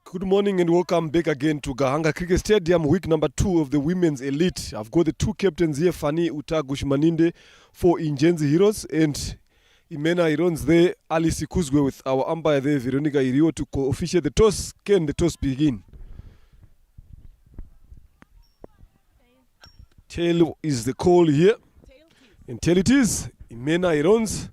Good morning and welcome back again to Gahanga Cricket Stadium, week number 2 of the Women's Elite. I've got the two captains here, Fanny Utagushmaninde for Ingenzi Heroes and Imena Irons there, Alice Kuzwe with our umpire there, Veronica Irio, to co-officiate the toss. Can the toss begin? Tail is the call here. And tail it is. Imena Irons.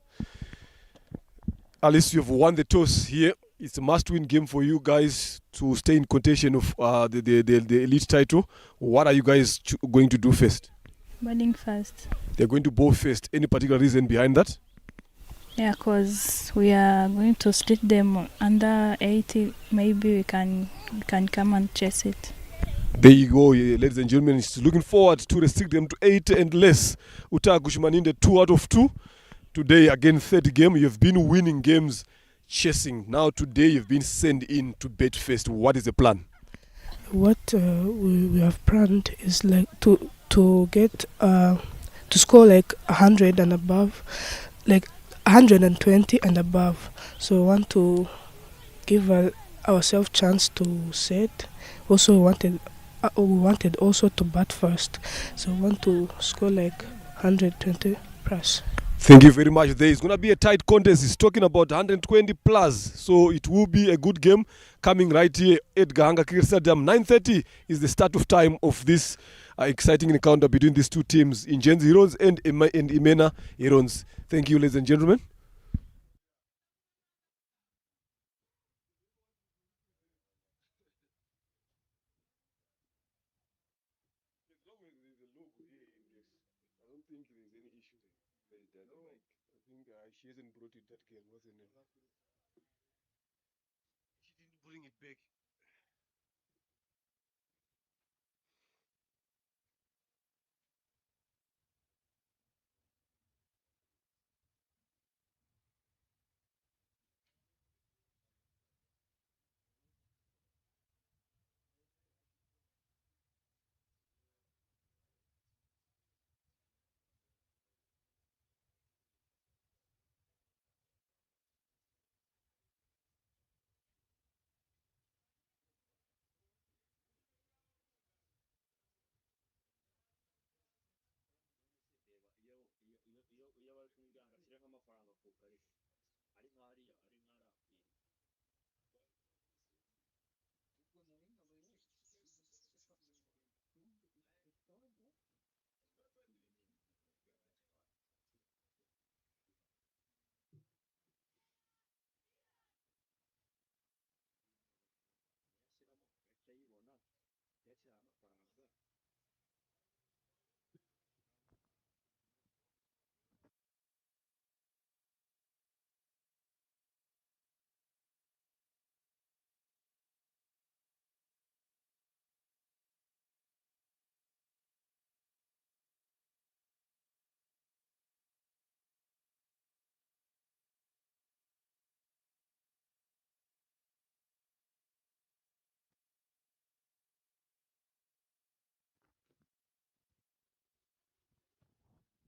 Alice, you've won the toss here. It's a must-win game for you guys to stay in contention of the elite title. What are you guys going to do first? Batting first. They're going to bowl first. Any particular reason behind that? Yeah, because we are going to split them under 80. Maybe we can come and chase it. There you go, ladies and gentlemen. It's looking forward to restrict them to 80 and less. Utagushmaninde 2 out of 2. Today, again, third game. You've been winning games chasing. Now today you've been sent in to bat first. What is the plan? What we have planned is like to get to score like 100 and above, like 120 and above. So we want to give ourselves chance to set. Also we wanted also to bat first. So we want to score like 120 plus. Thank you very much. There is going to be a tight contest. It's talking about 120 plus. So it will be a good game coming right here at Gahanga Cricket Stadium. 9:30 is the start of time of this exciting encounter between these two teams, Ingenzi Heroes and Imena Heroes. Thank you, ladies and gentlemen. She hasn't brought it that game, wasn't it? She didn't bring it back.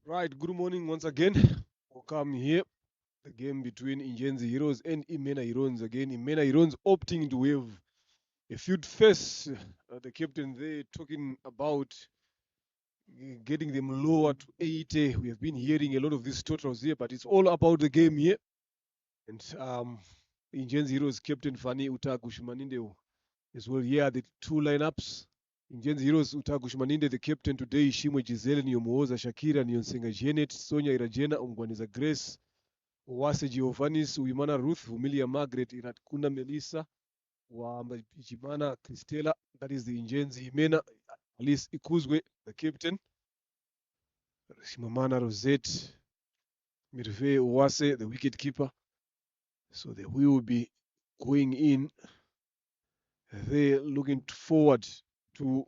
Right, good morning once again. Welcome here. The game between Ingenzi Heroes and Imena Heroes. Again, Imena Heroes opting to wave a feud first. The captain there talking about getting them lower to 80. We have been hearing a lot of these totals here, but it's all about the game here. And Ingenzi Heroes captain Fanny Utagushmaninde as well. Here are the two lineups. Ingenzi Heroes Utagushmaninde, the captain today, Shimwe Giselle, Nyomuoza Shakira, Nyonsenga Janet, Sonia Irajena, Ungwaniza Grace, Uwase Giovannis, Uimana Ruth, Humilia Margaret, Iratkuna Melissa, Jimana Christella, that is the Ingenzi Imena, Alice Ikuzwe, the captain, Shimamana Rosette, Mirve Uwase, the wicket keeper. So they will be going in. They're looking forward to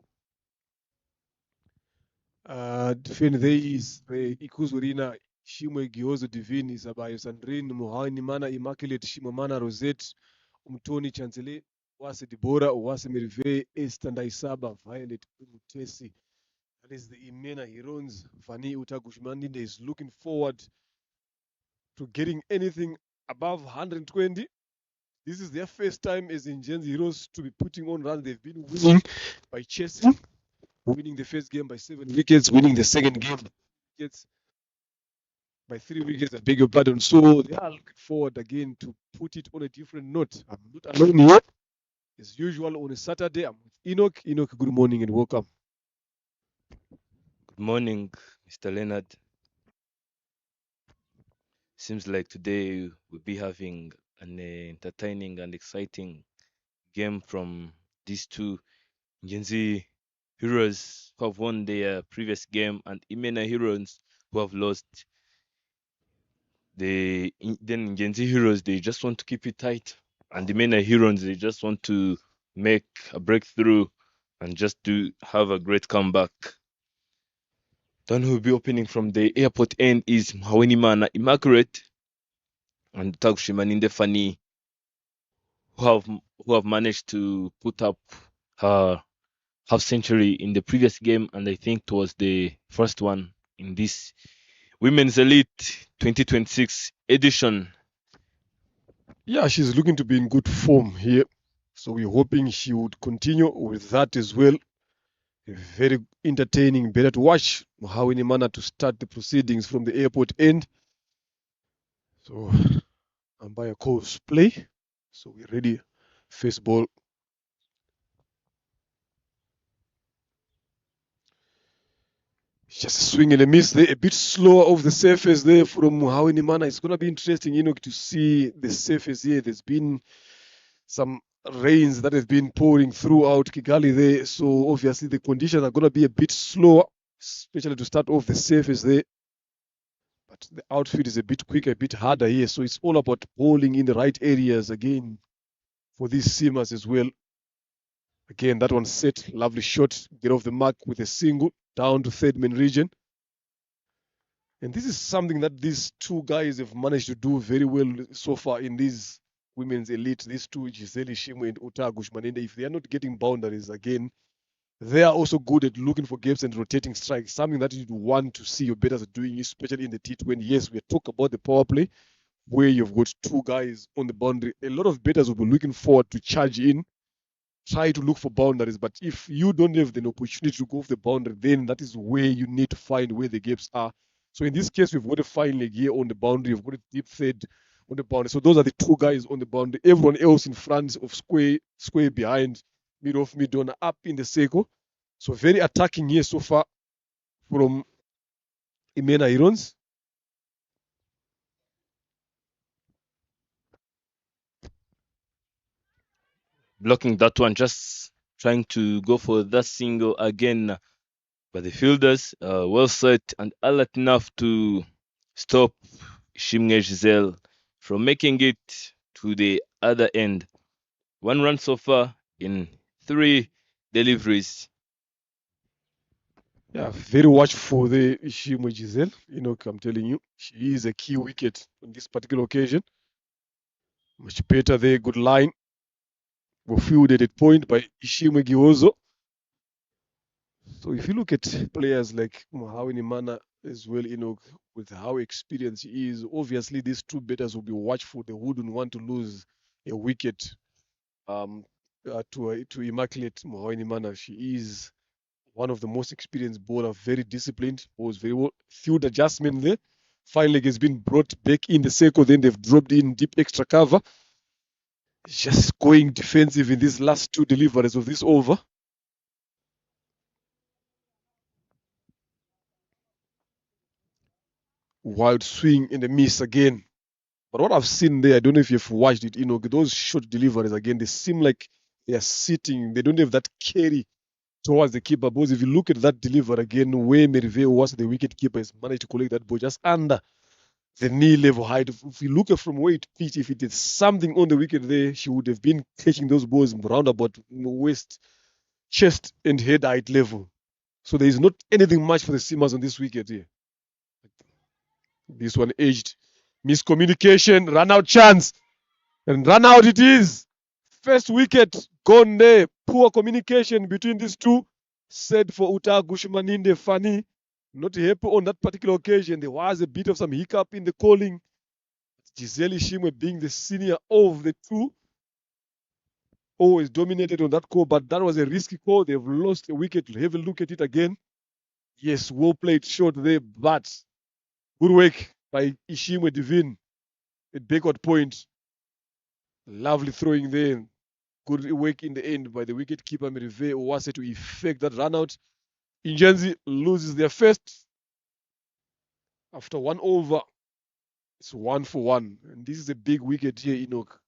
defend these. The Ikuzurina, Shimwe Giozo Divine, Isabayo Sandrine, Muhani Mana, Immaculate, Shimamana Rosette, Umtoni Chancellor, Uwase Deborah, Uwase Mirve, Esther Ndaisaba, Violet Mutesi. That is the Imena Heroes. Fani Utagushmaninde is looking forward to getting anything above 120. This is their first time as Ingenzi Heroes to be putting on runs. They've been winning by chasing, winning the first game by 7 wickets, winning the second game by 3 wickets, I beg your pardon. So they are looking forward again to put it on a different note. I'm not alone here. As usual on a Saturday, I'm with Enoch. Enoch, good morning and welcome. Good morning, Mr. Leonard. Seems like today we'll be having an entertaining and exciting game from these two Ingenzi Heroes who have won their previous game and Imena Heroes who have lost. Then Ingenzi Heroes, they just want to keep it tight, and Imena Heroes, they just want to make a breakthrough and just have a great comeback. Then who will be opening from the airport end is Mhawenimana Immaculate and Tagushimaninde Fani, who have managed to put up her half century in the previous game, and I think it was the first one in this Women's Elite 2026 edition. Yeah, she's looking to be in good form here. So we're hoping she would continue with that as well. A very entertaining, better to watch. Mhawenimana to start the proceedings from the airport end. So umpire calls play. So we're ready. First ball. Just a swing and a miss there. A bit slower off the surface there from Mhawenimana. It's going to be interesting, to see the surface here. There's been some rains that have been pouring throughout Kigali there. So obviously the conditions are going to be a bit slower, especially to start off the surface there. But the outfield is a bit quicker, a bit harder here. So it's all about bowling in the right areas again for these seamers as well. Again, that one set. Lovely shot. Get off the mark with a single down to third man region. And this is something that these two guys have managed to do very well so far in these Women's Elite. These two, Giselle Shimwe and Utagushmaninde, if they are not getting boundaries again, they are also good at looking for gaps and rotating strikes, something that you'd want to see your batters doing, especially in the T20. Yes, we talk about the power play, where you've got two guys on the boundary. A lot of batters will be looking forward to charge in, try to look for boundaries. But if you don't have an opportunity to go off the boundary, then that is where you need to find where the gaps are. So in this case, we've got a fine leg here on the boundary. We've got a deep third on the boundary. So those are the two guys on the boundary. Everyone else in front of square behind, mid off, mid on, up in the circle. So very attacking here so far from Imena Heroes. Blocking that one, just trying to go for that single again. But the fielders are well set and alert enough to stop Shimwe Giselle from making it to the other end. 1 run so far in 3 deliveries. Yeah, very watchful the Shimwe Giselle. I'm telling you, she is a key wicket on this particular occasion. Much better there, good line. Were fielded at point by Ishimwe Giozo. So if you look at players like Mhawenimana as well, with how experienced he is, obviously these two batters will be watchful. They wouldn't want to lose a wicket to Immaculate Mhawenimana. She is one of the most experienced bowler, very disciplined, bowls very well. Field adjustment there. Fine leg has been brought back in the circle, then they've dropped in deep extra cover. Just going defensive in these last 2 deliveries of this over. Wild swing and a miss again. But what I've seen there, I don't know if you've watched it, those short deliveries again, they seem like they are sitting. They don't have that carry towards the keeper. Because if you look at that delivery again, where Meriveo was the wicket keeper, has managed to collect that ball just under the knee level height. If you look at from where it pitched, if it did something on the wicket there, she would have been catching those balls round about waist, chest, and head height level. So there is not anything much for the seamers on this wicket here. This one edged. Miscommunication, run out chance. And run out it is. First wicket gone there. Poor communication between these two. Said for Uta Gushmaninde Fani. Not happy on that particular occasion. There was a bit of some hiccup in the calling. Giselle Ishimwe being the senior of the two. Always dominated on that call, but that was a risky call. They've lost a wicket. Have a look at it again. Yes, well played short there, but good work by Ishimwe Divine at backward point. Lovely throwing there. Good work in the end by the wicket keeper Merive Owase to effect that run out. Ingenzi loses their first. After 1 over, it's 1 for 1. And this is a big wicket here, Enoch.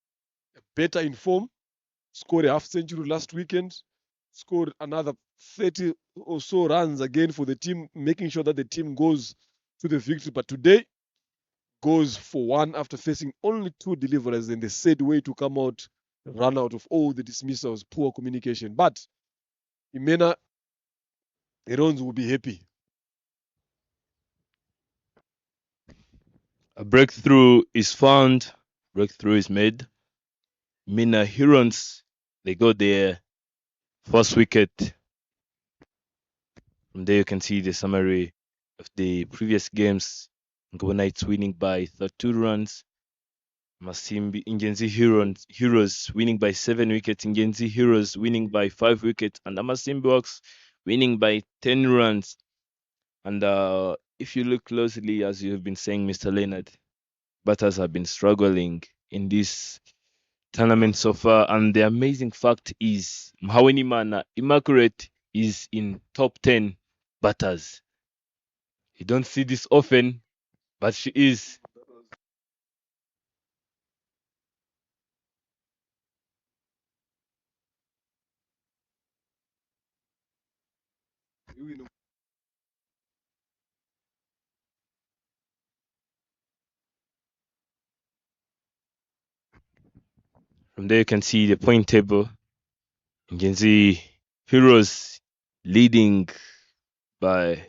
Better in form. Scored a half century last weekend. Scored another 30 or so runs again for the team, making sure that the team goes to the victory. But today, goes for 1 after facing only 2 deliveries, and the said way to come out, run out of all the dismissals, poor communication. But Imena Herons will be happy. A breakthrough is found. Breakthrough is made. Mina Herons, they got their first wicket. From there you can see the summary of the previous games. Ingabo Knights winning by 32 runs. Masimbi Ingenzi Heroes winning by 7 wickets. Ingenzi Heroes winning by 5 wickets. And Amasimbi Works winning by 10 runs. And if you look closely, as you have been saying, Mr. Leonard, batters have been struggling in this tournament so far. And the amazing fact is Mhaweni Mana Immaculate is in top 10 batters. You don't see this often, but she is. From there you can see the point table. You can see Heroes leading by...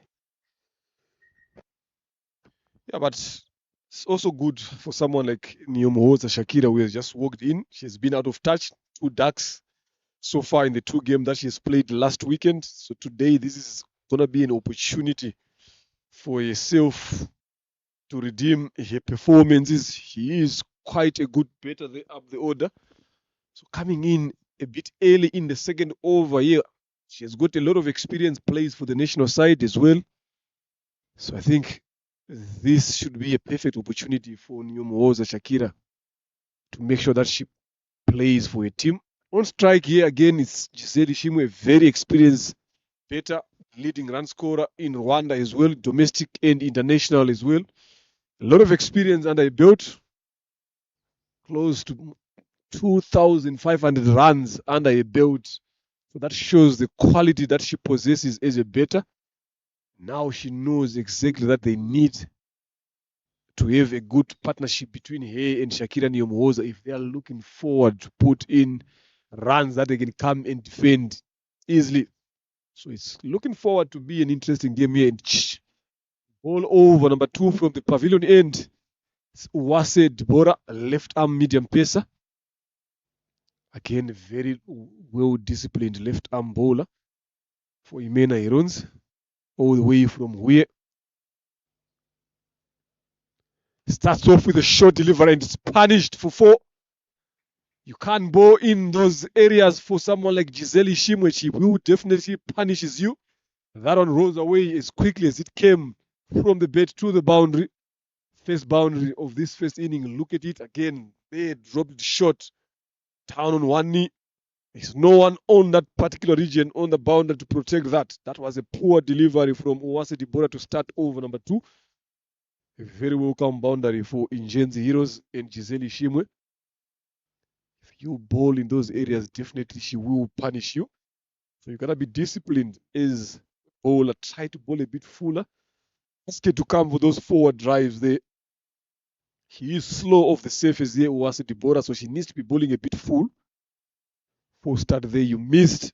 Yeah, but it's also good for someone like Nyomoza Shakira, who has just walked in. She's been out of touch, 2 ducks so far in the 2 games that she's played last weekend. So today, this is going to be an opportunity for herself to redeem her performances. She is quite a good batter there up the order. So coming in a bit early in the second over here, she has got a lot of experience, plays for the national side as well. So I think this should be a perfect opportunity for Nyomoza Shakira to make sure that she plays for a team. On strike here again, it's Giselle Ishimwe, a very experienced batter, leading run scorer in Rwanda as well, domestic and international as well. A lot of experience under a belt, close to 2,500 runs under a belt. So that shows the quality that she possesses as a batter. Now she knows exactly that they need to have a good partnership between her and Shakira Nyomoza if they are looking forward to put in runs that they can come and defend easily. So it's looking forward to be an interesting game here. And ball over number 2 from the pavilion end. It's Uwase Deborah, left arm medium pacer. Again, a very well-disciplined left arm bowler for Imena Herons. All the way from where starts off with a short delivery and it's punished for 4. You can't bowl in those areas for someone like Giselle Ishimwe. She will definitely punishes you. That one rolls away as quickly as it came from the bat to the boundary. First boundary of this first inning. Look at it again. They dropped it short down on one knee. There's no one on that particular region on the boundary to protect that. That was a poor delivery from Uwase Deborah to start over number 2. A very welcome boundary for Ingenzi Heroes and Giselle Shimwe. If you bowl in those areas, definitely she will punish you. So you gotta be disciplined as a bowler. Try to bowl a bit fuller. Ask her to come for those forward drives there. He is slow off the surface there, Uwase Debora, so she needs to be bowling a bit full. Full start there, you missed.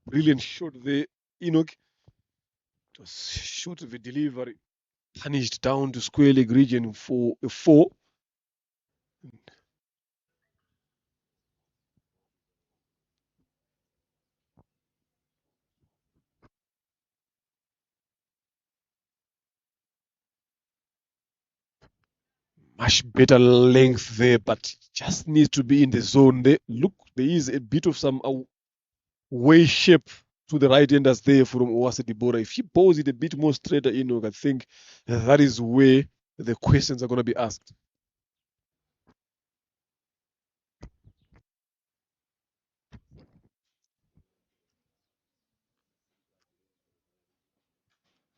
Brilliant shot there, Enoch. It was short of a delivery. Punished down to square leg region for a 4. Much better length there, but just needs to be in the zone there. Look, there is a bit of some way shape to the right-handers there from Uwase Debora. If she bowls it a bit more straighter, I think that is where the questions are going to be asked.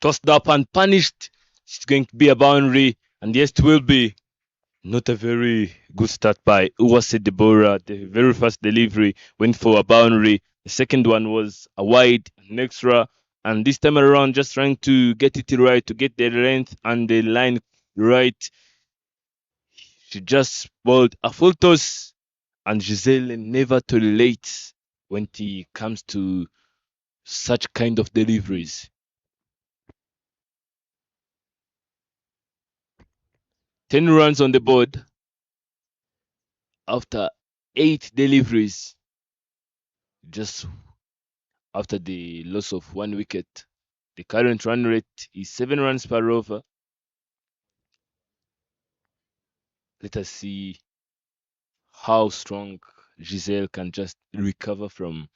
Tossed up and punished. It's going to be a boundary, and yes, it will be. Not a very good start by Uwase Debora. The very first delivery went for a boundary. The second one was a wide, an extra, and this time around, just trying to get it right, to get the length and the line right. She just bowled a full toss, and Giselle never tolerates when it comes to such kind of deliveries. 10 runs on the board after 8 deliveries, just after the loss of 1 wicket. The current run rate is 7 runs per over. Let us see how strong Giselle can just recover from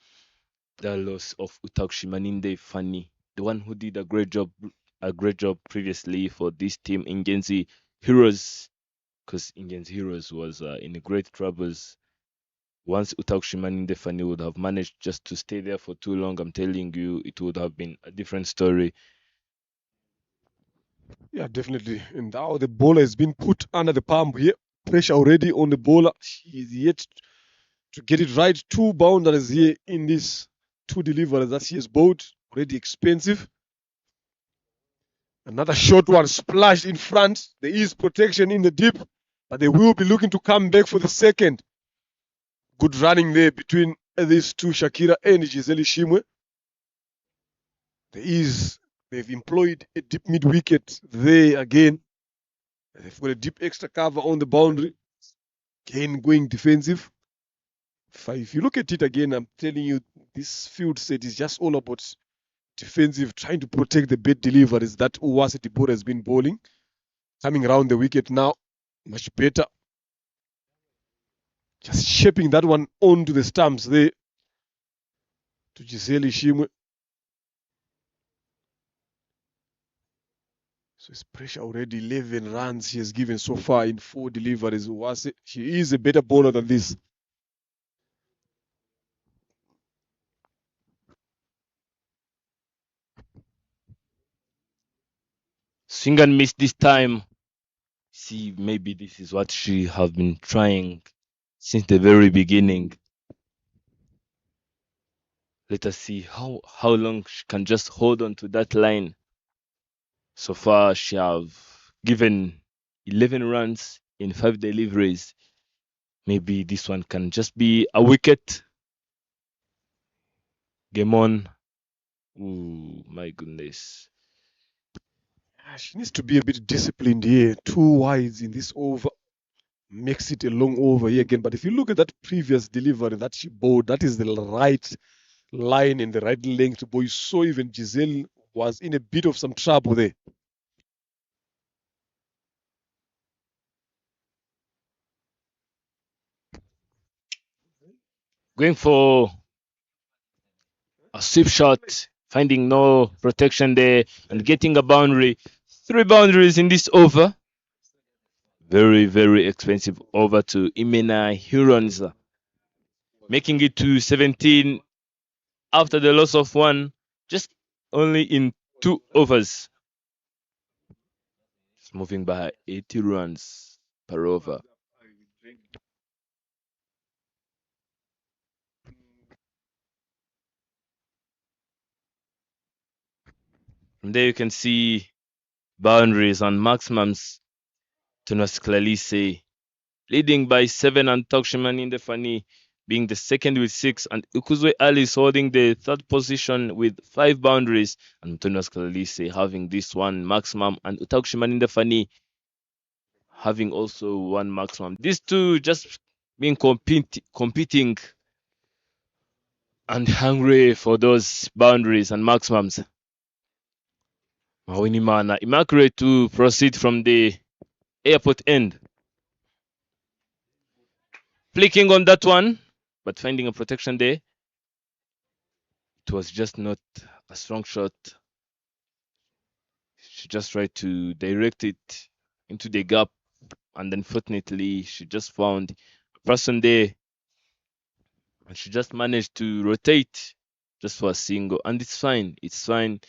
the loss of Utaushimaninde Fani, the one who did a great job previously for this team, Ingenzi Heroes, because Ingenzi Heroes was in great troubles. Once Utaushimaninde Fani would have managed just to stay there for too long, I'm telling you, it would have been a different story. Yeah, definitely. And now the bowler has been put under the pump here. Pressure already on the bowler. She is yet to get it right. 2 boundaries here in this 2 deliveries that she has bowled. Already expensive. Another short one splashed in front. There is protection in the deep, but they will be looking to come back for the second. Good running there between these two, Shakira and Giselle Shimwe. They've employed a deep mid wicket there again. They've got a deep extra cover on the boundary. Again, going defensive. If you look at it again, I'm telling you, this field set is just all about defensive, trying to protect the bad deliveries that Uwase Debora has been bowling. Coming around the wicket now, much better. Just shaping that one onto the stumps there to Giselle Shimwe. So it's pressure already. 11 runs she has given so far in 4 deliveries. Uwase, she is a better bowler than this. Swing and miss this time. See, maybe this is what she have been trying since the very beginning. Let us see how long she can just hold on to that line. So far, she have given 11 runs in 5 deliveries. Maybe this one can just be a wicket. Game on. Ooh, my goodness. She needs to be a bit disciplined here. 2 wides in this over makes it a long over here again. But if you look at that previous delivery that she bowled, that is the right line and the right length. Boy, you saw even Giselle was in a bit of some trouble there. Going for a sweep shot, finding no protection there and getting a boundary. 3 boundaries in this over. Very, very expensive over to Imena Hurons, making it to 17 after the loss of 1, just only in 2 overs. It's moving by 80 runs per over. From there you can see boundaries and maximums. Tunas Klalise leading by 7 and Takshiman Indefani being the second with 6, and Ukuzwe Alice holding the third position with 5 boundaries, and Tunas Klalise having this one maximum, and Takshiman Indefani having also one maximum. These two just being competing and hungry for those boundaries and maximums. Mawinimana Immaculate to proceed from the airport end. Flicking on that one, but finding a protection there. It was just not a strong shot. She just tried to direct it into the gap, and unfortunately, she just found a person there, and she just managed to rotate just for a single. And it's fine. It's fine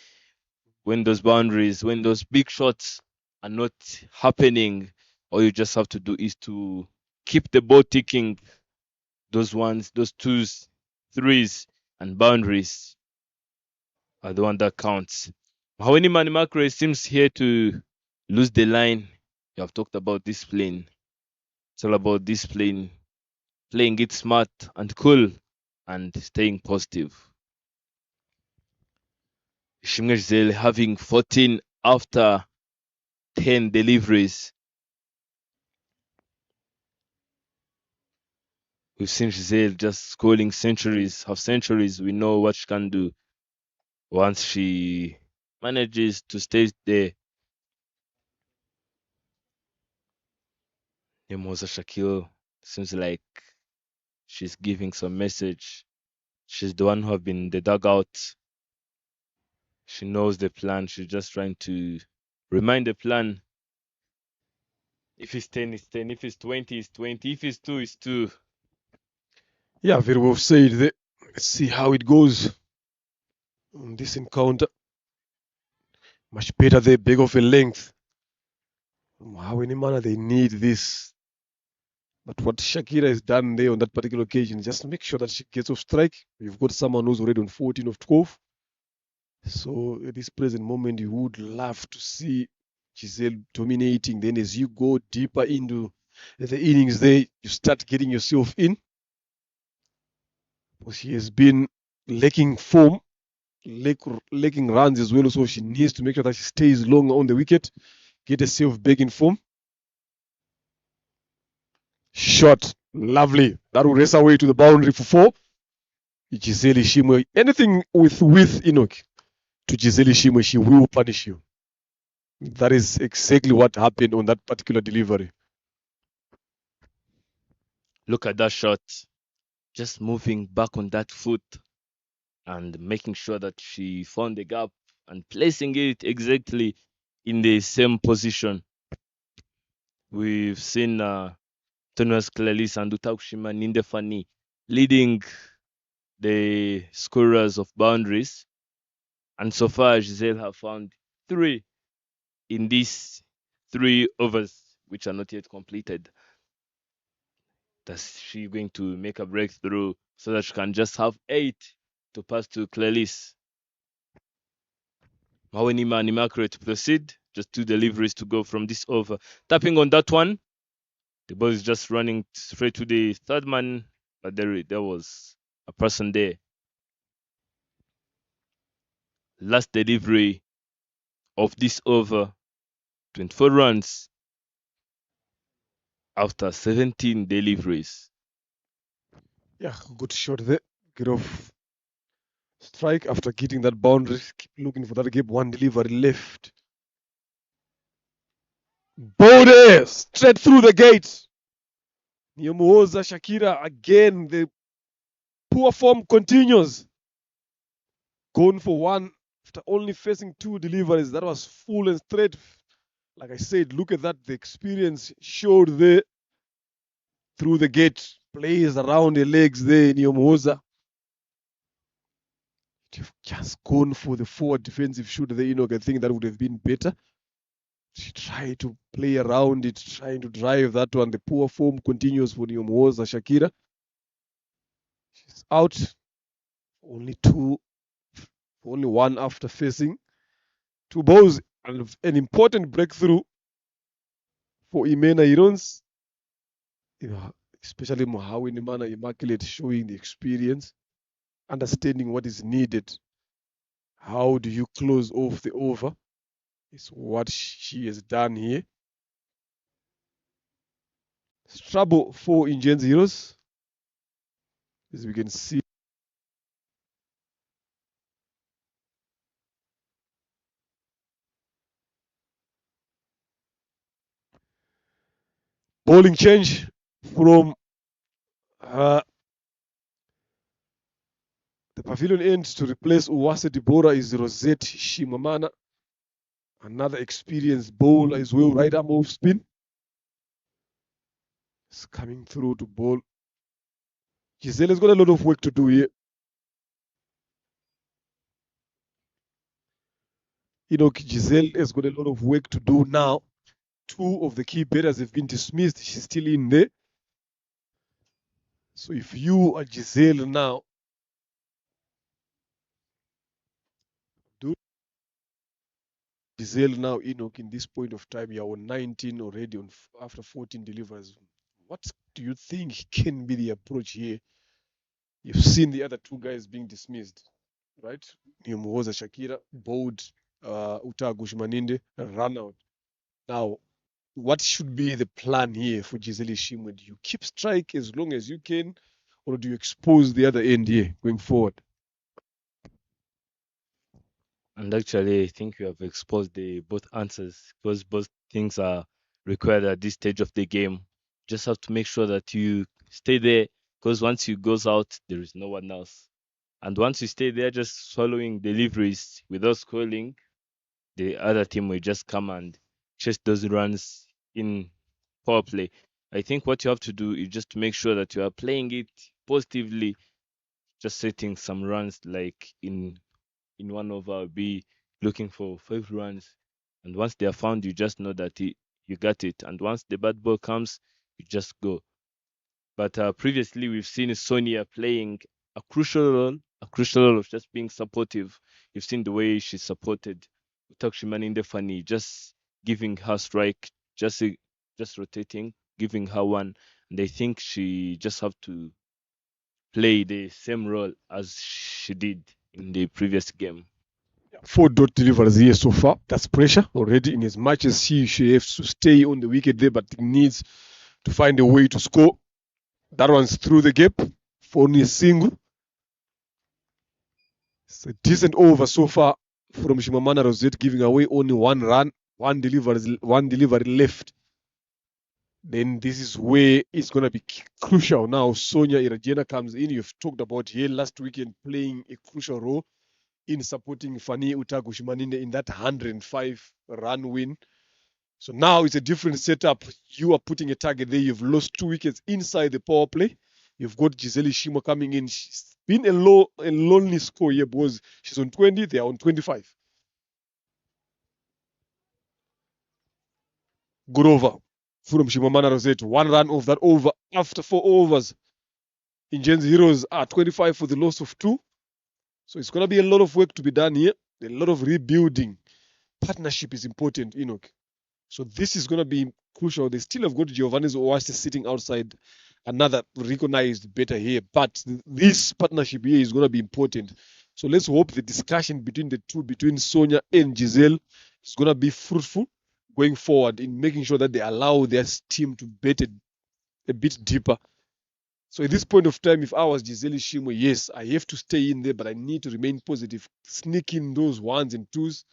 when those boundaries, when those big shots are not happening. All you just have to do is to keep the ball ticking. Those ones, those twos, threes, and boundaries are the one that counts. Maweni Manimakre seems here to lose the line. You have talked about discipline. It's all about discipline, playing it smart and cool, and staying positive. Shimgezel having 14 after 10 deliveries. We've seen Giselle just scoring centuries, half centuries. We know what she can do once she manages to stay there. Nemoza Shakil seems like she's giving some message. She's the one who have been in the dugout. She knows the plan. She's just trying to remind the plan. If it's 10, it's 10. If it's 20, it's 20. If it's 2, it's 2. Yeah, very well said there. Let's see how it goes on this encounter. Much better there, big of a length. How any manner they need this. But what Shakira has done there on that particular occasion is just make sure that she gets off strike. You've got someone who's already on 14 of 12. So at this present moment, you would love to see Giselle dominating. Then as you go deeper into the innings there, you start getting yourself in. Because she has been lacking form, lacking runs as well. So she needs to make sure that she stays long on the wicket, get herself back in form. Shot, lovely. That will race away to the boundary for 4. Giselle Ishimwe, anything with Enoch to Giselle Ishimwe, she will punish you. That is exactly what happened on that particular delivery. Look at that shot. Just moving back on that foot and making sure that she found the gap and placing it exactly in the same position. We've seen Tonuas Klelis and Utakushima Nindefani leading the scorers of boundaries. And so far, Giselle have found 3 in these 3 overs, which are not yet completed. That's she going to make a breakthrough so that she can just have 8 to pass to Clelis. Mawenima Nimakre to proceed. Just 2 deliveries to go from this over. Tapping on that one. The ball is just running straight to the third man, but there was a person there. Last delivery of this over. 24 runs after 17 deliveries. Yeah, good shot there. Get off strike after getting that boundary. Keep looking for that gap. 1 delivery left. Bode straight through the gate. Nyomuoza Shakira again. The poor form continues. Going for 1 after only facing 2 deliveries. That was full and straight. Like I said, look at that. The experience showed there through the gate. Plays around the legs there, Nyomuoza. You've just gone for the forward defensive shoot there, Enoch. I think that would have been better. She tried to play around it, trying to drive that one. The poor form continues for Nyomwoza Shakira. She's out. Only one after facing 2 balls. And an important breakthrough for Imena Irons. Especially Mohawi Nimana Immaculate, showing the experience, understanding what is needed. How do you close off the over? Is what she has done here. It's trouble for Ingenzi Heroes, as we can see. Bowling change from the pavilion end to replace Uwase Dibora is Rosette Shimamana. Another experienced bowler as well, right arm off spin. It's coming through to bowl. Giselle has got a lot of work to do here. Giselle has got a lot of work to do now. 2 of the key batters have been dismissed. She's still in there. So if you are Giselle now, Enoch, in this point of time, you're on 19 already after 14 deliveries. What do you think can be the approach here? You've seen the other 2 guys being dismissed, right? Nyomwoza Shakira, bowled Utagu Shimaninde, run out. Now, what should be the plan here for Giselle Shimwe? Do you keep strike as long as you can, or do you expose the other end here going forward? And actually, I think you have exposed both answers, because both things are required at this stage of the game. Just have to make sure that you stay there, because once you goes out, there is no one else. And once you stay there, just swallowing deliveries without scoring, the other team will just come and chase those runs in power play. I think what you have to do is just to make sure that you are playing it positively, just setting some runs, like in 1 over, be looking for 5 runs, and once they are found, you just know that you got it. And once the bad ball comes, you just go. But previously, we've seen Sonia playing a crucial role of just being supportive. You've seen the way she supported Utakshimani in the funny, just giving her strike, just rotating, giving her one. And I think she just have to play the same role as she did in the previous game. 4 dot deliveries here so far. That's pressure already, in as much as she has to stay on the wicket there, but needs to find a way to score. That one's through the gap for only a single. It's a decent over so far from Shimamana Rosette, giving away only 1 run, 1 delivery left. Then this is where it's going to be crucial now. Sonia Irajena comes in. You've talked about here last weekend, playing a crucial role in supporting Fani Utagu Shimaninde in that 105 run win. So now it's a different setup. You are putting a target there. You've lost 2 wickets inside the power play. You've got Giselle Shimwa coming in. She's been a lonely score here because she's on 20, they are on 25. Good over from Shimamana Rosette. 1 run off that over after 4 overs. Ingenzi Heroes are 25 for the loss of 2. So it's going to be a lot of work to be done here. A lot of rebuilding. Partnership is important, Enoch. So this is going to be crucial. They still have got Giovanni Owasti sitting outside, another recognized better here. But this partnership here is going to be important. So let's hope the discussion between the 2, between Sonia and Giselle, is going to be fruitful going forward in making sure that they allow their team to bet a bit deeper. So at this point of time, if I was Giselle Shimwe, yes, I have to stay in there, but I need to remain positive. Sneak in those 1s and 2s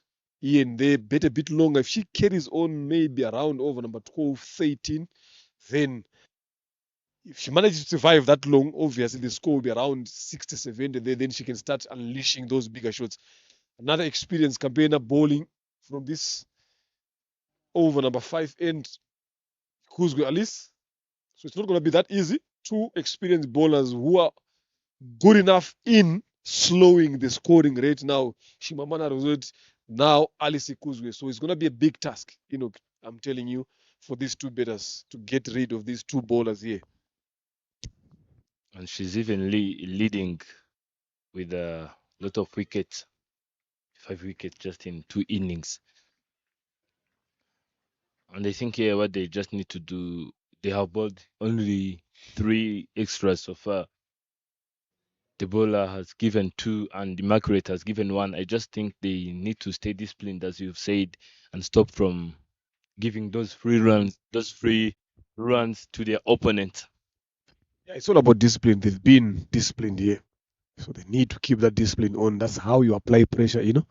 here and there, bet a bit longer. If she carries on maybe around over number 12, 13, then if she manages to survive that long, obviously the score will be around 60, 70. Then she can start unleashing those bigger shots. Another experienced campaigner bowling from this over number 5 end, Kuzgu Alice. So it's not going to be that easy. 2 experienced bowlers who are good enough in slowing the scoring rate now. Shimamana Rosette Now Alice Ikuzwe. So it's going to be a big task, I'm telling you, for these two batters to get rid of these two bowlers here. And she's even leading with a lot of wickets, 5 wickets just in 2 innings. And I think here what they just need to do, they have bowled only 3 extras so far. The bowler has given 2 and the mark rate has given 1. I just think they need to stay disciplined, as you've said, and stop from giving those free runs to their opponent. Yeah, it's all about discipline. They've been disciplined here. So they need to keep that discipline on. That's how you apply pressure, But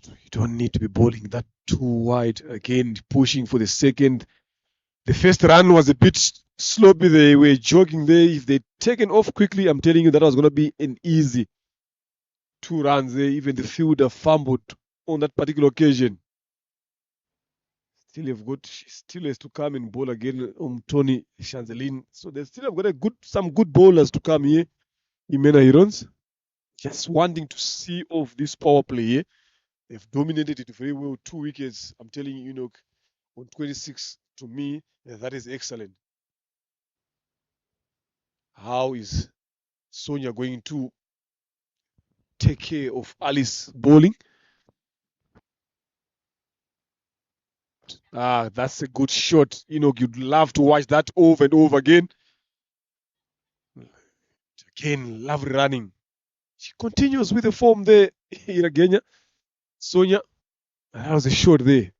you don't need to be bowling that too wide. Again, pushing for the second. The first run was a bit sloppy. They were jogging there. If they'd taken off quickly, I'm telling you that was going to be an easy 2 runs there. Even the fielder fumbled on that particular occasion. She still has to come and bowl again, Tony Chanzelin. So they still have got some good bowlers to come here. Imena Hirons. Just wanting to see off this power play here. They've dominated it very well. 2 wickets. I'm telling you, on 26, to me, that is excellent. How is Sonia going to take care of Alice bowling? That's a good shot. You'd love to watch that over and over again. Again, lovely running. She continues with the form there, Iragenya. Sonia, that was a shot there.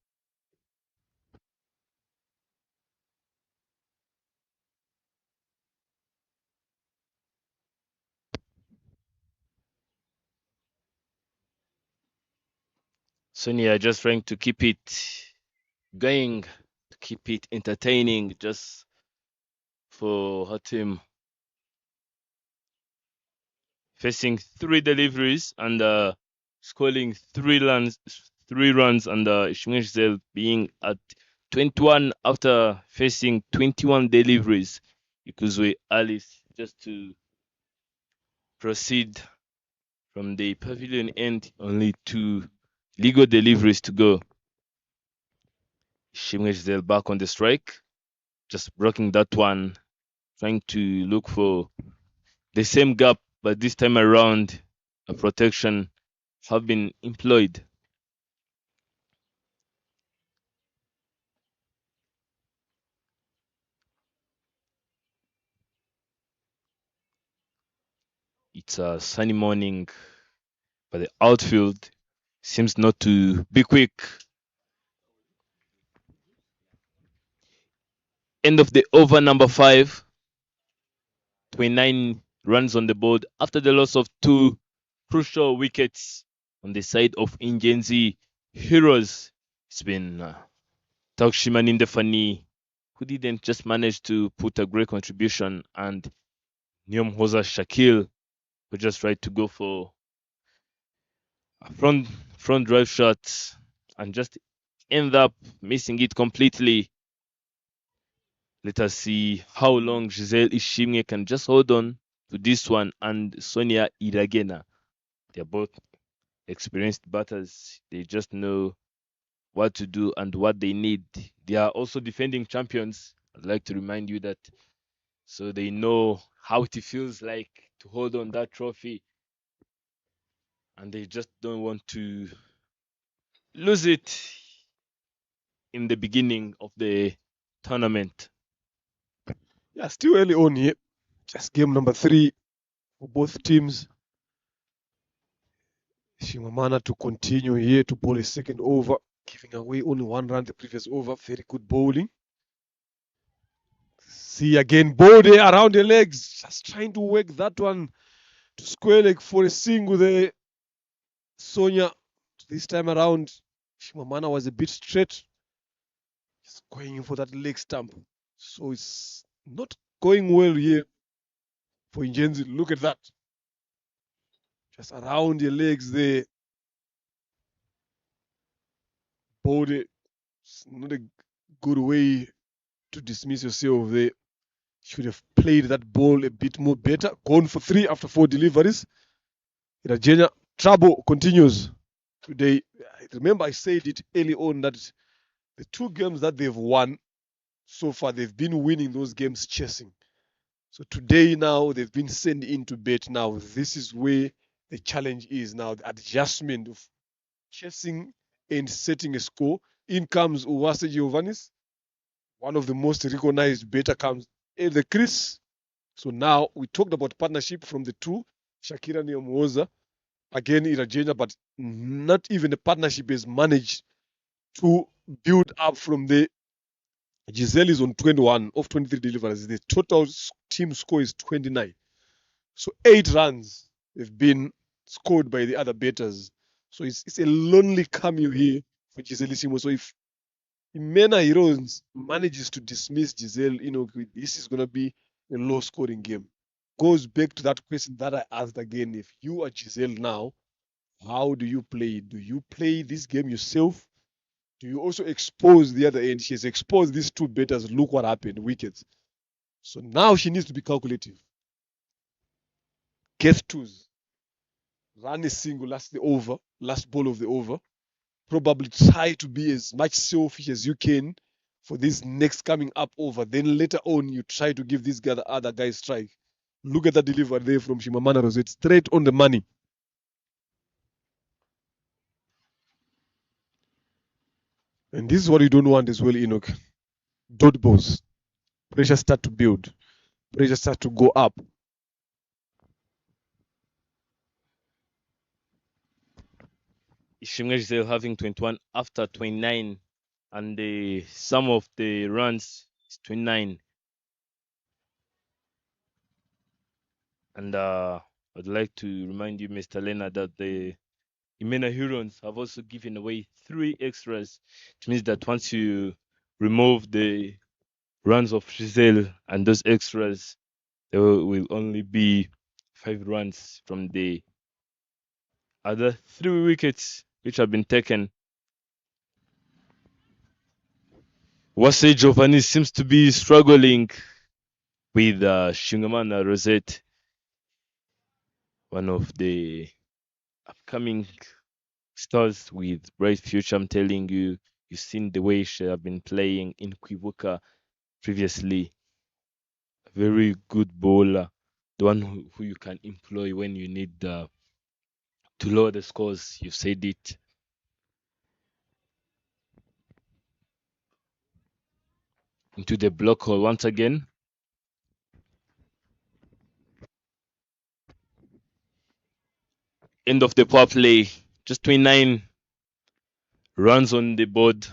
Sonia just trying to keep it going, to keep it entertaining, just for her team. Facing 3 deliveries and scoring 3 runs, and Ingenzi being at 21 after facing 21 deliveries. Ikuzwe Alice just to proceed from the pavilion end, only 2 legal deliveries to go. Ingenzi back on the strike, just blocking that one, trying to look for the same gap, but this time around a protection have been employed. It's a sunny morning, but the outfield seems not to be quick. End of the over number 5. 29 runs on the board after the loss of 2 crucial wickets on the side of Ingenzi Heroes. It's been Takshiman Indefani, who didn't just manage to put a great contribution, and Nyomhoza Shakil, who just tried to go for a front drive shot and just end up missing it completely. Let us see how long Giselle Ishimwe can just hold on to this one, and Sonia Iragena. They're both experienced batters. They just know what to do and what they need. They are also defending champions. I'd like to remind you that, so they know how it feels like to hold on that trophy, and they just don't want to lose it in the beginning of the tournament. Yeah, still early on here. Just game number 3 for both teams. Shimamana to continue here to bowl a second over, giving away only 1 run the previous over. Very good bowling. See again, Bode around the legs, just trying to work that one to square leg for a single there. Sonia, this time around, Shimamana was a bit straight, just going in for that leg stump. So it's not going well here for Ingenzi. Look at that. Just around your legs there. Bode, it's not a good way to dismiss yourself there. Should have played that ball a bit more better. Gone for 3 after 4 deliveries. Iragena trouble continues today. Remember, I said it early on that the 2 games that they've won so far, they've been winning those games chasing. So today now they've been sent into bed. Now this is where the challenge is now, the adjustment of chasing and setting a score. In comes Uwase Giovannis, one of the most recognized better comes in the crease. So now we talked about partnership from the 2, Shakira Nyamuoza, again Irajena, but not even the partnership has managed to build up from the Giselle is on 21 of 23 deliveries. The total team score is 29. So 8 runs have been scored by the other batters. So it's a lonely cameo here for Giselle Simo. So if Imena Heroes manages to dismiss Giselle, this is going to be a low scoring game. Goes back to that question that I asked again. If you are Giselle now, how do you play? Do you play this game yourself? Do you also expose the other end? She has exposed these 2 batters. Look what happened, Wickets. So now she needs to be calculative. Get 2s. Run a single, last ball of the over. Probably try to be as much selfish as you can for this next coming up over. Then later on, you try to give this guy the other guy strike. Look at that delivery there from Shimamana Rosette, straight on the money. And this is what you don't want as well, Enoch. Dot balls. Pressure start to build. Pressure start to go up. Ishimwe Giselle having 21 after 29, and the sum of the runs is 29. And I'd like to remind you, Mr. Lena, that the Imena Hurons have also given away 3 extras, which means that once you remove the runs of Giselle and those extras, there will only be 5 runs from the other 3 wickets which have been taken. Wase Giovanni seems to be struggling with Shingamana Rosette, one of the upcoming stars with bright future. I'm telling you, you've seen the way she have been playing in Kwibuka previously. A very good bowler, the one who you can employ when you need to lower the scores. You've said it. Into the block hole once again. End of the power play. Just 29 runs on the board.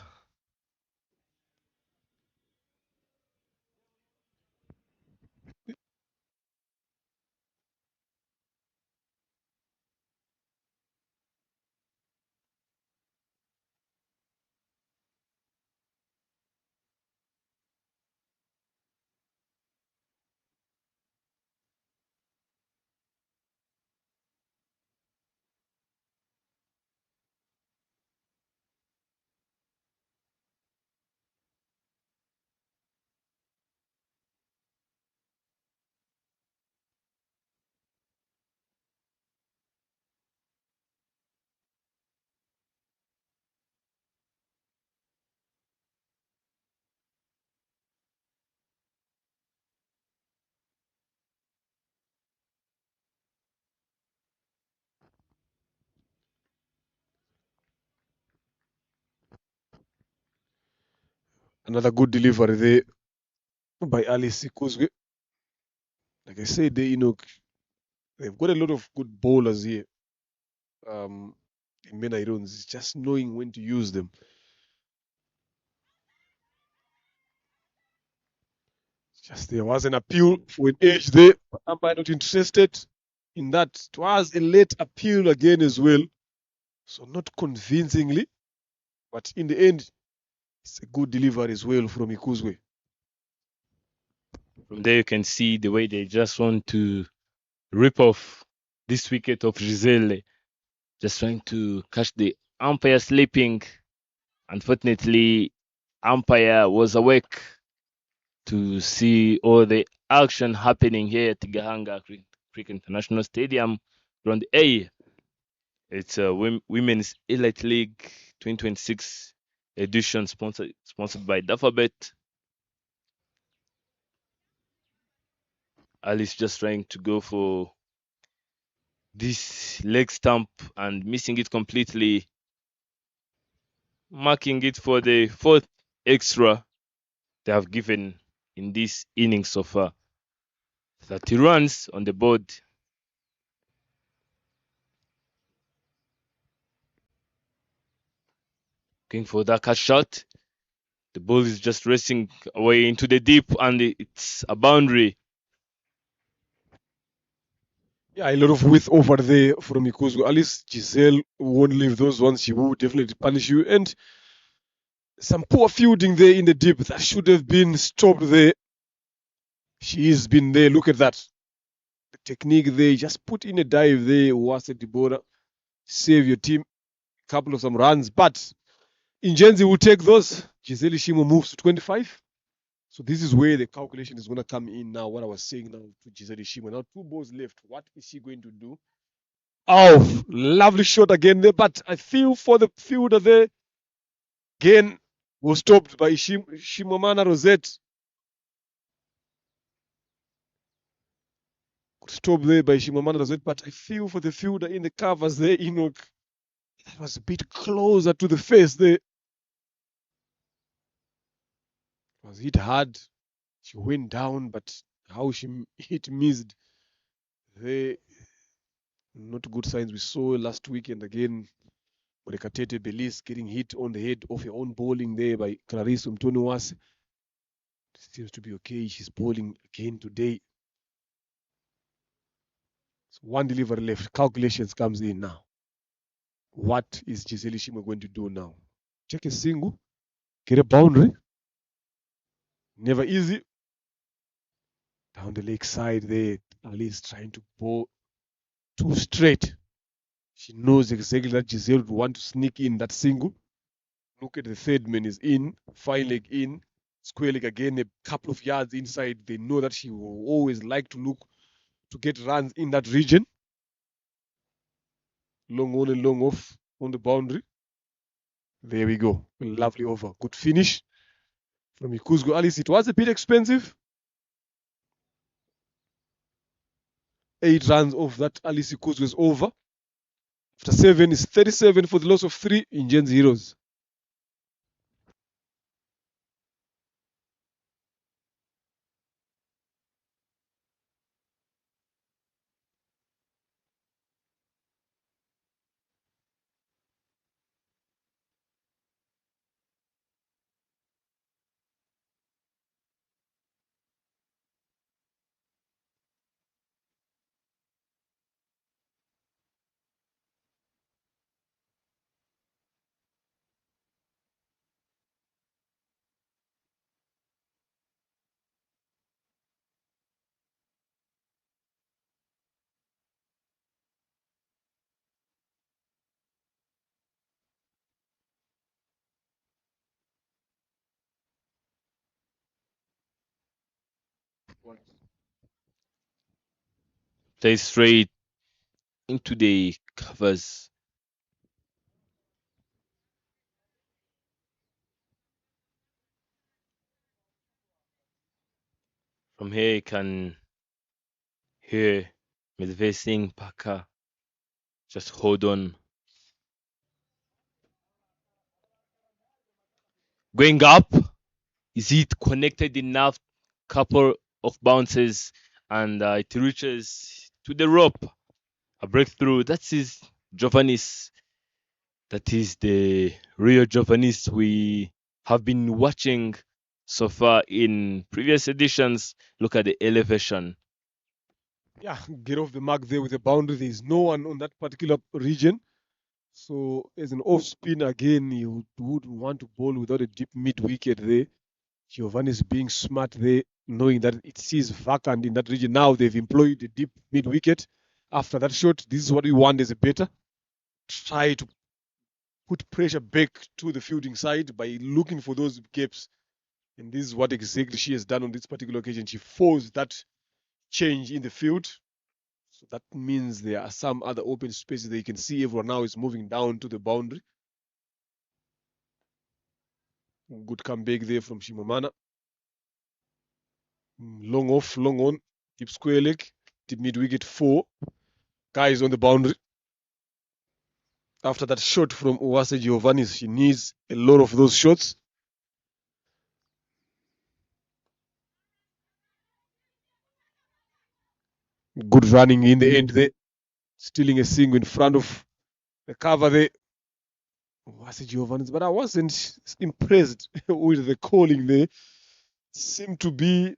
Another good delivery there by Alice Kozwe. Like I said, they've got a lot of good bowlers here. In Mena Irons, it's just knowing when to use them. Just there was an appeal for an age there, but am I not interested in that? It was a late appeal again as well. So not convincingly, but in the end, it's a good delivery as well from Ikuzwe. From there you can see the way they just want to rip off this wicket of Giselle. Just trying to catch the umpire sleeping. Unfortunately, umpire was awake to see all the action happening here at Gahanga Cricket International Stadium, Ground A. It's a Women's Elite League 2026 edition sponsored by Alphabet. Alice just trying to go for this leg stump and missing it completely, marking it for the 4th extra they have given in this innings so far. 30 runs on the board. Going for that catch shot. The ball is just racing away into the deep, and it's a boundary. Yeah, a lot of width over there from Ikuzu. At least Giselle won't leave those ones. She will definitely punish you. And some poor fielding there in the deep. That should have been stopped there. She's been there. Look at that. The technique there. Just put in a dive there. Was at the border. Save your team. A couple of some runs. But Ingenzi will take those. Giselle Ishimo moves to 25. So this is where the calculation is going to come in now. What I was saying now to Giselle Ishimo. Now 2 balls left. What is she going to do? Oh, lovely shot again there. But I feel for the fielder there. Again, was stopped by Shimomana Rosette. Stopped there by Shimomana Rosette. But I feel for the fielder in the covers there, Enoch. That was a bit closer to the face there. It was hit hard. She went down, but how she hit missed. They not good signs we saw last weekend again. Morekatete Belize getting hit on the head of her own bowling there by Clarice Umtoniwase. Seems to be okay. She's bowling again today. So 1 delivery left. Calculations comes in now. What is Giselle Ishimo going to do now? Check a single. Get a boundary. Never easy. Down the leg side there. Ali is trying to bowl too straight. She knows exactly that Giselle would want to sneak in that single. Look at the third man is in. Fine leg in. Square leg again, a couple of yards inside. They know that she will always like to look to get runs in that region. Long on and long off on the boundary. There we go. A lovely over. Good finish from Ikuzgo Alice. It was a bit expensive. 8 runs off that Alice Ikuzgo is over. After 7 is 37 for the loss of 3 in Ingenzi Heroes. Play straight into the covers. From here you can hear Medvedev saying Paka. Just hold on. Going up. Is it connected enough? Couple of bounces and it reaches to the rope. A breakthrough. That is Giovannis. That is the real Giovannis we have been watching so far in previous editions. Look at the elevation. Yeah, get off the mark there with a boundary. There is no one on that particular region. So as an off spin again, you would want to bowl without a deep mid wicket there. Giovanni is being smart there, knowing that it sees vacant in that region. Now they've employed the deep mid wicket. After that shot, this is what we want as a batter. Try to put pressure back to the fielding side by looking for those gaps. And this is what exactly she has done on this particular occasion. She forced that change in the field. So that means there are some other open spaces that you can see everyone now is moving down to the boundary. Good comeback there from Shimamana. Long off, long on, deep square leg, deep mid wicket 4. Guys on the boundary. After that shot from Uwase Giovannis, she needs a lot of those shots. Good running in the end there. Stealing a single in front of the cover there. Uwase Giovannis, but I wasn't impressed with the calling there. Seem to be,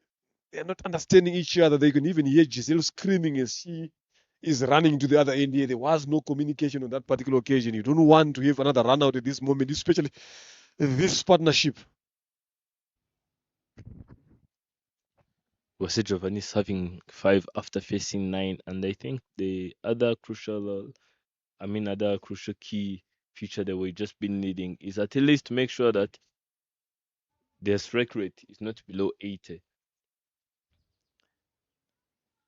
they're not understanding each other. They can even hear Giselle screaming as she is running to the other end here. There was no communication on that particular occasion. You don't want to have another run out at this moment, especially this partnership. Was it Giovanni's having 5 after facing 9? And I think the other crucial key feature that we've just been needing is at least to make sure that their strike rate is not below 80.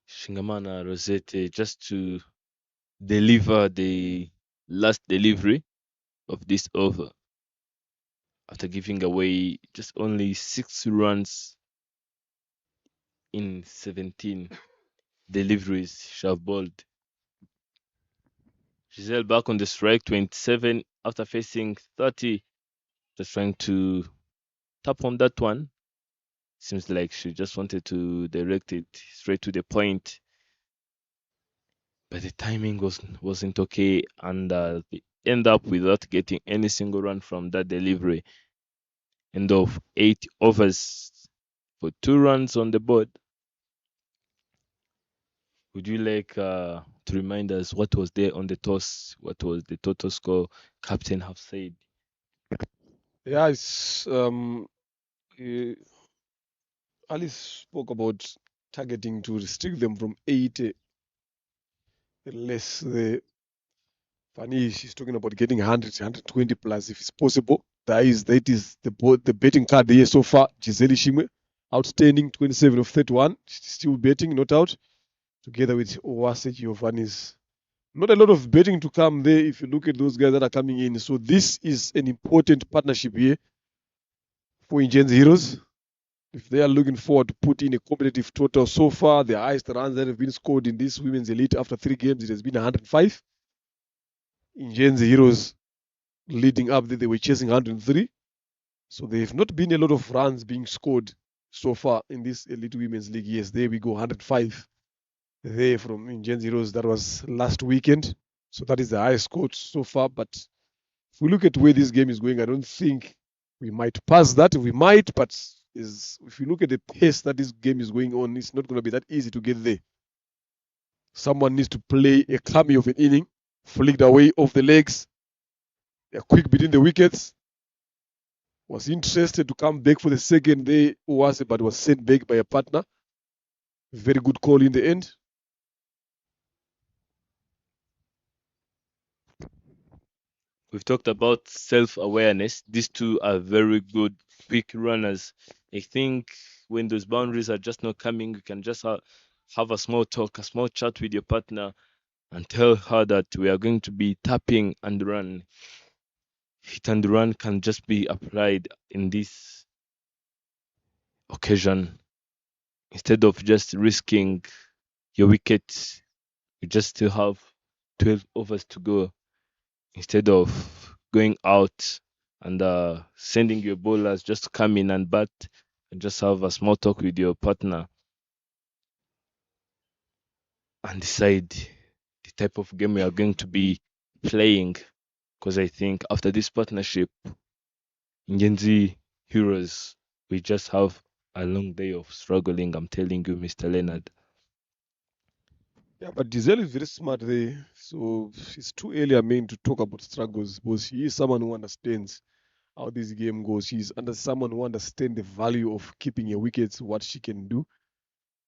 Shingamana Rosette just to deliver the last delivery of this over after giving away just only 6 runs in 17 deliveries she have bowled. Giselle back on the strike, 27 after facing 30. Just trying to tap on that one. Seems like she just wanted to direct it straight to the point. But the timing wasn't okay, and they end up without getting any single run from that delivery. End of 8 overs for 2 runs on the board. Would you like to remind us what was there on the toss? What was the total score? Captain have said. Yeah, it's Alice spoke about targeting to restrict them from 80 less. The funny, she's talking about getting 100, 120 plus if it's possible. That is the betting card here so far. Giselle Shimwe, outstanding, 27 of 31. She's still betting, not out. Together with Uwase Giovannis. Not a lot of betting to come there if you look at those guys that are coming in. So this is an important partnership here for Ingenzi Heroes. If they are looking forward to put in a competitive total so far, the highest runs that have been scored in this women's elite after 3 games, it has been 105. Ingenzi Heroes leading up there, they were chasing 103. So there have not been a lot of runs being scored so far in this elite women's league. Yes, there we go, 105 there from Ingenzi Heroes. That was last weekend. So that is the highest score so far. But if we look at where this game is going, I don't think we might pass that. We might, but if you look at the pace that this game is going on, it's not going to be that easy to get there. Someone needs to play a cameo of an inning, flicked away off the legs, a quick between the wickets. Was interested to come back for the second day, but was sent back by a partner. Very good call in the end. We've talked about self-awareness. These two are very good quick runners. I think when those boundaries are just not coming, you can just have a small talk, a small chat with your partner and tell her that we are going to be tapping and run. Hit and run can just be applied in this occasion. Instead of just risking your wickets, you just still have 12 overs to go. Instead of going out and sending your bowlers just to come in and bat, and just have a small talk with your partner and decide the type of game we are going to be playing. Because I think after this partnership, Ingenzi Heroes, we just have a long day of struggling, I'm telling you, Mr. Leonard. Yeah, but Giselle is very smart there. So it's too early, I mean, to talk about struggles, because she is someone who understands how this game goes. She's someone who understands the value of keeping her wickets, what she can do.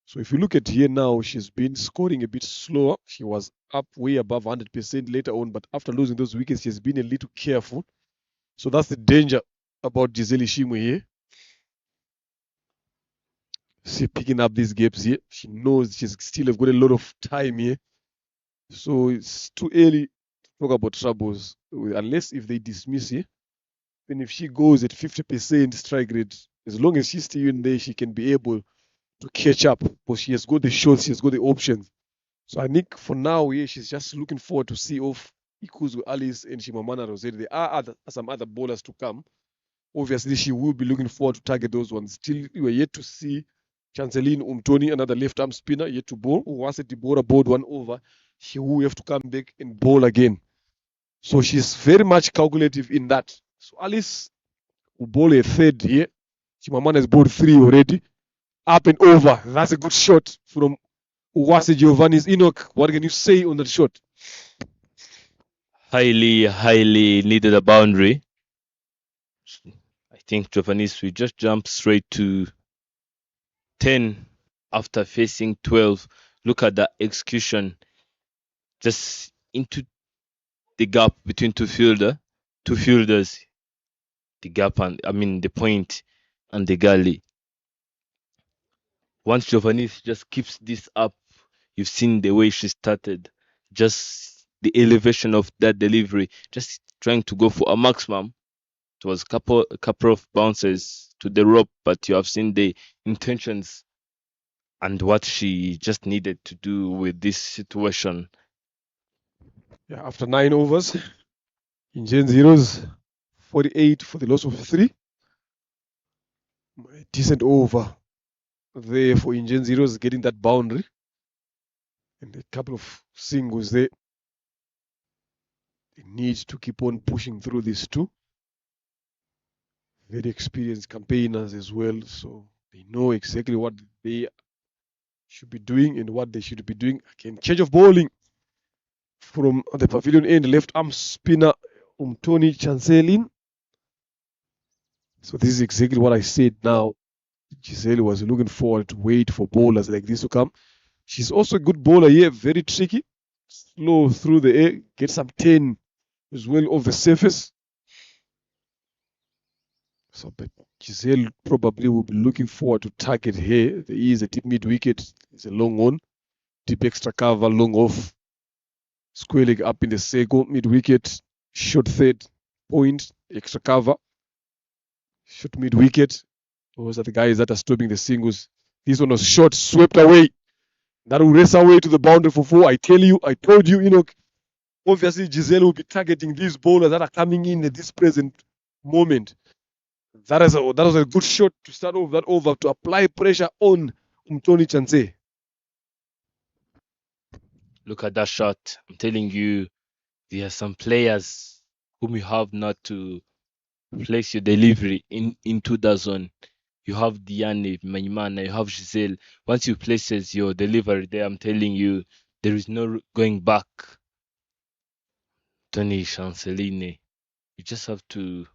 So if you look at here now, she's been scoring a bit slower. She was up way above 100% later on, but after losing those wickets, she's been a little careful. So that's the danger about Giselle Shimwe here. She picking up these gaps here. She knows she's still got a lot of time here So it's too early to talk about troubles, unless if they dismiss it. Then if she goes at 50% strike rate, as long as she's still in there, she can be able to catch up because she has got the shots, she has got the options. So I think for now, yeah, she's just looking forward to see off Ikuzu Alice and Shimamana Rosette. There are some other bowlers to come. Obviously, she will be looking forward to target those ones. Still, we are yet to see Chanceline Umtoni, another left-arm spinner, yet to bowl. Once the Deborah bowled one over, she will have to come back and bowl again. So she's very much calculative in that. So Alice will bowl a third here. Chimamanda has bowled 3 already. Up and over. That's a good shot from Uwase Giovanni's. Enoch, what can you say on that shot? Highly needed a boundary. I think Giovannis will just jump straight to 10 after facing 12. Look at the execution. Just into the gap between two fielders. The gap the point and the gully. Once Giovannis just keeps this up, you've seen the way she started. Just the elevation of that delivery. Just trying to go for a maximum. It was a couple of bounces to the rope, but you have seen the intentions and what she just needed to do with this situation. Yeah, after 9 overs, Ingenzi Heroes 48 for the loss of 3. Decent over there for Ingenzi Heroes getting that boundary. And a couple of singles there. They need to keep on pushing through these two. Very experienced campaigners as well, so they know exactly what they should be doing and what they should be doing. Again, change of bowling from the pavilion end, left arm spinner Umtoni Chancelin. So this is exactly what I said now. Giselle was looking forward to wait for bowlers like this to come. She's also a good bowler here, very tricky. Slow through the air, get some 10 as well off the surface. So, but Giselle probably will be looking forward to target here. There is a deep mid wicket. It's a long on. Deep extra cover, long off. Square leg up in the circle, mid wicket. Short third point, extra cover. Short mid wicket. Those are the guys that are stopping the singles. This one was short, swept away. That will race away to the boundary for 4. I told you, Enoch. Obviously, Giselle will be targeting these bowlers that are coming in at this present moment. That was a good shot to start off that over to apply pressure on Umtoni Chance. Look at that shot. I'm telling you, there are some players whom you have not to place your delivery into that zone. You have Diane, Manimana, you have Giselle. Once you places your delivery there, I'm telling you, there is no going back. Tony Chanceline, you just have to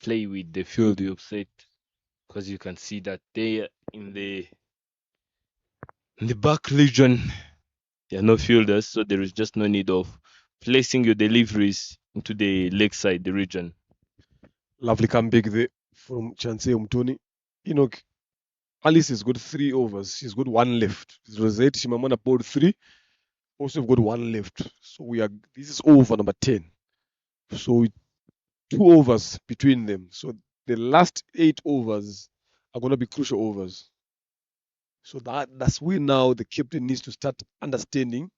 play with the field you set, because you can see that they are in the back region. There are no fielders, so there is just no need of placing your deliveries into the lakeside region. Lovely comeback there from Chance Umtoni. Enoch, Alice has got 3 overs. She's got 1 left. Rosette Shimamanda bowled 3. Also got 1 left. So this is over number 10. So 2 overs between them. So the last 8 overs are going to be crucial overs. So that's where now the captain needs to start understanding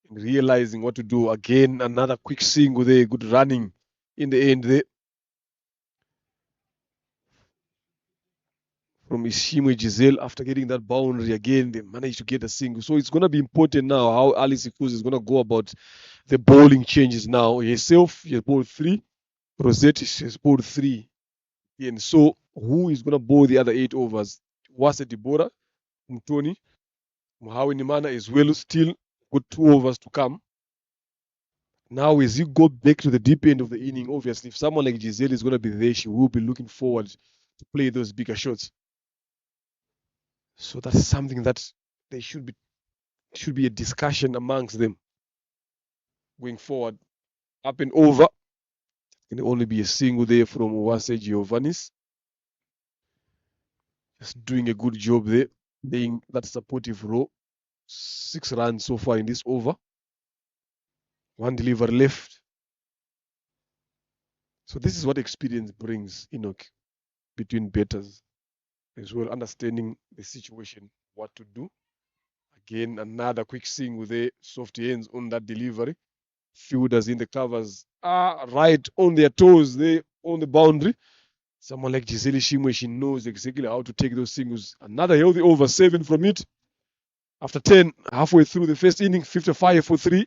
and realizing what to do. Again, another quick single there, good running in the end there from Ishimwe Giselle. After getting that boundary again, they managed to get a single. So it's going to be important now how Alice Ikuzu is going to go about the bowling changes now. Herself, she has bowled 3. Rosette, she has bowled 3. And so who is going to bowl the other 8 overs? Wase Deborah, Umtoni, Muhawi Nimana as well, still got 2 overs to come. Now, as you go back to the deep end of the inning, obviously, if someone like Giselle is going to be there, she will be looking forward to play those bigger shots. So that's something that they should be a discussion amongst them going forward. Up and over. It can only be a single there from Uwase Giovannis. Just doing a good job there, playing that supportive role. 6 runs so far in this over. One delivery left. So this is what experience brings, Enoch, between batters as well, understanding the situation, what to do. Again, another quick swing with the soft hands on that delivery. Fielders in the covers are right on their toes, they on the boundary. Someone like Gisele Shimwe, she knows exactly how to take those singles. Another healthy over 7 from it. After 10, halfway through the first inning, 55 for 3.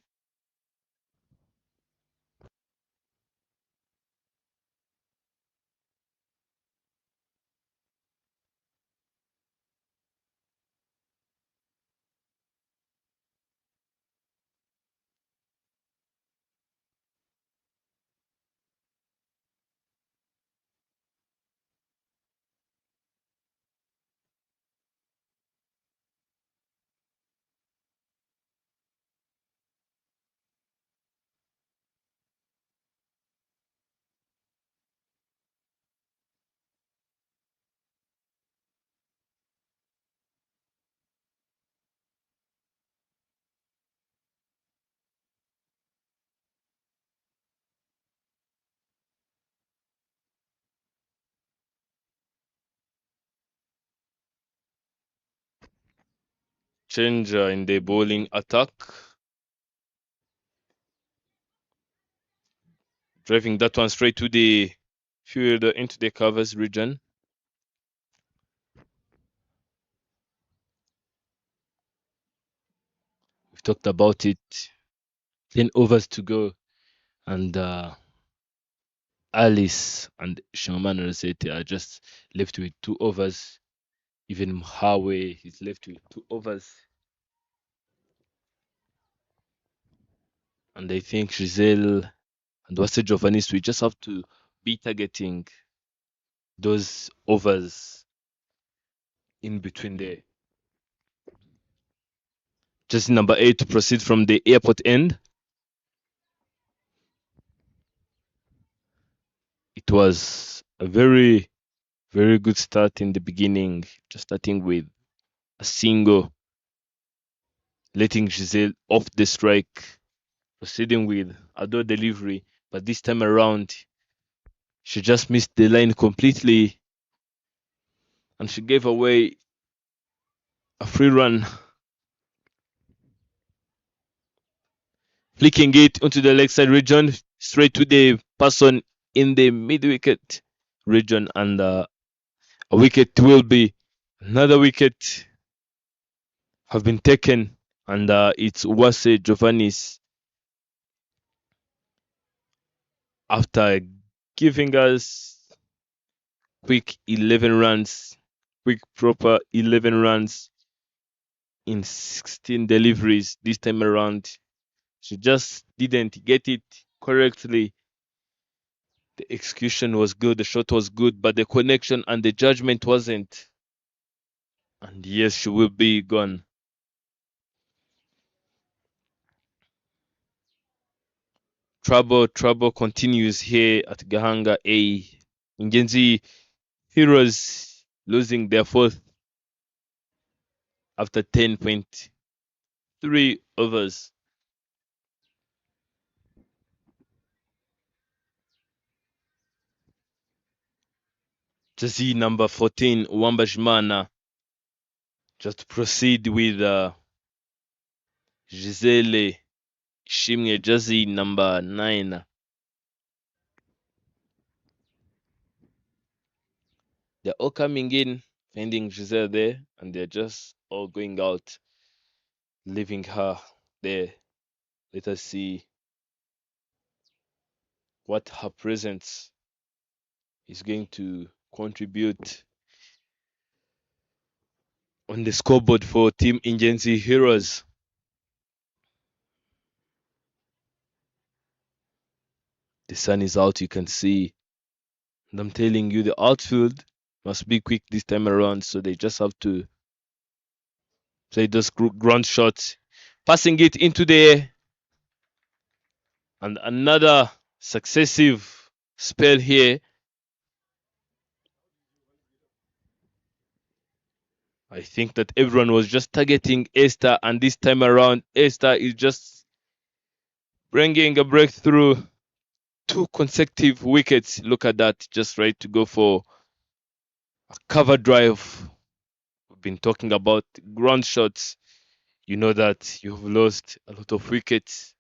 Change in the bowling attack. Driving that one straight to the field into the covers region. We've talked about it. 10 overs to go. And Alice and Shaman Rossetti are just left with 2 overs. Even Mhawe is left with 2 overs. And I think Giselle and Wase Giovannis, we just have to be targeting those overs in between there. Just number 8 to proceed from the airport end. It was a very, very good start in the beginning, just starting with a single, letting Giselle off the strike, proceeding with Ado delivery, but this time around, she just missed the line completely, and she gave away a free run, flicking it onto the leg side region, straight to the person in the mid-wicket region, and a wicket will be, another wicket have been taken, and it's Wase Giovannis, after giving us quick 11 runs, quick proper 11 runs in 16 deliveries this time around. She just didn't get it correctly. The execution was good, the shot was good, but the connection and the judgment wasn't. And yes, she will be gone. Trouble continues here at Gahanga A. Ingenzi Heroes losing their 4th after 10.3 overs. Jersey number 14, Wambajimana, just proceed with Gisele Shimwe, jersey number 9. They're all coming in, finding Giselle there, and they're just all going out, leaving her there. Let us see what her presence is going to contribute on the scoreboard for Team Ingenzi Heroes. The sun is out, you can see. And I'm telling you, the outfield must be quick this time around, so they just have to play those ground shots, passing it into the air. And another successive spell here. I think that everyone was just targeting Esther, and this time around, Esther is just bringing a breakthrough. 2 consecutive wickets. Look at that, just ready to go for a cover drive. We've been talking about ground shots. You know that you've lost a lot of wickets,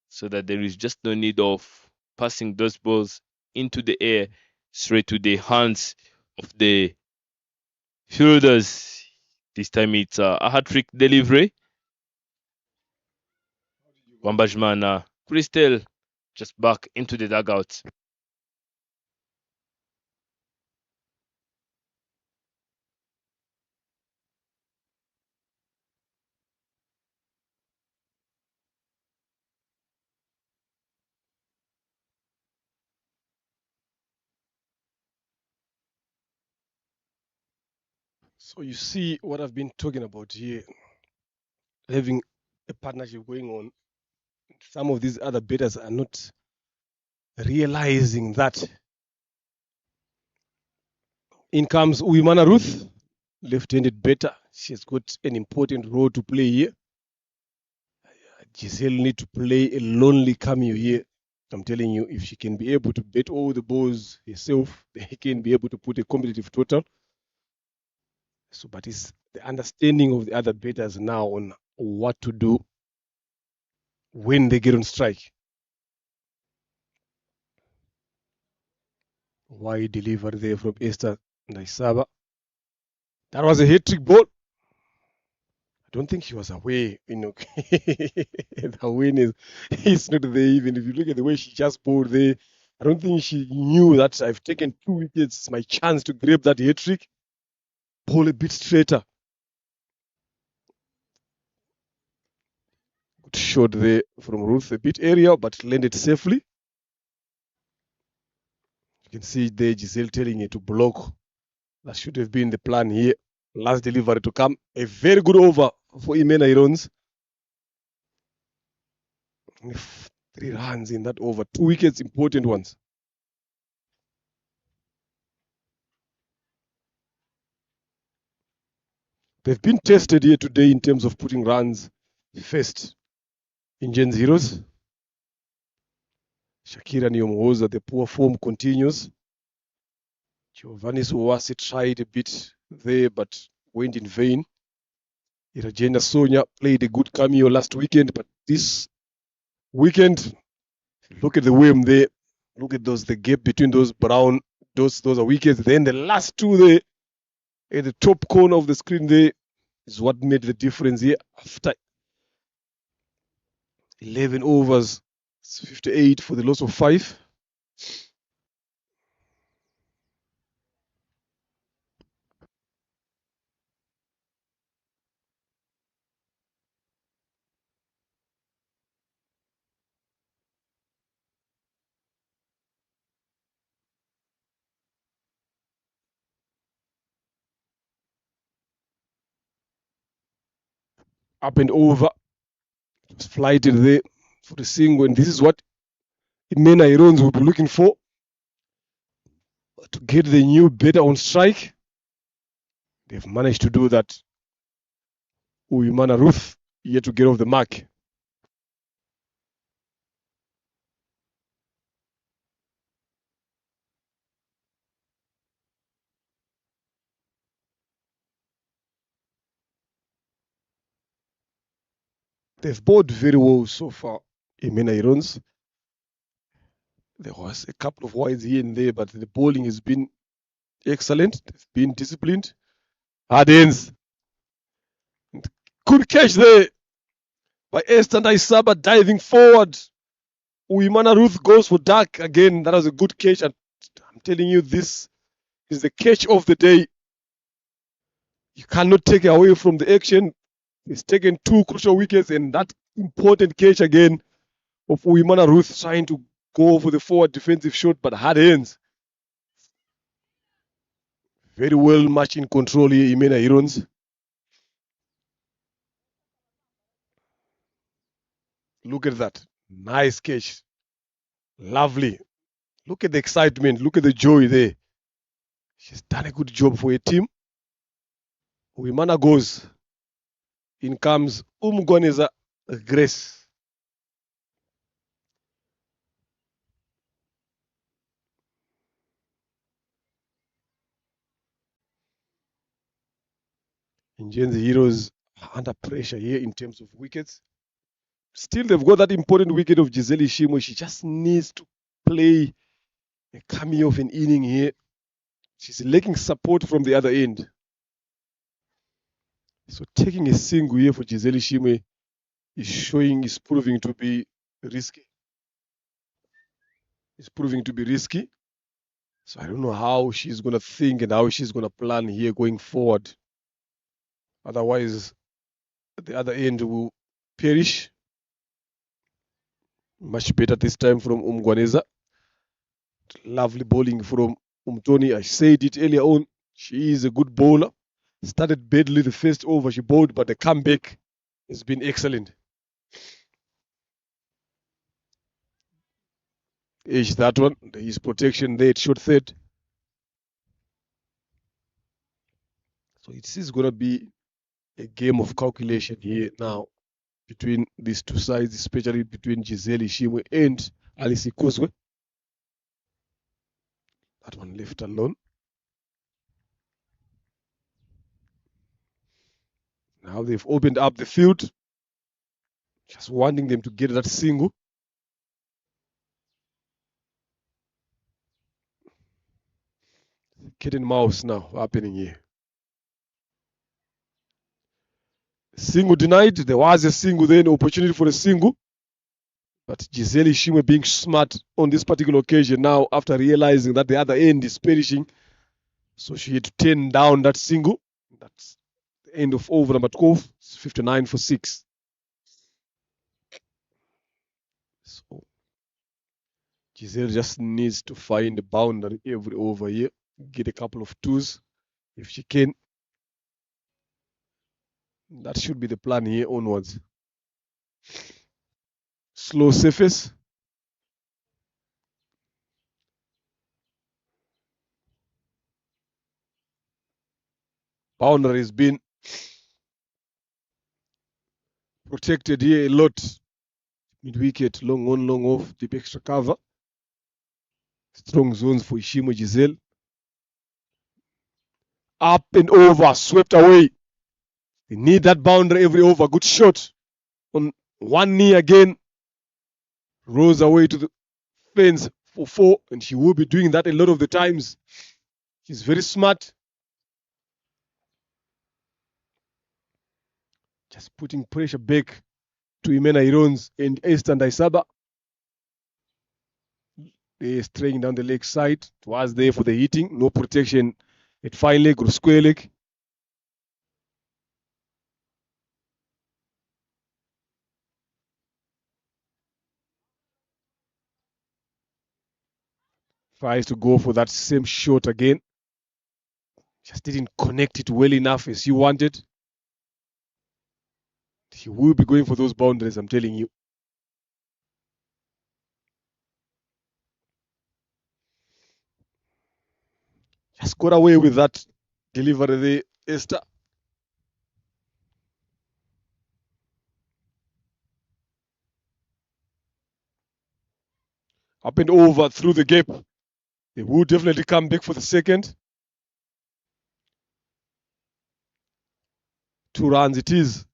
so that there is just no need of passing those balls into the air straight to the hands of the fielders. This time it's a hat-trick delivery. Wambajimana Crystal just back into the dugout. So you see what I've been talking about here, having a partnership going on. Some of these other batters are not realizing that. In comes Uwimana Ruth, left-handed batter. She's got an important role to play here. Giselle need to play a lonely cameo here. I'm telling you, if she can be able to bat all the balls herself, they can be able to put a competitive total. So, but it's the understanding of the other batters now on what to do when they get on strike. Wide delivery there from Esther Ndaisaba. That was a hat-trick ball. I don't think she was away. The awareness is not there. Even if you look at the way she just bowled there, I don't think she knew that I've taken 2 wickets. It's my chance to grab that hat-trick. Ball a bit straighter. Good shot there from Ruth, a bit area, but landed safely. You can see there Giselle telling you to block. That should have been the plan here. Last delivery to come. A very good over for Imena Irons. 3 runs in that over. 2 wickets, important ones. They've been tested here today in terms of putting runs first. Ingenzi Heroes. Shakira Niyomhoza, the poor form continues. Giovanni Suwasi tried a bit there, but went in vain. Irajena Sonia played a good cameo last weekend, but this weekend, look at the whim there. Look at those, the gap between those brown, those are wickets. Then the last 2 there, at the top corner of the screen there, is what made the difference here. After 11 overs, it's 58 for the loss of 5. Up and over. It was flighted there for the single, and this is what Imena Irons will be looking for, to get the new batter on strike. They've managed to do that. Uwimana Ruth yet to get off the mark. They've bowled very well so far, Imena Irons. There was a couple of wides here and there, but the bowling has been excellent. They've been disciplined. Hard ends. Good catch there by Esther Ndaisaba diving forward. Uwimana Ruth goes for duck again. That was a good catch, and I'm telling you, this is the catch of the day. You cannot take it away from the action. He's taken 2 crucial wickets, and that important catch again of Uwimana Ruth trying to go for the forward defensive shot, but hard hands. Very well much in control here, Imena Irons. Look at that. Nice catch. Lovely. Look at the excitement. Look at the joy there. She's done a good job for her team. Uwimana goes. In comes Umgoneza Grace. Ingenzi Heroes under pressure here in terms of wickets. Still, they've got that important wicket of Giselle Ishimwe. She just needs to play a cameo of an inning here. She's lacking support from the other end. So taking a single here for Giselle Ishimwe is proving to be risky. It's proving to be risky. So I don't know how she's going to think and how she's going to plan here going forward. Otherwise, the other end will perish. Much better this time from Umgwaneza. Lovely bowling from Umtoni. I said it earlier on. She is a good bowler. Started badly the first over she bowled, but the comeback has been excellent. Edge that one. There is protection there at short third. So it is going to be a game of calculation here now between these two sides, especially between Giselle Ishimwe and Alice Kozwe. That one left alone. Now they've opened up the field, just wanting them to get that single. Cat and mouse now happening here. Single denied. There was a single then, opportunity for a single. But Giselle Ishimwe being smart on this particular occasion now after realizing that the other end is perishing. So she had to turn down that single. That's the end of over number 12. It's 59 for 6. So Giselle just needs to find a boundary every over here. Get a couple of twos if she can. That should be the plan here onwards. Slow surface. Boundary has been protected here a lot. Mid-wicket, long on, long off, deep extra cover. Strong zones for Ishimwe Giselle. Up and over, swept away. They need that boundary every over. Good shot on one knee again. Rose away to the fence for 4, and she will be doing that a lot of the times. She's very smart. Just putting pressure back to Imena Irons and Esther Ndaisaba. They're straying down the leg side. It was there for the hitting. No protection at fine leg or square leg. Tries to go for that same shot again. Just didn't connect it well enough as you wanted. He will be going for those boundaries, I'm telling you. Just got away with that delivery there, Esther. Up and over through the gap. They will definitely come back for the second. 2 runs it is.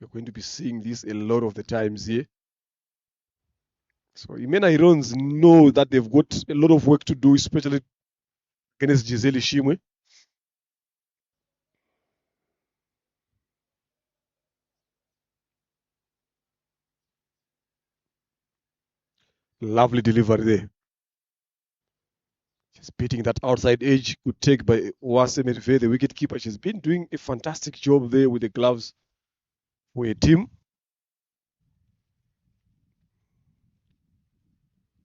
We're going to be seeing this a lot of the times here. So Imena Irons know that they've got a lot of work to do, especially against Giselle Ishimwe. Lovely delivery there. Just beating that outside edge. Good take by Uwase Merve, the wicket keeper. She's been doing a fantastic job there with the gloves for a team.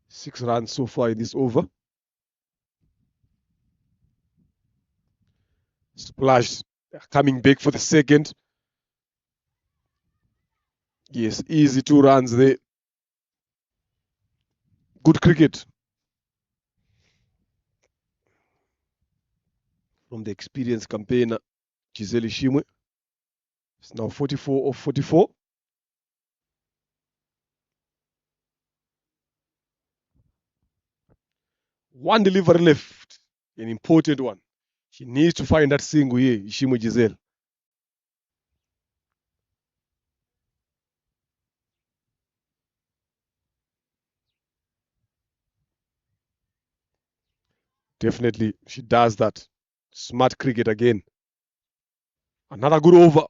6 runs so far in this over. Splash. Coming back for the second. Yes, easy 2 runs there. Good cricket from the experienced campaigner Giselle Ishimwe. It's now 44 of 44. One delivery left. an important one. She needs to find that single here, Ishimwe Giselle. Definitely, she does that. Smart cricket again. Another good over.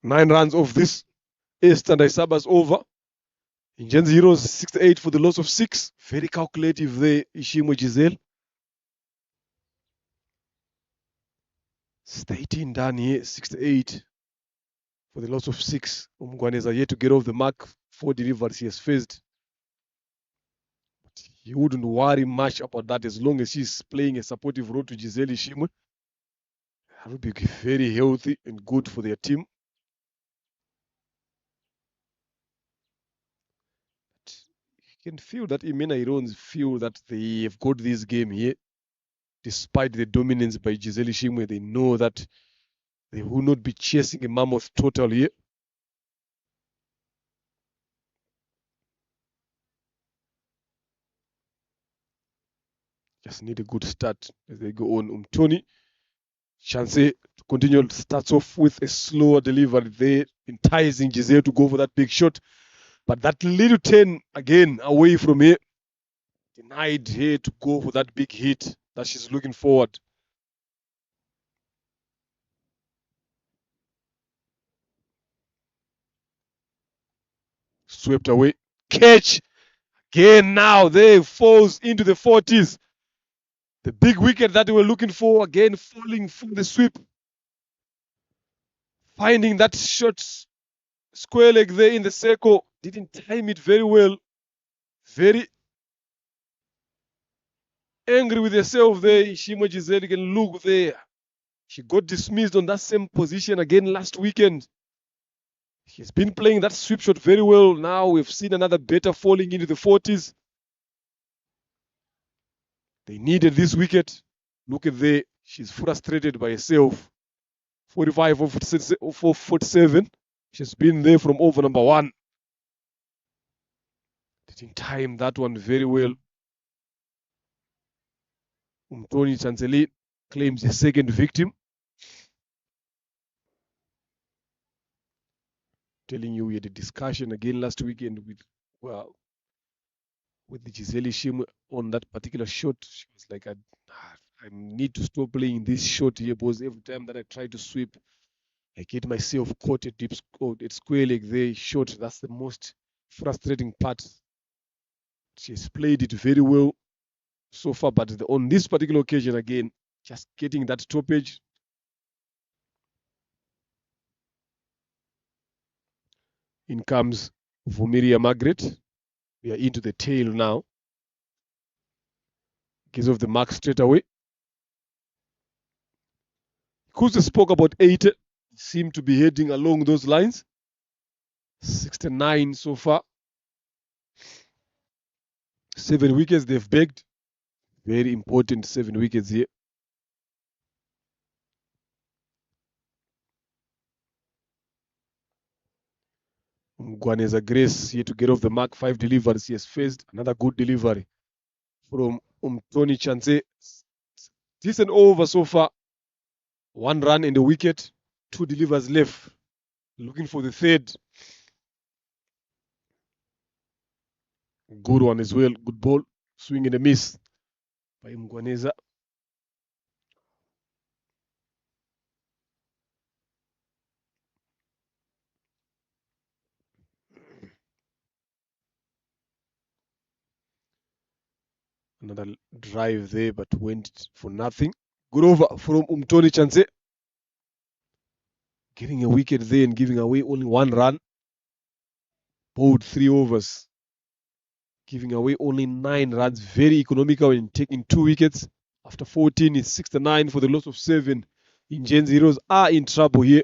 9 runs off this. Standard Saba's over. Ingenzi Heroes 68 for the loss of 6. Very calculative there, Ishimwe Giselle. It's 18 done here, 68 for the loss of 6. Umgwaneza yet to get off the mark. 4 deliveries he has faced. But he wouldn't worry much about that as long as she's playing a supportive role to Giselle Ishimwe. That would be very healthy and good for their team. But you can feel that Imena Irons feel that they have got this game here. Despite the dominance by Giselle Ishimwe, they know that they will not be chasing a mammoth total here. Just need a good start as they go on. Tony Chance to continue, starts off with a slower delivery there, enticing Giselle to go for that big shot. But that little 10 again away from here denied her to go for that big hit that she's looking forward. Swept away. Catch again now. There falls into the 40s. The big wicket that they were looking for again falling from the sweep. Finding that shot square leg there in the circle. Didn't time it very well. Very angry with herself there. Ishimwe Giselle can look there. She got dismissed on that same position again last weekend. She's been playing that sweep shot very well. Now we've seen another better falling into the 40s. They needed this wicket. Look at there. She's frustrated by herself. 45 for 47. She's been there from over number 1. Didn't time that one very well. Umtoni Chanceli claims a second victim. Telling you we had a discussion again last weekend with the Giselle Ishimwe on that particular shot. She was like, I need to stop playing this shot here because every time that I try to sweep, I get myself caught at deep square leg there short. That's the most frustrating part. She's played it very well so far, but on this particular occasion again, just getting that stoppage. In comes Vumiria Margaret. We are into the tail now. Gives off the mark straight away. Kusa spoke about 80. Seem to be heading along those lines. 69 so far. 7 wickets they've bagged. Very important 7 wickets here. Mgwaneza Grace here to get off the mark. 5 deliveries he has faced. Another good delivery from Tony Chance. Decent over so far. 1 run and a wicket. 2 delivers left. Looking for the third. Good one as well. Good ball. Swing and a miss by Mgwaneza. Another drive there, but went for nothing. Good over from Tony Chance. Getting a wicket there and giving away only 1 run. Bowled 3 overs. Giving away only 9 runs. Very economical in taking 2 wickets. After 14, it's 69 for the loss of 7. Ingenzi Heroes are in trouble here.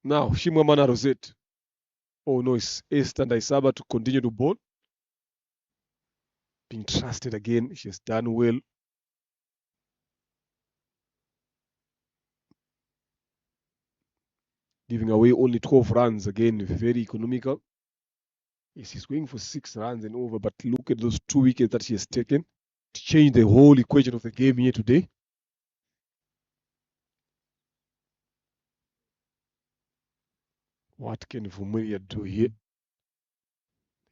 Now, Shimwamana Rosette. Oh no, it's Standard Isaba to continue to bowl. Being trusted again. She has done well. giving away only 12 runs. Again, very economical. Yes, he's going for 6 runs and over, but look at those 2 wickets that he has taken to change the whole equation of the game here today. What can Vumilia do here?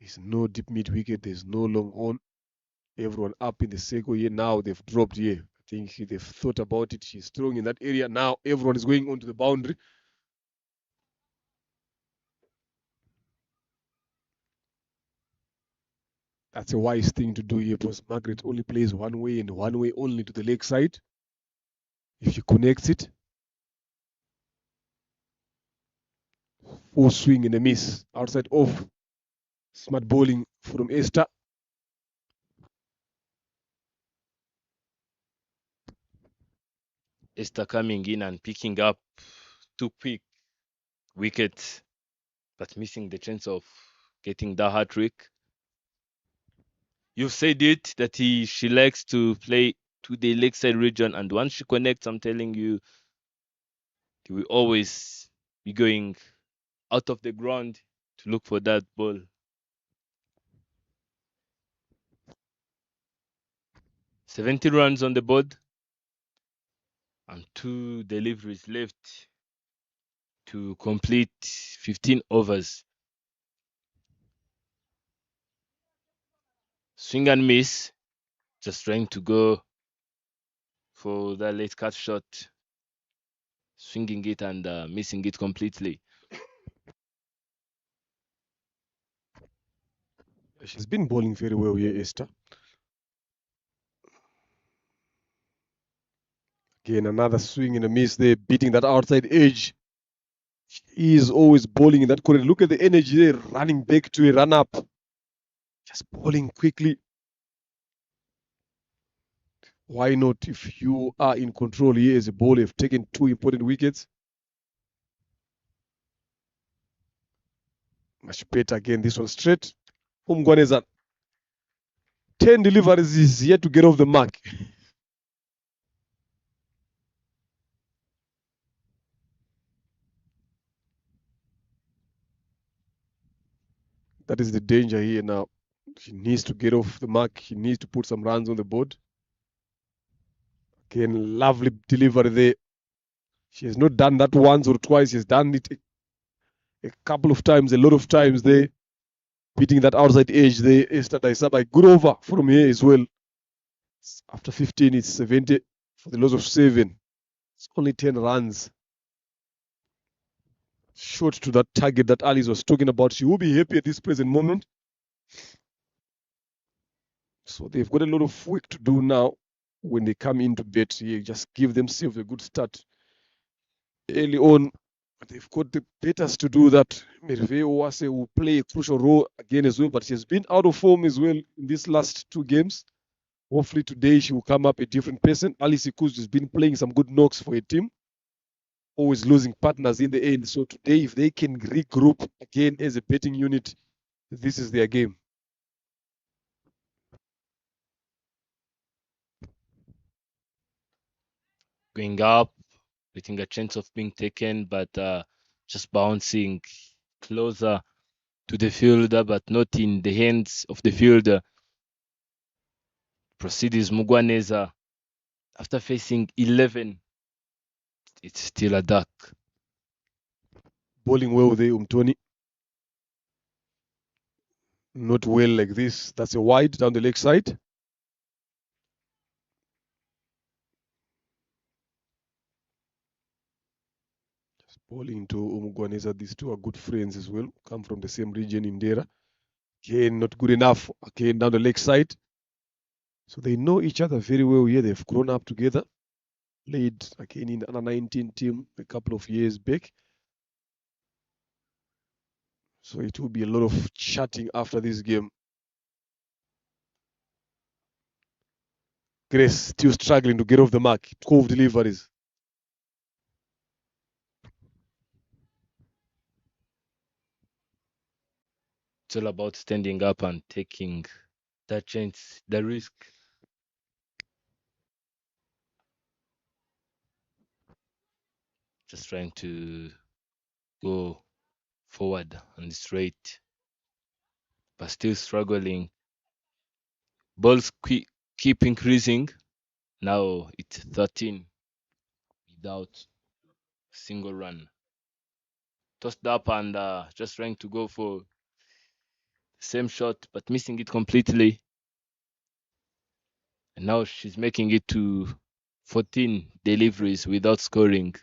There's no deep mid wicket, there's no long on. Everyone up in the circle here. Now they've dropped here. I think they've thought about it. She's throwing in that area. Now everyone is going onto the boundary. That's a wise thing to do here because Margaret only plays one way and one way only to the leg side. If she connects it, full swing and a miss. Outside off. Smart bowling from Esther. Esther coming in and picking up 2 quick wickets, but missing the chance of getting the hat trick. You've said it that she likes to play to the lakeside region, and once she connects, I'm telling you, he will always be going out of the ground to look for that ball. 70 runs on the board and 2 deliveries left to complete 15 overs. Swing and miss, just trying to go for that late cut shot, swinging it and missing it completely. She's been bowling very well here, Esther. Again, another swing and a miss there, beating that outside edge. He is always bowling in that corner. Look at the energy there, running back to a run up. Just bowling quickly. Why not if you are in control here as a bowler? You've taken 2 important wickets. Much better again. This one straight. Umgwaneza. 10 deliveries is yet to get off the mark. That is the danger here now. She needs to get off the mark. She needs to put some runs on the board. Again, lovely delivery there. She has not done that once or twice. She has done it a couple of times, a lot of times there. Beating that outside edge there. Esther Daisabai. Good over from here as well. After 15, it's 70 for the loss of 7. It's only 10 runs. Short to that target that Alice was talking about. She will be happy at this present moment. So they've got a lot of work to do now when they come into bed. Here, just give themselves a good start early on. But they've got the batters to do that. Merve Owase will play a crucial role again as well, but she has been out of form as well in these last 2 games. Hopefully today she will come up a different person. Alice Ikuz has been playing some good knocks for a team. Always losing partners in the end. So today, if they can regroup again as a betting unit, this is their game. Going up, getting a chance of being taken, but just bouncing closer to the fielder, but not in the hands of the fielder. Proceeds Mugwaneza. After facing 11, it's still a duck. Bowling well there, Umtoni. Not well like this. That's a wide down the leg side. Just bowling to Umugwaneza. These two are good friends as well. Come from the same region in Dera. Again, not good enough. Again, down the leg side. So they know each other very well here. They've grown up together. Played again in the under 19 team a couple of years back. So it will be a lot of chatting after this game. Grace still struggling to get off the mark. 12 deliveries. It's all about standing up and taking that chance, the risk. Just trying to go forward and straight, but still struggling. Balls keep increasing. Now it's 13 without a single run. Tossed up and just trying to go for the same shot, but missing it completely. And now she's making it to 14 deliveries without scoring.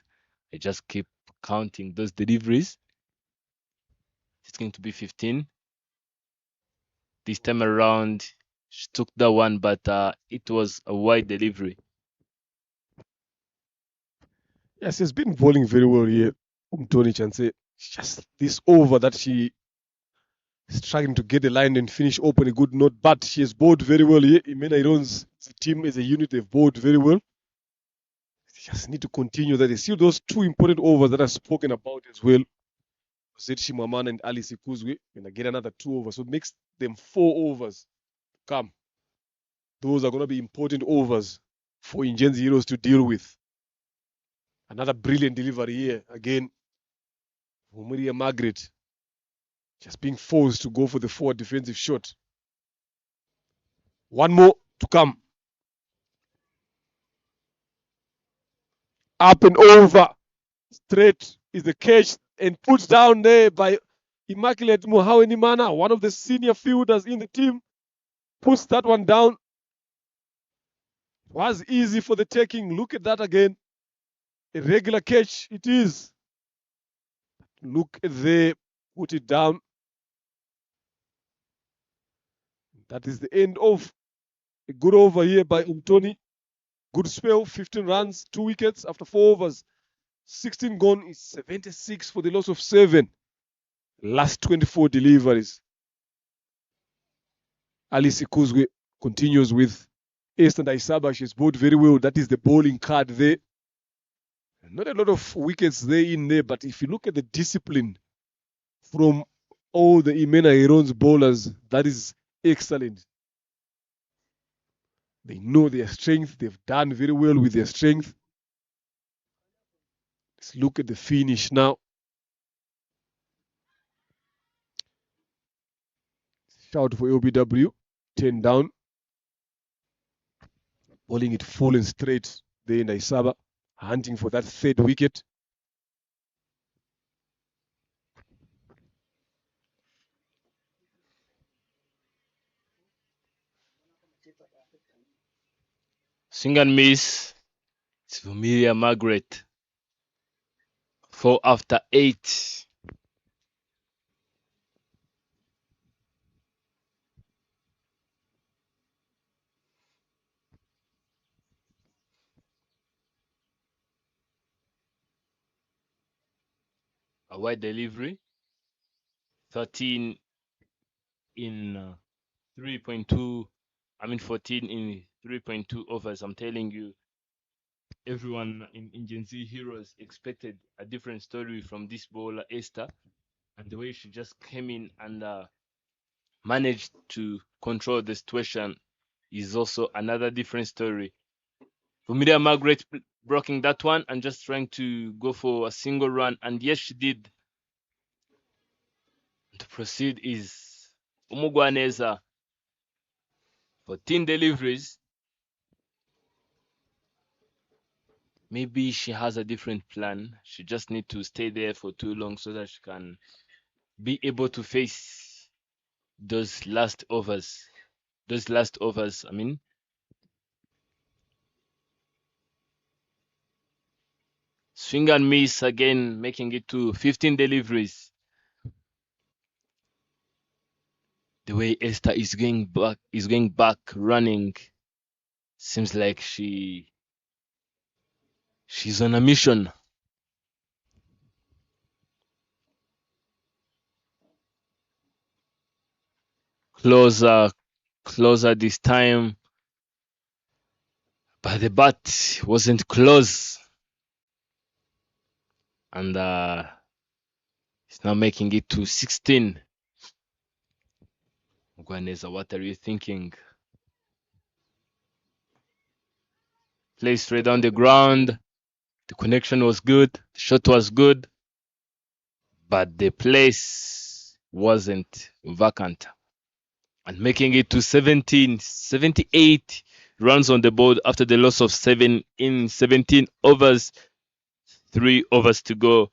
I just keep counting those deliveries. It's going to be 15. This time around, she took that one, but it was a wide delivery. Yes, she's been bowling very well here. Tony Chanse. Just this over that she is trying to get the line and finish open a good note, but she has bowled very well here. Imena Iron's team as a unit, they've bowled very well. Just need to continue that. There's still those two important overs that I've spoken about as well. Zed Shimamana and Alice Ikuzwe. Gonna get another 2 overs. So it makes them 4 overs. Come. Those are gonna be important overs for Ingenzi Heroes to deal with. Another brilliant delivery here. Again, Umuria Margaret just being forced to go for the forward defensive shot. One more to come. Up and over. Straight is the catch and put down there by Immaculate Muhawenimana, one of the senior fielders in the team. Puts that one down. Was easy for the taking. Look at that again. A regular catch it is. Look at there. Put it down. That is the end of a good over here by Umtoni. Good spell, 15 runs, 2 wickets after 4 overs. 16 gone is 76 for the loss of 7. Last 24 deliveries. Alice Ikuzwe continues with Esther Isaba. She's bowled very well. That is the bowling card there. Not a lot of wickets there in there, but if you look at the discipline from all the Imena Heroes bowlers, that is excellent. They know their strength. They've done very well with their strength. Let's look at the finish now. Shout for LBW. 10 down. Bowling it full and straight there in Isaba. Hunting for that 3rd wicket. Swing and miss. It's Vumilia Margaret. 4 after 8. A wide delivery. 13 in 3.2. 14 in 3.2 overs. I'm telling you, everyone in Ingenzi Heroes expected a different story from this bowler, Esther. And the way she just came in and managed to control the situation is also another different story. Vumilia Margaret blocking that one and just trying to go for a single run. And yes, she did. To proceed is Umugwaneza. 14 deliveries. Maybe she has a different plan. She just need to stay there for too long so that she can be able to face those last overs. Swing and miss again, making it to 15 deliveries. The way Esther is going back running, seems like she's on a mission. Closer this time, but the bat wasn't close, and it's now making it to 16. Mugwaneza, what are you thinking? Play straight on the ground. The connection was good. The shot was good. but the place wasn't vacant. And making it to 78 runs on the board after the loss of 7 in 17 overs, 3 overs to go.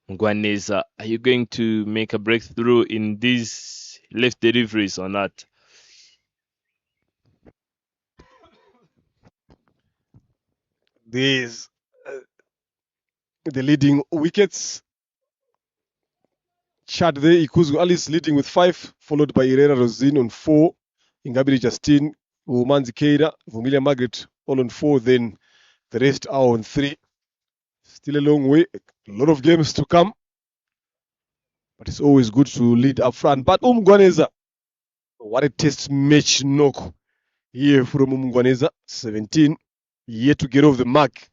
Ngwaneza, are you going to make a breakthrough in these left deliveries or not? There's the leading wickets chart there. Ikuzu Alice leading with 5, followed by Irena Rosin on 4, Ingabiri Justine, Umanzi Keira, Vumilia Margaret all on 4, then the rest are on 3. Still a long way, a lot of games to come, but it's always good to lead up front. But Ngwaneza, what a test match knock here from Ngwaneza, 17, yet to get off the mark.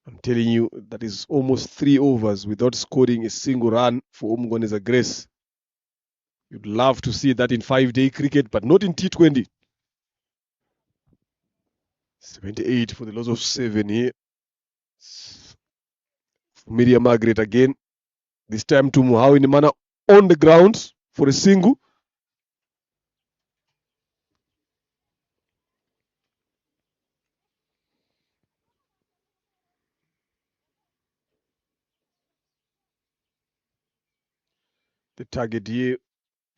I'm telling you, that is almost 3 overs without scoring a single run for Ngwaneza Grace. You'd love to see that in 5-day cricket, but not in T20. 78 for the loss of 7 here. Miriam Margaret again. This time to Muhawi Nimana on the ground for a single. The target here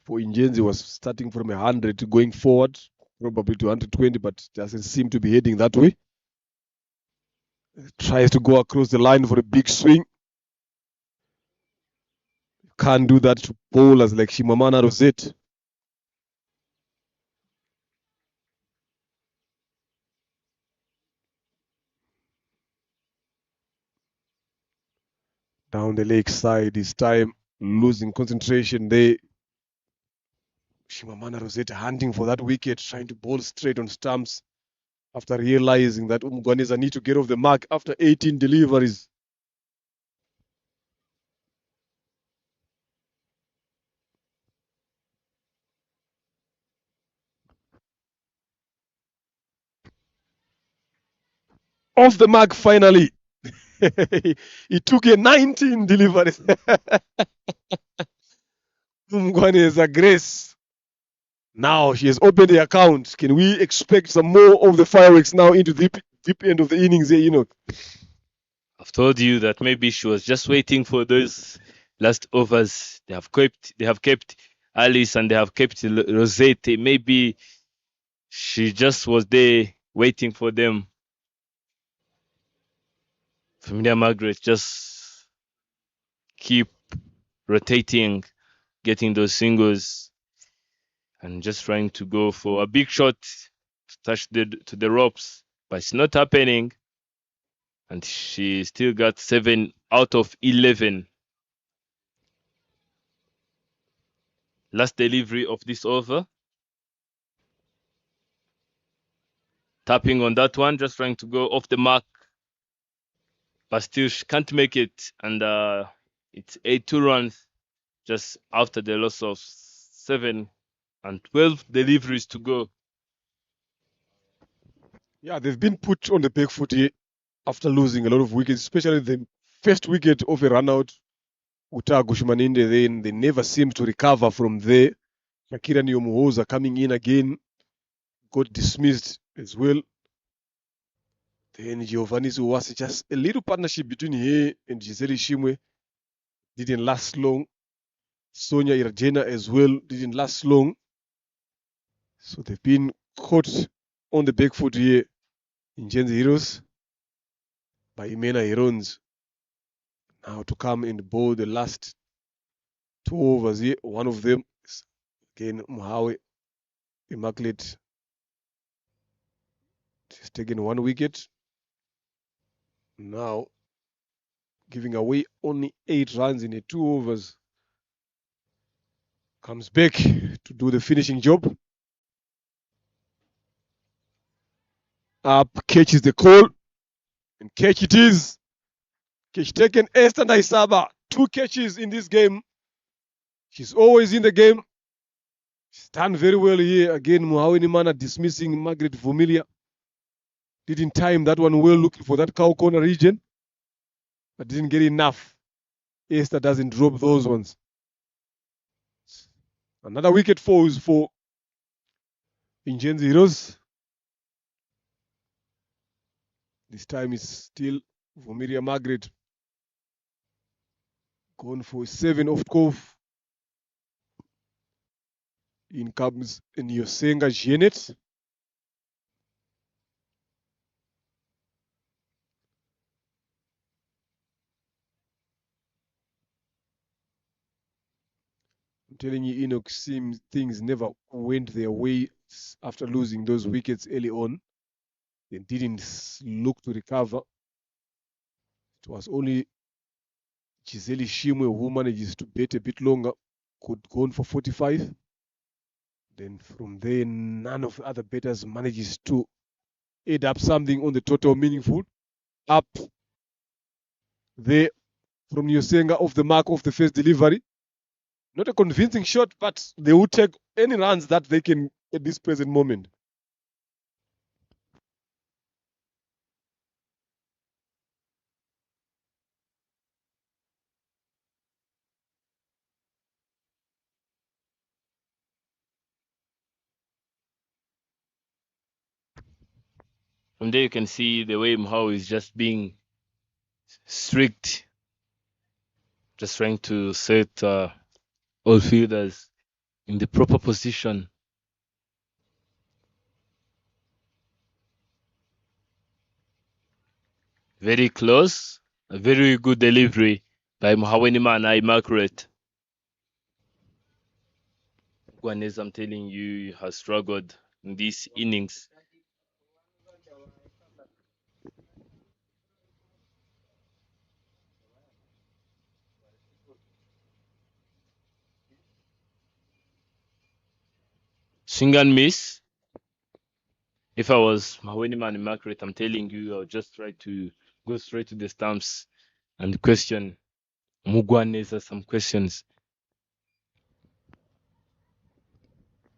for Ingenzi was starting from 100 going forward, probably to 120, but doesn't seem to be heading that way. Tries to go across the line for a big swing. Can't do that to bowlers like Shimamana Rosette. Down the leg side this time, losing concentration there. Shimamana Rosette hunting for that wicket, trying to bowl straight on stumps after realizing that Ngwaneza need to get off the mark after 18 deliveries. Off the mark finally. He took a 19 deliveries. Ngwaneza Grace. Now she has opened the account. Can we expect some more of the fireworks now into the deep end of the innings here, Enoch? I've told you that maybe she was just waiting for those last overs. They have kept Alice and they have kept Rosette. Maybe she just was there waiting for them. Familia Margaret just keep rotating, getting those singles, and just trying to go for a big shot to touch to the ropes, but it's not happening. And she still got 7 out of 11. Last delivery of this over. Tapping on that one, just trying to go off the mark, but still she can't make it. And it's 8-2 runs just after the loss of 7 and 12 deliveries to go. Yeah, they've been put on the back foot here after losing a lot of wickets, especially the first wicket of a run out. Uta Gushmaninde, then they never seem to recover from there. Shakira Nyomuhoza coming in again, got dismissed as well. Then Giovanni Uwasi, just a little partnership between her and Gisele Shimwe didn't last long. Sonia Irajena as well didn't last long. So they've been caught on the back foot here in Ingenzi Heroes by Imena Herons. Now to come and bowl the last 2 overs here. One of them is again Muhawe Immaculate. She's taken 1 wicket. Now giving away only 8 runs in 2 overs. Comes back to do the finishing job. Up, catches the call. And catch it is. Catch taken Esther Naisaba. 2 catches in this game. She's always in the game. She's done very well here. Again, Muhaweni Mana dismissing Margaret Vumilia. Didn't time that one well, looking for that cow corner region. but didn't get enough. Esther doesn't drop those ones. Another wicket falls for Ingenzi Heroes. This time it's still Vumilia Margaret. Going for 7 off Cove. In comes Nyosenga Janet. I'm telling you, Enoch, seems things never went their way after losing those wickets early on. They didn't look to recover. It was only Gisele Shimwe who manages to bet a bit longer, could go on for 45. Then from there, none of the other bettors manages to add up something on the total meaningful. Up there from Nyosenga off the mark of the first delivery. Not a convincing shot, but they will take any runs that they can at this present moment. From there you can see the way Mhao is just being strict, just trying to set all fielders in the proper position. Very close, a very good delivery by Mhawenimana Immaculate. Gwanez, I'm telling you, has struggled in this innings. Swing and miss. If I was Mhawenimana Immaculate, I'm telling you, I'll just try to go straight to the stumps and question Mugwaneza some questions.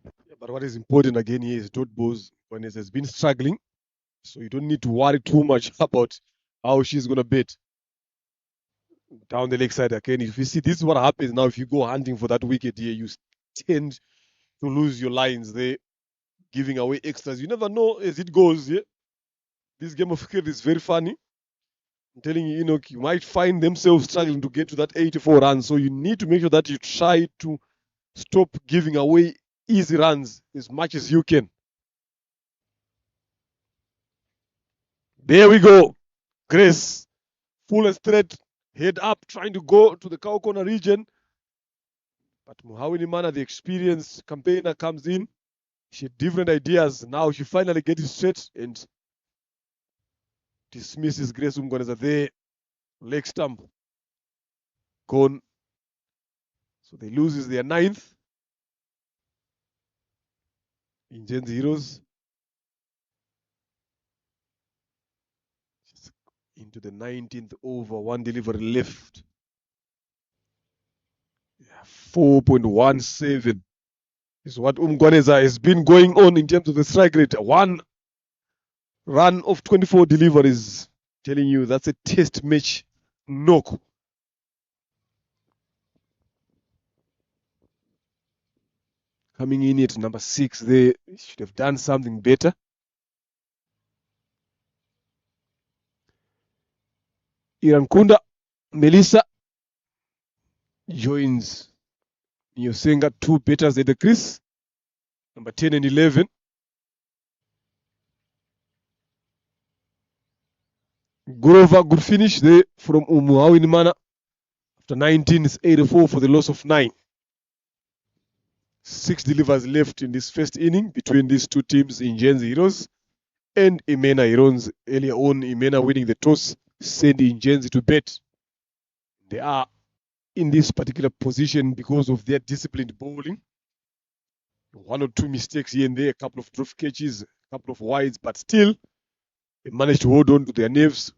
Yeah, but what is important again here is Dot Bowes has been struggling, so you don't need to worry too much about how she's gonna bet down the leg side again. If you see, this is what happens now. If you go hunting for that wicket here, you tend to lose your lines there, giving away extras. You never know as it goes. Yeah, this game of cricket is very funny. I'm telling you, Enoch, you might find themselves struggling to get to that 84 runs. So you need to make sure that you try to stop giving away easy runs as much as you can. There we go. Grace, full and straight, head up, trying to go to the cow corner region. But Mhawenimana, the experienced campaigner, comes in. She had different ideas. Now she finally gets it straight and dismisses Grace Umgoneza there. Leg stump. Gone. So they loses their 9th. Ingenzi Heroes. Into the 19th over, 1 delivery left. Yeah, 4.17 is what Umgoneza has been going on in terms of the strike rate. 1 run of 24 deliveries. Telling you that's a test match knock. Coming in at number 6, they should have done something better. Irankunda Melissa joins Nyosenga, 2 betters at the crease, number 10 and 11. Grover, good finish there from Mhawenimana. After 19, it's 84 for the loss of 9. 6 delivers left in this first inning between these two teams, Ingenzi Heroes and Imena Heroes. Earlier on, Imena winning the toss, sent Ingenzi to bet. They are in this particular position because of their disciplined bowling. 1 or 2 mistakes here and there, a couple of drop catches, a couple of wides, but still they managed to hold on to their nerves,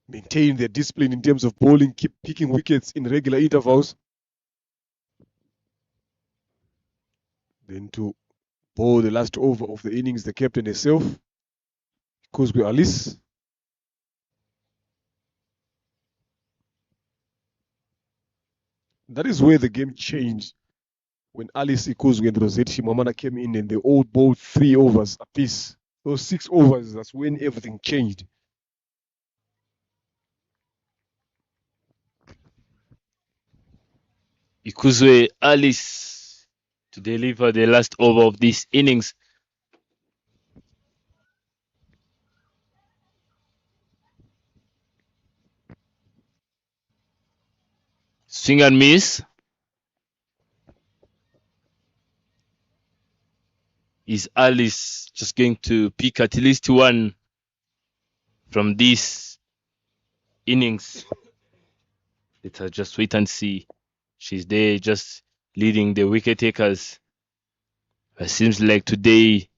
maintain their discipline in terms of bowling, keep picking wickets in regular intervals. Then to bowl the last over of the innings, the captain herself, Kozwe Alice. That is where the game changed. When Alice Ikuzwe and Rosette Shimamana came in and they all bowled 3 overs apiece. Those 6 overs, that's when everything changed. Ikuzwe Alice to deliver the last over of this innings. Swing and miss. Is Alice just going to pick at least one from this innings? Let us just wait and see. She's there just leading the wicket takers. It seems like today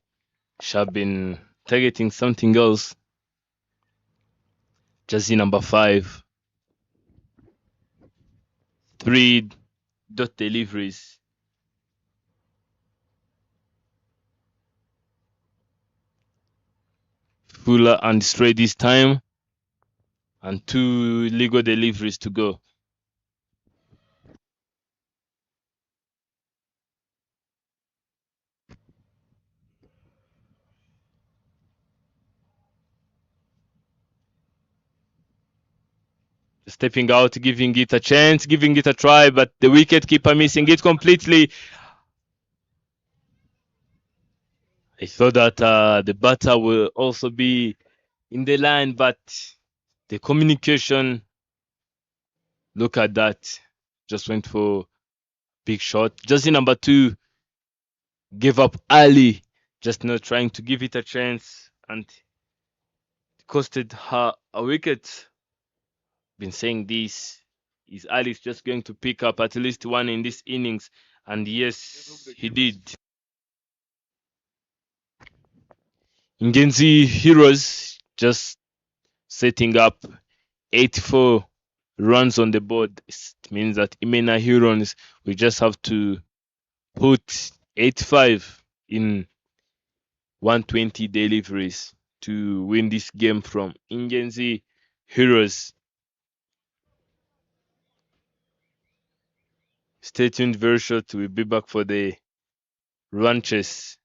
she have been targeting something else. Jersey number 5. 3 dot deliveries. Fuller and straight this time. And 2 legal deliveries to go. Stepping out, giving it a chance, giving it a try, but the wicket keeper missing it completely. I thought that the batter will also be in the line, but the communication, look at that, just went for big shot. Jersey number 2 gave up early, just not trying to give it a chance, and it costed her a wicket. Been saying this. Is Alice just going to pick up at least one in this innings? And yes, he did. Ingenzi Heroes just setting up 84 runs on the board. It means that Imena Heroes will just have to put 85 in 120 deliveries to win this game from Ingenzi Heroes. Stay tuned, very short. We'll be back for the run chase.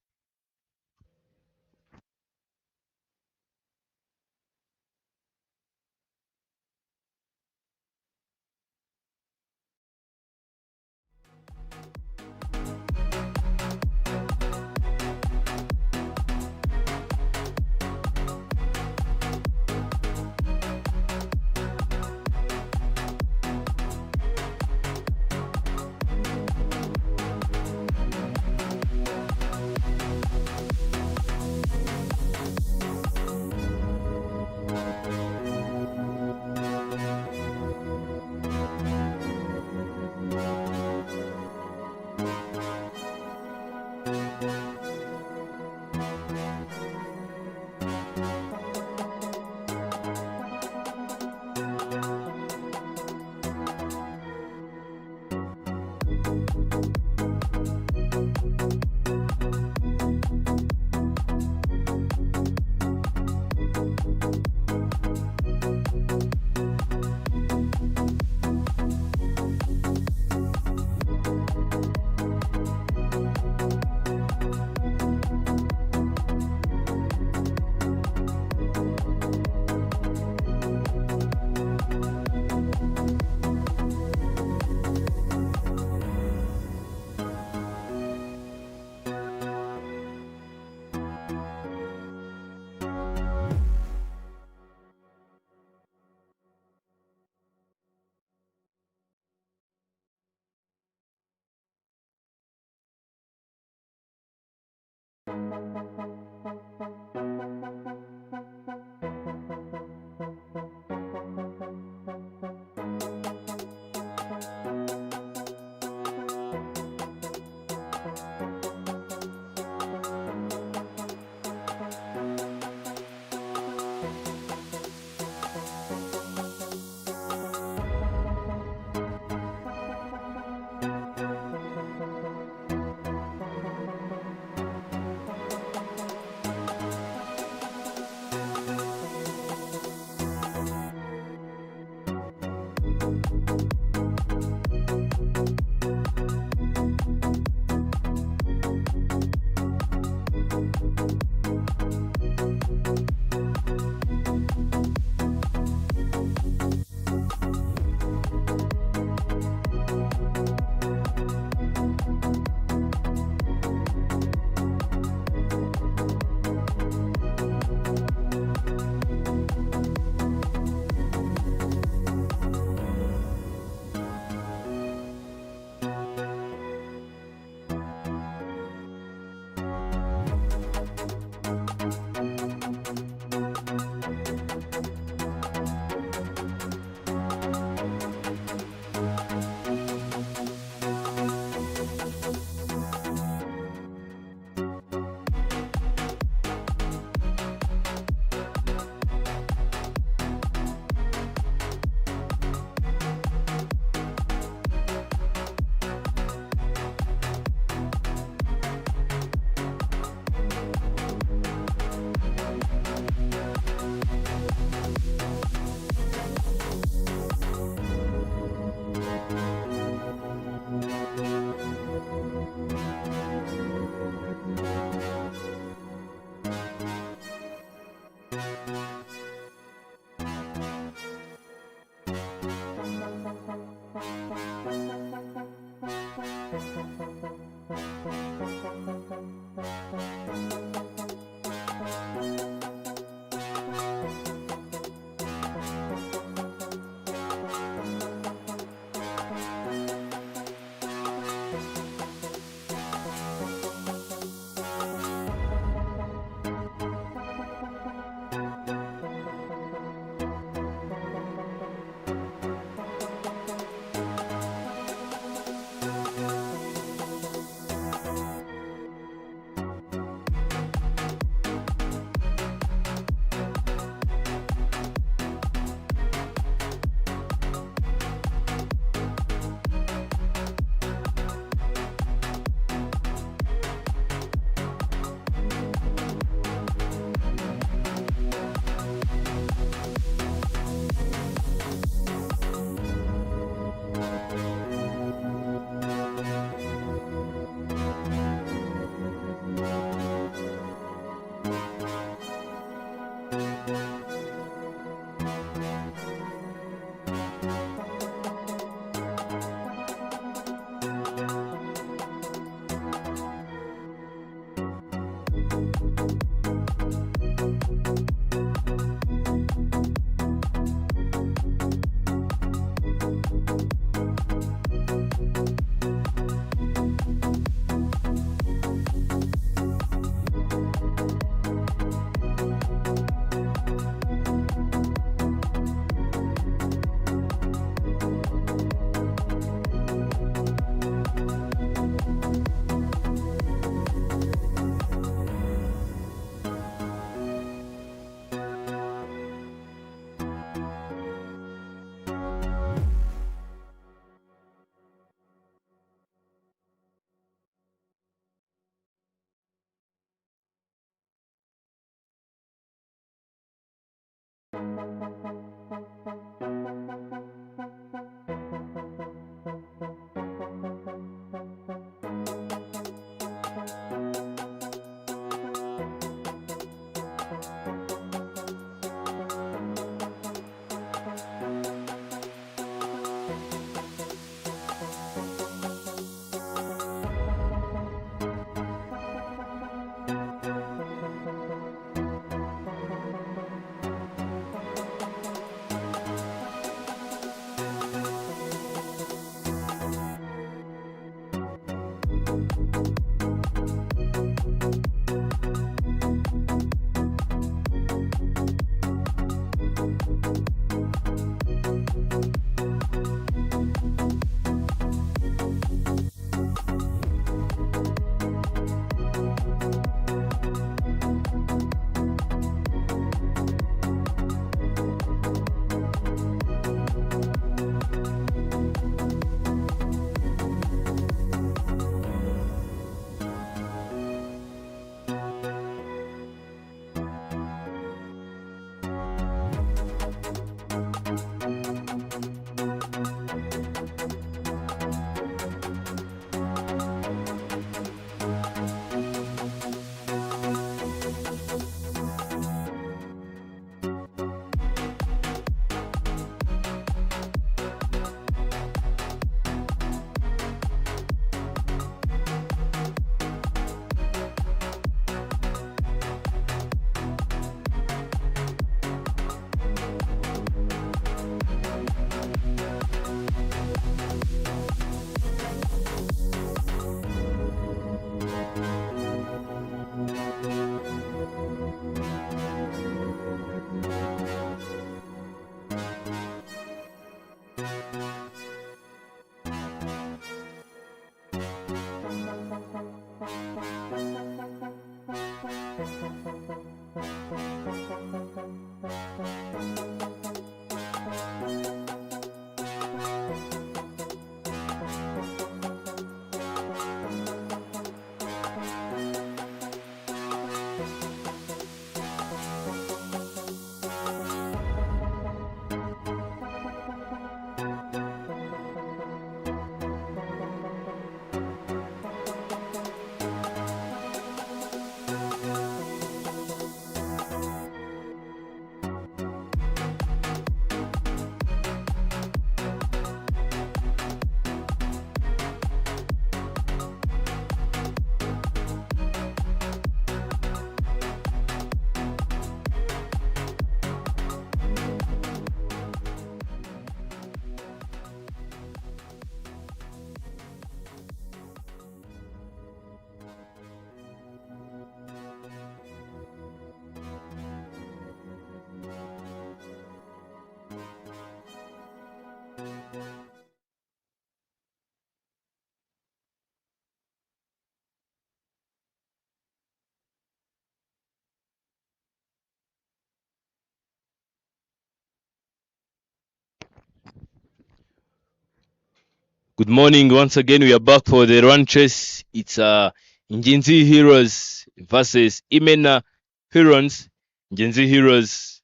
Good morning. Once again, we are back for the run chase. It's Ingenzi Heroes versus Imena Heroes. Ingenzi Heroes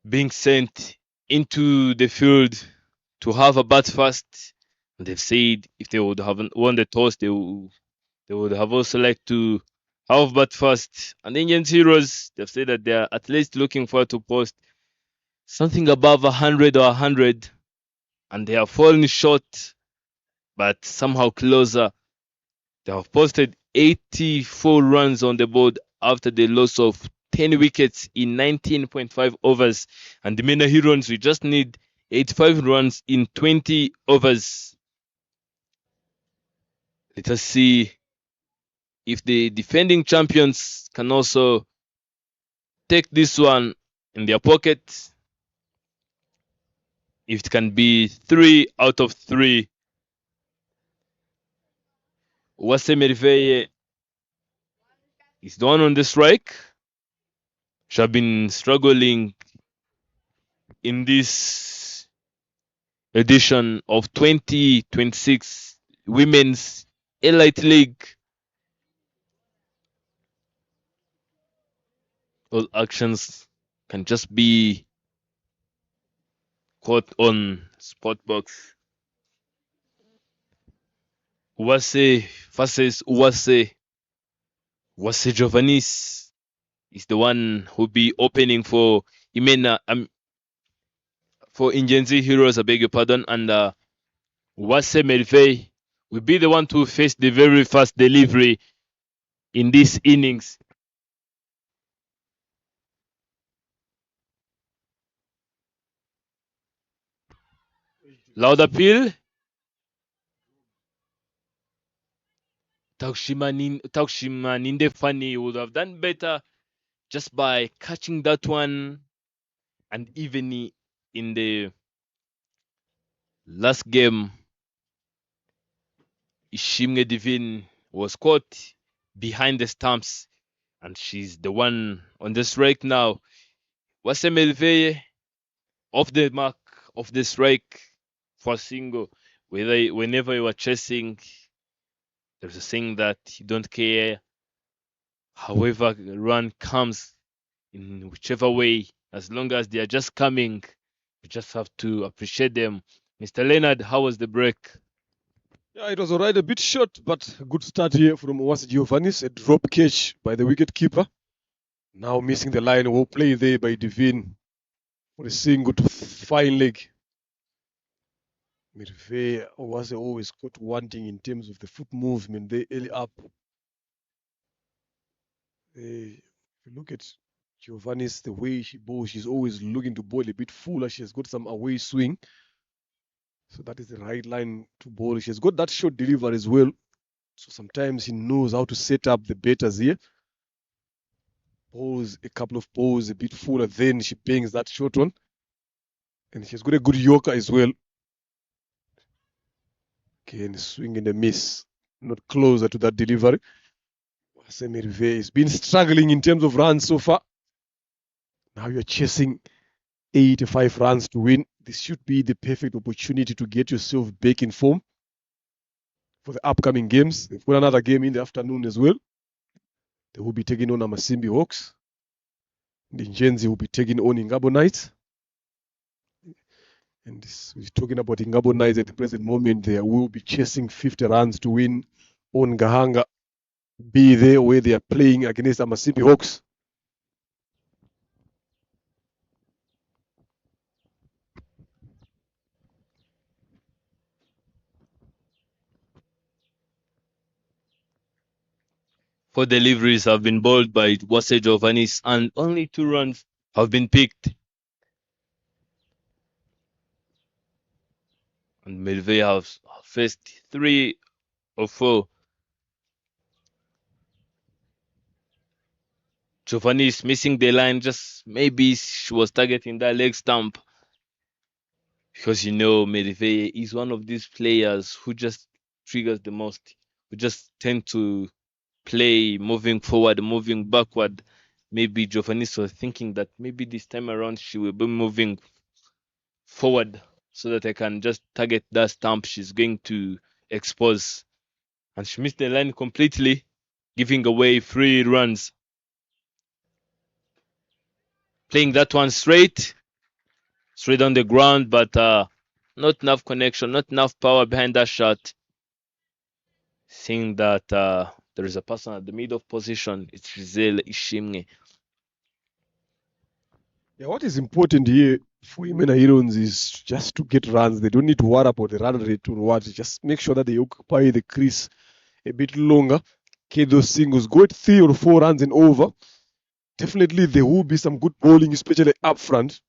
being sent into the field to have a bat first. And they've said if they would have won the toss, they would have also liked to have bat first. And Ingenzi Heroes, they've said that they are at least looking forward to post something above 100 or 100. And they have fallen short, but somehow closer. They have posted 84 runs on the board after the loss of 10 wickets in 19.5 overs. And the Mena Heroes, we just need 85 runs in 20 overs. Let us see if the defending champions can also take this one in their pocket. If it can be 3 out of 3. Uwase Meriveye is the one on the strike. She have been struggling in this edition of 2026 Women's Elite League. All actions can just be caught on spot box. Uwase versus Uwase. Uwase Giovannis is the one who'll be opening for for Ingenzi Heroes, I beg your pardon, and Uwase Mervey will be the one to face the very first delivery in this innings. Loud appeal. Taushima Nindefani would have done better just by catching that one. And even in the last game, Ishimge Divine was caught behind the stumps, and she's the one on the strike now. Wasemelveye off the mark of the strike for a single. Whenever you are chasing, there's a saying that you don't care. However, run comes in whichever way, as long as they are just coming, you just have to appreciate them. Mr. Leonard, how was the break? Yeah, it was alright, a bit short, but a good start here from Uwase Giovannis, a drop catch by the wicket keeper. Now missing the line, well played there by Divine for a single to fine leg. Mirve was always caught wanting in terms of the foot movement. They early up. If you look at Giovannis, the way she bowls, she's always looking to bowl a bit fuller. She has got some away swing. So that is the right line to bowl. She has got that short delivery as well. So sometimes he knows how to set up the batters here. Bowls a couple of balls a bit fuller, then she bangs that short one. And she's got a good yorker as well. Again, swing and a miss. Not closer to that delivery. Semirve has been struggling in terms of runs so far. Now you're chasing 85 runs to win. This should be the perfect opportunity to get yourself back in form for the upcoming games. They've got another game in the afternoon as well. They will be taking on Amasimbi Hawks. The Ingenzi will be taking on Ingabo Knights. And we're talking about Ingabo Knights at the present moment. They will be chasing 50 runs to win on Gahanga. Be there where they are playing against Amasimbi Hawks. Four deliveries have been bowled by Uwase Giovannis, and only 2 runs have been picked. And Melvey has faced 3 or 4. Giovannis missing the line, just maybe she was targeting that leg stump. Because Melvey is one of these players who just triggers the most, who just tend to play moving forward, moving backward. Maybe Giovannis was thinking that maybe this time around she will be moving forward so that I can just target that stump she's going to expose. And she missed the line completely, giving away 3 runs. Playing that one straight on the ground, but not enough connection, not enough power behind that shot. Seeing that there is a person at the middle of position, it's Rizal Ishimge. Yeah, what is important here for Imena Heroes is just to get runs. They don't need to worry about the run rate or what. Just make sure that they occupy the crease a bit longer. Okay, those singles go at 3 or 4 runs and over. Definitely there will be some good bowling, especially up front.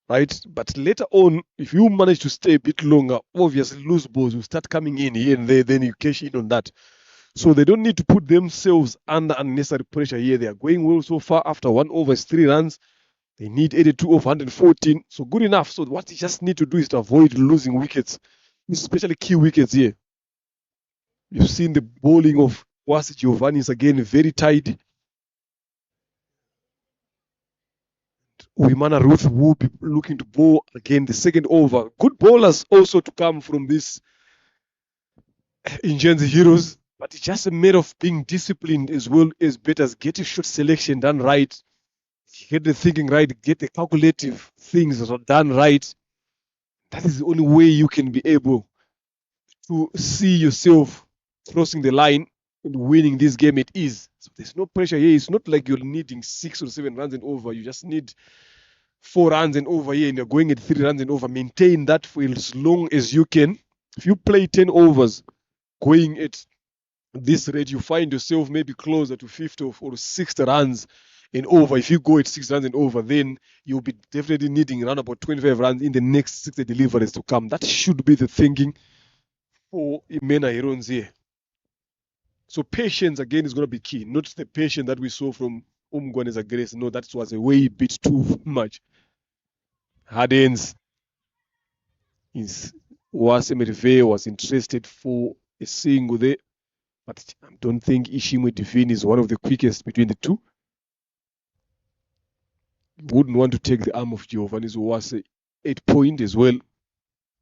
Right? But later on, if you manage to stay a bit longer, obviously loose balls will start coming in here and there, then you cash in on that. So they don't need to put themselves under unnecessary pressure here. They are going well so far. After 1 over is 3 runs. They need 82 of 114. So good enough. So what they just need to do is to avoid losing wickets, especially key wickets here. You've seen the bowling of Uwase Giovannis again, very tight. Uimana Ruth will be looking to bowl again the second over. Good bowlers also to come from this Ingenzi Heroes, but it's just a matter of being disciplined as well as better, getting shot selection done right. get the thinking right, get the calculative things done right, that is the only way you can be able to see yourself crossing the line and winning this game at ease. So there's no pressure here. It's not like you're needing 6 or 7 runs and over. You just need 4 runs and over here, and you're going at 3 runs and over. Maintain that for as long as you can. If you play 10 overs going at this rate, you find yourself maybe closer to 50 or 60 runs and over. If you go at 6 runs and over, then you'll be definitely needing around about 25 runs in the next 60 deliveries to come. That should be the thinking for Imena Heroes here. So patience again is going to be key. Not the patience that we saw from Umgwaneza Grace. No, that was a way bit too much. Hard ends. Wasemerive was interested for a single there, but I don't think Ishimwe Divine is one of the quickest between the two. Wouldn't want to take the arm of Giovanni Zuwase 8 point as well.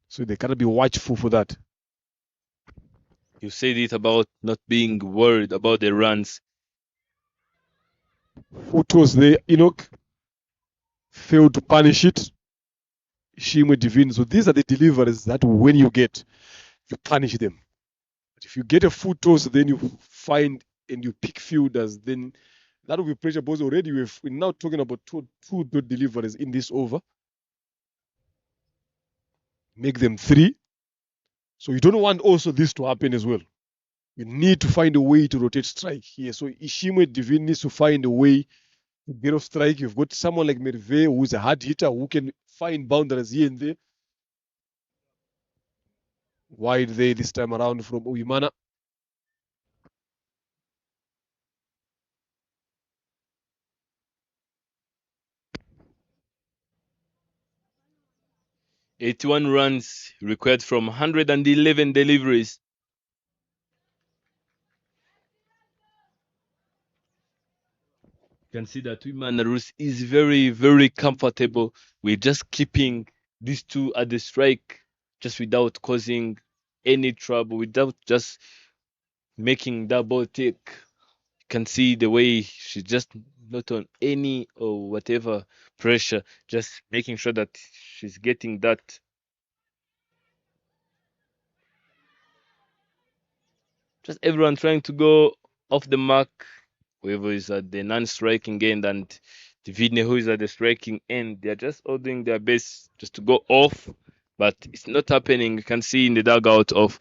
So they gotta be watchful for that. You said it about not being worried about the runs. Photos there, Enoch failed to punish it. Ishimwe Divine. So these are the deliveries that when you get, you punish them. But if you get a full toss, then you find and you pick fielders, then that will be pressure. Because already we're now talking about two good deliveries in this over. Make them 3. So you don't want also this to happen as well. You need to find a way to rotate strike here. So Ishimwe Divine needs to find a way to get off strike. You've got someone like Merve who's a hard hitter who can find boundaries here and there. Wide there this time around from Uyimana. "81 runs required from 111 deliveries." You can see that Uyimana is very, very comfortable with just keeping these two at the strike, just without causing any trouble, without just making double tick. You can see the way she's just not on any or whatever pressure, just making sure that she's getting that. Just everyone trying to go off the mark. Whoever is at the non-striking end and Divine who is at the striking end, they're just all doing their best just to go off, but it's not happening. You can see in the dugout of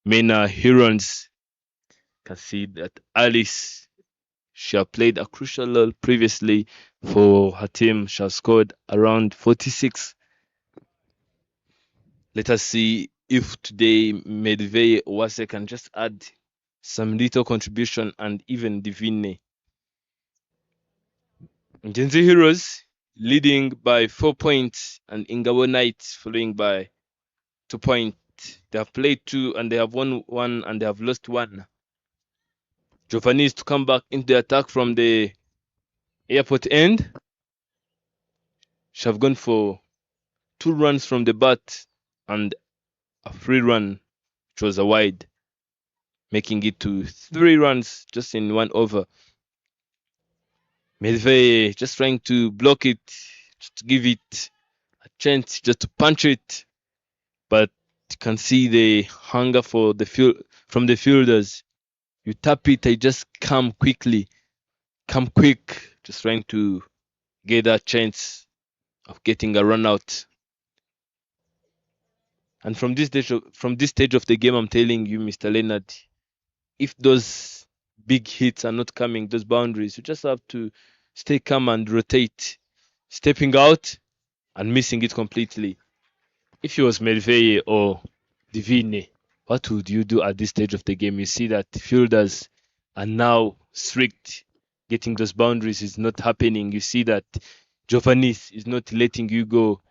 Mena Herons, you can see that Alice, she has played a crucial role previously for her team. She has scored around 46. Let us see if today Medveye Owase can just add some little contribution, and even Divine. Ingenzi Heroes leading by 4 points, and Ingabo Knights following by 2 points. They have played 2 and they have won 1 and they have lost 1. Giovanni is to come back into the attack from the airport end. She have gone for 2 runs from the bat and a free run, which was a wide, making it to 3 runs just in 1 over. Medveye just trying to block it, just to give it a chance, just to punch it. But you can see the hunger for the from the fielders. You tap it, they just come quickly, come quick, just trying to get that chance of getting a run out. And from this stage of the game, I'm telling you, Mr. Leonard, if those big hits are not coming, those boundaries, you just have to stay calm and rotate, stepping out and missing it completely. If it was Medveye or Divine, what would you do at this stage of the game? You see that fielders are now strict. Getting those boundaries is not happening. You see that Giovanni is not letting you go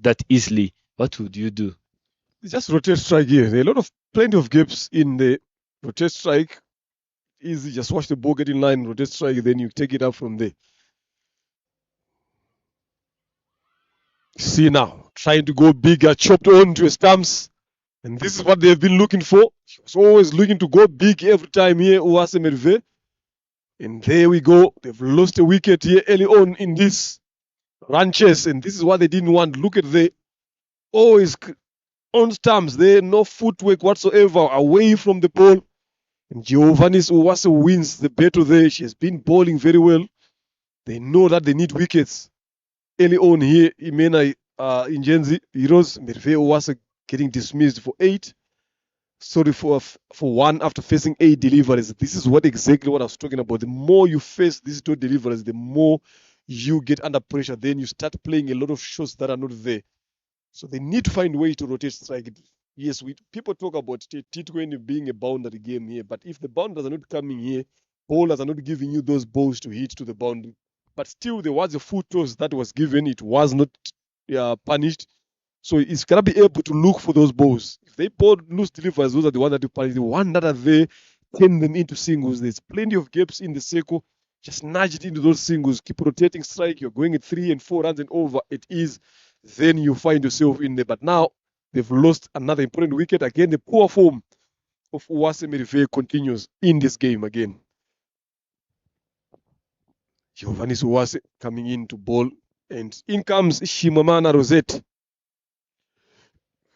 that easily. What would you do? Just rotate strike here. There are plenty of gaps in the rotate strike. Easy, just watch the ball get in line, rotate strike, then you take it up from there. See now, trying to go bigger, chopped on to stumps. And this is what they've been looking for. She was always looking to go big every time here, Owase Merve. And there we go. They've lost a wicket here early on in this run chase, and this is what they didn't want. Look at the always on stumps there, no footwork whatsoever away from the ball. And Giovannis Uwase wins the battle there. She has been bowling very well. They know that they need wickets early on here. Imena Ingenzi, Heroes, Merve Uwase getting dismissed for 8. Sorry for 1 after facing 8 deliveries. This is exactly what I was talking about. The more you face these 2 deliveries, the more you get under pressure. Then you start playing a lot of shots that are not there. So they need to find ways to rotate strike. Yes, people talk about T20 being a boundary game here, but if the boundaries are not coming here, bowlers are not giving you those balls to hit to the boundary. But still, there was a full toss that was given. It was not punished. So it's got to be able to look for those balls. If they bowl loose deliveries, those are the ones that you punish. The ones that are there, turn them into singles. There's plenty of gaps in the circle. Just nudge it into those singles. Keep rotating strike. You're going at 3 and 4 runs and over. It is. Then you find yourself in there. But now they've lost another important wicket. Again, the poor form of Uwase Merve continues in this game again. Giovannis Uwase coming in to bowl. And in comes Shimamana Rosette.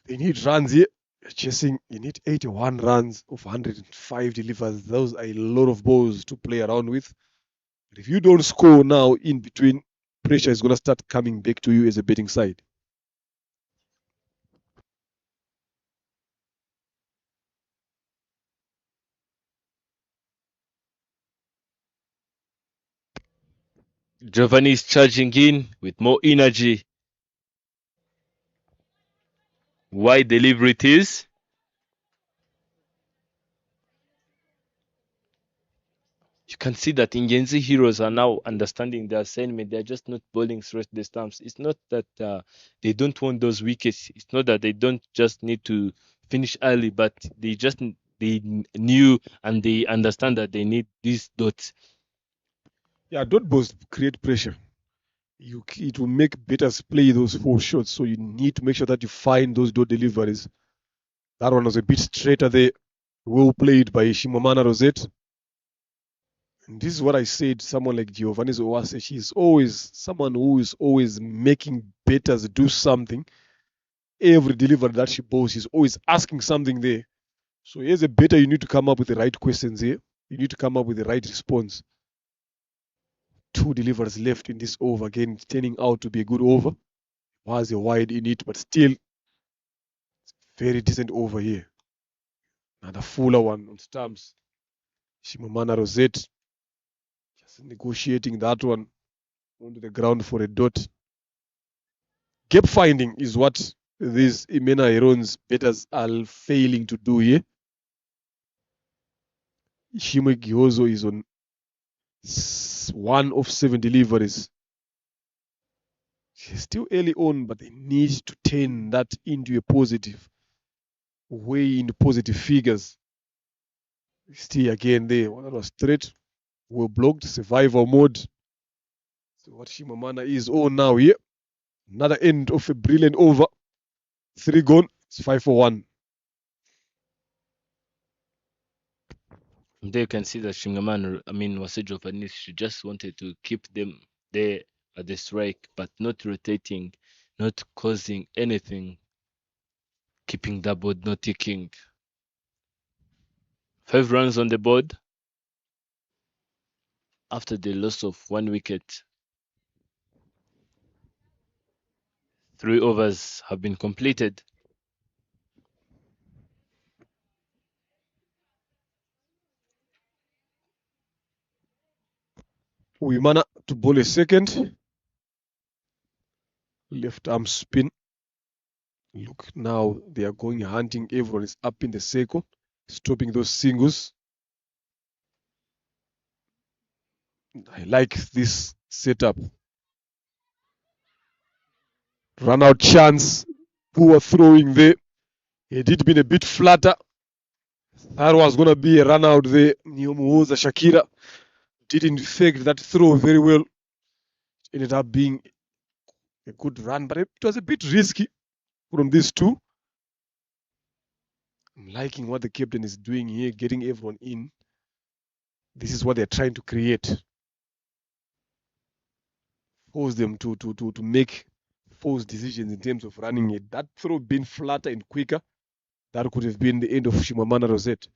They need runs here. Chasing, you need 81 runs of 105 delivers. Those are a lot of balls to play around with. But if you don't score now in between, pressure is going to start coming back to you as a betting side. Giovanni is charging in with more energy. Wide delivery it is. You can see that Ingenzi Heroes are now understanding their assignment. They're just not bowling straight the stumps. It's not that they don't want those wickets. It's not that they don't just need to finish early, but they knew and they understand that they need these dots. Yeah, dot balls create pressure. It will make batters play those 4 shots. So you need to make sure that you find those dot deliveries. That one was a bit straighter there. Well played by Shimamana Rosette. And this is what I said, someone like Giovanni Uwase, she's always someone who is always making batters do something. Every delivery that she bowls, she's always asking something there. So as a batter, you need to come up with the right questions here. You need to come up with the right response. 2 deliveries left in this over. Again, it's turning out to be a good over. Was a wide in it, but still, it's very decent over here. Another fuller one on stumps. Shimamana Rosette just negotiating that one onto the ground for a dot. Gap finding is what these Imena Heroes batters are failing to do here. Ishime Gihozo is on 1 of 7 deliveries. She's still early on, but they need to turn that into a positive, way into positive figures. Still again there, that was straight, well blocked, survival mode. So what Shimamana is on now here. Another end of a brilliant over. 3 gone, it's 5 for 1. There you can see that Wase Giovanni, she just wanted to keep them there at the strike, but not rotating, not causing anything, keeping the board not ticking. 5 runs on the board after the loss of 1 wicket. 3 overs have been completed. Uimana to bowl a second. Left arm spin. Look, now they are going hunting. Everyone is up in the circle, stopping those singles. I like this setup. Run out chance. Poor throwing there. He did been a bit flatter. That was going to be a run out there. Nyomuhoza Shakira didn't fake that throw very well. It ended up being a good run, but it was a bit risky from these 2. I'm liking what the captain is doing here, getting everyone in. This is what they're trying to create. Force them to make forced decisions in terms of running it. That throw being flatter and quicker, that could have been the end of Shimamanda Rosette.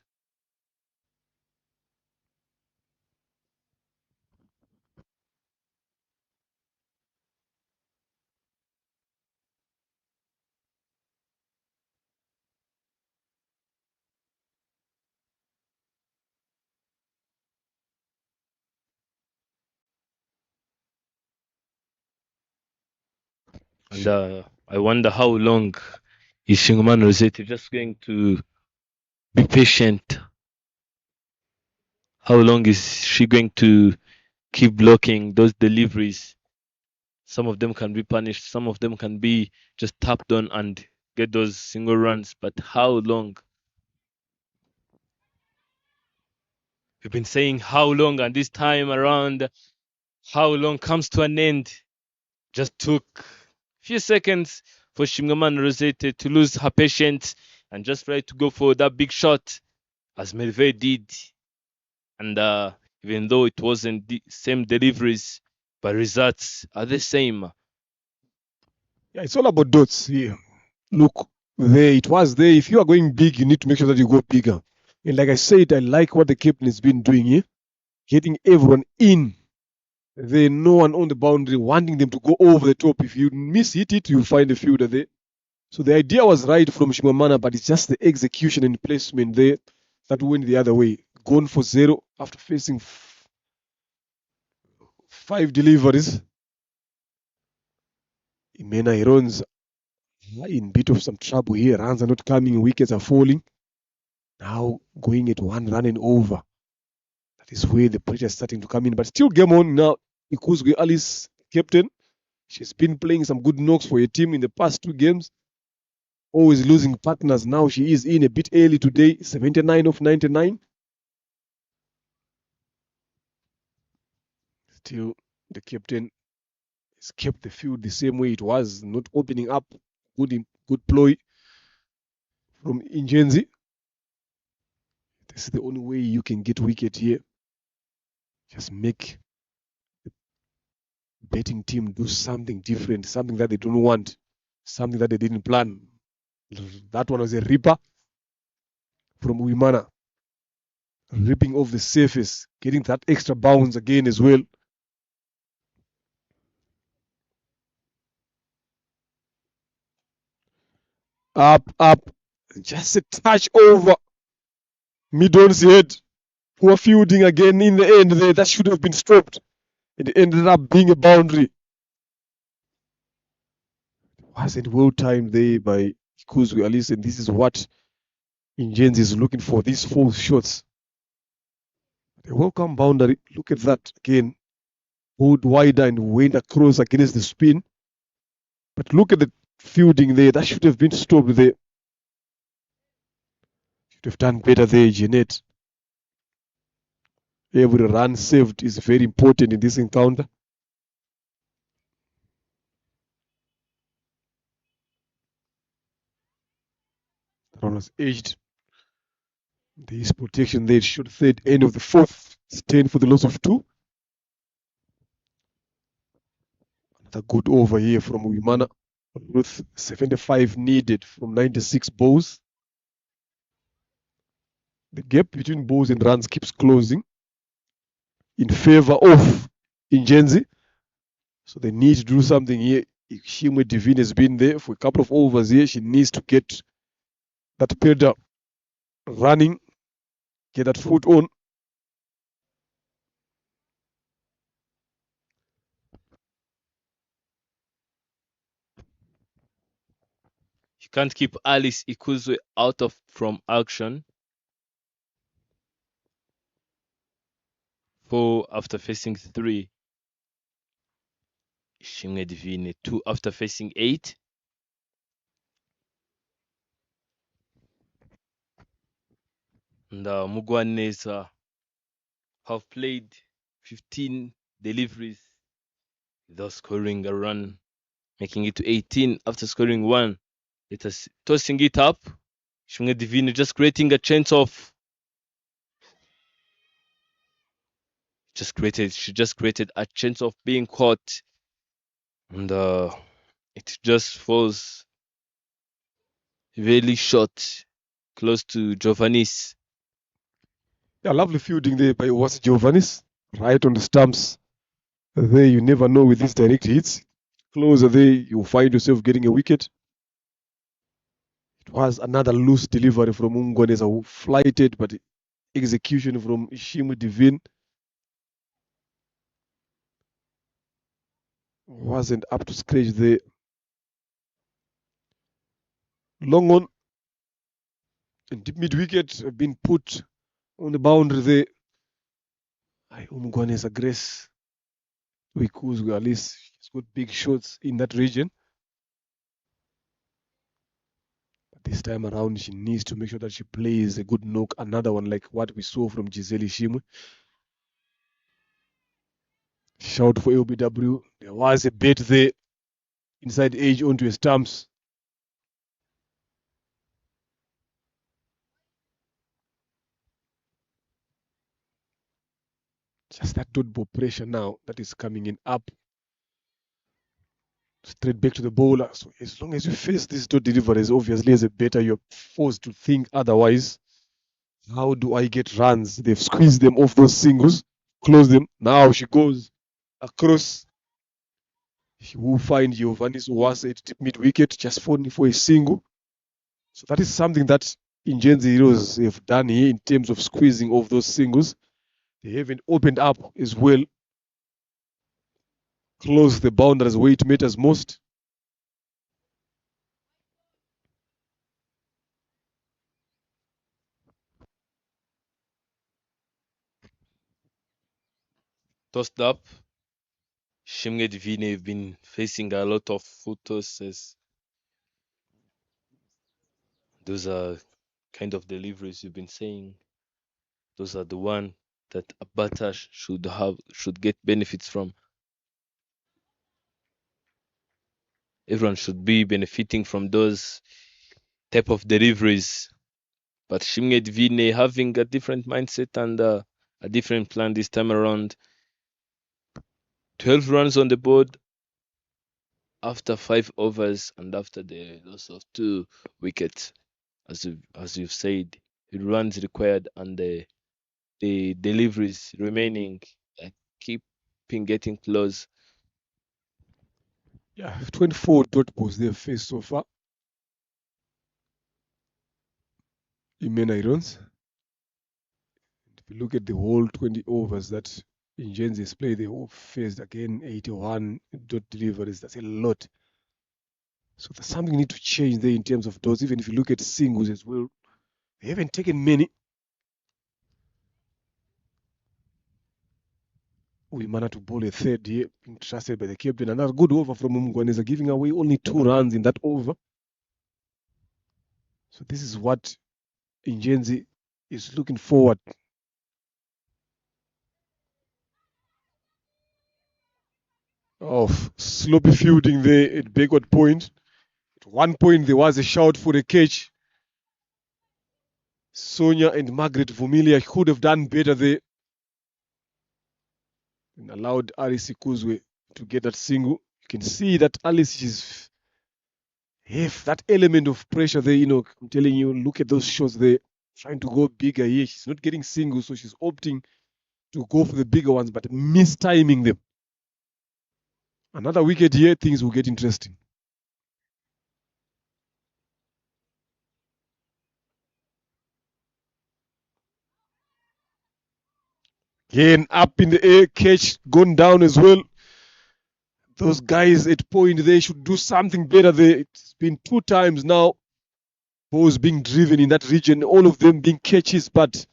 And I wonder how long is Shimamanda Rosette just going to be patient? How long is she going to keep blocking those deliveries? Some of them can be punished, some of them can be just tapped on and get those single runs, but how long? We've been saying how long, and this time around, how long comes to an end. Just took a few seconds for Shimamanda Rosette to lose her patience and just try to go for that big shot, as Merve did. And even though it wasn't the same deliveries, but results are the same. Yeah, it's all about dots here. Look, there it was there. If you are going big, you need to make sure that you go bigger. And like I said, I like what the captain has been doing here, getting everyone in. There, no one on the boundary, wanting them to go over the top. If you miss hit it, you find a fielder there. So the idea was right from Shimamanda, but it's just the execution and placement there that went the other way. Gone for 0 after facing 5 deliveries. Imena Irons in bit of some trouble here. Runs are not coming, wickets are falling. Now going at 1 run and over. That is where the pressure is starting to come in. But still game on now. Ikuzwe Alice, captain. She's been playing some good knocks for her team in the past 2 games. Always losing partners. Now she is in a bit early today. 79 of 99. Still, the captain has kept the field the same way it was. Not opening up. Good ploy from Ingenzi. This is the only way you can get wicket here. Just make the betting team do something different, something that they don't want, something that they didn't plan. That one was a ripper from Uimana. Ripping off the surface, getting that extra bounce again as well. Up. Just a touch over Midon's head. Poor fielding again in the end there. That should have been stopped. It ended up being a boundary. It wasn't well timed there by Ikuzwe Alice, and this is what Ingenzi is looking for, these 4 shots. A welcome boundary. Look at that again. Hold wider and went across against the spin. But look at the fielding there. That should have been stopped there. Should have done better there, Jeanette. Every run saved is very important in this encounter. That one was edged. There is protection there. It should third end of the 4th. It's 10 for the loss of 2. Another good over here from Uimana. With 75 needed from 96 balls. The gap between balls and runs keeps closing in favor of Ingenzi. So they need to do something here. Shimwe Divine has been there for a couple of overs here. She needs to get that pedal running, get that foot on. You can't keep Alice Ikuzwe out of from action. 4 after facing 3. Ishimwe Divine 2 after facing 8. And Mugwaneza have played 15 deliveries without scoring a run, making it to 18 after scoring 1. It is tossing it up. Ishimwe Divine just creating a chance of She just created a chance of being caught, and it just falls really short, close to Giovanni's. Yeah, lovely fielding there by was Giovannis, right on the stumps. There, you never know with these direct hits. Closer there, you find yourself getting a wicket. It was another loose delivery from Ungwaneza, who flighted, but execution from Ishimu Divine wasn't up to scratch there. Long on and deep mid wicket have been put on the boundary there. Umgwaneza Grace Wikuzwe, at least she's got big shots in that region. But this time around, she needs to make sure that she plays a good knock, another one like what we saw from Giselle Ishimwe. Shout for LBW. There was a bet there inside edge onto his stumps. Just that dot ball pressure now that is coming in up. Straight back to the bowler. So as long as you face these dot deliveries, obviously as a batter, you're forced to think otherwise. How do I get runs? They've squeezed them off those singles, close them. Now she goes across. She will find Giovanni's was at mid wicket, just falling for a single. So that is something that Ingenzi Heroes have done here in terms of squeezing off those singles. They haven't opened up as well. Close the boundaries where it matters most. Tossed up. Shimge Divine have been facing a lot of foot tosses. Those are kind of deliveries you've been saying. Those are the one that a batter should get benefits from. Everyone should be benefiting from those type of deliveries. But Shimge Divine having a different mindset and a different plan this time around. 12 runs on the board after 5 overs and after the loss of 2 wickets, as you've said. The runs required and the deliveries remaining, keeping getting close. Yeah, 24 dot balls they've faced so far. Imena runs. If you look at the whole 20 overs that Ingenzi has played, they all faced again 81 dot deliveries. That's a lot. So there's something need to change there in terms of dots. Even if you look at singles as well, they haven't taken many. We managed to bowl a third here, being trusted by the captain. Another good over from Mgwaneza, giving away only 2 runs in that over. So this is what Ingenzi is looking forward. Of sloppy fielding there at backward point. At one point, there was a shout for a catch. Sonia and Margaret Vumilia could have done better there and allowed Alice Kuzwe to get that single. You can see that Alice is have that element of pressure there. I'm telling you, look at those shots there, trying to go bigger here. She's not getting singles, so she's opting to go for the bigger ones, but mistiming them. Another wicket here, things will get interesting. Again, up in the air, catch gone down as well. Those guys at point, they should do something better there. It's been 2 times now. Balls being driven in that region, all of them being catches, but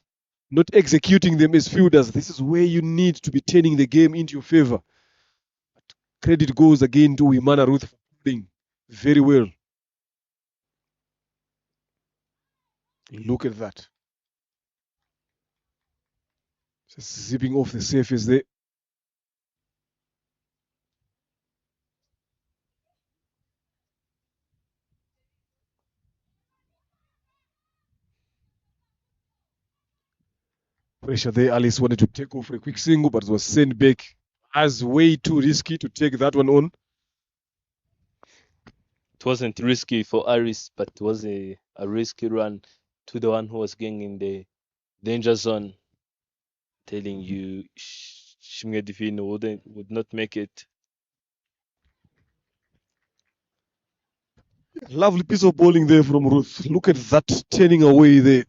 not executing them as fielders. This is where you need to be turning the game into your favor. Credit goes again to Imana Ruth for playing very well. Look at that. Just zipping off the surface there. Pressure there. Alice wanted to take off for a quick single, but it was sent back as way too risky to take that one on. It wasn't risky for Aris, but it was a risky run to the one who was going in the danger zone. Telling you, Shimge Divino would not make it. Lovely piece of bowling there from Ruth. Look at that turning away there.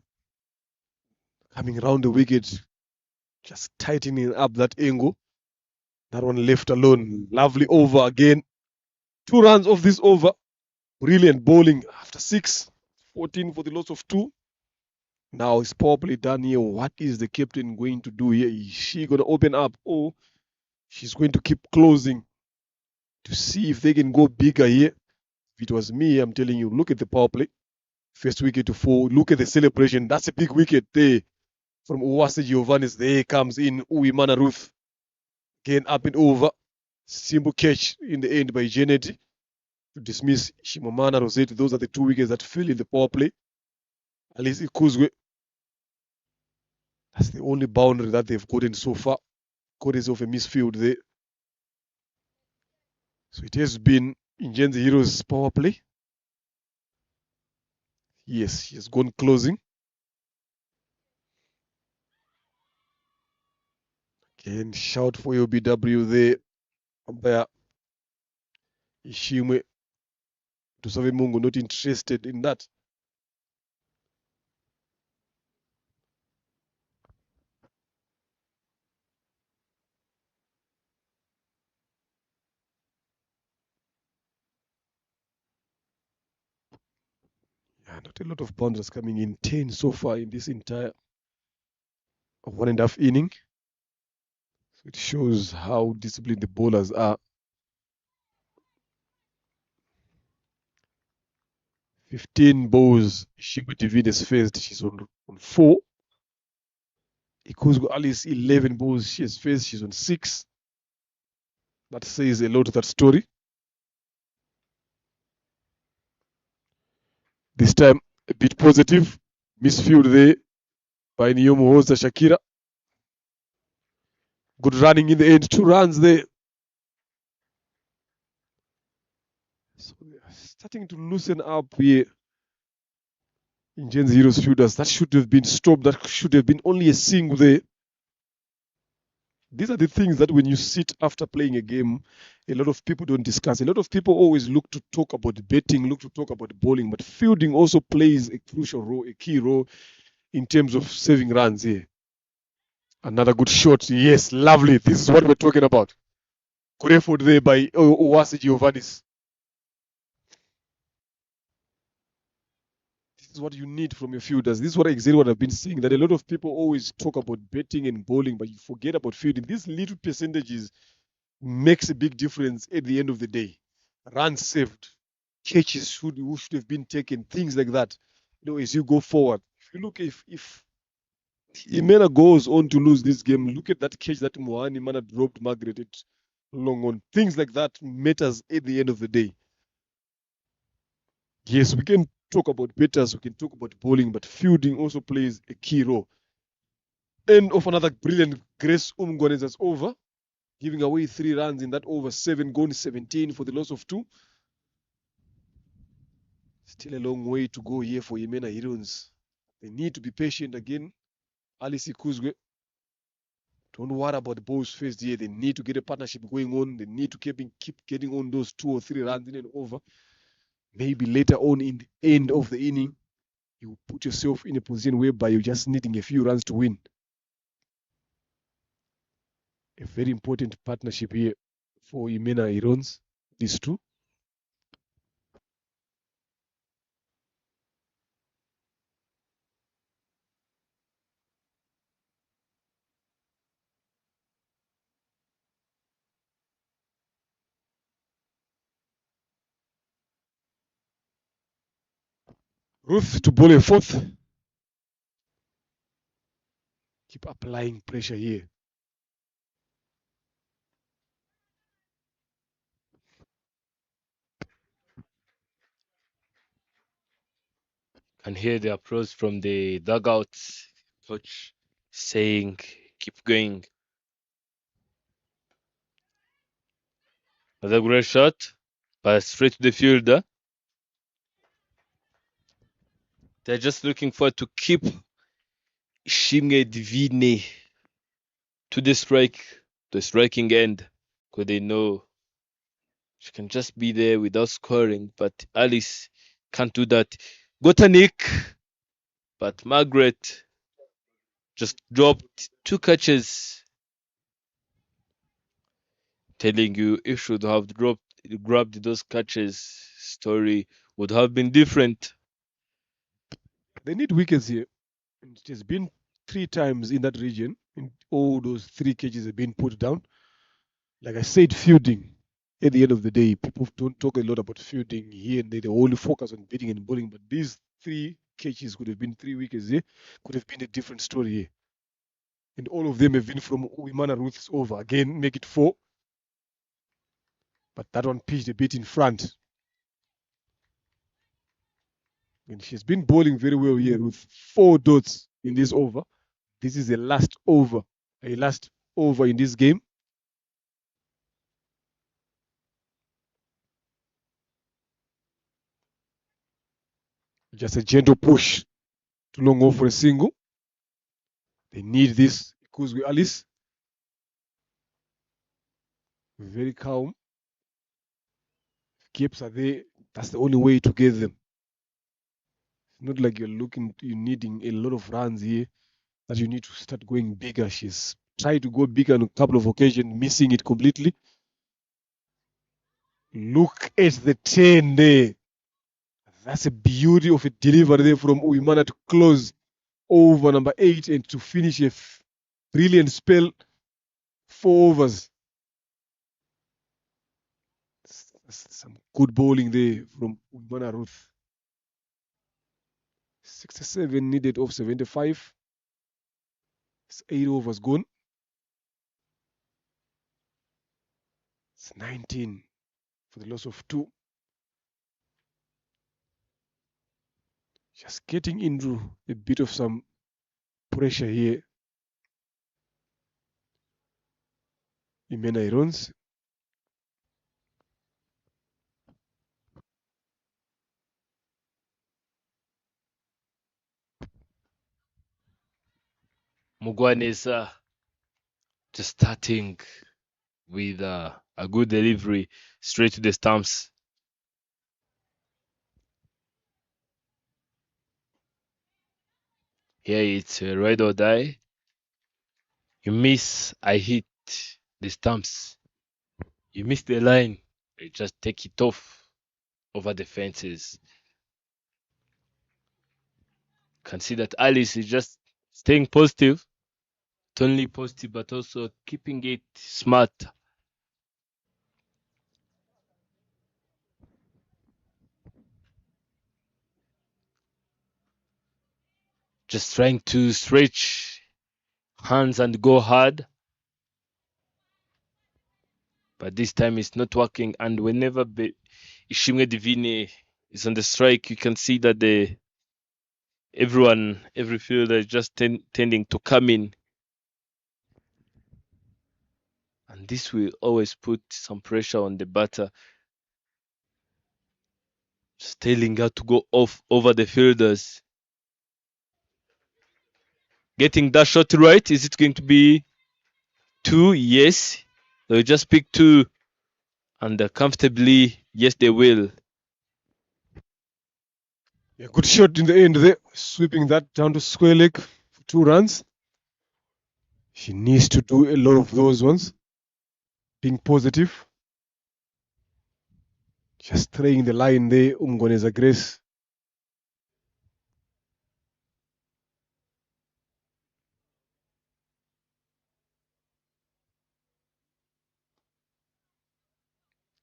Coming around the wicket. Just tightening up that angle. That one left alone. Lovely over again. 2 runs off this over. Brilliant bowling after 6. 14 for the loss of 2. Now it's power play done here. What is the captain going to do here? Is she going to open up, or she's going to keep closing to see if they can go bigger here? If it was me, I'm telling you, look at the power play. First wicket to 4. Look at the celebration. That's a big wicket there from Uwase Giovannis. There comes in Uwimana Ruth. Again up and over. Simple catch in the end by Janet to dismiss Shimomana Rosette. Those are the 2 wickets that fell in the power play. Alice Ikuzwe. That's the only boundary that they've gotten so far. Courtesy of a misfield there. So it has been Ingenzi Heroes power play. Yes, she has gone closing. Again, shout for your BW there. Umpire Ishimwe Tusave Mungu not interested in that. Yeah, not a lot of boundaries coming in. 10 so far in this entire 1.5 inning. So it shows how disciplined the bowlers are. 15 balls Ishimwe David has faced. She's on 4. Ikuzgu Alice 11 balls she has faced. She's on 6. That says a lot of that story. This time a bit positive. Misfield there by Nyomo Hosta Shakira. Good running in the end. 2 runs there. So they are starting to loosen up here. Ingenzi Heroes fielders. That should have been stopped. That should have been only a single there. These are the things that when you sit after playing a game, a lot of people don't discuss. A lot of people always look to talk about betting, look to talk about bowling, but fielding also plays a crucial role, a key role in terms of saving runs here. Another good shot. Yes, lovely. This is what we're talking about. Good effort there by Uwase Giovannis. This is what you need from your fielders. This is exactly what I've been saying, that a lot of people always talk about betting and bowling, but you forget about fielding. These little percentages makes a big difference at the end of the day. Runs saved, catches should have been taken, things like that. You know, as you go forward. If you look, if Imena goes on to lose this game, look at that catch that Moani Mana dropped Margaret at long on. Things like that matters at the end of the day. Yes, we can talk about betters, we can talk about bowling, but fielding also plays a key role. End of another brilliant Grace Umgone that's over, giving away 3 runs in that over. 7 gone, 17 for the loss of 2. Still a long way to go here for Yemena Heroes. They need to be patient again. Alice Ikuzwe. Don't worry about the balls first here. They need to get a partnership going on. They need to keep getting on those 2 or 3 runs in and over. Maybe later on in the end of the inning, you put yourself in a position whereby you're just needing a few runs to win. A very important partnership here for Yemena Heroes. These 2. Ruth to bowl a 4th. Keep applying pressure here. Can hear the applause from the dugout. Coach saying keep going. Another great shot, but straight to the fielder. They're just looking for to keep Ingezi to the striking end, because they know she can just be there without scoring. But Alice can't do that. Got a nick, but Margaret just dropped 2 catches. Telling you, if she would have grabbed those catches, story would have been different. They need wickets here. It has been 3 times in that region, and all those 3 catches have been put down. Like I said, fielding. At the end of the day, people don't talk a lot about fielding here and there. They only focus on batting and bowling. But these 3 catches could have been 3 wickets here. Could have been a different story here. And all of them have been from Uwimana Ruth's over. Again, make it 4. But that one pitched a bit in front. And she's been bowling very well here with 4 dots in this over. This is the last over in this game. Just a gentle push to long off for a single. They need this because with Alice. Very calm. Gaps are there. That's the only way to get them. It's not like you're needing a lot of runs here that you need to start going bigger. She's tried to go bigger on a couple of occasions, missing it completely. Look at the 10 there. That's a beauty of a delivery there from Uwimana to close over number 8 and to finish a brilliant spell. 4 overs. Some good bowling there from Uwimana Ruth. 67 needed of 75. It's 8 overs gone. It's 19 for the loss of 2. Just getting into a bit of some pressure here. Imena Irons. Mugwaneza just starting with a good delivery straight to the stumps. Here it's ride or die. You miss, I hit the stumps. You miss the line, you just take it off over the fences. Can see that Alice is just staying positive. Not only positive, but also keeping it smart. Just trying to stretch hands and go hard. But this time it's not working. And whenever Ingezi is on the strike, you can see that every fielder is just tending to come in. And this will always put some pressure on the batter. Just telling her to go off over the fielders. Getting that shot right. Is it going to be 2? Yes. They'll just pick 2. And comfortably, yes, they will. Yeah, good shot in the end there. Sweeping that down to square leg for 2 runs. She needs to do a lot of those ones. Being positive. Just throwing the line there, Umgoneza Grace.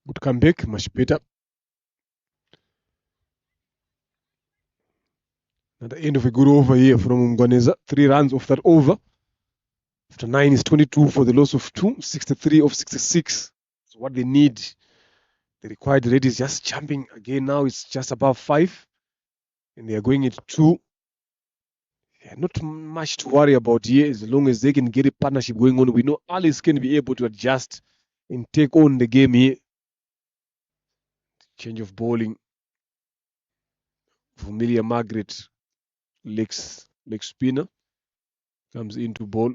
Good comeback, much better. At the end of a good over here from Umgoneza. 3 runs off that over. After 9 is 22 for the loss of 2. 63 of 66. So what they need. The required rate is just jumping again now. It's just above 5. And they are going at 2. not much to worry about here as long as they can get a partnership going on. We know Alice can be able to adjust and take on the game here. Change of bowling. Familiar Margaret, leg spinner, comes into bowl.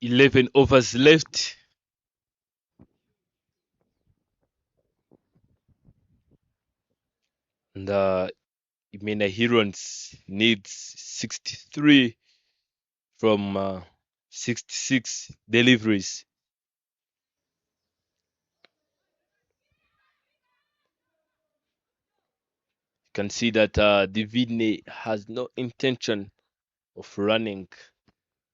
"11 overs left." And Imena Herons needs 63 from 66 deliveries. You can see that Divine has no intention of running.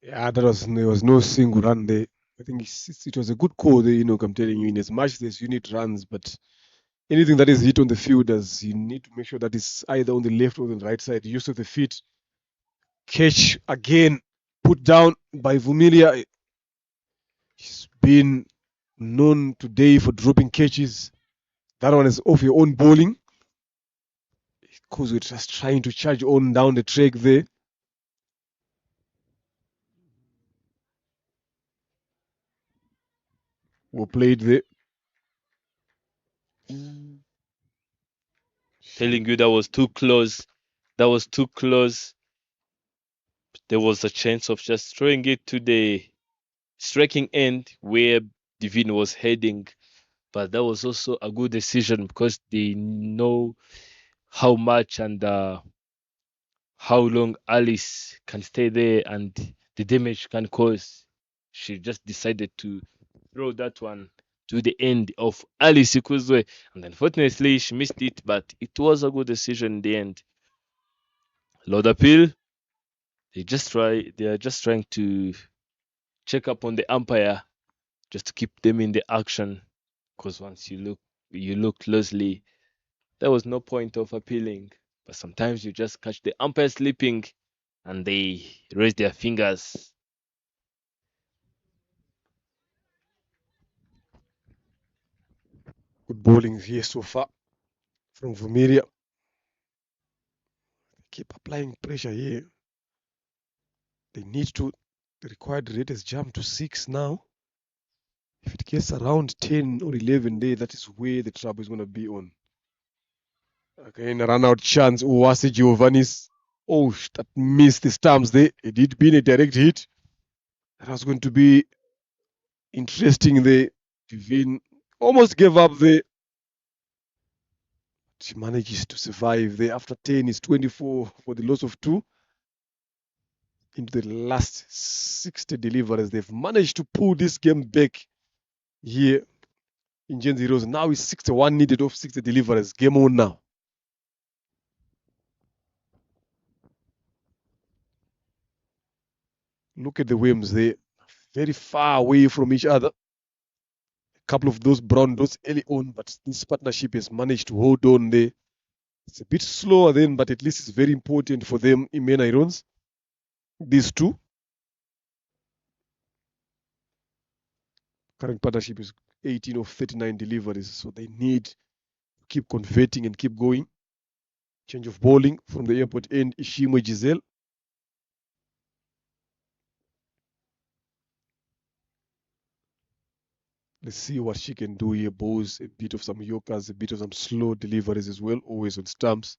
Yeah, there was no single run there. I think it was a good call there, I'm telling you, in as much as you need runs, but anything that is hit on the field, you need to make sure that it's either on the left or the right side. Use of the feet. Catch again, put down by Vumilia. He's been known today for dropping catches. That one is off your own bowling. Because we're just trying to charge on down the track there. We played there. Telling you that was too close. That was too close. There was a chance of just throwing it to the striking end where Divine was heading. But that was also a good decision because they know how much and how long Alice can stay there and the damage can cause. She just decided to throw that one to the end of Alice Ikuzwe, and unfortunately she missed it, but it was a good decision in the end. Lord Appeal, they are just trying to check up on the umpire just to keep them in the action, because once you look closely, there was no point of appealing. But sometimes you just catch the umpire sleeping and they raise their fingers. Good bowling here so far from Vumilia. Keep applying pressure here. They need to. The required rate has jumped to 6 now. If it gets around 10 or 11 there, that is where the trouble is going to be on. Again, a run out chance. Uwase Giovanni's. Oh, that missed the stumps there. It did been a direct hit. That was going to be interesting there. Divine almost gave up there. She manages to survive there. After 10 is 24 for the loss of 2. Into the last 60 deliveries, they've managed to pull this game back here in Ingenzi Rose. Now it's 61 needed of 60 deliveries. Game on now. Look at the whims there. Very far away from each other. A couple of those brown dots early on, but this partnership has managed to hold on there. It's a bit slower then, but at least it's very important for them, Imena Irons. These two. Current partnership is 18 of 39 deliveries, so they need to keep converting and keep going. Change of bowling from the airport end, Ishimwe Giselle. Let's see what she can do here. Bowls a bit of some yorkers, a bit of some slow deliveries as well, always on stumps.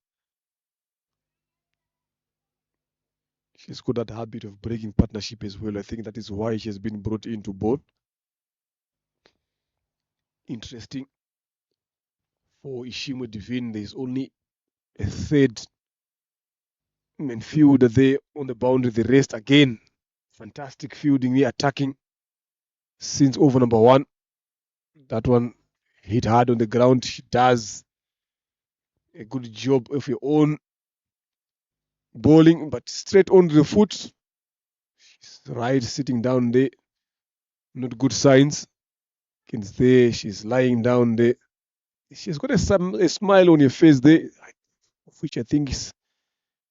She's got that habit of breaking partnership as well. I think that is why she has been brought into bowl. Interesting. For Ishimwe Divine, there's only a third man fielder there on the boundary. The rest, again, fantastic fielding here, attacking since over number 1. That one hit hard on the ground. She does a good job of her own. bowling, but straight onto the foot. She's right, sitting down there. Not good signs. Against there, she's lying down there. She's got a smile on her face there, which I think is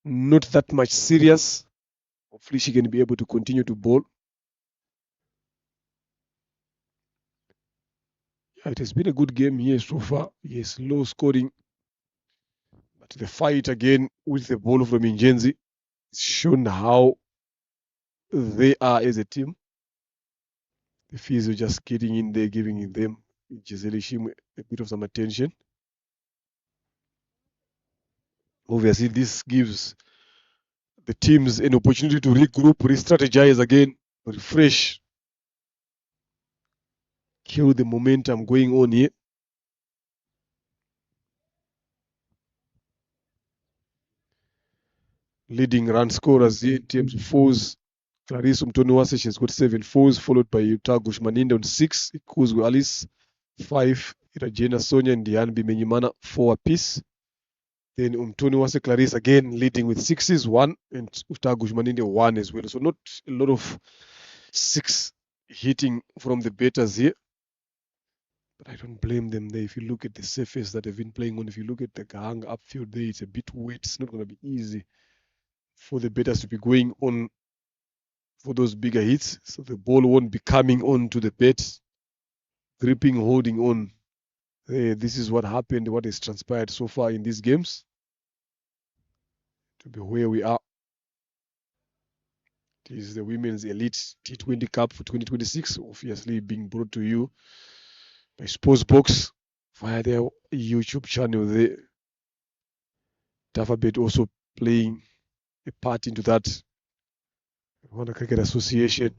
not that much serious. Hopefully she can be able to continue to bowl. Yeah, it has been a good game here so far. Yes, low scoring. But the fight again with the ball from Ingenzi has shown how they are as a team. The physio just getting in there, giving them Gisele Shim a bit of some attention. Obviously, this gives the teams an opportunity to regroup, re-strategize again, refresh, kill the momentum going on here. Leading run scorers here in terms of fours. Clarice Umtoniwase, she's got 7 fours, followed by Yuta Gushmaninde on 6, Ikuzwe Alice 5, Irajena Sonia and Diane Bimenyimana 4 apiece. Then Umtoniwase Clarice again leading with 6s, 1, and Yuta Gushmaninde 1 as well. So not a lot of 6 hitting from the batters here. But I don't blame them there. If you look at the surface that they've been playing on, if you look at the Gahanga upfield there, it's a bit wet. It's not going to be easy for the batters to be going on for those bigger hits. So the ball won't be coming on to the bat, gripping, holding on. This is what happened, what has transpired so far in these games. To be where we are. This is the Women's Elite T20 Cup for 2026, obviously being brought to you by Sportsbox via their YouTube channel there. Tafabet also playing a part into that. Rwanda Cricket Association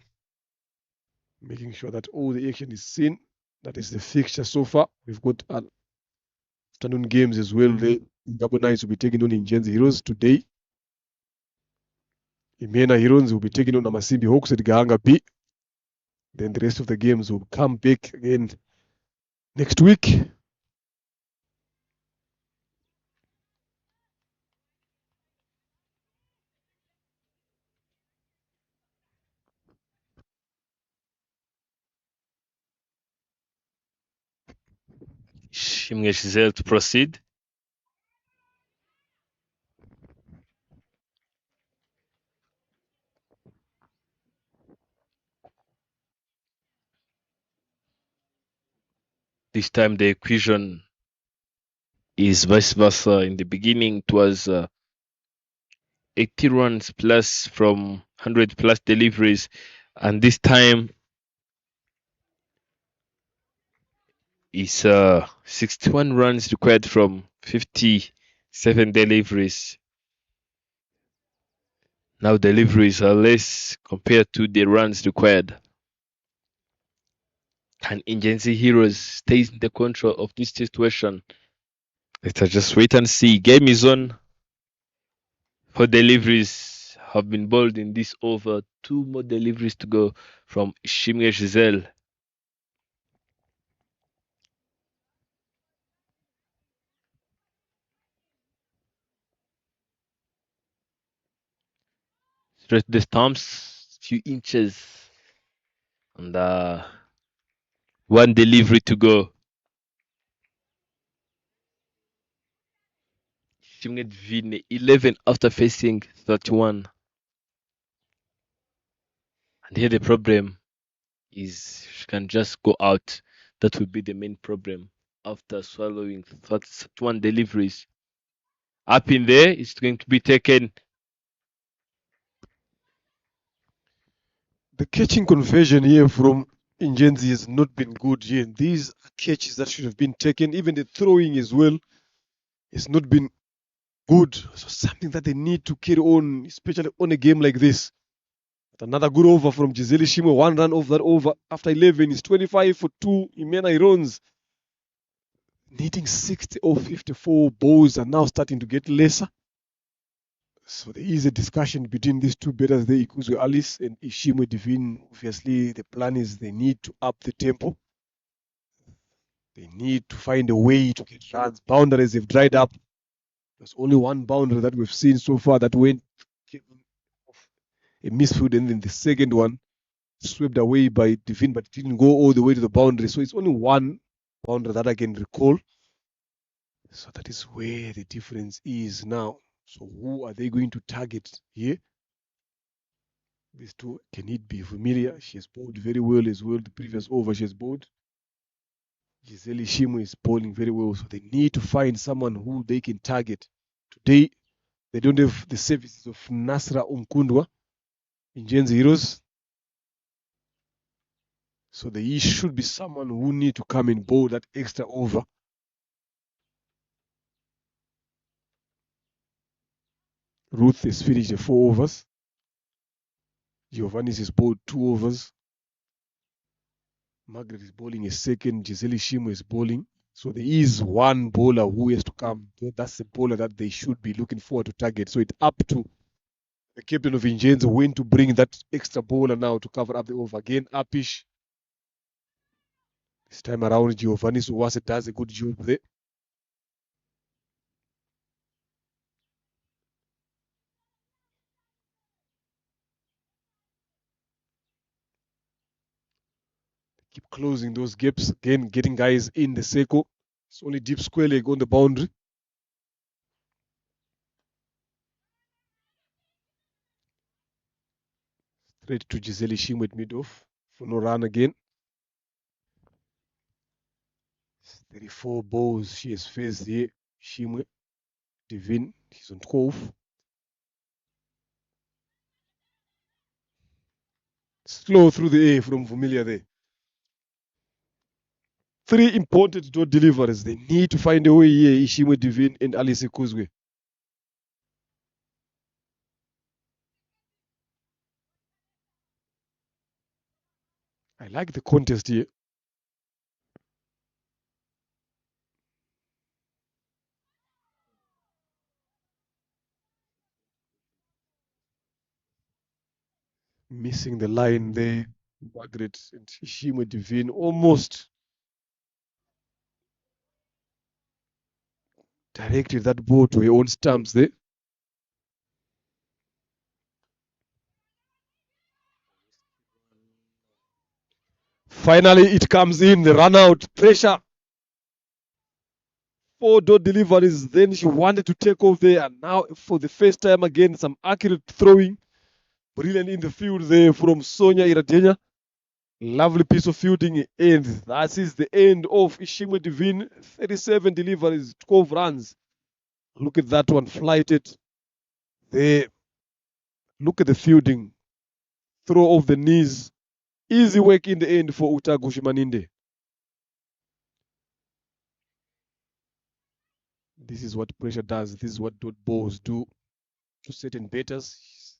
making sure that all the action is seen. That is the fixture so far. We've got afternoon games as well. The Ingabo Knights will be taking on Ingenzi Heroes today. Imena Heroes will be taking on Amasimbi Hawks at Gahanga B. Then the rest of the games will come back again next week. Shimge Giselle to proceed. This time the equation is vice versa. In the beginning, it was 80 runs plus from 100 plus deliveries, and this time is 61 runs required from 57 deliveries. Now deliveries are less compared to the runs required. Can Ingenzi Heroes stay in the control of this situation? Let us just wait and see. Game is on. 4 deliveries have been bowled in this over. 2 more deliveries to go from Shimge Giselle. Straight the stumps, few inches, and 1 delivery to go. Shimge Vine 11 after facing 31. And here the problem is she can just go out. That will be the main problem after swallowing 31 deliveries. Up in there, it's going to be taken. The catching conversion here from Ingenzi has not been good here. These are catches that should have been taken. Even the throwing as well has not been good. So something that they need to carry on, especially on a game like this. But another good over from Gisele Shimo. 1 run off that over after 11 is 25 for 2. Imena Irons needing 60 or 54 balls are now starting to get lesser. So there is a discussion between these two batters there, Ikuzwe Alice and Ishimwe Divine. Obviously, the plan is they need to up the tempo. They need to find a way to get runs. Boundaries have dried up. There's only 1 boundary that we've seen so far that went a misfield, and then the second one swept away by Divine, but it didn't go all the way to the boundary. So it's only one boundary that I can recall. So that is where the difference is now. So who are they going to target here? These two, can it be familiar? She has bowled very well as well. The previous over she has bowled. Giselle Ishimwe is bowling very well. So they need to find someone who they can target. Today, they don't have the services of Nasra Umkundwa in Ingenzi Heroes. So there should be someone who need to come and bowl that extra over. Ruth has finished the 4 overs. Giovannis has bowled 2 overs. Margaret is bowling a second. Giselle Ishimwe is bowling. So there is one bowler who has to come. That's the bowler that they should be looking forward to target. So it's up to the captain of Ingenzi when to bring that extra bowler now to cover up the over. Again, Apish. This time around, Giovanni Suwase does a good job there. Keep closing those gaps. Again, getting guys in the circle. It's only deep square leg on the boundary. Straight to Giselle Ishimwe at mid-off for no run again. 34 balls she has faced here. Ishimwe, Divine, she's on 12. Slow through the air from Vumilia there. 3 important dot deliveries. They need to find a way here. Ishimwe, Divine, and Alice Kuzwe. I like the contest here. Missing the line there. Margaret and Ishimwe, Divine almost directed that ball to her own stumps there. Finally, it comes in. The run out pressure. 4 dot deliveries. Then she wanted to take off there. And now, for the first time again, some accurate throwing. Brilliant in the field there from Sonia Iradenya. Lovely piece of fielding. And that is the end of Ishimwe Divine. 37 deliveries, 12 runs. Look at that one, flighted there. Look at the fielding. Throw off the knees. Easy work in the end for Utago Shimaninde. This is what pressure does. This is what dot balls do to certain batters.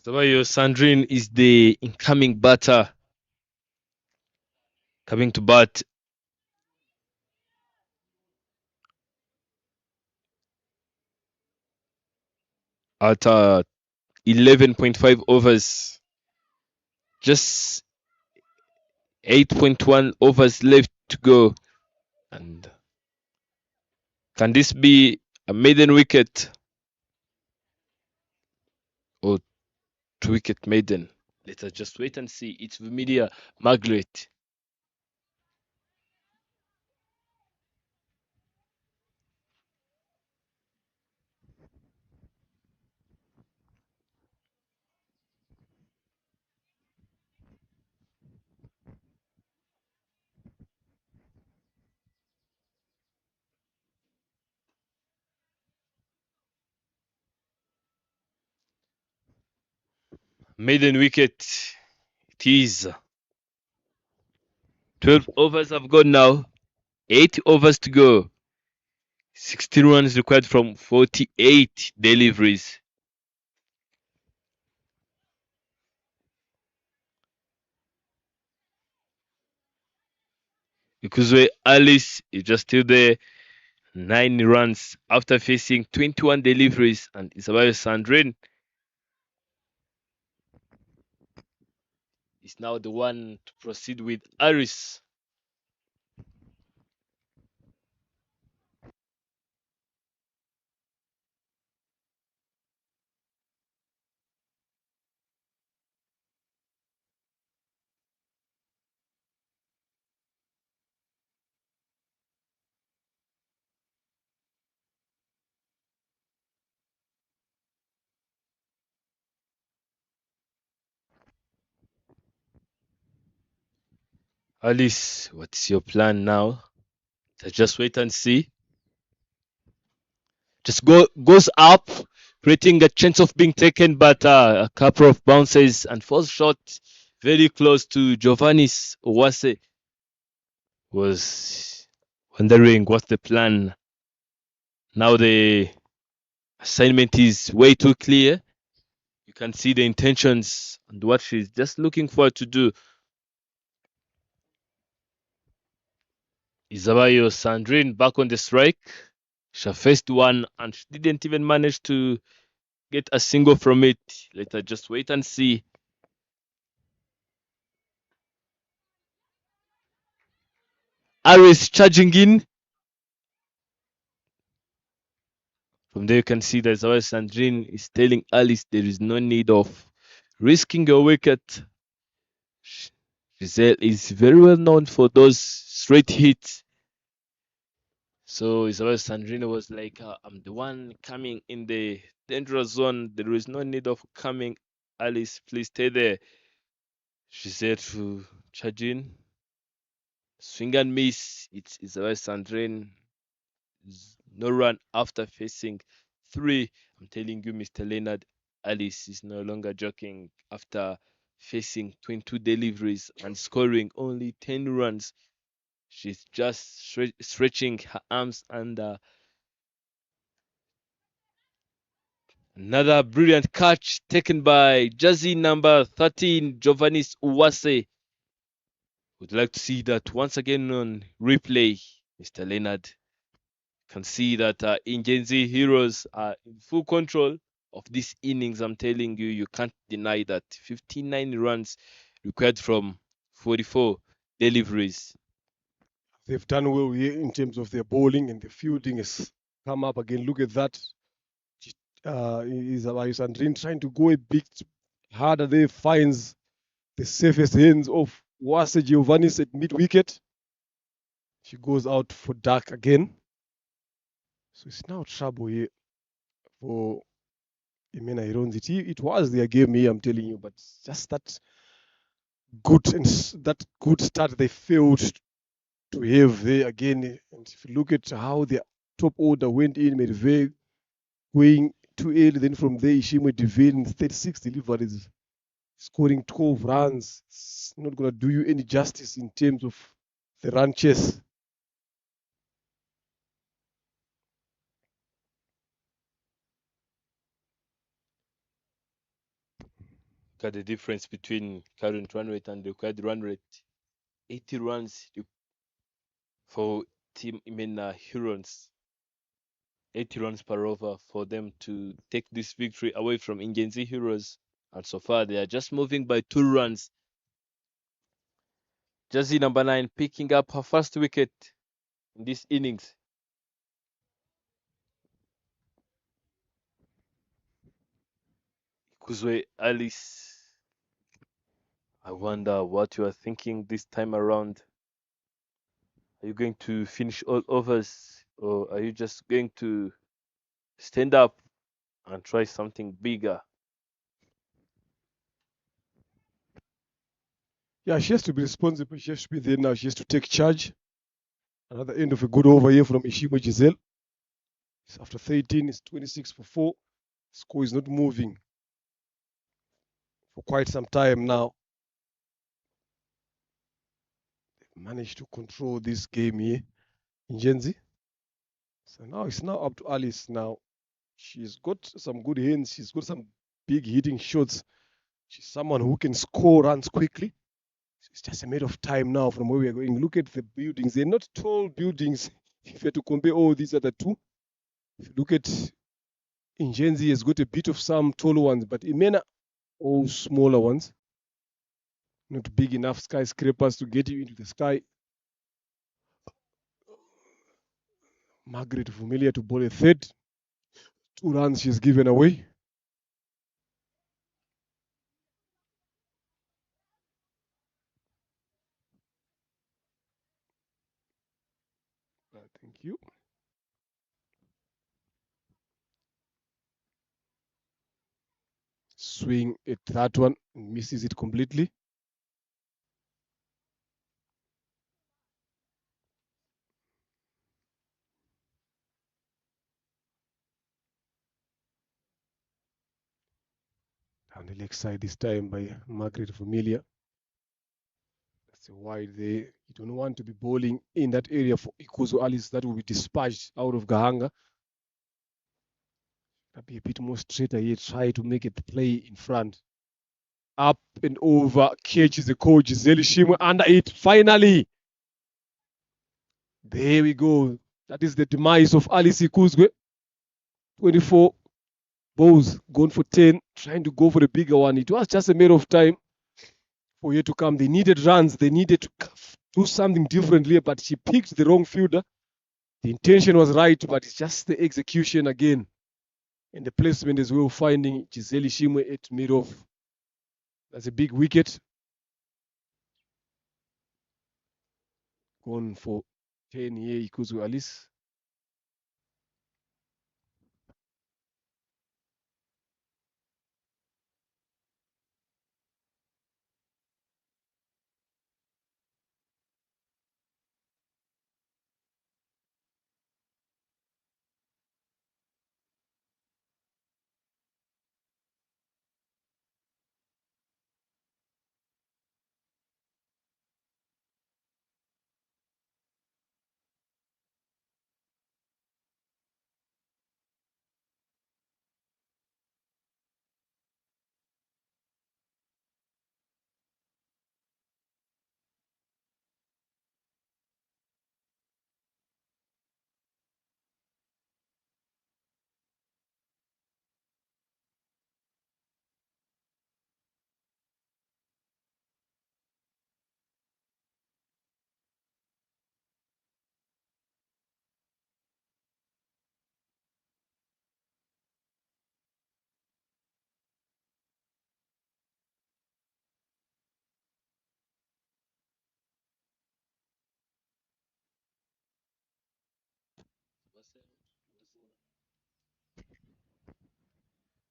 Sabayo Sandrine is the incoming batter coming to bat. At 11.5 overs. Just 8.1 overs left to go. And can this be a maiden wicket? Or 2-wicket maiden? Let us just wait and see. It's Vumilia Margaret. Maiden wicket. It is. 12 overs have gone now. 8 overs to go. 16 runs required from 48 deliveries. Ikuzwe Alice is just still there. 9 runs after facing 21 deliveries. And Isabayo Sandrine is now the one to proceed with Aris. Alice, what's your plan now? Let's just wait and see. Just goes up, creating a chance of being taken, but a couple of bounces and falls short, very close to Giovanni's Uwase. Was wondering what's the plan. Now the assignment is way too clear. You can see the intentions and what she's just looking forward to do. Isabayo Sandrine back on the strike. She faced one and she didn't even manage to get a single from it. Let her just wait and see. Aris charging in. From there you can see that Isabayo Sandrine is telling Alice there is no need of risking a wicket. Giselle is very well known for those straight hits. So Isabayo Sandrine was like, I'm the one coming in the dangerous zone. There is no need of coming. Alice, please stay there. She said to charge in. Swing and miss. It's Isabayo Sandrine. No run after facing 3. I'm telling you, Mr. Leonard, Alice is no longer joking after facing 22 deliveries and scoring only 10 runs. She's just stretching her arms and another brilliant catch taken by jersey number 13, Giovannis Uwase. Would like to see that once again on replay. Mr. Leonard can see that Ingenzi Heroes are in full control of this innings. I'm telling you, you can't deny that. 59 runs required from 44 deliveries. They've done well here in terms of their bowling, and the fielding has come up again. Look at that. Isabayo Sandrine trying to go a bit harder there, finds the safest hands of Uwase Giovannis at mid-wicket. She goes out for dark again. So it's now trouble here for Imena Ironzi. It was their game here, I'm telling you, but just that good start they failed to have there again. And if you look at how their top order went in, Medve going too early, then from there Ishimwe Devane 36 deliveries, scoring 12 runs. It's not going to do you any justice in terms of the run chase. Look at the difference between current run rate and required run rate. 80 runs for Team Imena Heroes. 80 runs per over for them to take this victory away from Ingenzi Heroes. And so far, they are just moving by 2 runs. Jersey number 9 picking up her first wicket in this innings. Kuzwe Alice, I wonder what you are thinking this time around. Are you going to finish all overs, or are you just going to stand up and try something bigger? Yeah, she has to be responsible. She has to be there now. She has to take charge. Another end of a good over here from Ishimwe Giselle. It's after 13, it's 26 for 4. Score is not moving for quite some time now. They've managed to control this game here in Ingenzi. So now it's now up to Alice now. She's got some good hands. She's got some big hitting shots. She's someone who can score runs quickly. It's just a matter of time now from where we are going. Look at the buildings. They're not tall buildings. If you had to compare all these other two, if you look at Ingenzi, has got a bit of some taller ones, but Imena, all smaller ones. Not big enough skyscrapers to get you into the sky. Margaret Vumilia to bowl a third. 2 runs she's given away. Thank you. Swing at that one, misses it completely. Down the leg side this time by Margaret Vumilia. That's a wide there. You don't want to be bowling in that area for Ikuzo Alice. That will be dispatched out of Gahanga. That'll be a bit more straighter here. Try to make it play in front. Up and over. Catches the coach. Giselle Shimo under it. Finally. There we go. That is the demise of Alice Ikuzwe. 24 balls, gone for 10, trying to go for the bigger one. It was just a matter of time for her to come. They needed runs. They needed to do something differently, but she picked the wrong fielder. The intention was right, but it's just the execution again. And the placement as well, finding Giselle Shimwe at mid-off. That's a big wicket. Gone for 10 here, Ikuzu Alice.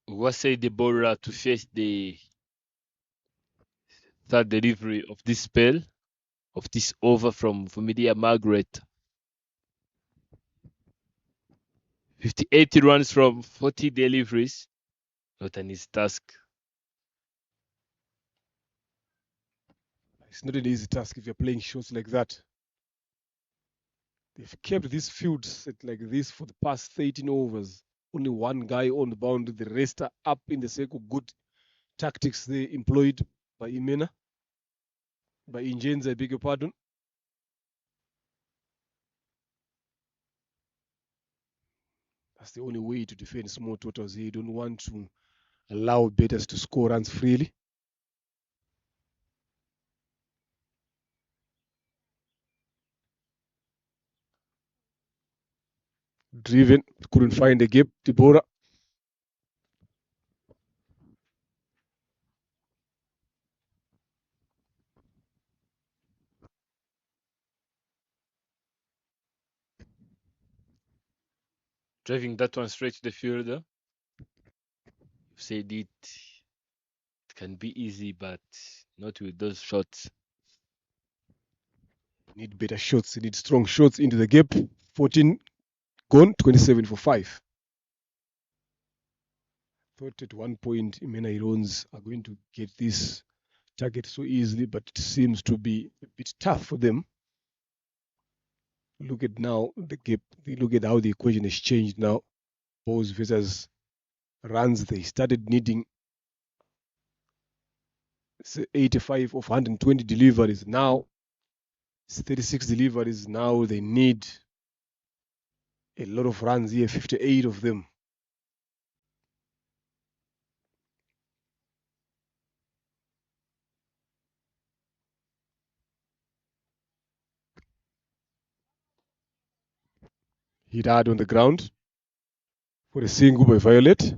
Uwase Deborah to face the third delivery of this spell, of this over from Vumilia Margaret. 58 runs from 40 deliveries. Not an easy task. It's not an easy task if you're playing shots like that. They've kept this field set like this for the past 13 overs. Only one guy on the boundary. The rest are up in the circle. Good tactics they employed by Imena. By Ingenzi, I beg your pardon. That's the only way to defend small totals here. You don't want to allow batters to score runs freely. Driven, couldn't find the gap. Deborah. Driving that one straight to the fielder. You said it can be easy, but not with those shots. Need better shots. You need strong shots into the gap. 14 gone, 27 for 5. Thought at one point Imena Irons are going to get this target so easily, but it seems to be a bit tough for them. Look at now the gap. Look at how the equation has changed now. Balls versus runs. They started needing 85 of 120 deliveries. Now it's 36 deliveries. Now they need a lot of runs here, 58 of them. hit hard on the ground for a single by Violet.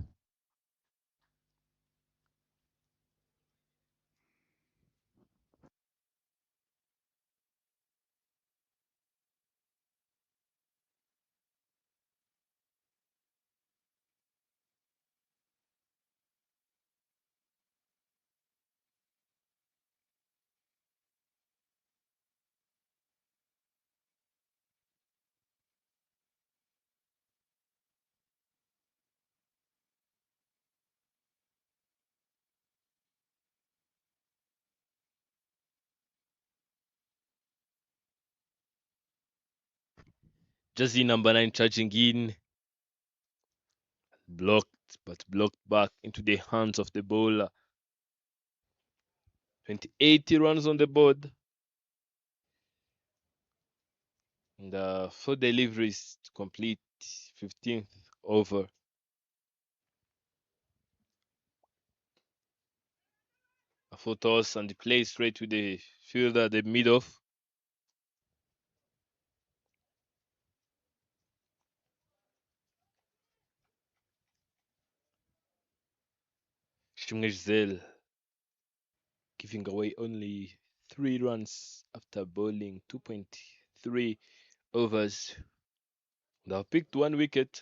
Jersey number 9 charging in. Blocked, but blocked back into the hands of the bowler. 28 runs on the board. And 4 deliveries to complete 15th over. A full toss and the play straight to the fielder, the mid-off. Shimngezel giving away only 3 runs after bowling 2.3 overs. They have picked 1 wicket.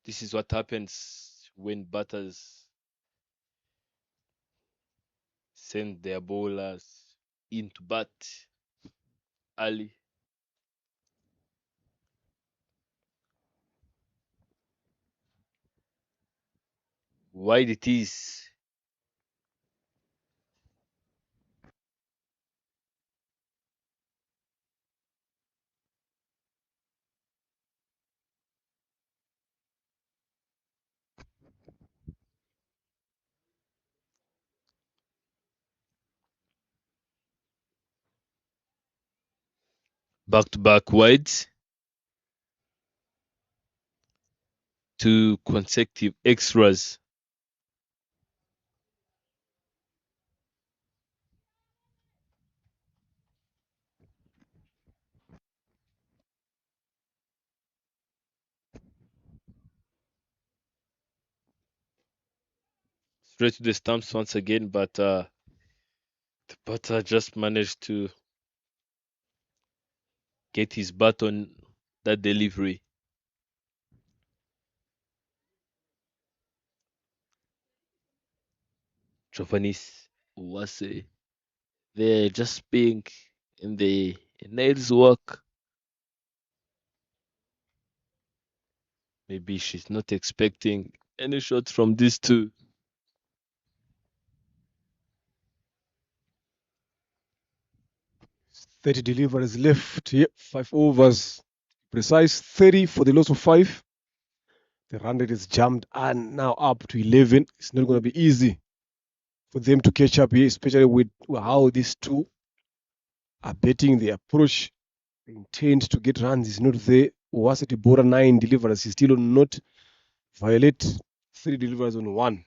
This is what happens when batters send their bowlers into bat early. Wide it is. Back-to-back wides. 2 consecutive extras. Straight to the stumps once again, but the batter just managed to get his bat on that delivery. Jovanis Uwase there just being in the nails work. Maybe she's not expecting any shots from these two. Thirty deliveries left. Yep, 5 overs. Precise 30 for the loss of 5. The run rate is jumped and now up to 11. It's not going to be easy for them to catch up here, especially with how these two are betting the approach. The intent to get runs is not there. Uwase Bora 9 deliveries is still not. Violet 3 deliveries on 1.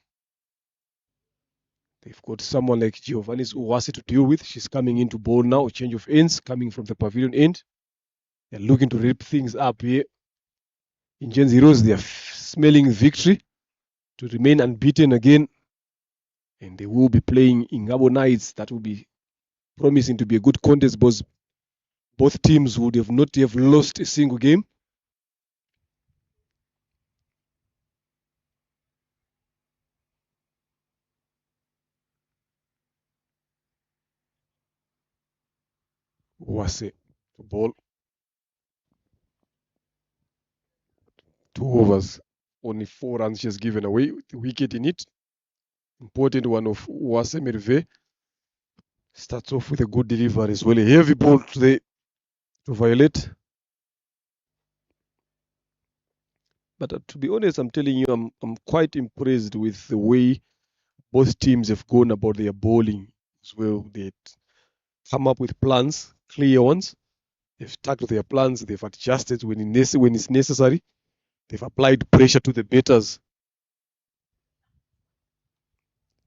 They've got someone like Giovannis Uwase to deal with. She's coming into bowl now. Change of ends coming from the pavilion end. They're looking to rip things up here. Ingenzi Heroes, they're smelling victory to remain unbeaten again. And they will be playing Ingabo Knights. That will be promising to be a good contest because both teams would have not have lost a single game. Uwase to ball. 2 overs. Only 4 runs she has given away. The wicket in it. Important one of Uwase Merve. Starts off with a good delivery as well. A heavy ball to Violet. But to be honest, I'm telling you, I'm quite impressed with the way both teams have gone about their bowling as well. They come up with plans, clear ones. They've stuck to their plans. They've adjusted when it's necessary. They've applied pressure to the batters.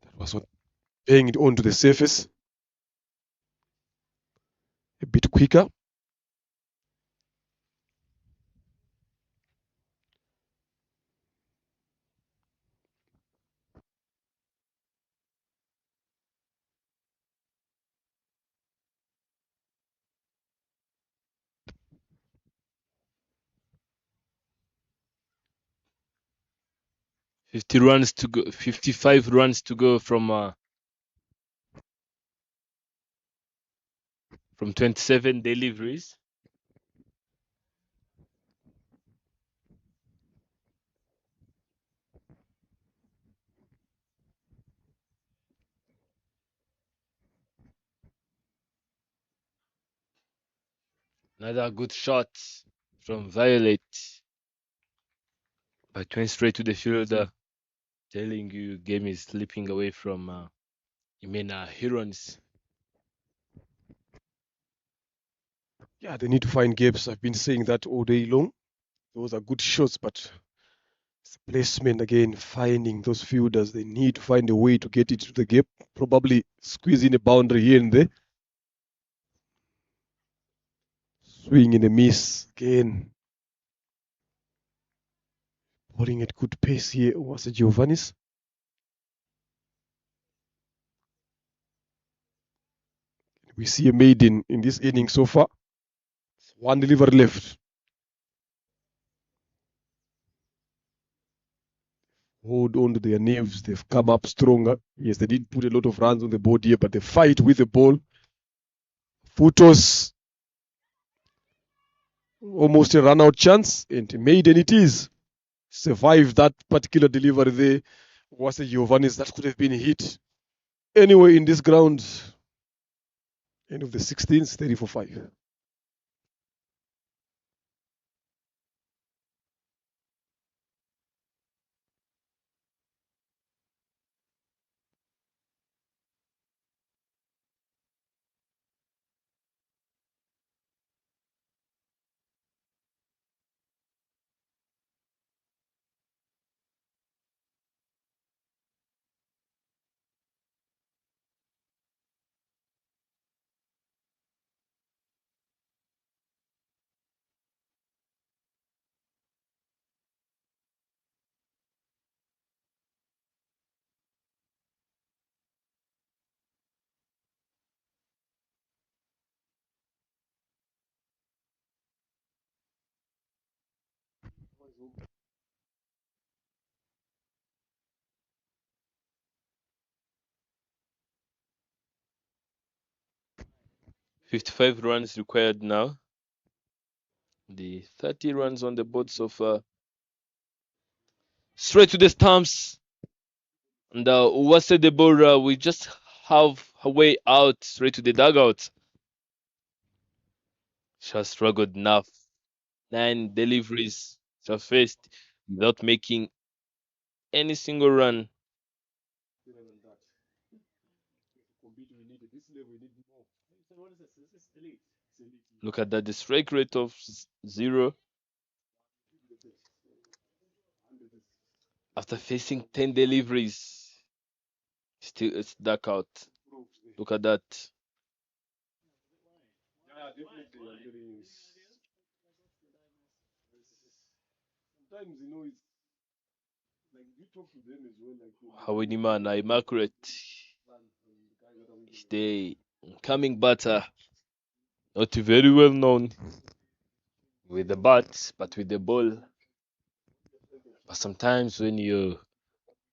That was what paying it on to the surface. a bit quicker. runs to go, 55 runs to go from 27 deliveries. Another good shot from Violet, but went straight to the fielder, telling you game is slipping away from Imena Herons. Yeah, they need to find gaps. I've been saying that all day long. Those are good shots, but it's placement again, finding those fielders. They need to find a way to get it to the gap, probably squeeze in a boundary here and there. Swing in a miss again. Bowling at good pace here. Was it Giovannis? We see a maiden in this inning so far. One delivery left. Hold on to their nerves. They've come up stronger. Yes, they did put a lot of runs on the board here, but they fight with the ball. Futos. Almost a run out chance, and maiden it is. Survived that particular delivery there. Was a Giovannis that could have been hit anywhere in this ground. End of the 16th, 30 for 5. $55 runs required now. The 30 runs on the board so far. Straight to the stumps. And what's the ball? We just have a way out straight to the dugout. She has struggled enough. 9 deliveries she has faced without making any single run. Look at that, the strike rate of 0 after facing 10 deliveries. Still, it's duck out. Look at that. Sometimes, it's like you talk to them as well, like Hawinimana Immaculate is the incoming batter. Not very well known with the bat, but with the ball. But sometimes when your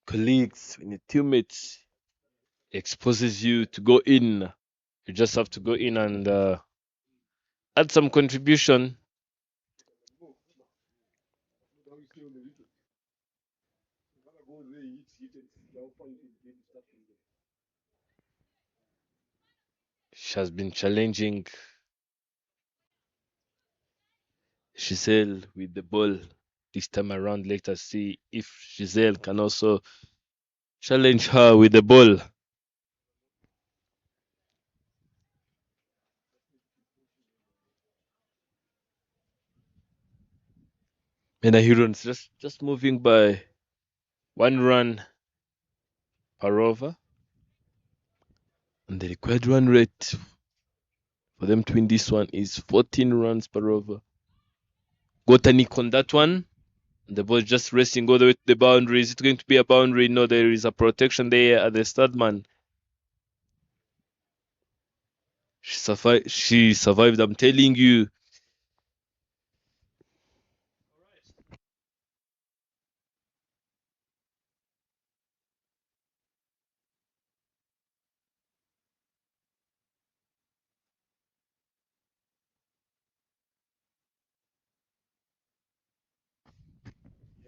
colleagues, when your teammates exposes you to go in, you just have to go in and add some contribution. She has been challenging Giselle with the ball this time around. Let us see if Giselle can also challenge her with the ball. Mena Herons just moving by 1 run per over. And the required run rate for them to win this one is 14 runs per over. Got a nick on that one. The ball just racing all the way to the boundary. Is it going to be a boundary? No, there is a protection there at the stud man. She survived, I'm telling you.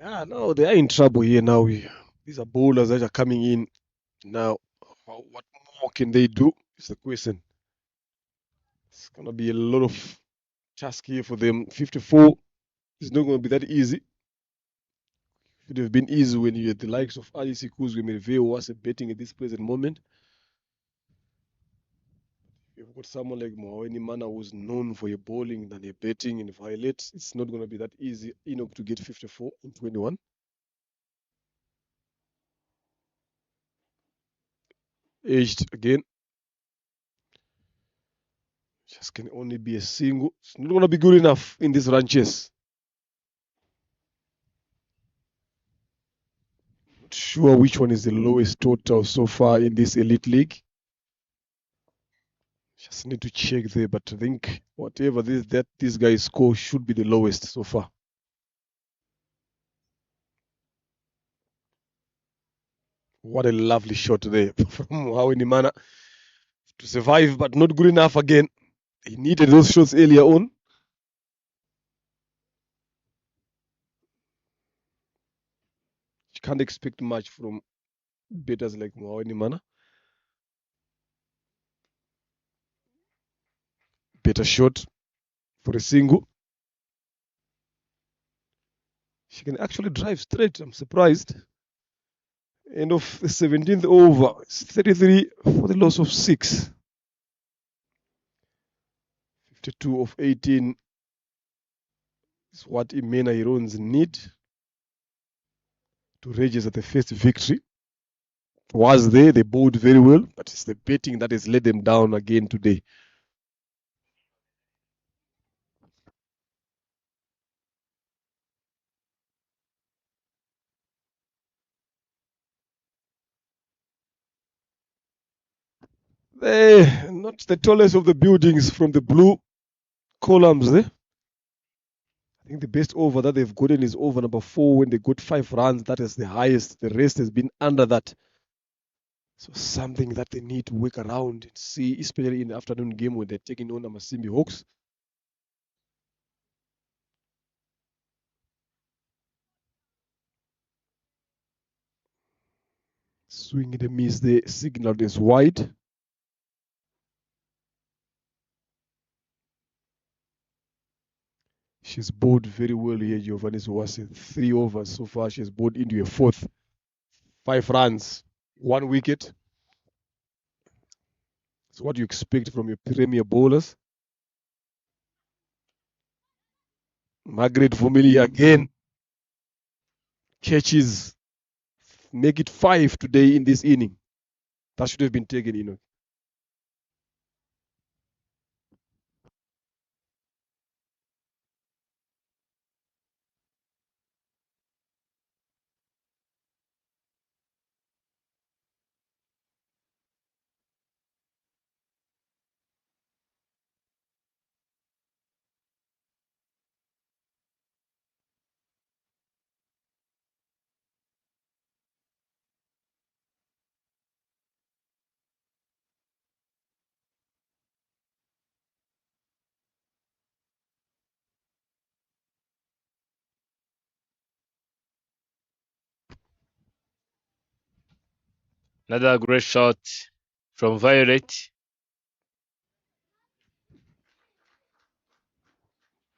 Yeah, no, they are in trouble here now. These are bowlers that are coming in now. What more can they do? Is the question. It's gonna be a lot of task here for them. 54 is not gonna be that easy. Should have been easy when you had the likes of Alice Kuzwe Merveo was betting at this present moment. You've got someone like Mohaweni Mana who's known for your bowling and your betting and Violet. It's not going to be that easy, to get 54 in 21. Aged again. Just can only be a single. It's not going to be good enough in this run chase. Not sure which one is the lowest total so far in this elite league. Just need to check there, but I think whatever this guy's score should be the lowest so far. What a lovely shot there from Mohaweni Mana to survive, but not good enough again. He needed those shots earlier on. You can't expect much from batters like Mohaweni Mana. Better shot for a single. She can actually drive straight. I'm surprised. End of the 17th over. It's 33 for the loss of 6. 52 of 18 is what Imena Irons need to register the first victory. Was there, they bowled very well, but it's the betting that has let them down again today. Not the tallest of the buildings from the blue columns there. I think the best over that they've gotten is over number 4 when they got 5 runs. That is the highest. The rest has been under that. So something that they need to work around and see, especially in the afternoon game when they're taking on the Masimbi Hawks. Swing and a miss, the signal is wide. She's bowled very well here, Giovanni Zuwasi. 3 overs so far. She's bowled into a 4th. 5 runs, 1 wicket. It's what you expect from your premier bowlers. Margaret Vumili again catches. Make it 5 today in this inning. That should have been taken, Another great shot from Violet.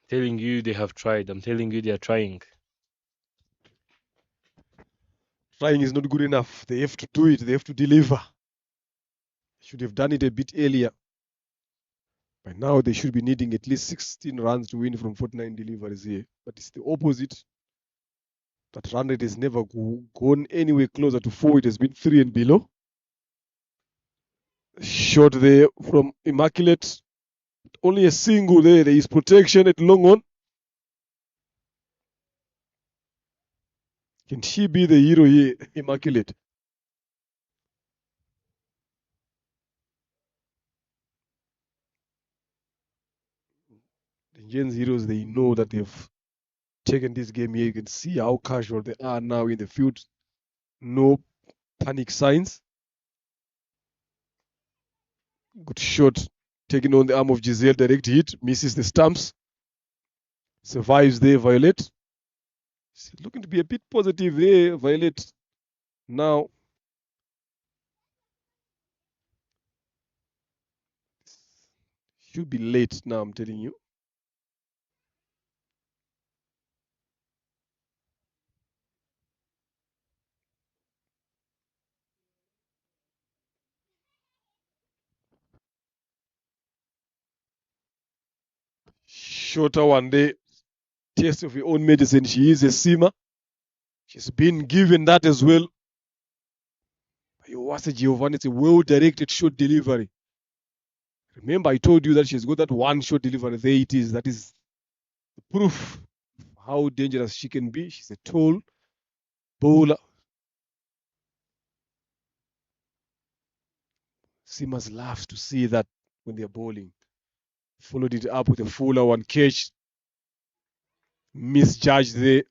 Telling you they have tried. I'm telling you they are trying. Trying is not good enough. They have to do it. They have to deliver. Should have done it a bit earlier. By now, they should be needing at least 16 runs to win from 49 deliveries here. But it's the opposite. That run rate has never gone anywhere closer to 4. It has been 3 and below. Shot there from Immaculate. only a single there. There is protection at long on. Can she be the hero here, Immaculate? The Ingenzi heroes, they know that they've taken this game here. You can see how casual they are now in the field. No panic signs. Good shot. Taking on the arm of Giselle. Direct hit. Misses the stumps. Survives there, Violet. She's looking to be a bit positive there, Violet. Now, should be late now, I'm telling you. Shorter one day. Taste of your own medicine. She is a seamer. She's been given that as well. Iwasa Giovanni, it's a well-directed short delivery. Remember, I told you that she's got that one short delivery. There it is. That is the proof of how dangerous she can be. She's a tall bowler. Seamers love to see that when they're bowling. Followed it up with a fuller one catch. Misjudged there.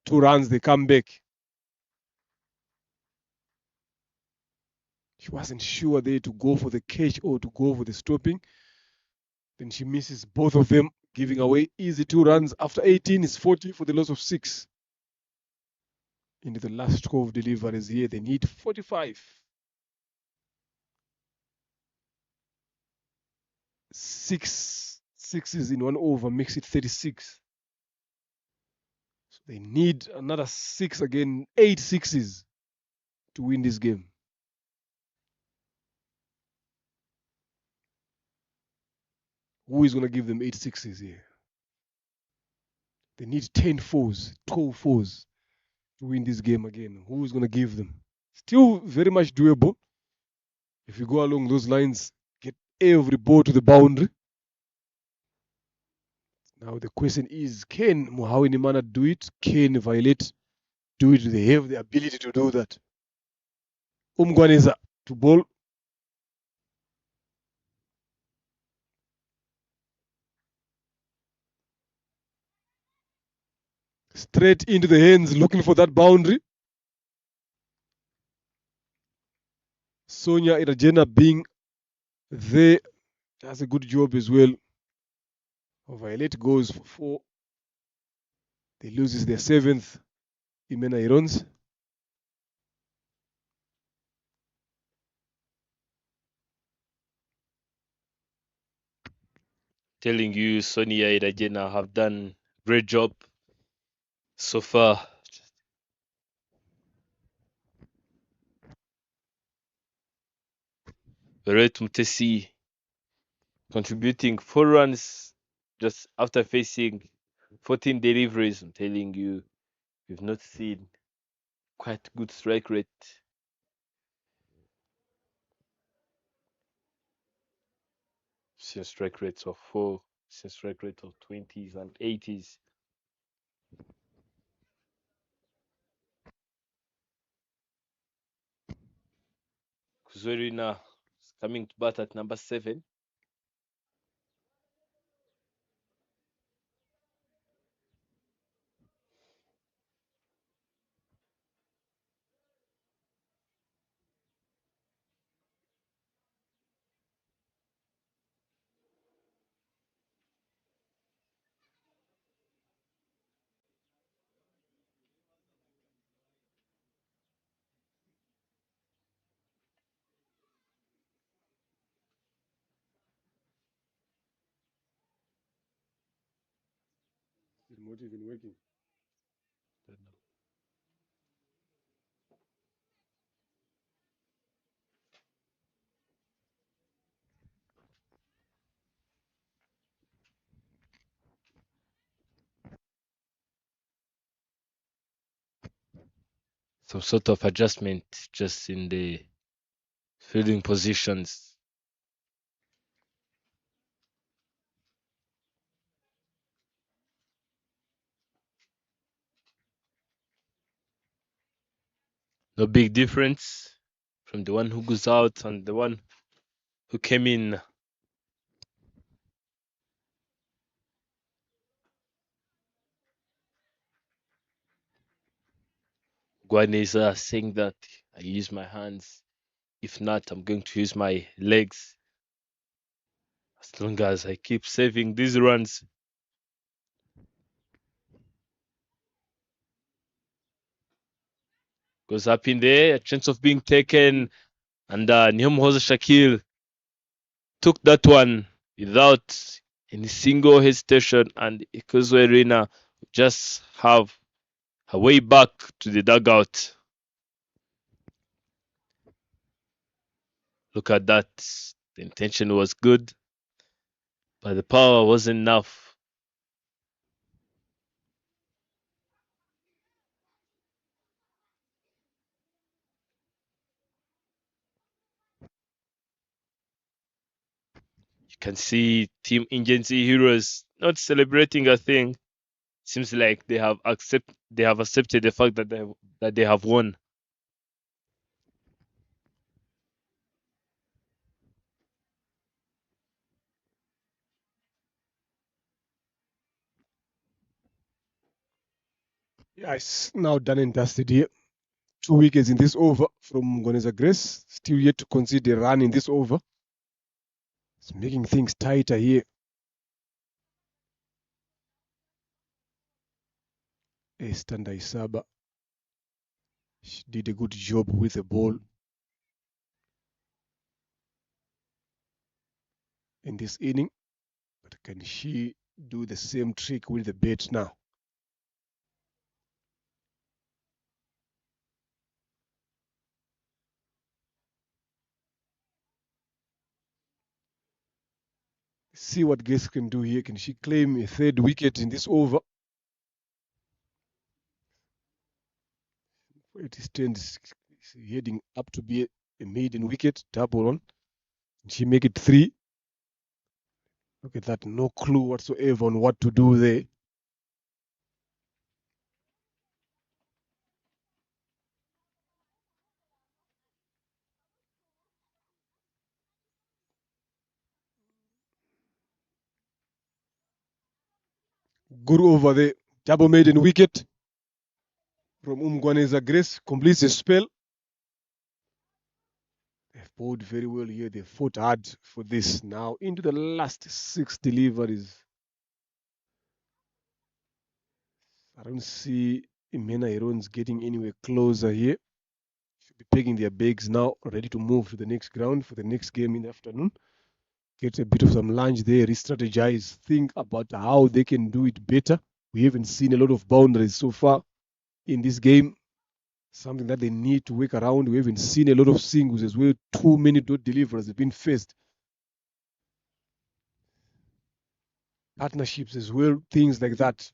2 runs, they come back. She wasn't sure there to go for the catch or to go for the stopping. Then she misses both of them, giving away easy 2 runs. After 18, it's 40 for the loss of 6. Into the last 12 deliveries here, they need 45. 6 sixes in 1 over makes it 36. So they need another 6 again, 8 sixes to win this game. Who is going to give them 8 sixes here? They need 10 fours, 12 fours to win this game again. Who is going to give them? Still very much doable. If you go along those lines, get every ball to the boundary. Now the question is, can Muhawi Nimana do it? Can Violet do it? They have the ability to do that. Umgwaneza to bowl. Straight into the hands, looking for that boundary. Sonia Irajena being there does a good job as well. Violet goes for 4. They loses their 7th. Imena Irons. Telling you, Sonia Irajena have done great job so far. Beret Mutesi contributing 4 runs just after facing 14 deliveries. I'm telling you, we've not seen quite good strike rate. Since strike rates of 4, since strike rate of 20s and 80s. Kuzorina is coming to bat at number 7. Is the motive even working? Some sort of adjustment just in the fielding positions. No big difference from the one who goes out and the one who came in. Guan is saying that I use my hands. If not, I'm going to use my legs. As long as I keep saving these runs. Goes up in there, a chance of being taken. And Nyomhoza Shakil took that one without any single hesitation. And Ikuzwe Rina just have her way back to the dugout. Look at that. The intention was good, but the power wasn't enough. You can see Team Ingenzi Heroes not celebrating a thing. Seems like they have accepted the fact that they have won. Yeah, it's now done and dusted here. 2 wickets in this over from Goneza Grace. Still yet to concede a run in this over. It's making things tighter here. Estanda Isaba. She did a good job with the ball in this inning. But can she do the same trick with the bat now? See what Grace can do here. Can she claim a third wicket in this over? It stands heading up to be a maiden wicket, double on. Can she make it 3? Look at that, no clue whatsoever on what to do there. Guru over the double maiden wicket from Umgwaneza Grace, completes the spell. They've bowled very well here. They fought hard for this. Now into the last 6 deliveries. I don't see Imena Irons getting anywhere closer here. Should be taking their bags now, ready to move to the next ground for the next game in the afternoon. Get a bit of some lunch there, re-strategize, think about how they can do it better. We haven't seen a lot of boundaries so far in this game. Something that they need to work around. We haven't seen a lot of singles as well. Too many dot deliverers have been faced. Partnerships as well, things like that.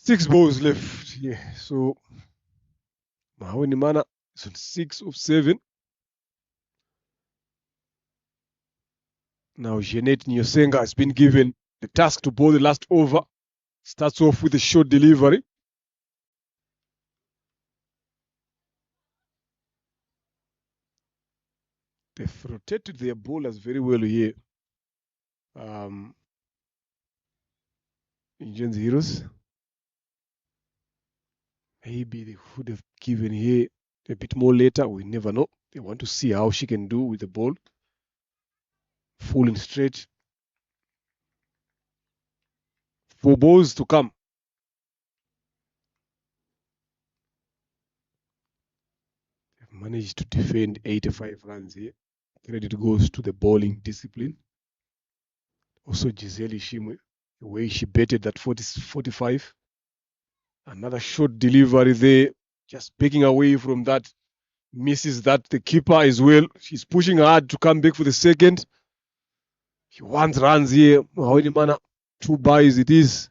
Six balls left. Yeah, so Mahaweni Mana is on 6 of 7. Now Jeanette Nyosenga has been given the task to bowl the last over. Starts off with a short delivery. They've rotated their bowlers very well here. Ingenzi Heroes. Maybe they would have given here a bit more later. We never know. They want to see how she can do with the ball. Full and straight. 4 balls to come. They've managed to defend 85 runs here. Credit goes to the bowling discipline. Also Giselle Ishimwe, the way she betted that 45. Another short delivery there. Just backing away from that. Misses that. The keeper as well. She's pushing hard to come back for the second. He wants runs here. How many mana? 2 buys it is.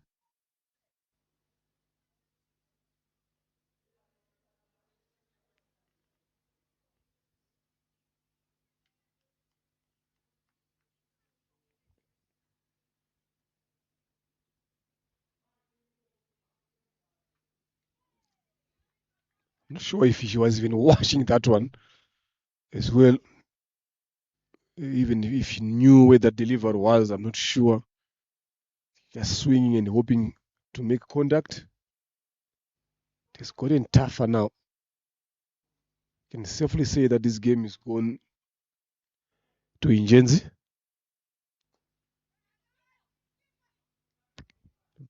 I'm not sure if he was even watching that one as well. Even if he knew where that delivery was, I'm not sure. Just swinging and hoping to make contact. It has gotten tougher now. I can safely say that this game is gone to Ingenzi.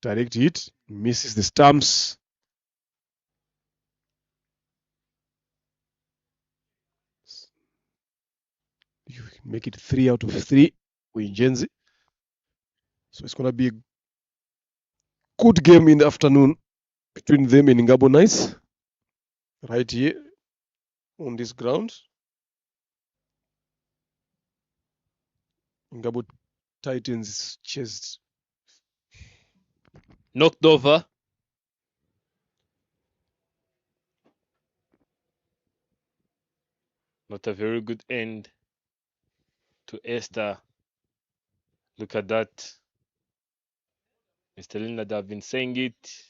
Direct hit, misses the stumps. You can make it 3 out of 3 for Ingenzi. So it's going to be a good game in the afternoon between them and Ingabo Knights. Right here on this ground. Ingabo Titans chest Knocked over. Not a very good end to Esther. Look at that. Mr. Leonard, I've been saying it.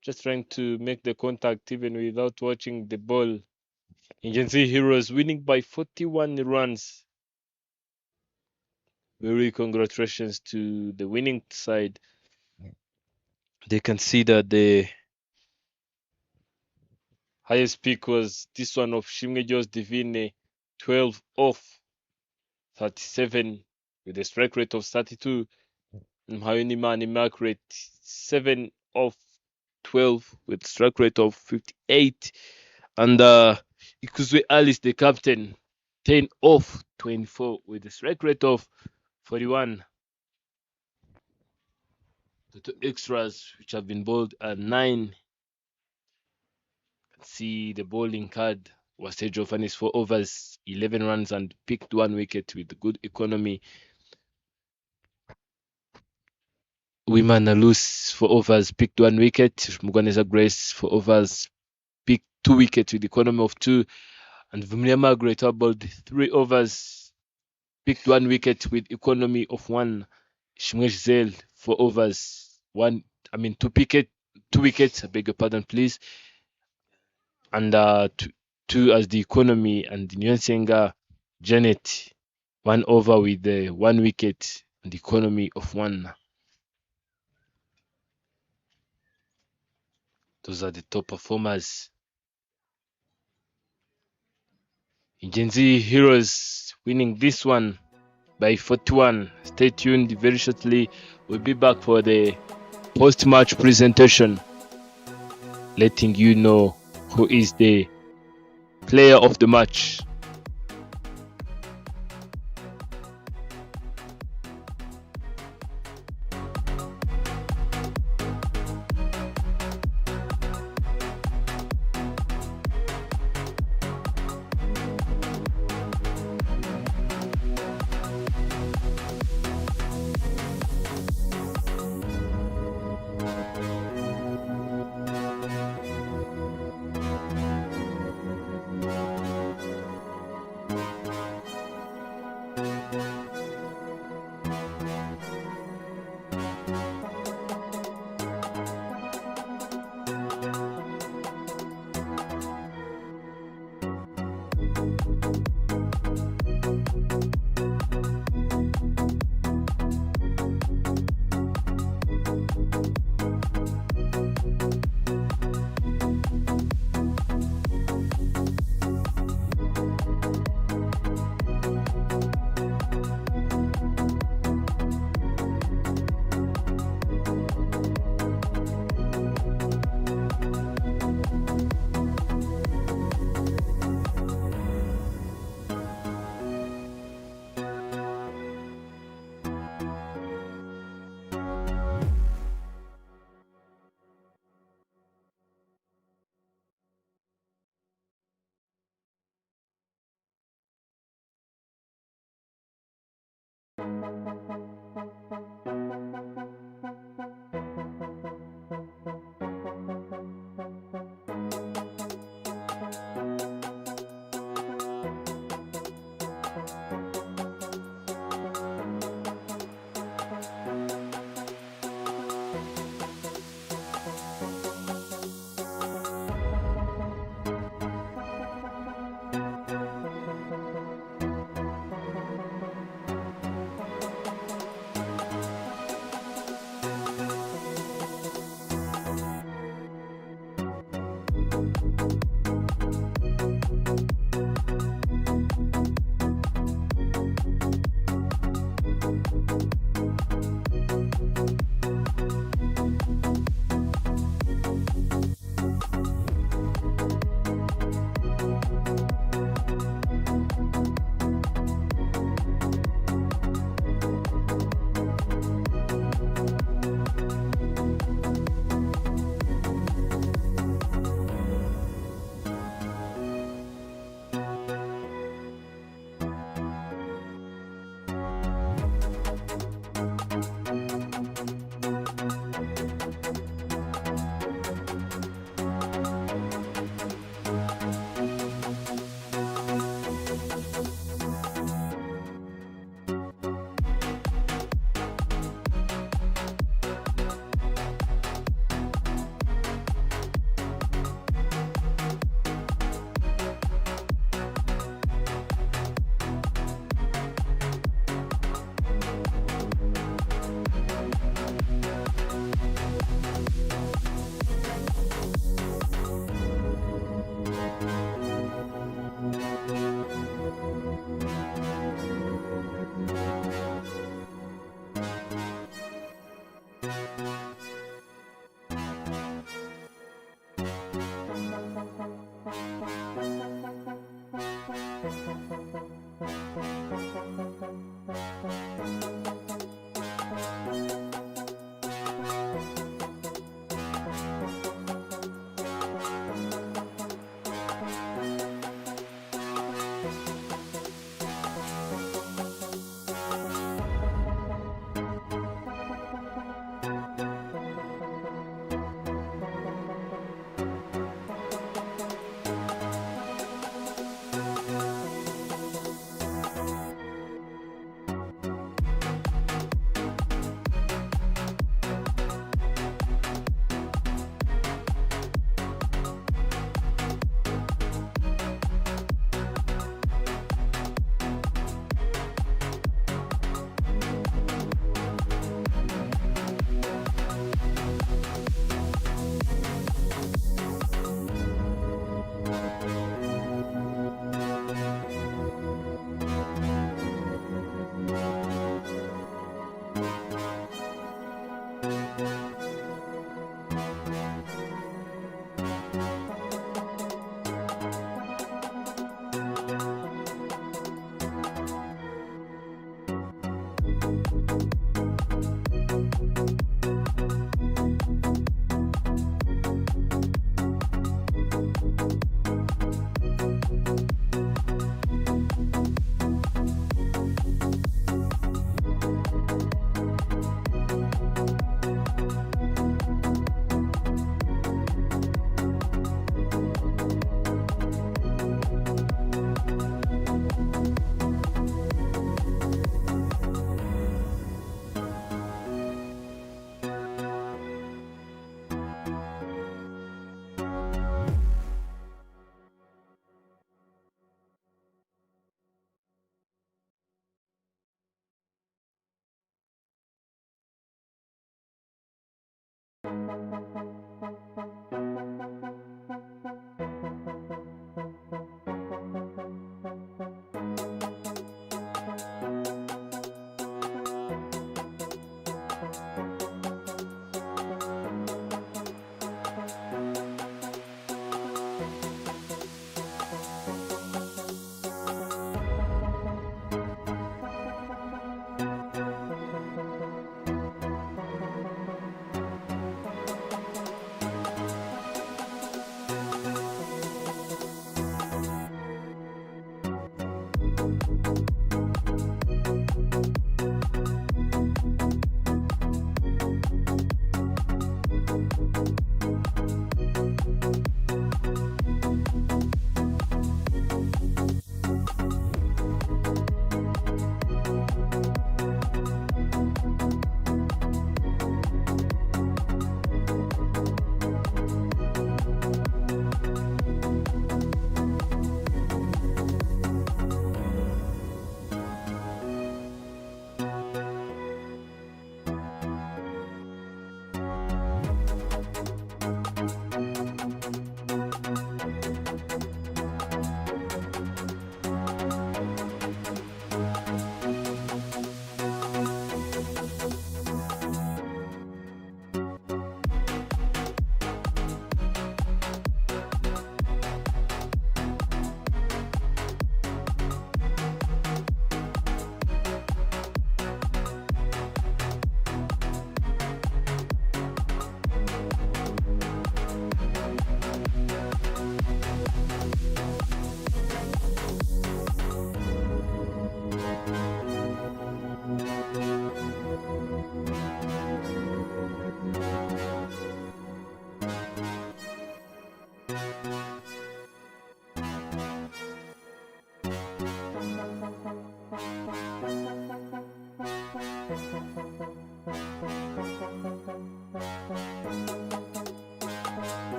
Just trying to make the contact even without watching the ball. Ingenzi Heroes winning by 41 runs. Very congratulations to the winning side. They can see that the highest peak was this one of Shimgejo's Divine, 12 off 37 with a strike rate of 32. And Mhayoni Mani mark rate 7 off 12 with strike rate of 58. And Ikuzwe Alice, the captain, 10 off 24 with a strike rate of 41. The 2 extras which have been bowled are 9. See the bowling card was Sergio Fanis for overs, 11 runs and picked 1 wicket with good economy. Wimana Luz for overs, picked 1 wicket. Muganeza Grace for overs, picked 2 wickets with economy of 2. And Vumlia Margaret bowled 3 overs, picked 1 wicket with economy of 1. Shmwesh Zel for overs, 2 wickets, I beg your pardon, please. And 2 as the economy, and Nyensenga Janet 1 over with 1 wicket and economy of 1. Those are the top performers. Ingenzi Heroes winning this one by 41. Stay tuned, very shortly we'll be back for the post-match presentation, letting you know who is the player of the match.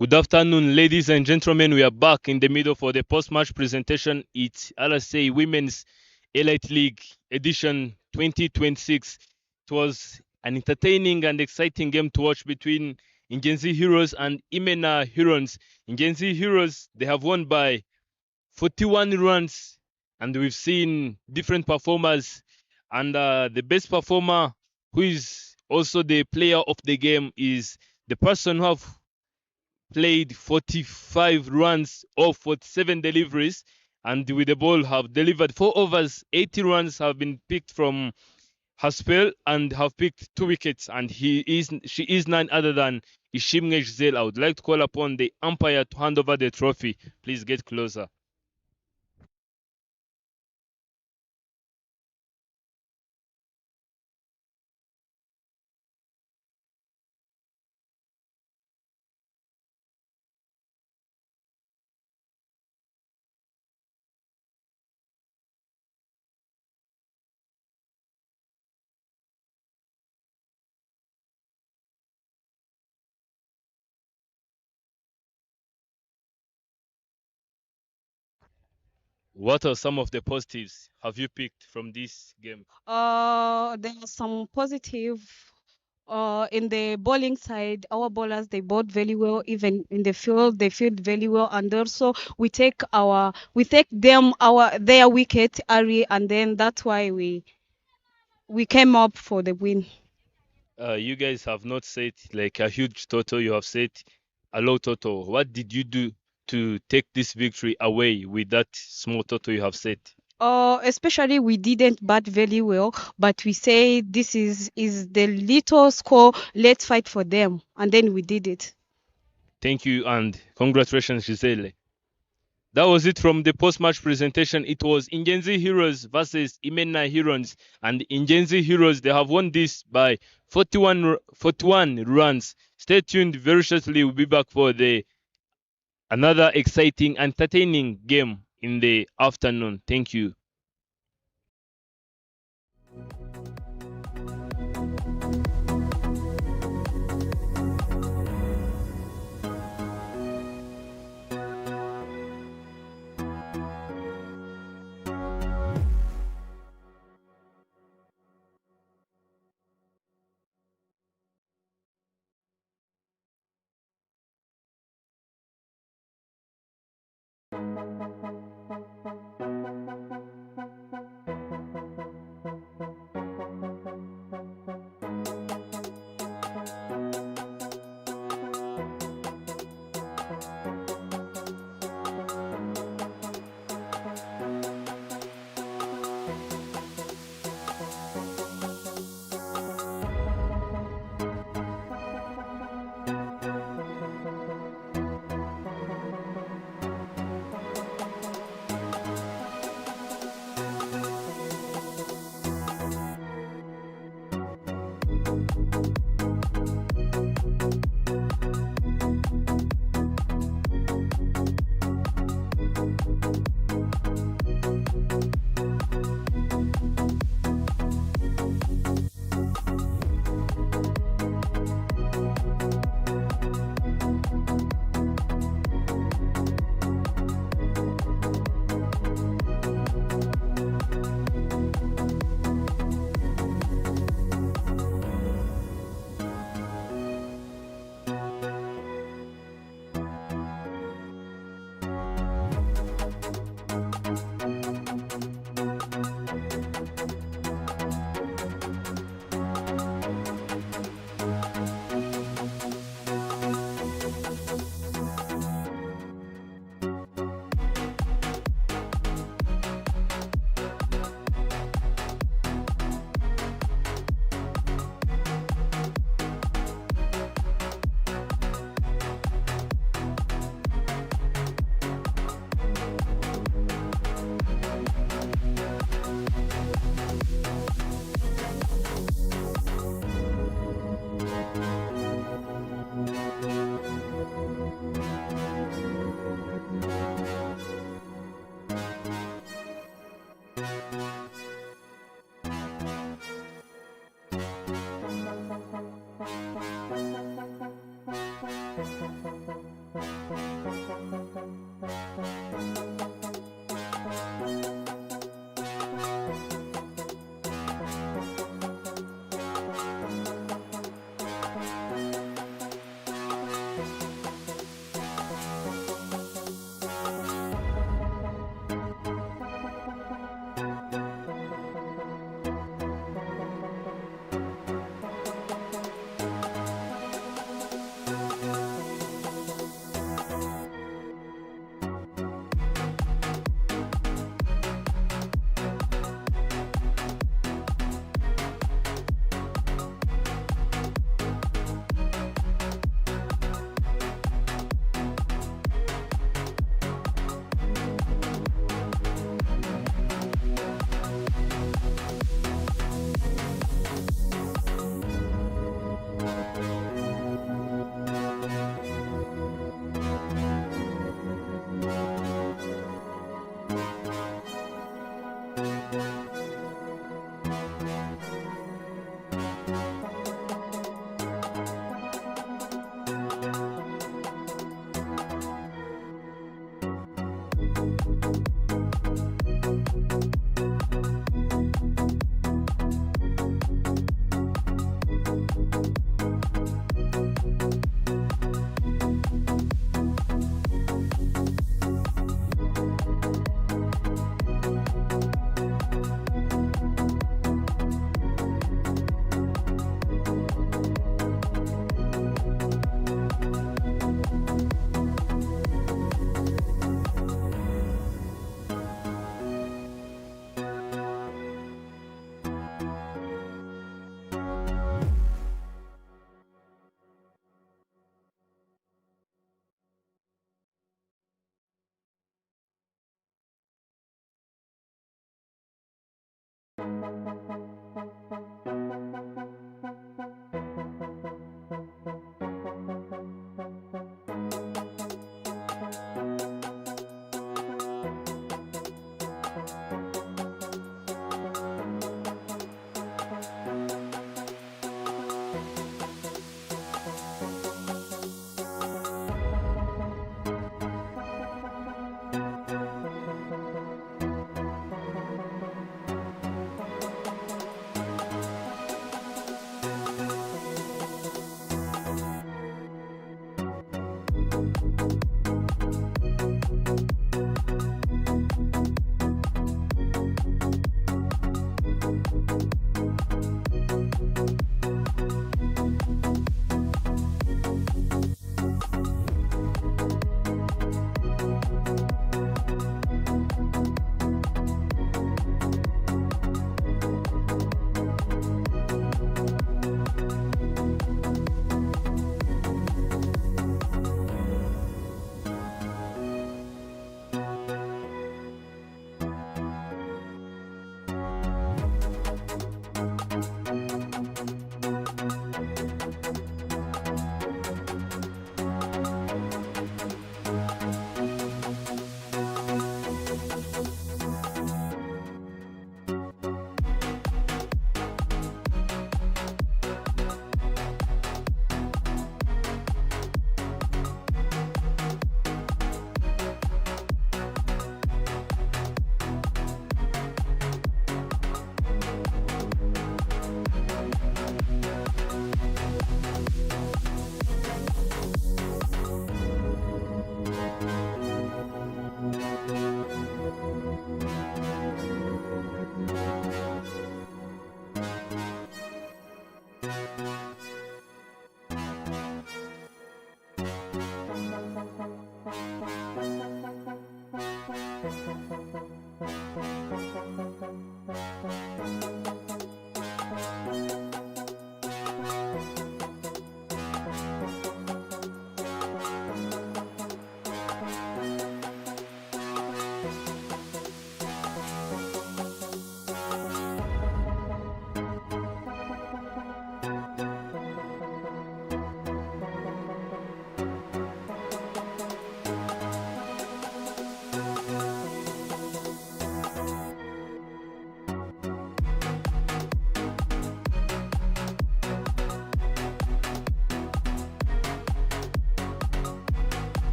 Good afternoon, ladies and gentlemen. We are back in the middle for the post-match presentation. It's LSA Women's Elite League Edition 2026. It was an entertaining and exciting game to watch between Ingenzi Heroes and Imena Heroes. Ingenzi Heroes, they have won by 41 runs, and we've seen different performers. And the best performer, who is also the player of the game, is the person who have played 45 runs of 47 deliveries, and with the ball have delivered 4 overs. 80 runs have been picked from her spell and have picked 2 wickets, and she is none other than Ishimge. I would like to call upon the umpire to hand over the trophy. Please get closer. What are some of the positives have you picked from this game? There are some positive in the bowling side. Our bowlers, they bowled very well. Even in the field, they field very well. And also we take them their wicket early, and then that's why we came up for the win. You guys have not said like a huge total, you have said a low total. What did you do to take this victory away with that small total you have said? Especially we didn't bat very well, but we say this is the little score. Let's fight for them, and then we did it. Thank you and congratulations, Gisele. That was it from the post-match presentation. It was Ingenzi Heroes versus Imena Heroes, and Ingenzi Heroes, they have won this by 41 runs. Stay tuned. Very shortly, we'll be back for another exciting, entertaining game in the afternoon. Thank you.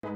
Good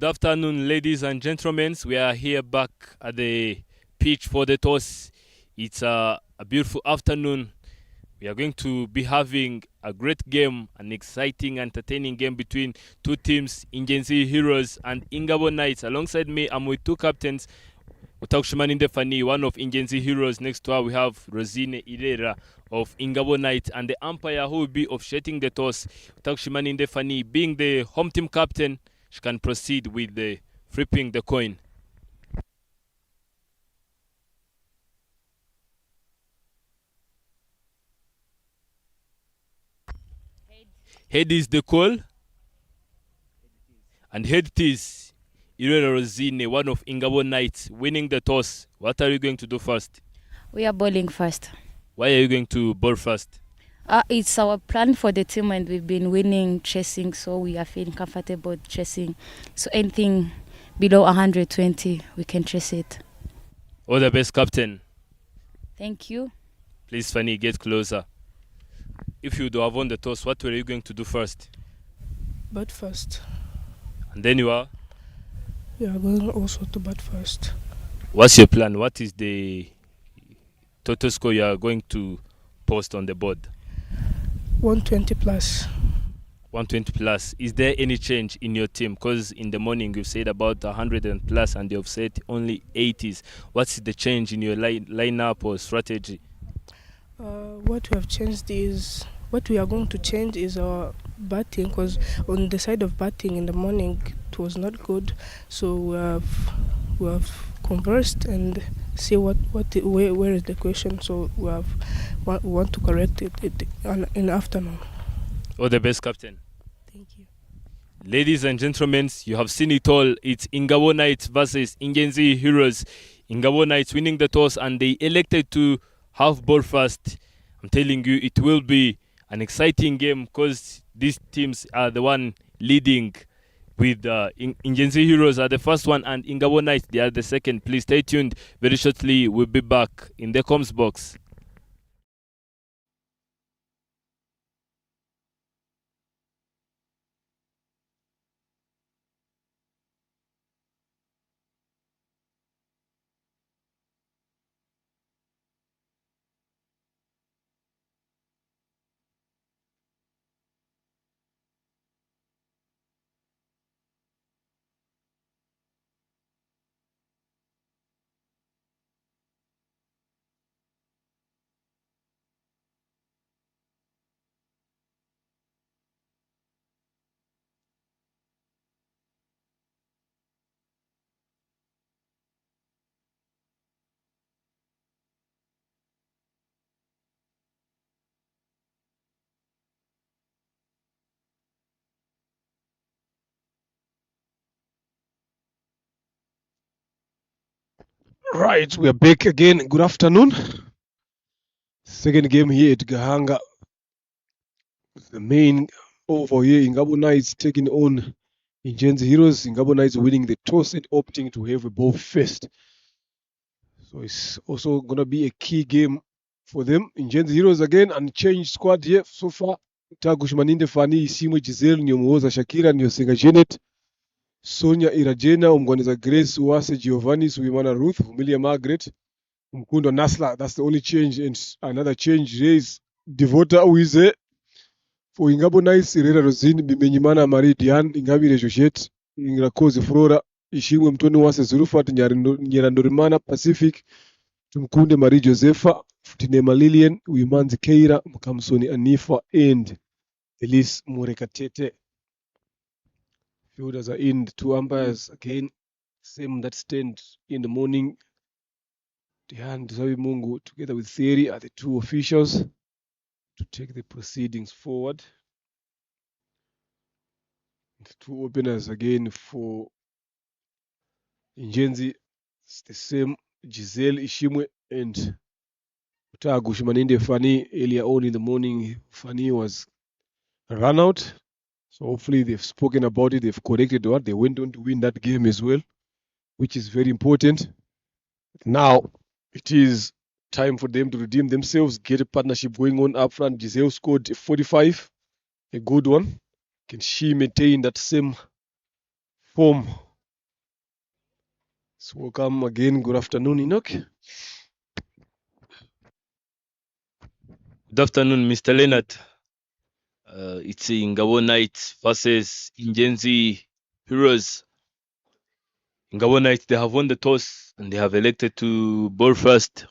afternoon, ladies and gentlemen. We are here back at the pitch for the toss. It's a beautiful afternoon. We are going to be having a great game, an exciting, entertaining game between two teams, Ingenzi Heroes and Ingabo Knights. Alongside me, I'm with two captains, Utakushimani Ndefani, one of Ingenzi Heroes. Next to her, we have Rosine Irera of Ingabo Knights, and the umpire who will be officiating the toss, Utakushimani Ndefani, being the home team captain. She can proceed with the flipping the coin. Head is the call. And head it is Irera Rosine, one of Ingabo Knights, winning the toss. What are you going to do first? We are bowling first. Why are you going to bowl first? It's our plan for the team, and we've been winning chasing, so we are feeling comfortable chasing. So anything below 120, we can chase it. All the best, Captain. Thank you. Please, Fanny, get closer. If you do have won the toss, what were you going to do first? Bat first. And then you are? We are going also to bat first. What's your plan? What is the total score you are going to post on the board? 120 plus. 120 plus. Is there any change in your team? Because in the morning you said about 100 and plus, and you've said only 80s. What's the change in your lineup or strategy? What we have changed is, what we are going to change is our batting, because on the side of batting in the morning it was not good. So conversed and see where is the question. So we want to correct it in the afternoon. All the best, Captain. Thank you. Ladies and gentlemen, you have seen it all. It's Ingabo Knights versus Ingenzi Heroes. Ingabo Knights winning the toss and they elected to have ball first. I'm telling you, it will be an exciting game because these teams are the one leading with Ingenzi Heroes are the first one and Ingabo Knights, they are the second. Please stay tuned. Very shortly, we'll be back in the comms box. Right, we are back again. Good afternoon. Second game here at Gahanga. The main over here, Ingabo Knights taking on Ingenzi Heroes. Ingabo Knights winning the toss and opting to have a ball first. So it's also going to be a key game for them. Ingenzi Heroes again, unchanged squad here so far. Tagush Maninde Fani, Isimu Giselle, Nyomuoza Shakira, Nyosenga Janet, Sonia Irajena, Umgwaneza Grace, Uwase Giovanni, Suimana Ruth, Humilia Margaret, Mkundo Nasla. That's the only change. And another change is Devota Uize. For Ingabo Knights, Irera Rosine, Bimenyimana Marie Diane, Ingabire Joshet, Ingrakoze Flora, Ishimwe Mtoni Wase Zurufat, Nyerandorimana Pacific, Tumkunde Marie Josepha, Tinema Lilian, Uimanzi Keira, Mkamsoni Anifa, and Elise Murekatete. Fielders are in, the two umpires again, same that stand in the morning. Diane Zawi Mungu together with Theory are the two officials to take the proceedings forward. The two openers again for Ingenzi, it's the same Giselle Ishimwe and Utagu Shimaninde Fani. Earlier on in the morning, Fani was run out. So hopefully they've spoken about it, they've corrected what they went on to win that game as well, which is very important. Now it is time for them to redeem themselves, get a partnership going on up front. Giselle scored 45, a good one. Can she maintain that same form? So welcome again. Good afternoon, Enoch. Good afternoon, Mr. Leonard. It's Ingabo Knights versus Ingenzi Heroes. Ingabo Knights, they have won the toss and they have elected to bowl first.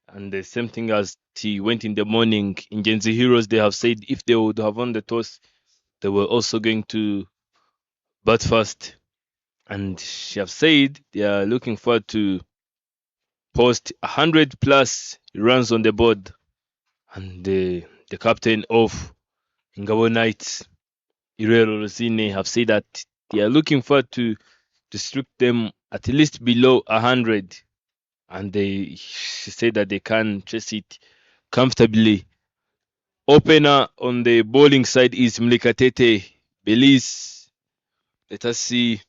And the same thing as he went in the morning, Ingenzi Heroes, they have said if they would have won the toss, they were also going to bat first. And she have said they are looking forward to post 100 plus runs on the board. And the captain of Ingabo Knights, Irero Rosine, have said that they are looking forward to restrict them at least below 100. And she said that they can chase it comfortably. Opener on the bowling side is Mlikatete Belize. Let us see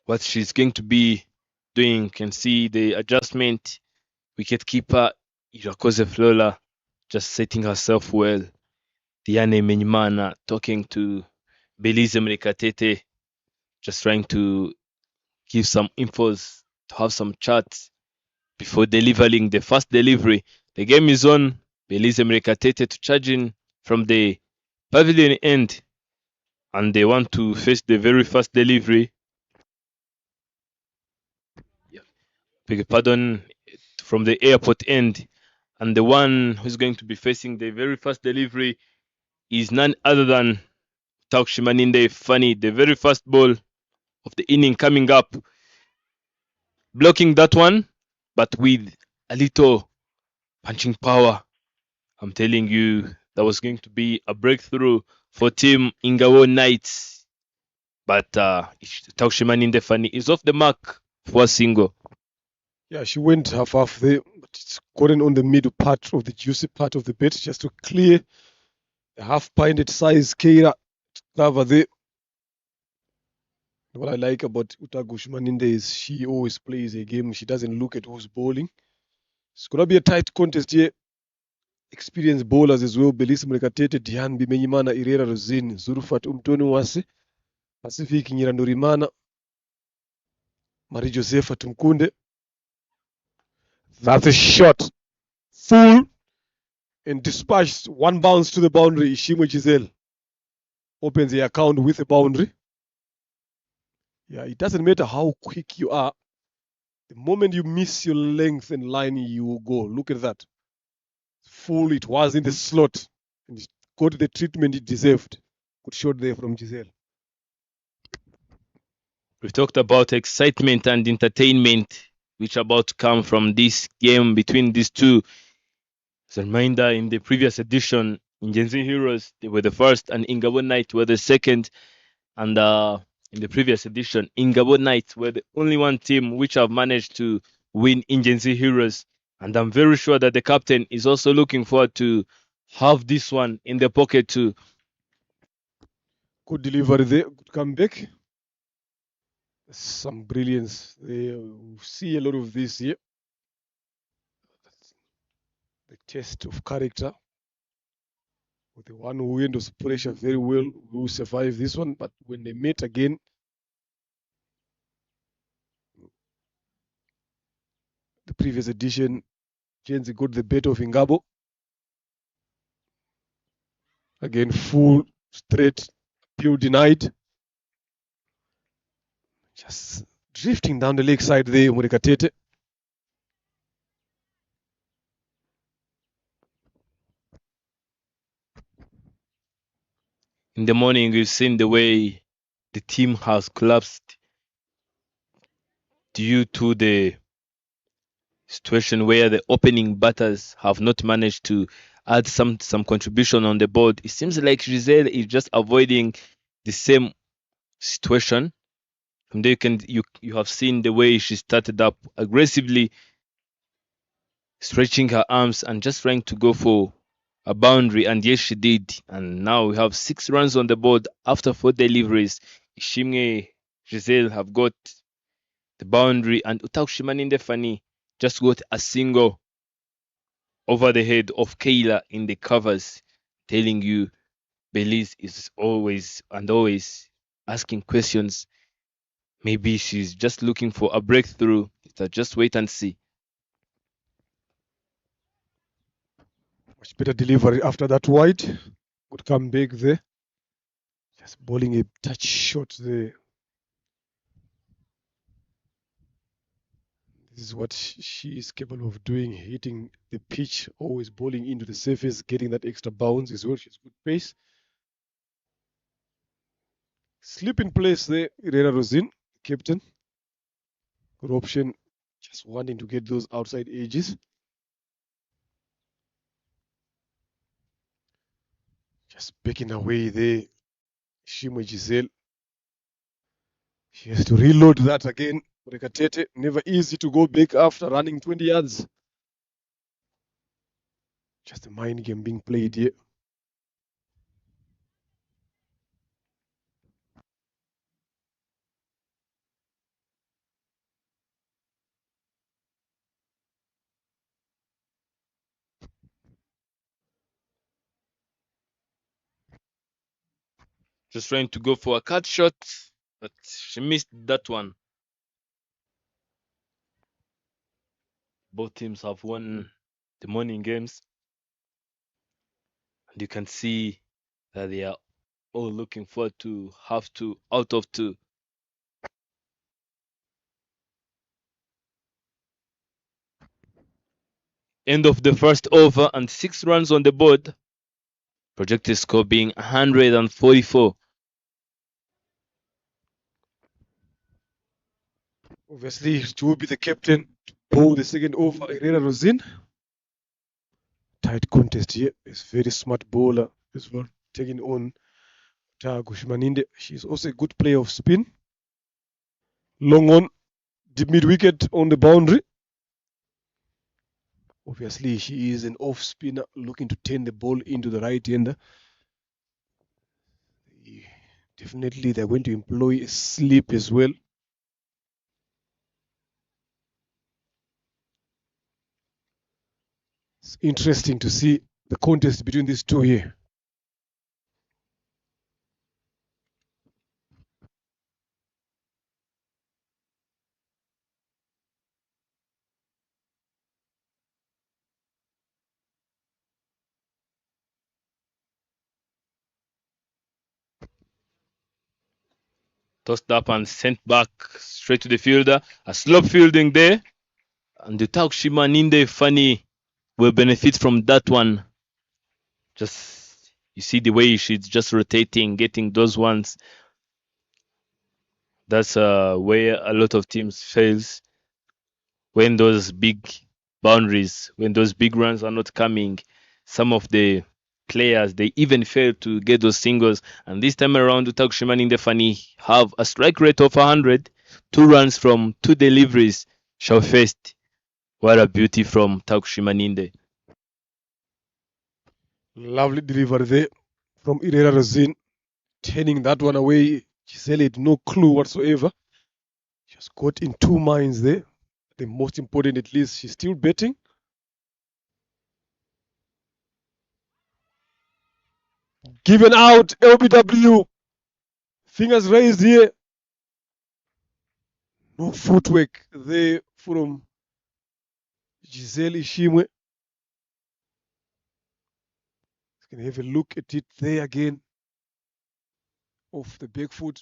what she's going to be doing. Can see the adjustment. Wicketkeeper Irakoze Flola just setting herself well. Diane Menyimana talking to Belize Mlikatete, just trying to give some infos, to have some chats before delivering the first delivery. The game is on. Belize Mlikatete to charge in from the pavilion end, and they want to face the very first delivery. Beg your pardon, from the airport end, and the one who's going to be facing the very first delivery is none other than Tauk Shimaninde Fani, the very first ball of the inning coming up. blocking that one, but with a little punching power. I'm telling you, that was going to be a breakthrough for Team Ingabo Knights. But Taushimani Ndefani is off the mark for a single. Yeah, she went half there, but it's gotten on the middle part of the juicy part of the bit just to clear the half-pinted size Keira to cover there. What I like about Utagushmaninde is she always plays a game. She doesn't look at who's bowling. It's going to be a tight contest here. Experienced bowlers as well. Belisi Mrekatete, Dihan Bimenyimana, Irera Rozin, Zurufat Umtoni Wase, Pacific Nyirandorimana, Marie Josepha Tumkunde. That's a shot. Full and dispatched. One bounce to the boundary. Ishimwe Giselle opens the account with a boundary. Yeah, it doesn't matter how quick you are. The moment you miss your length and line, you will go. Look at that. Full, it was in the slot. And it got the treatment it deserved. Good shot there from Giselle. We've talked about excitement and entertainment which are about to come from this game between these two. As a reminder, in the previous edition, Ingenzi Heroes, they were the first and Ingabo Knights were the second. And in the previous edition, Ingabo Knights were the only one team which have managed to win Ingenzi Heroes. And I'm very sure that the captain is also looking forward to have this one in the pocket too. Good delivery there. Good comeback. Some brilliance. We see a lot of this here. The test of character. With the one who handles pressure very well, who survived this one. But when they met again, the previous edition, Ingenzi got the better of Ingabo. Again, full, straight, appeal denied. Just drifting down the leg side there, Murikatete. In the morning, we've seen the way the team has collapsed due to the situation where the opening batters have not managed to add some contribution on the board. It seems like Giselle is just avoiding the same situation. From there, you have seen the way she started up aggressively, stretching her arms and just trying to go for a boundary, and yes, she did. And now we have 6 runs on the board after 4 deliveries. Ishimwe Giselle have got the boundary, and Utaushimani Ndefani just got a single over the head of Kayla in the covers, telling you Belize is always asking questions. Maybe she's just looking for a breakthrough. So just wait and see. Much better delivery after that wide. Good comeback there. Just bowling a touch shot there. This is what she is capable of doing, hitting the pitch, always bowling into the surface, getting that extra bounce as well. She's good pace. Slip in place there, Irena Rosin, captain. Good option, just wanting to get those outside edges. Just backing away there, Ishimwe Giselle. She has to reload that again. Rekatete, never easy to go back after running 20 yards. Just a mind game being played here. Just trying to go for a cut shot, but she missed that one. Both teams have won the morning games. And you can see that they are all looking forward to have 2 out of 2. End of the first over and 6 runs on the board. Projected score being 144. Obviously, she will be the captain to bowl the second over. Herrera Rosin. Tight contest here. It's very smart bowler as well, taking on Tago Shimaninde. She's also a good player of spin. Long on, deep mid wicket on the boundary. Obviously, she is an off spinner looking to turn the ball into the right hander. Definitely, they're going to employ a slip as well. It's interesting to see the contest between these two here. Tossed up and sent back straight to the fielder. A slope fielding there. And the Takushima Ninde Funny will benefit from that one. Just, you see the way she's just rotating, getting those ones. That's where a lot of teams fails. When those big boundaries, when those big runs are not coming, some of the players, they even fail to get those singles. And this time around, Takushima Ninde Funny have a strike rate of 100, 2 runs from 2 deliveries. Show first. What a beauty from Takushima Ninde. Lovely delivery there from Herrera Rosin, turning that one away. Giselle had no clue whatsoever. She was caught in two minds there. The most important, at least, she's still betting. Given out, LBW. Fingers raised here. No footwork there from Giselle Ishimwe. Can have a look at it there again. Off the back foot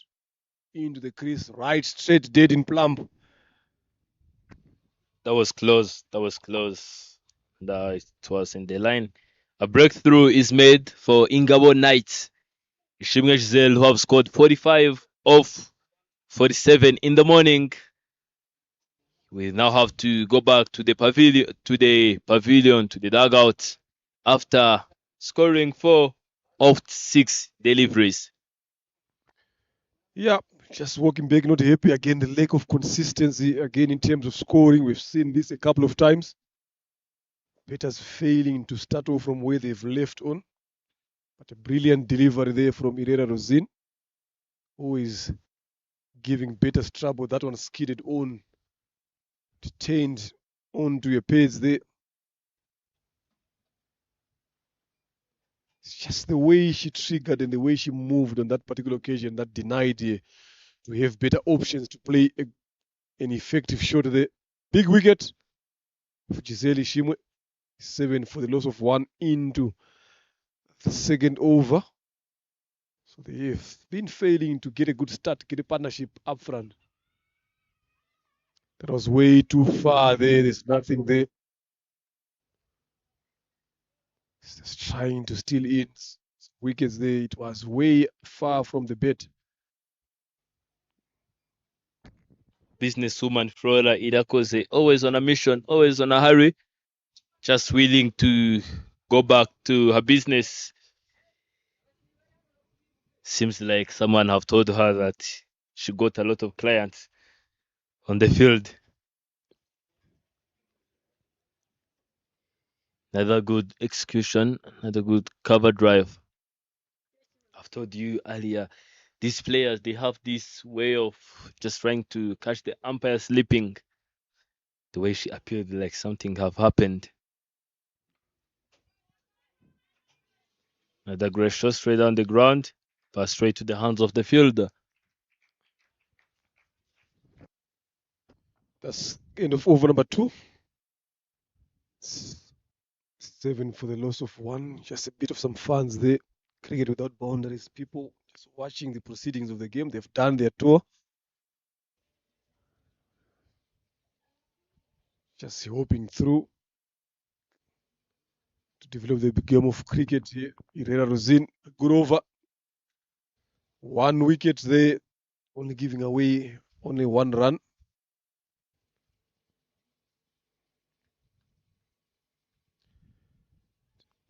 into the crease, right straight dead in plumb. That was close. That was close. It was in the line. A breakthrough is made for Ingabo Knights. Ishimwe Giselle, who have scored 45 of 47 in the morning. We now have to go back to the pavilion, to the dugout, after scoring 4 of 6 deliveries. Yeah, just walking back, not happy again. The lack of consistency again in terms of scoring. We've seen this a couple of times. Batters failing to start off from where they've left on. But a brilliant delivery there from Herrera Rosin, who is giving batters trouble. That one skidded on, detained onto a page there. It's just the way she triggered and the way she moved on that particular occasion that denied her to have better options to play an effective shot there. Big wicket for Giselle Ishimwe. 7 for the loss of 1 into the second over. So they have been failing to get a good start, get a partnership up front. That was way too far there. There's nothing there. It's just trying to steal in wickets there. It was way far from the bet. Businesswoman Flora Idakoze, always on a mission, always on a hurry, just willing to go back to her business. Seems like someone have told her that she got a lot of clients on the field. Another good execution, another good cover drive. I've told you earlier, these players, they have this way of just trying to catch the umpire sleeping. The way she appeared like something have happened. Another great shot straight on the ground, pass straight to the hands of the fielder. That's end of over number 2. 7 for the loss of 1. Just a bit of some fans there. Cricket without boundaries. People just watching the proceedings of the game. They've done their tour. Just hoping through to develop the game of cricket here. Herrera Rosin, good over. 1 wicket there, only giving away only 1 run.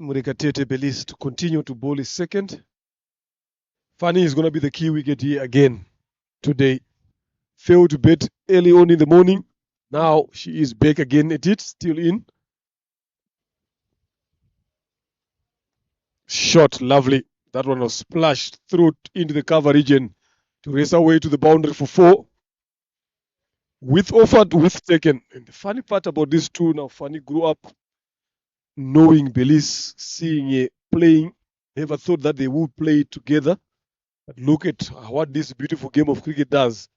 Murekatete Belis to continue to bowl his second. Fanny is going to be the key wicket here again today. Failed to bat early on in the morning. Now she is back again at it, still in. Shot, lovely. That one was splashed through into the cover region to race away to the boundary for 4. With offered, with taken. And the funny part about these two now, Fanny grew up knowing Belis, seeing a playing, never thought that they would play together. But look at what this beautiful game of cricket does.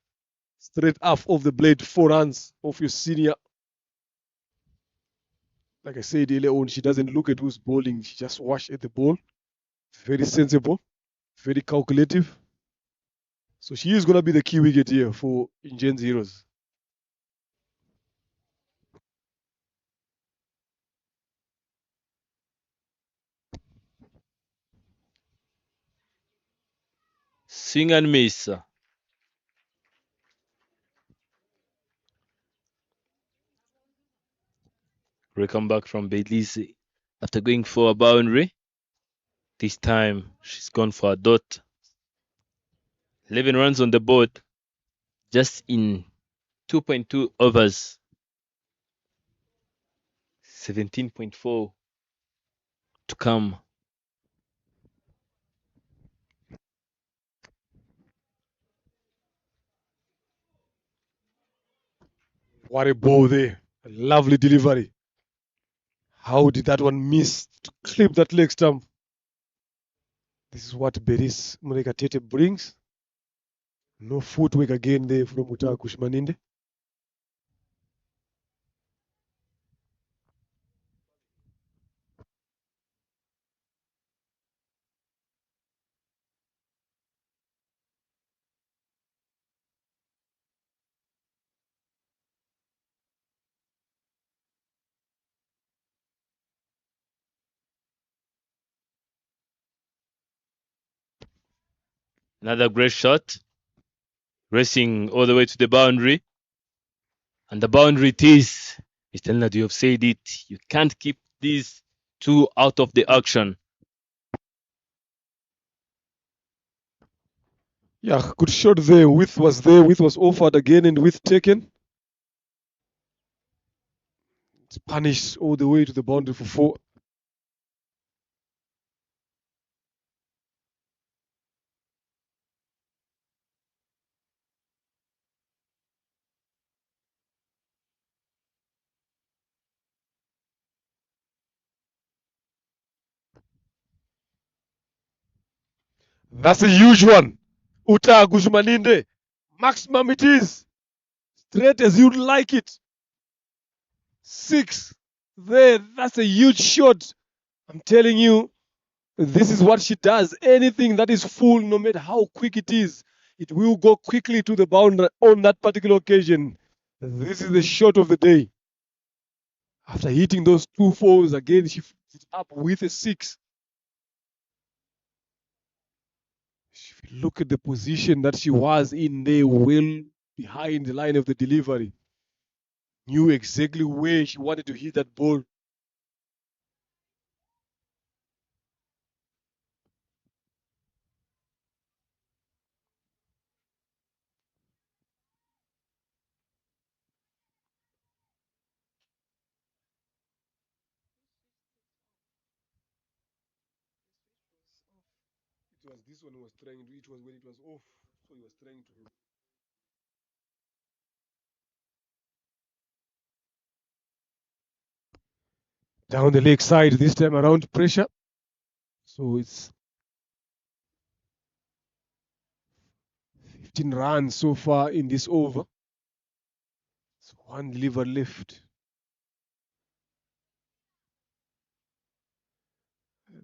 Straight off the blade, 4 runs off your senior. Like I said earlier on, she doesn't look at who's bowling. She just washes at the ball. Very sensible, very calculative. So she is going to be the key wicket here for Ingenzi Heroes. Swing and miss. Great comeback from Belize after going for a boundary. This time she's gone for a dot. 11 runs on the board just in 2.2 overs. 17.4 to come. What a ball there. A lovely delivery. How did that one miss to clip that leg stump? This is what Beris Murekatete brings. No footwork again there from Mutaha Kushmaninde. Another great shot. Racing all the way to the boundary. And the boundary it is. It's telling that you have said it. You can't keep these two out of the action. Yeah, good shot there. Width was there. Width was offered again and width taken. It's punished all the way to the boundary for 4. That's a huge one. Uta Gushmaninde. Maximum it is. Straight as you'd like it. 6. There. That's a huge shot. I'm telling you, this is what she does. Anything that is full, no matter how quick it is, it will go quickly to the boundary on that particular occasion. This is the shot of the day. After hitting those 2 fours, again, she finished up with a 6. If you look at the position that she was in there, well behind the line of the delivery, knew exactly where she wanted to hit that ball. It was this one he was trying to, it was when it was off, so he was trying to. Down the leg side this time around, pressure. So it's 15 runs so far in this over. So 1 liver left.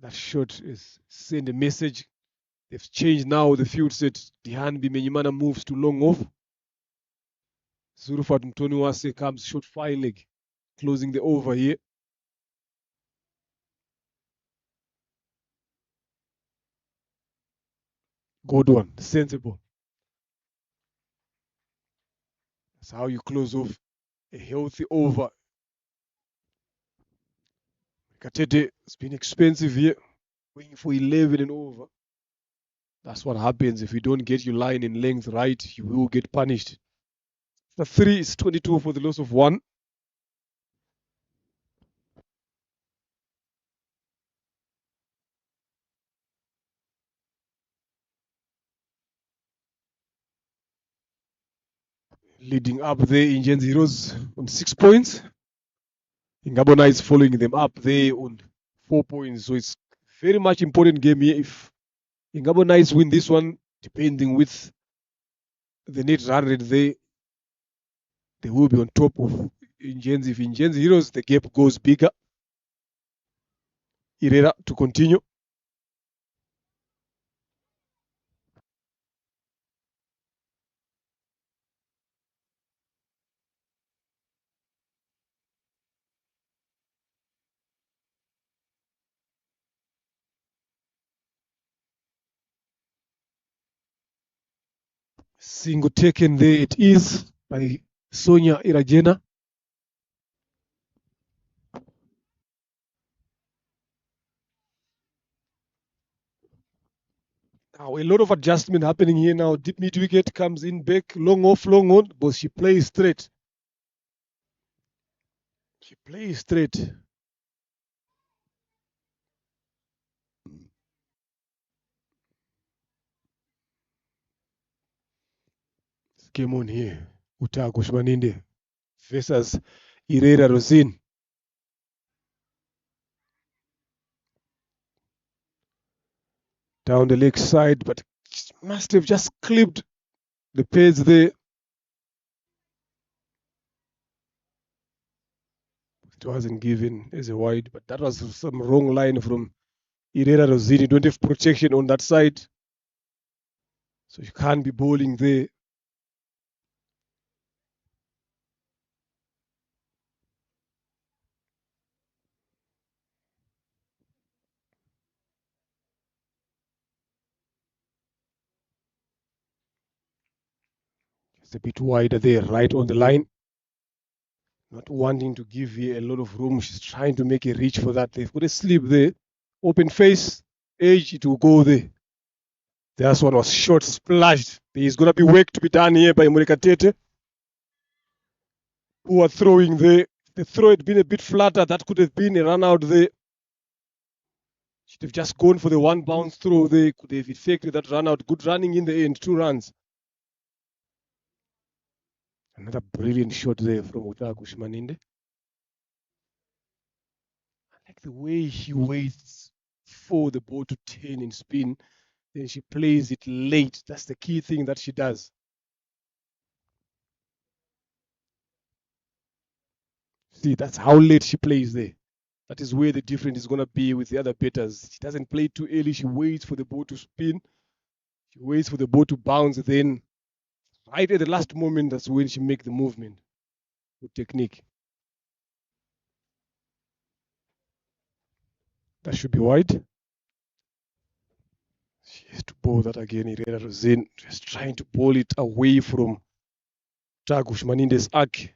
That shot is send a message. They've changed now the field set. Dihan Bimenyimana moves to long off. Zurufat Mtoniwase comes short fine leg, closing the over here. Good one, sensible. That's how you close off a healthy over. Katete has been expensive here, going for 11 and over. That's what happens if you don't get your line in length right, you will get punished. The 3 is 22 for the loss of 1. Leading up there, Ingenzi Heroes on 6 points. Ingabo is following them up there on 4 points. So it's very much important game here. If Ingabo Knights win this one, depending with the net run rate there, they will be on top of Ingenzi. If Ingenzi Heroes, the gap goes bigger. Irera to continue. Single taken there it is by Sonia Irajena. Now a lot of adjustment happening here now. Deep mid wicket comes in back, long off, long on, but she plays straight. She plays straight. Game on here. Utago Shmaninde versus Irera Rosin. Down the leg side, but must have just clipped the pads there. It wasn't given as a wide, but that was some wrong line from Irera Rosin. You don't have protection on that side, so you can't be bowling there. It's a bit wider there, right on the line. Not wanting to give here a lot of room. She's trying to make a reach for that. They've got a slip there. Open face, edge, it will go there. This one was short, splashed. There's going to be work to be done here by Murekatete, who are throwing there. If the throw had been a bit flatter, that could have been a run out there. Should have just gone for the one bounce throw there. Could have effected that run out. Good running in the end, 2 runs. Another brilliant shot there from Utago Shmaninde. I like the way she waits for the ball to turn in spin. Then she plays it late. That's the key thing that she does. See, that's how late she plays there. That is where the difference is going to be with the other batters. She doesn't play too early. She waits for the ball to spin. She waits for the ball to bounce. Then, right at the last moment, that's when she makes the movement with technique. That should be wide. She has to bowl that again. Irera Rosin just trying to bowl it away from Tagush Maninde's arc.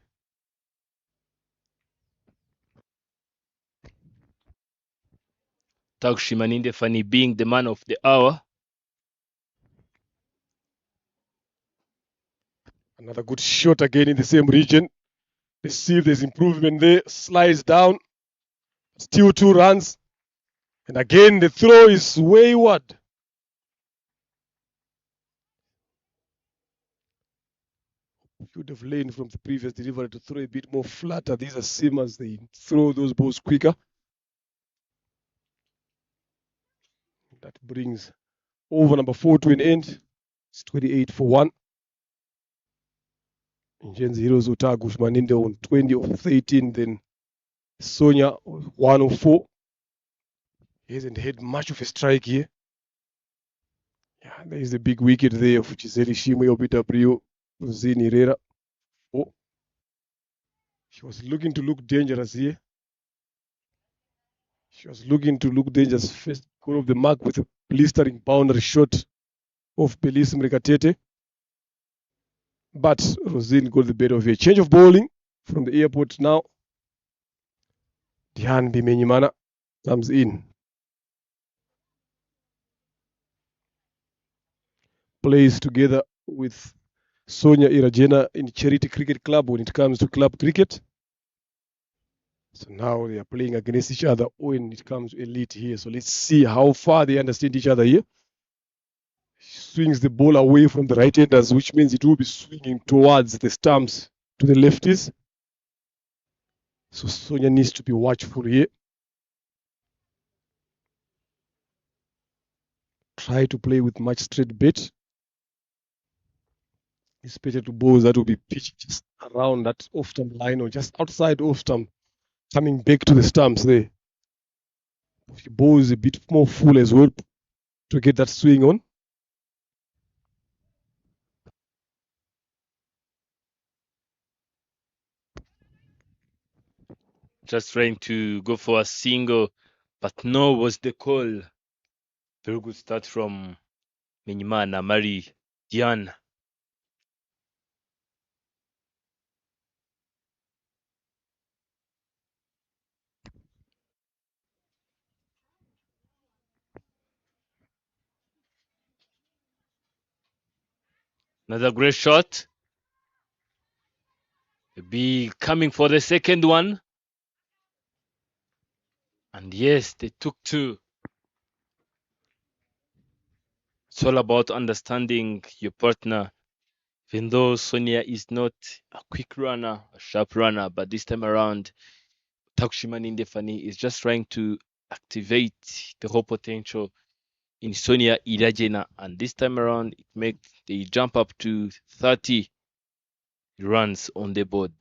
Tagush Maninde Fani being the man of the hour. Another good shot again in the same region. Let's see if there's improvement there. Slides down. Still 2 runs. And again, the throw is wayward. Should have learned from the previous delivery to throw a bit more flatter. These are seamers. They throw those balls quicker. That brings over number 4 to an end. It's 28 for 1. Ingenzi Heroes Utago Shmaninde on 20 of 13. Then Sonia 1 of 4. He hasn't had much of a strike here. Yeah, there is a big wicket there of Gisele Shimwe, OPW, Zini Herrera. Oh, she was looking to look dangerous here. She was looking to look dangerous. First goal of the mark with a blistering boundary shot of Belis Mrekatete. But Rosin got the better of a change of bowling from the airport now. Dihan Bimenyimana Comes in. Plays together with Sonia Irajena in Charity Cricket Club when it comes to club cricket. So now they are playing against each other when it comes to elite here. So let's see how far they understand each other here. Swings the ball away from the right-handers, which means it will be swinging towards the stumps to the lefties. So Sonia needs to be watchful here. Try to play with much straight bait. Especially to balls that will be pitched just around that off-stump line or just outside off-stump, coming back to the stumps there. If the ball is a bit more full as well to get that swing on. Just trying to go for a single, but no was the call. Very good start from Menyimana Mari Diane. Another great shot. Be coming for the second one. And yes, they took two. It's all about understanding your partner. Even though Sonia is not a quick runner, a sharp runner, but this time around, Takushimani Ndefani is just trying to activate the whole potential in Sonia Irajena. And this time around, it makes the jump up to 30 runs on the board.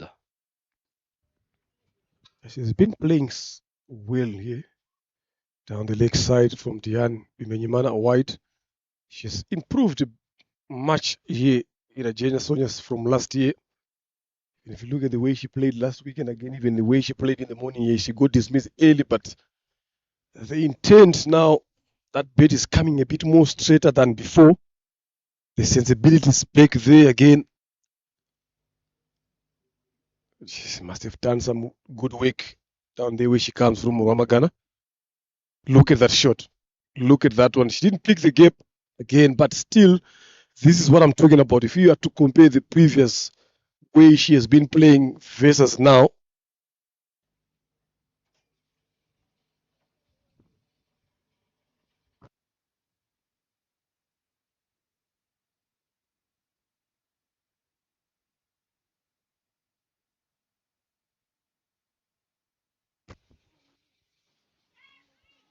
She's been playing well here. Down the leg side from Diane Bimenyimana wide. She's improved much here in Irajena Sonia's from last year. And if you look at the way she played last weekend, again, even the way she played in the morning here, she got dismissed early, but the intent now, that bet is coming a bit more straighter than before. The sensibility is back there again. She must have done some good work down there where she comes from, Ramagana. Look at that shot. Look at that one. She didn't pick the gap again, but still, this is what I'm talking about. If you are to compare the previous way she has been playing versus now,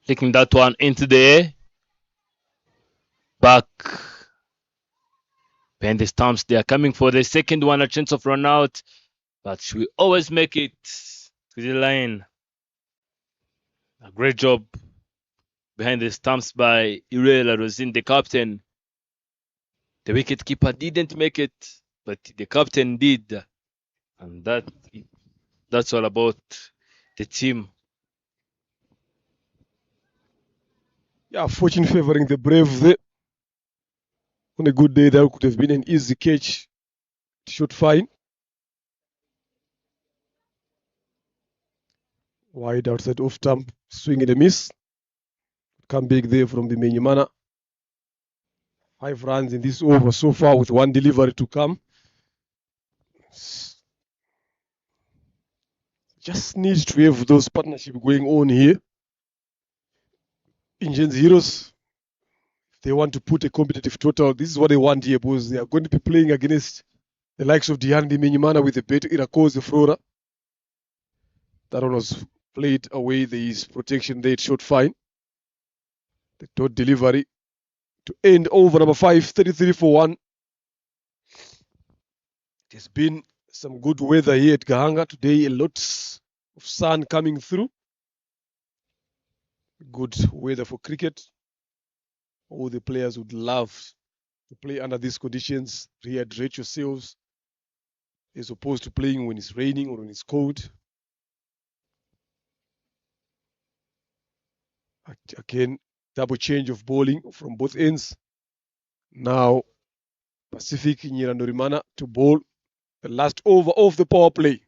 Taking that one into the air. Back. Behind the stumps, they are coming for the second one, a chance of run out. But she will always make it to the line. A great job behind the stumps by Irela Rosin, the captain. The wicketkeeper didn't make it, but the captain did. And that's all about the team. yeah, fortune favoring the Brave there. On a good day, that could have been an easy catch. Shot fine. Wide outside off stump, swing and a miss. Come back there from the Menyimana. 5 runs in this over so far with 1 delivery to come. Just needs to have those partnerships going on here. Ingenzi Heroes, if they want to put a competitive total, this is what they want here, because they are going to be playing against the likes of Diane Menyimana with the Beto Irakoze Flora. That one was played away. There is protection there, shot fine. The dot delivery to end over number 5, 33 for 1. It has been some good weather here at Gahanga today. A lot of sun coming through. Good weather for cricket. All the players would love to play under these conditions. Rehydrate yourselves as opposed to playing when it's raining or when it's cold. Again, double change of bowling from both ends. Now, Pacific Nyirandorimana to bowl the last over of the power play.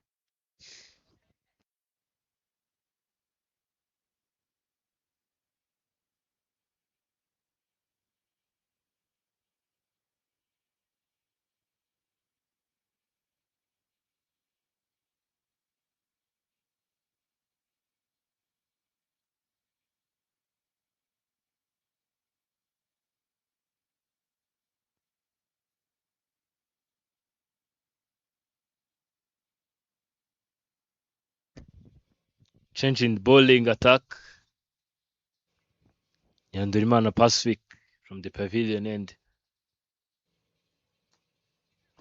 Changing bowling attack. Nyandorimana Pacific from the pavilion end.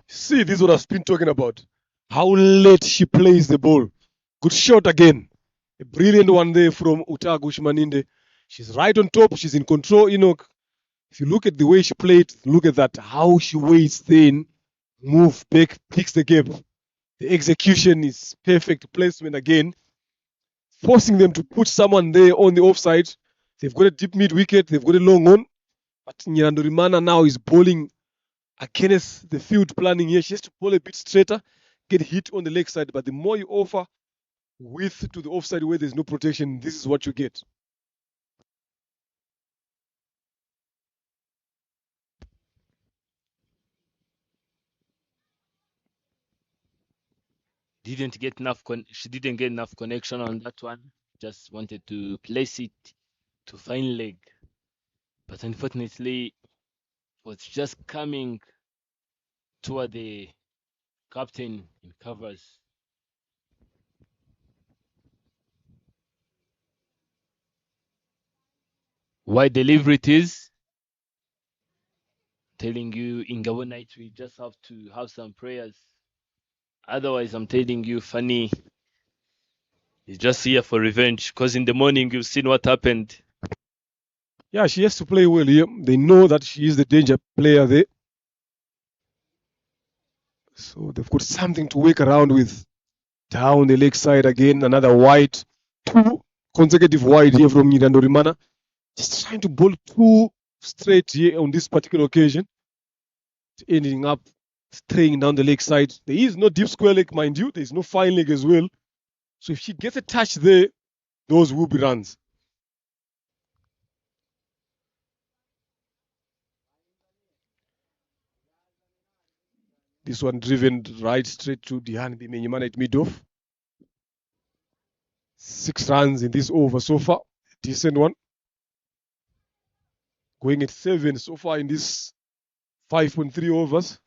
See, this is what I've been talking about. How late she plays the ball. Good shot again. A brilliant one there from Utagu Shimaninde. She's right on top. She's in control, Enoch. If you look at the way she played, look at that. How she waits then, move back, picks the gap. The execution is perfect placement again. Forcing them to put someone there on the offside. They've got a deep mid wicket. They've got a long on. But Nyandorimana now is bowling against the field planning here. She has to bowl a bit straighter, get hit on the leg side. But the more you offer width to the offside where there's no protection, this is what you get. She didn't get enough connection on that one. Just wanted to place it to fine leg. But unfortunately, it was just coming toward the captain in covers. Wide delivery it is. Telling you, Ingabo night, we just have to have some prayers. Otherwise, I'm telling you, Fanny is just here for revenge. Because in the morning, you've seen what happened. Yeah, she has to play well here. They know that she is the danger player there. So they've got something to work around with. Down the leg side again, another wide. 2 consecutive wide here from Nyandorimana. Just trying to bowl 2 straight here on this particular occasion. Ending up straying down the leg side. There is no deep square leg, mind you. There is no fine leg as well. So if she gets a touch there, those will be runs. This one driven right straight to Dihan Bimenyimana at mid-off. 6 runs in this over so far. Decent one. Going at 7 so far in this 5.3 overs.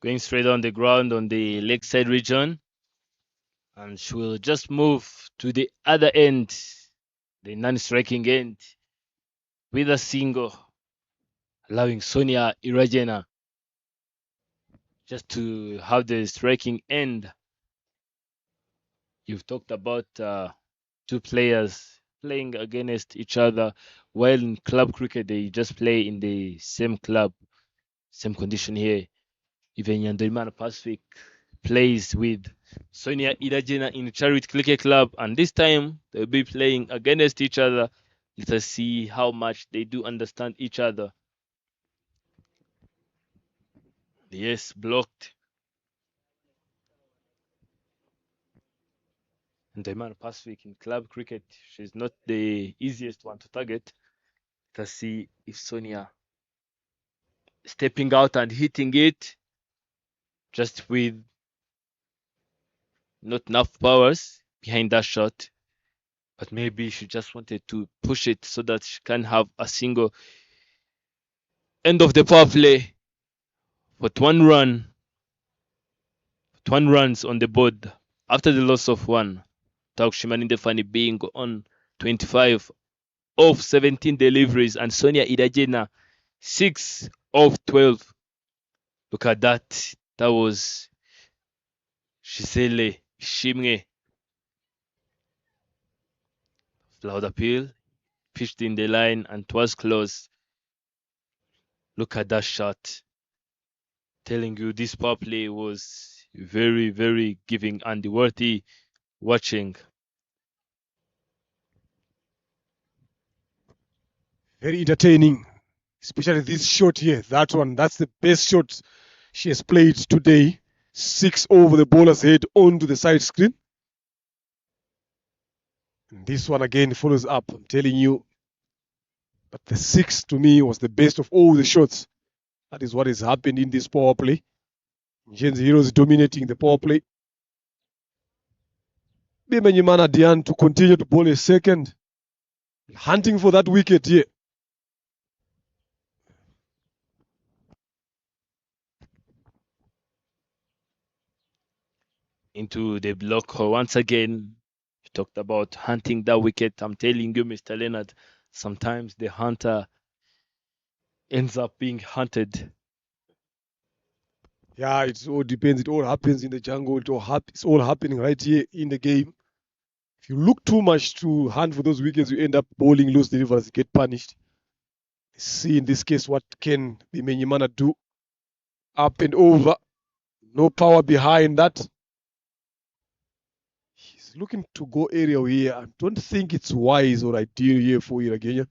Going straight on the ground on the leg side region. And she will just move to the other end, the non-striking end, with a single, allowing Sonia Irajena just to have the striking end. You've talked about 2 players playing against each other, while in club cricket they just play in the same club, same condition here. Even Nyandorimana Pacific plays with Sonia Irajena in Charity Cricket Club, and this time they'll be playing against each other. Let us see how much they do understand each other. Yes, blocked. And Nyandorimana Pacific in club cricket, she's not the easiest one to target. Let us see if Sonia stepping out and hitting it just with not enough powers behind that shot. But maybe she just wanted to push it so that she can have a single. End of the power play. But 1 run. 1 runs on the board after the loss of 1. Takushimaninde Fani being on 25 of 17 deliveries, and Sonia Irajena 6 of 12. Look at that. That was Shisele Shimge. Loud appeal. Pitched in the line and it was close. Look at that shot. Telling you this power play was very, very giving and worthy watching. Very entertaining, especially this shot here. That one, that's the best shot she has played today. 6 over the bowler's head onto the side screen. And this one again follows up. I'm telling you. But the 6 to me was the best of all the shots. That is what has happened in this power play. Ingenzi Heroes dominating the power play. Bimenyimana Dian to continue to bowl a second. Hunting for that wicket here. into the block once again. You talked about hunting that wicket. I'm telling you, Mr. Leonard, sometimes the hunter ends up being hunted. Yeah, it all depends. It all happens in the jungle. It's all happening right here in the game. If you look too much to hunt for those wickets, you end up bowling loose deliveries, get punished. See in this case what can Bimenyimana do. Up and over. No power behind that. He's looking to go aerial here. I don't think it's wise or ideal here for Iragenya.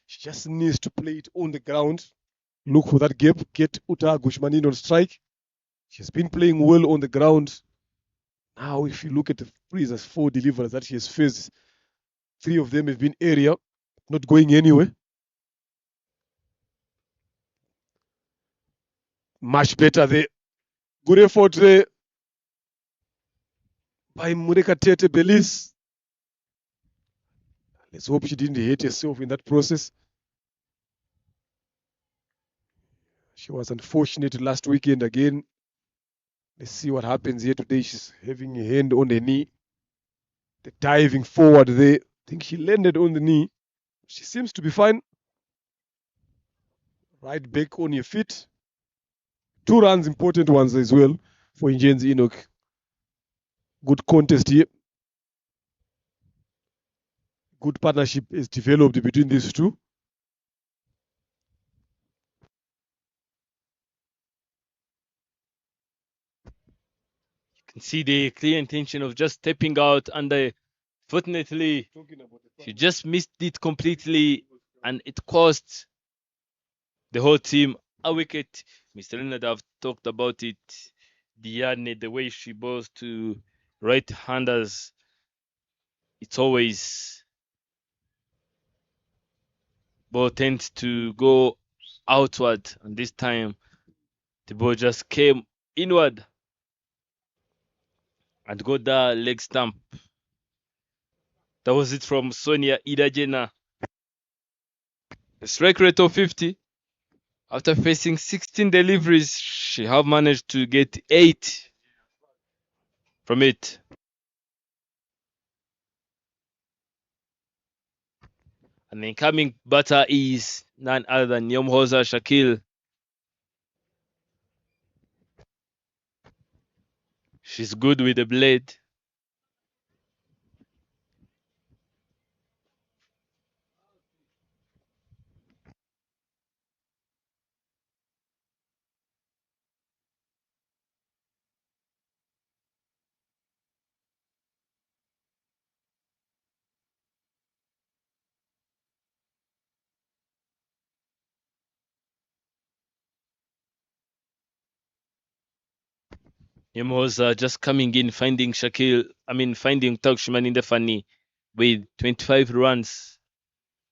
She just needs to play it on the ground. Look for that gap. Get Uta Gushmanin on strike. She's been playing well on the ground. Now, if you look at the previous 4 deliveries that she has faced, 3 of them have been area, not going anywhere. Much better there. Good effort there by Murekatete Belis. Let's hope she didn't hate herself in that process. She was unfortunate last weekend again. Let's see what happens here today. She's having a hand on the knee. The diving forward there. I think she landed on the knee. She seems to be fine. Right back on your feet. 2 runs, important ones as well for Ingenzi Enoch. Good contest here. Good partnership is developed between these two. You can see the clear intention of just stepping out, and fortunately, she just missed it completely, and it cost the whole team a wicket. Mr. Leonard, I've talked about it. Diane, the way she bowls to right-handers, it's always ball tends to go outward, and this time the ball just came inward and got the leg stump. That was it from Sonia Idajena. A strike rate of 50. After facing 16 deliveries, she have managed to get 8 from it. And the incoming batter is none other than Yomhoza Shakil. She's good with the blade. Yomhoza just coming in, finding Takshiman in the funny with 25 runs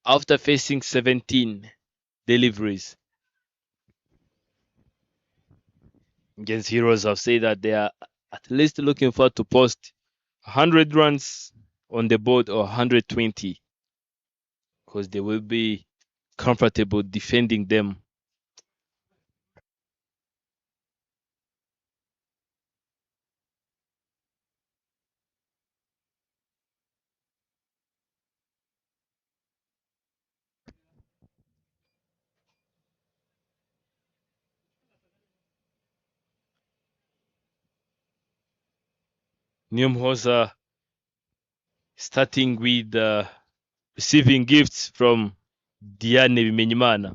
after facing 17 deliveries. Against Heroes have said that they are at least looking forward to post 100 runs on the board or 120 because they will be comfortable defending them. Nyumhoza starting with receiving gifts from Diane Bimenyimana.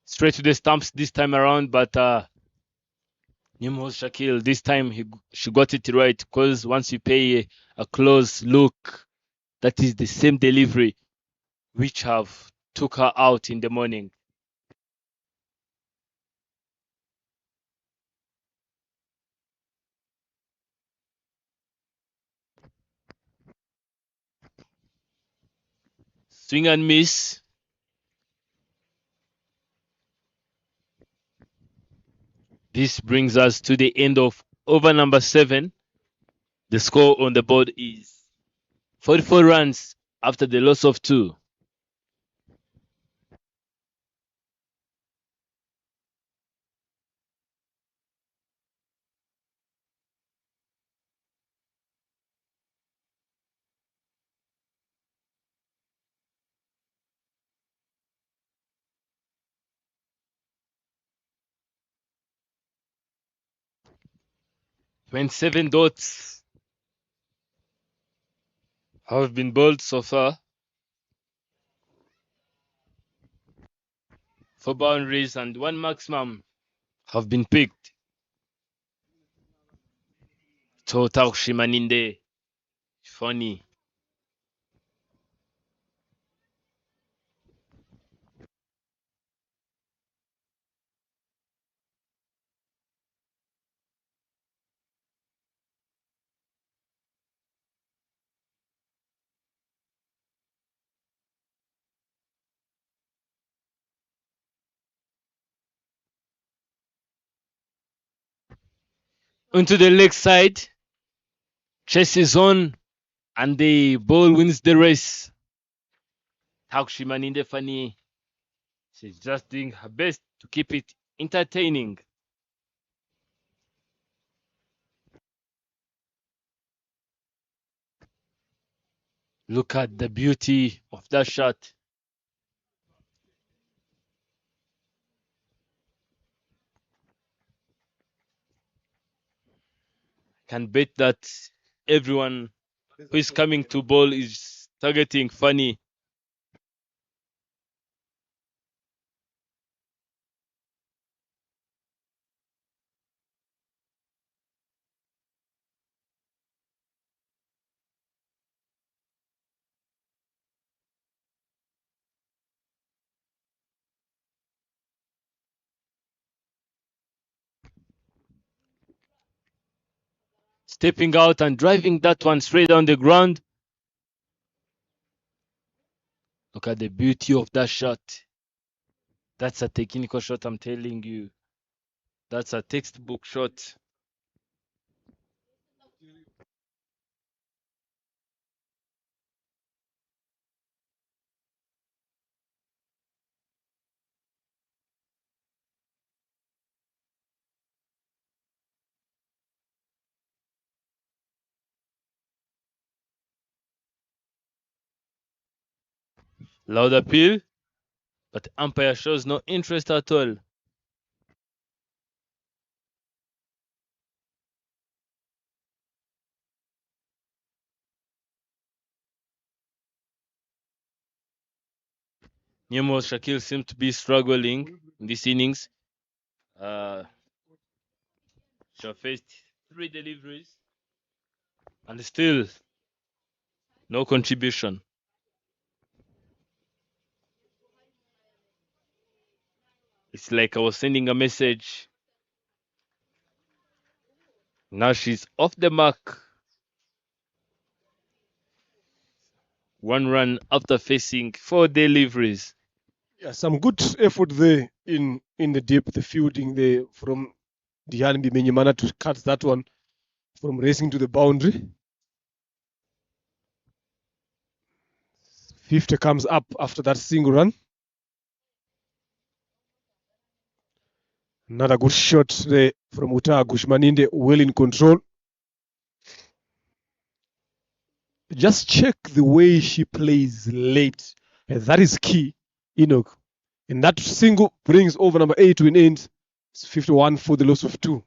Straight to the stumps this time around, but Nimhos Shakil, this time she got it right because once you pay a close look, that is the same delivery which have took her out in the morning. Swing and miss. This brings us to the end of over number 7. The score on the board is 44 runs after the loss of 2. "27 dots have been bowled so far. 4 boundaries and 1 maximum have been picked. Tota Shimaninde. Funny. Onto the leg side. Chase is on and the ball wins the race. Taushimaninde Funny. She's just doing her best to keep it entertaining. Look at the beauty of that shot. Can bet that everyone who is coming to bowl is targeting Funny. Stepping out and driving that one straight on the ground. Look at the beauty of that shot. That's a technical shot, I'm telling you. That's a textbook shot. Loud appeal, but umpire shows no interest at all. Nemo Shakil seemed to be struggling in this innings. She faced 3 deliveries and still no contribution. It's like I was sending a message. Now she's off the mark. 1 run after facing 4 deliveries. Yeah, some good effort there in the deep, the fielding there from Diane Bimenyimana to cut that one from racing to the boundary. 50 comes up after that single run. Another good shot there from Uta Gushmaninde, well in control. Just check the way she plays late. That is key, Enoch. And that single brings over number 8 to an end. It's 51 for the loss of 2.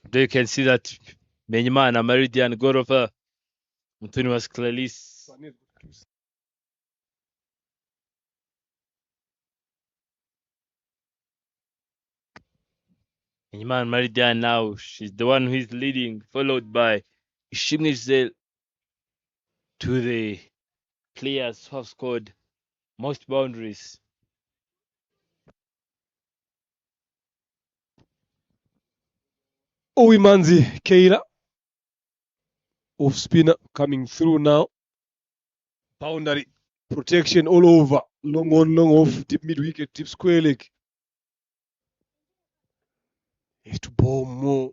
There you can see that Menyimana, Meridian, got over. Mutuni was clearly Menyimana Meridian now. She's the one who is leading, followed by Ishimnizel to the players who have scored most boundaries. Imanzi Keila, off spinner coming through now. Boundary protection all over. Long on, long off, deep mid wicket, deep square leg. He has to bowl more.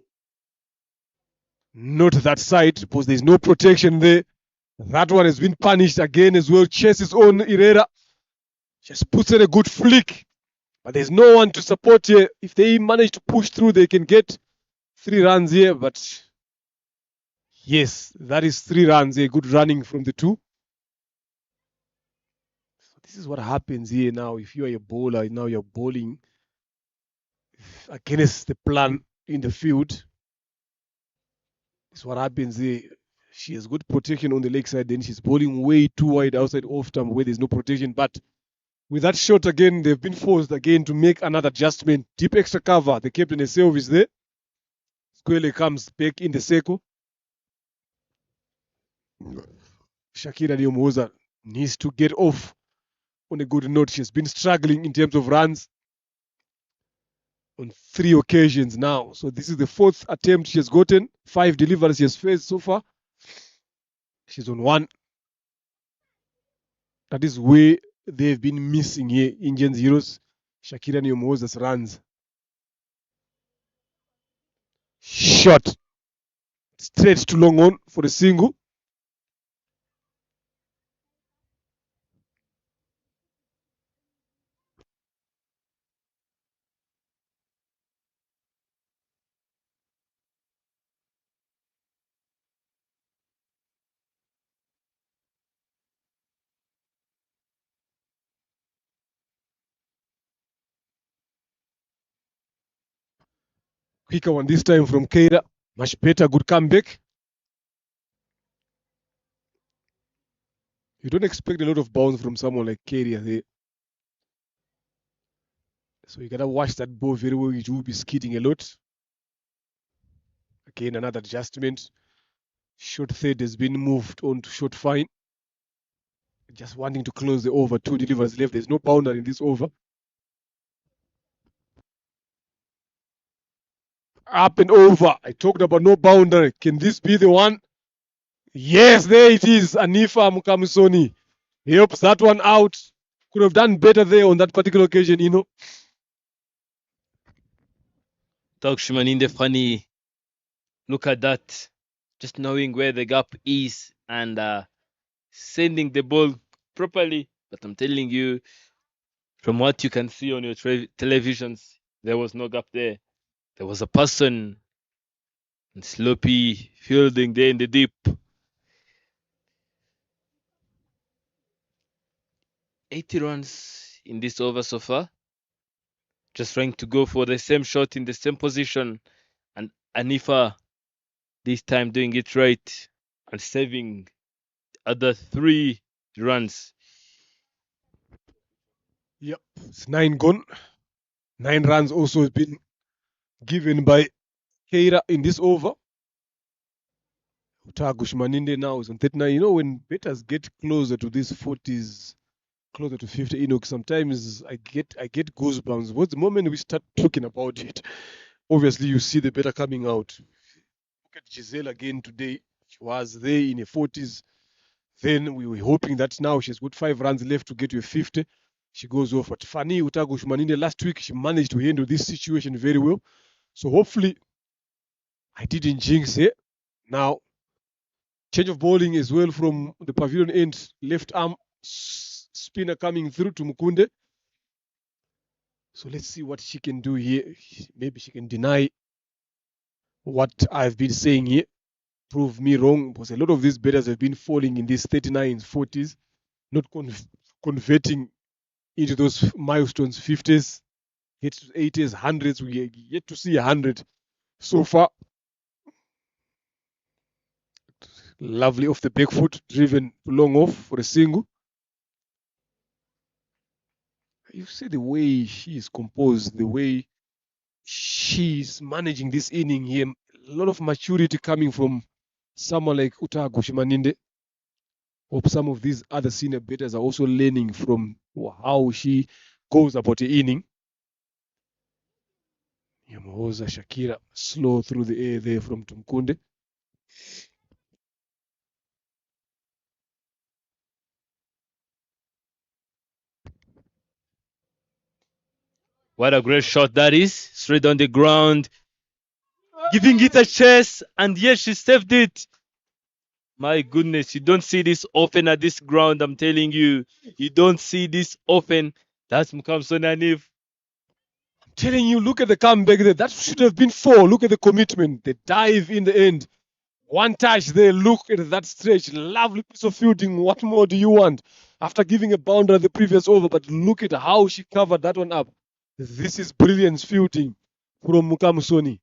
Not that side because there's no protection there. That one has been punished again as well. Chases on Herrera. Just puts in a good flick. But there's no one to support here. If they manage to push through, they can get 3 runs here. But yes, that is 3 runs here. Good running from the 2. So this is what happens here now. If you are a bowler, now you're bowling against the plan in the field. This is what happens here. She has good protection on the leg side. Then she's bowling way too wide outside off stump where there's no protection. But with that shot again, they've been forced again to make another adjustment. Deep extra cover. The captain herself is there. Squarely comes back in the circle. Shakira Nyomoza needs to get off on a good note. She's been struggling in terms of runs on 3 occasions now. So this is the 4th attempt she has gotten. 5 deliveries she has faced so far. She's on 1. That is where they've been missing here. Indian heroes. Shakira Nyomoza's runs. Shot. Straight to long on for a single. Quicker one this time from Keira. Much better, good comeback. You don't expect a lot of bounce from someone like Keira there. So you gotta watch that ball very well. It will be skidding a lot. Again, another adjustment. Short third has been moved on to short fine. Just wanting to close the over. 2 deliveries left. There's no boundary in this over. Up and over. I talked about no boundary. Can this be the one? Yes, there it is. Anifa Mukamusoni helps that one out. Could have done better there on that particular occasion, you know. Takshumaninde funny. Look at that. Just knowing where the gap is and sending the ball properly. But I'm telling you, from what you can see on your televisions, there was no gap there. There was a person and sloppy fielding there in the deep. 80 runs in this over so far. Just trying to go for the same shot in the same position. And Anifa this time doing it right and saving other 3 runs. Yep, it's 9 gone. 9 runs also has been given by Keira in this over. Utagush Maninde now is on 39. You know, when batters get closer to these 40s, closer to 50, Enoch, sometimes I get goosebumps. What's the moment we start talking about it? Obviously, you see the batter coming out. Look at Giselle again today. She was there in her 40s. Then we were hoping that now she's got 5 runs left to get to a 50. She goes off. But Fanny Utagush Maninde last week, she managed to handle this situation very well. So hopefully, I didn't jinx it. Now, change of bowling as well from the pavilion end. Left arm spinner coming through to Mukunde. So let's see what she can do here. Maybe she can deny what I've been saying here. Prove me wrong, because a lot of these batters have been falling in these 39s, 40s, not converting into those milestones, 50s, hit 80s, 100s. We are yet to see 100 so far. Lovely off the back foot, driven long off for a single. You see the way she is composed, the way she's managing this inning here. A lot of maturity coming from someone like Utagush Maninde. Hope some of these other senior batters are also learning from how she goes about the inning. Yamuhoza Shakira slow through the air there from Tumkunde. What a great shot that is. Straight on the ground. Giving it a chase. And yes, she saved it. My goodness, you don't see this often at this ground. I'm telling you. You don't see this often. That's Mukamson Anif. I'm telling you, look at the comeback there. That should have been 4. Look at the commitment. The dive in the end. One touch there. Look at that stretch. Lovely piece of fielding. What more do you want? After giving a boundary at the previous over, but look at how she covered that one up. This is brilliant fielding from Mukamusoni.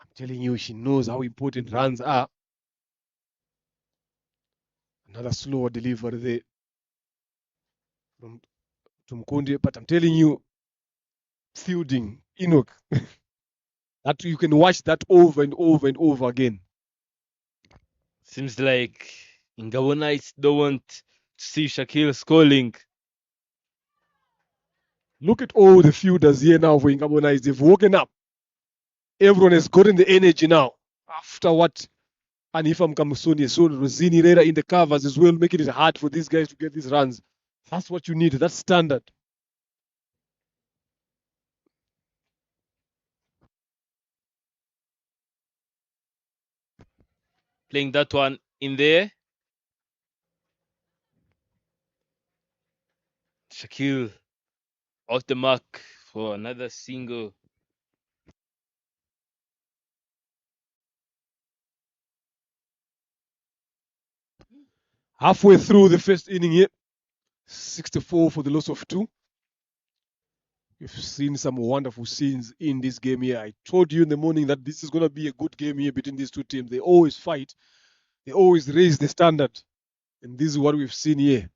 I'm telling you, she knows how important runs are. Another slower delivery there from Tumkundi, but I'm telling you, fielding, Enoch, that you can watch that over and over and over again. Seems like Ingabo Knights don't want to see Shakil scoring. Look at all the fielders here now for Ingabo Knights. They've woken up. Everyone has gotten the energy now. After what Anifa Mkamusoni saw Rosini Rera in the covers as well, making it hard for these guys to get these runs. That's what you need. That's standard. Playing that one in there. Shakil off the mark for another single. Halfway through the first inning here, 64 for the loss of 2. We've seen some wonderful scenes in this game here. I told you in the morning that this is going to be a good game here between these two teams. They always fight. They always raise the standard. And this is what we've seen here.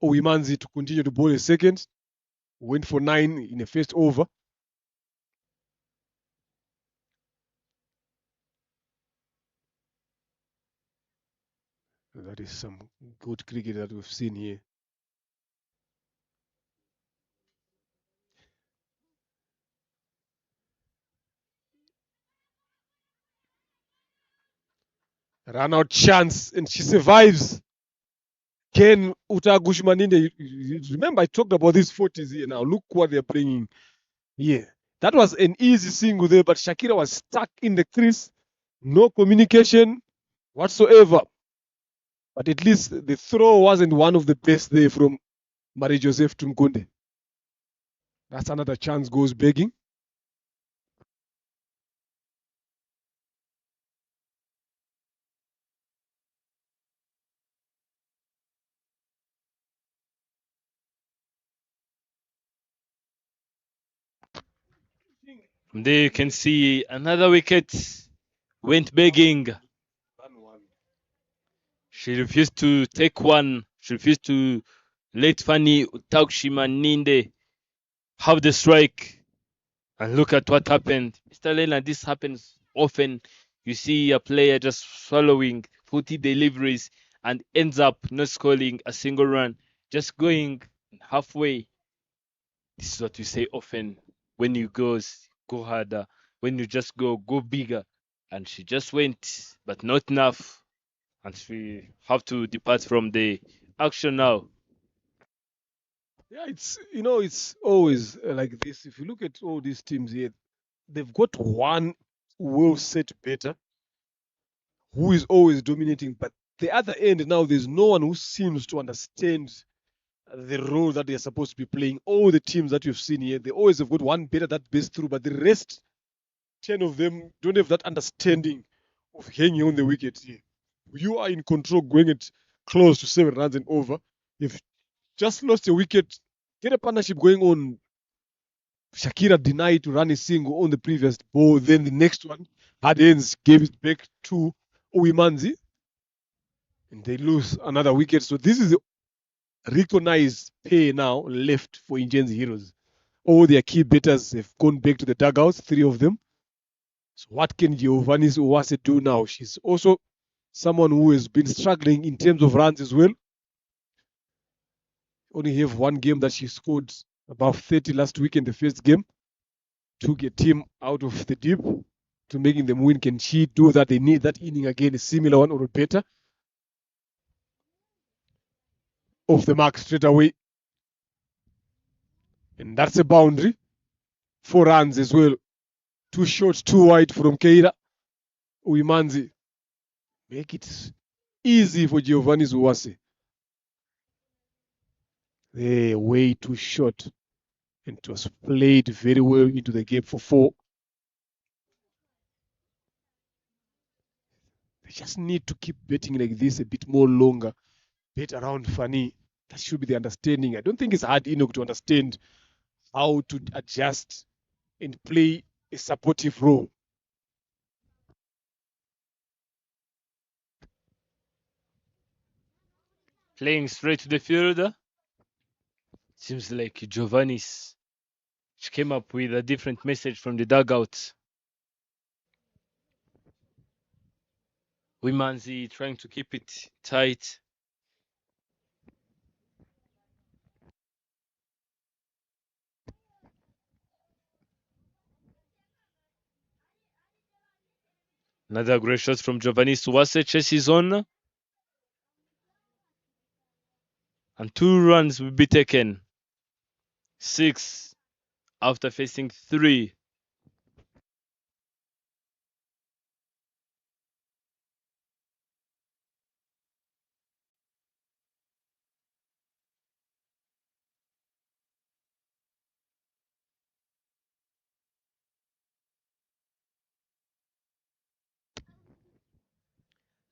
Ingenzi to continue to bowl a second. Went for 9 in the first over. That is some good cricket that we've seen here. Run out chance and she survives. Ken Utagushmaninde, remember I talked about these 40s here now. Look what they're bringing here. That was an easy single there, but Shakira was stuck in the crease. No communication whatsoever. But at least the throw wasn't one of the best there from Marie Joseph Tumkunde. That's another chance goes begging. From there you can see another wicket went begging. She refused to take one. She refused to let Fanny Utagshimaninde have the strike. And look at what happened. Mr. Lena, this happens often. You see a player just swallowing 40 deliveries and ends up not scoring a single run, just going halfway. This is what we say often. When you go harder. When you just go bigger. And she just went, but not enough. And we have to depart from the action now. Yeah, it's always like this. If you look at all these teams here, they've got one well set better who is always dominating, but the other end now there's no one who seems to understand the role that they're supposed to be playing. All the teams that you've seen here, they always have got one better that beats through, but the rest 10 of them don't have that understanding of hanging on the wicket here. You are in control going at close to 7 runs and over. You've just lost a wicket, get a partnership going on. Shakira denied to run a single on the previous ball. Then the next one, Hadens gave it back to Uwimanzi. And they lose another wicket. So this is the recognized pay now left for Ingenzi Heroes. All their key batters have gone back to the dugouts, 3 of them. So what can Giovanni Uwase do now? She's also someone who has been struggling in terms of runs as well. Only have one game that she scored above 30 last week in the first game. Took a team out of the deep to making them win. Can she do that? They need that inning again, a similar one or better. Off the mark straight away. And that's a boundary. 4 runs as well. 2 short, 2 wide from Keira Uimanzi. Make it easy for Giovanni Uwase. They're way too short. And it was played very well into the game for 4. They just need to keep betting like this a bit more longer. Bet around Fanny. That should be the understanding. I don't think it's hard enough to understand how to adjust and play a supportive role. Playing straight to the fielder. Seems like Giovanni's. She came up with a different message from the dugout. Wimanzi trying to keep it tight. Another great shot from Giovanni Uwase. Chases on. And 2 runs will be taken. 6 after facing 3.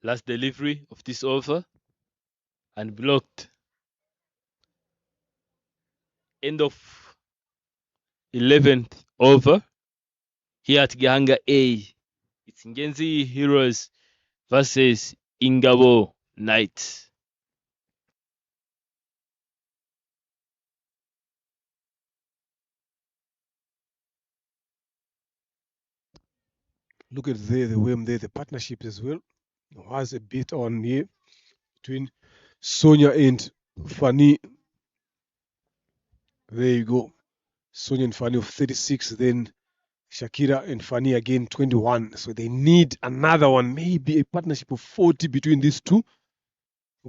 Last delivery of this over. And blocked. End of 11th over. Here at Gahanga A. It's Ingenzi Heroes versus Ingabo Knights. Look at the way there, the partnership as well. Was a bit on here between Sonia and Fanny. There you go. Sonia and Fanny of 36, then Shakira and Fanny again 21. So they need another one, maybe a partnership of 40 between these two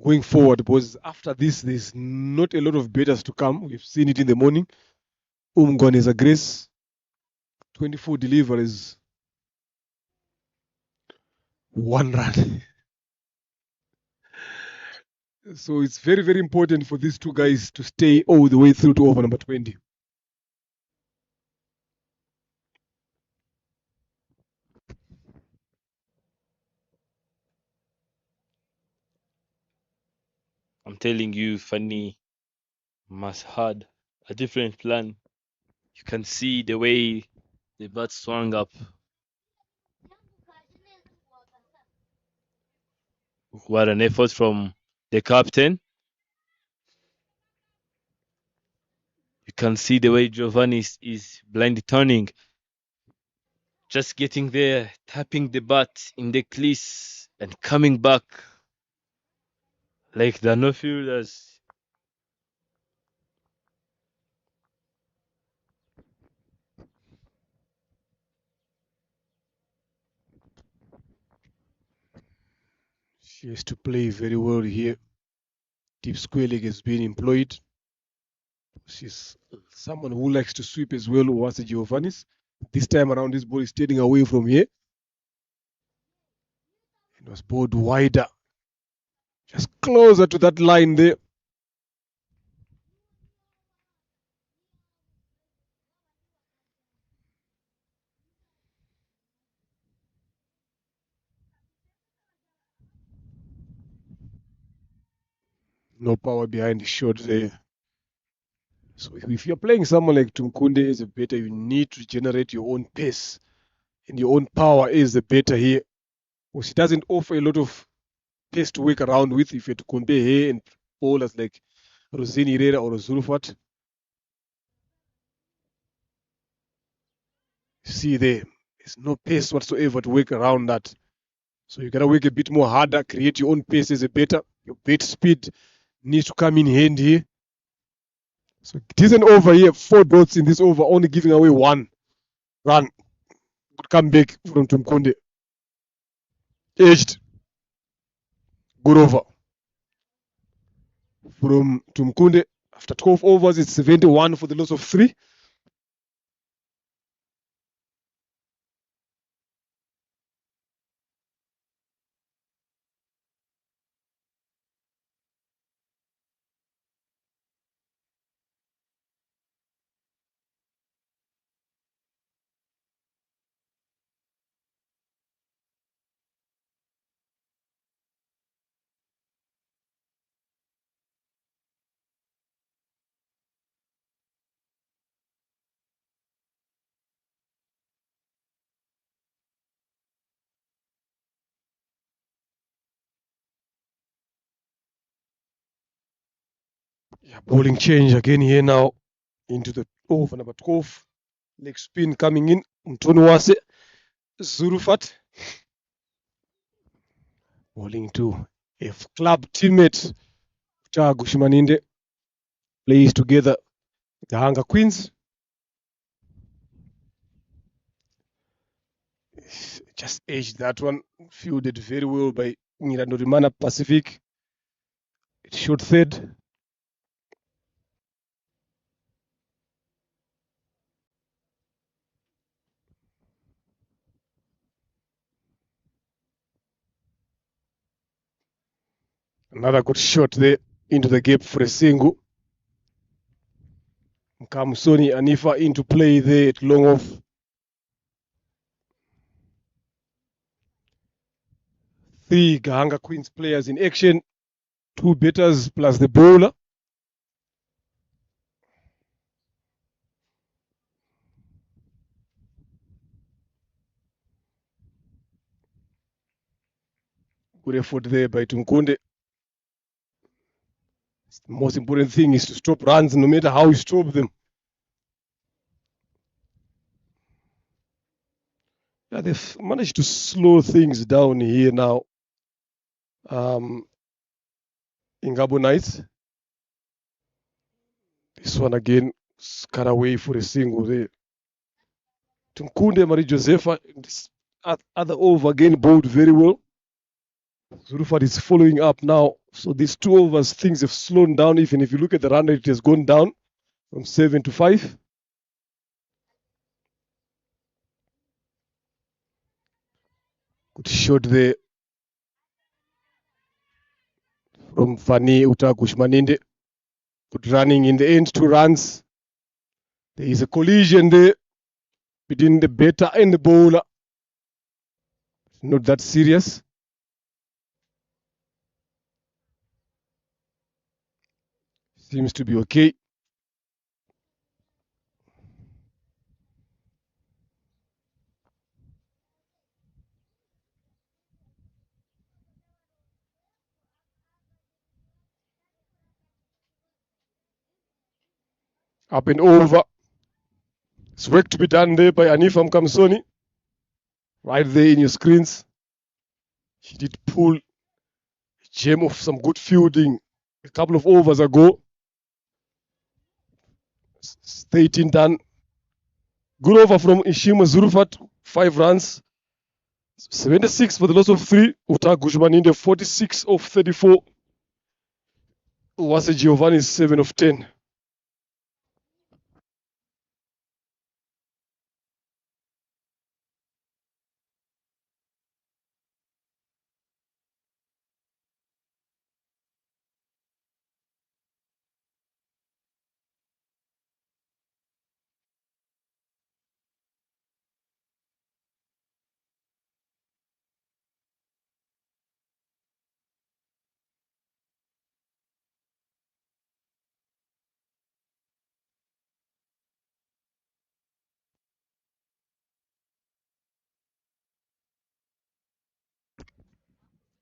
going forward, because after this, there's not a lot of betters to come. We've seen it in the morning. Umgwan Grace, 24 deliveries, 1 run. So it's very, very important for these two guys to stay all the way through to over number 20. I'm telling you, Fanny must had a different plan. You can see the way the bat swung up. What an effort from the captain. You can see the way Giovanni is blind turning. Just getting there, tapping the bat in the crease and coming back like the no fielders. She has to play very well here. Deep square leg has been employed. She's someone who likes to sweep as well, was the Giovanni's. This time around, this ball is standing away from here. It was bowled wider, just closer to that line there. No power behind the shot there. So if you're playing someone like Tunkunde as a batter, you need to generate your own pace. And your own power is the batter here. Because he doesn't offer a lot of pace to work around with if you're to compare here and bowlers like Rosini Herrera or Zulfat. See there, There's no pace whatsoever to work around that. So you gotta work a bit more harder, create your own pace as a batter. Your bat speed needs to come in handy here. So it isn't over here. 4 dots in this over, only giving away 1 run. Good comeback from Tumkunde. Edged. Good over from Tumkunde. After 12 overs, it's 71 for the loss of 3. Yeah, bowling change again here now into the over number 12. Leg spin coming in. Mtonuwase. Zurufat. Bowling to a club teammate. Tagu Shimaninde. Plays together. Gahanga Queens. Just edged that one. Fielded very well by Ngirandorimana Pacific. It shot third. Another good shot there into the gap for a single. Mkamusoni Anifa into play there at long off. 3 Gahanga Queens players in action. 2 batters plus the bowler. Good effort there by Tumkunde. The most important thing is to stop runs no matter how you stop them. Yeah, they've managed to slow things down here now. Ingabo Knights. This one again, cut away for a single there. Tumkunde Marie Josepha, this other over again bowled very well. Zurufat is following up now. So these 2 overs, things have slowed down. Even if you look at the run rate, it has gone down from 7 to 5. Good shot there from Fani Utakushmaninde. Good running in the end, 2 runs. There is a collision there between the batter and the bowler. Not that serious. Seems to be okay. Up and over. It's work to be done there by Anifa Mkamsoni. Right there in your screens. She did pull a gem of some good fielding a couple of overs ago. 18 done. Good over from Ishima Zurufat, 5 runs. 76 for the loss of 3. Uta Gushmaninde, 46 of 34. Wase Giovanni, 7 of 10.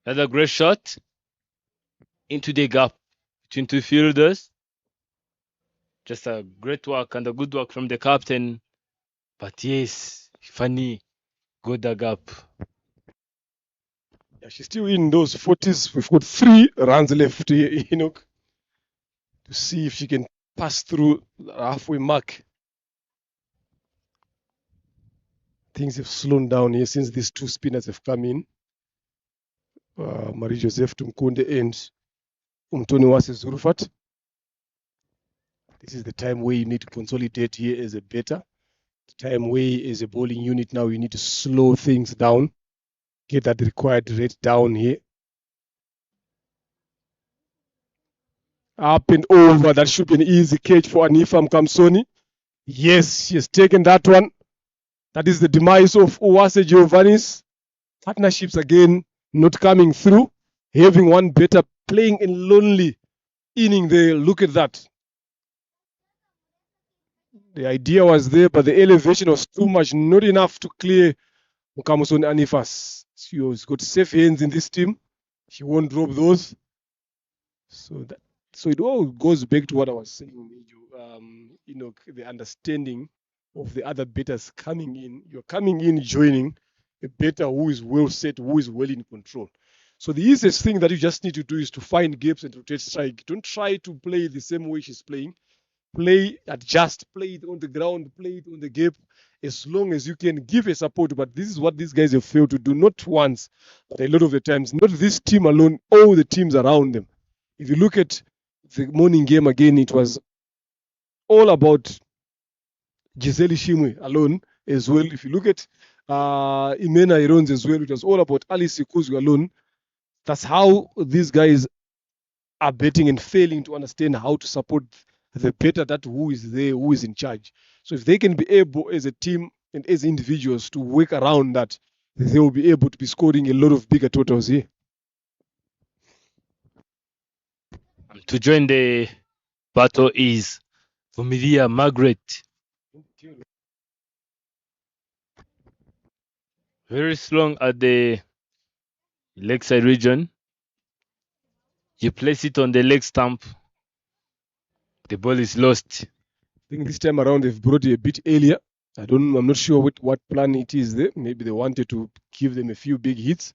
Another great shot into the gap between 2 fielders. Just a great work and a good work from the captain. But yes, Fanny Go dug up. Yeah, she's still in those 40s. We've got 3 runs left here, Enoch, to see if she can pass through the halfway mark. Things have slowed down here since these 2 spinners have come in. Marie-Joseph Tumkunde and Umtoniwase Zurufat. This is the time where you need to consolidate here as a better. The time where as a bowling unit now you need to slow things down. Get that required rate down here. Up and over. That should be an easy catch for Anifa Mkamsoni. Yes, she has taken that one. That is the demise of Uwase Giovanni's partnerships again not coming through. Having one better playing in lonely inning there. Look at that. The idea was there, but the elevation was too much, not enough to clear Mkamsoni Anifas. She has got safe hands in this team. She won't drop those. So it all goes back to what I was saying, the understanding of the other betters coming in. You're coming in, joining a better who is well set, who is well in control. So the easiest thing that you just need to do is to find gaps and rotate strike. Don't try to play the same way she's playing. Play, adjust, play it on the ground, play it on the gap, as long as you can give a support. But this is what these guys have failed to do, not once, but a lot of the times. Not this team alone, all the teams around them. If you look at the morning game again, it was all about Giselle Shimwe alone as well. If you look at Imena Irons as well, it was all about Alice Ikuzu alone. That's how these guys are betting and failing to understand how to support the better that who is there, who is in charge. So if they can be able as a team and as individuals to work around that, they will be able to be scoring a lot of bigger totals here. To join the battle is Vumilia Margaret. Very strong at the leg side region. You place it on the leg stump. The ball is lost. I think this time around they've brought it a bit earlier. I'm not sure what plan it is there. Maybe they wanted to give them a few big hits.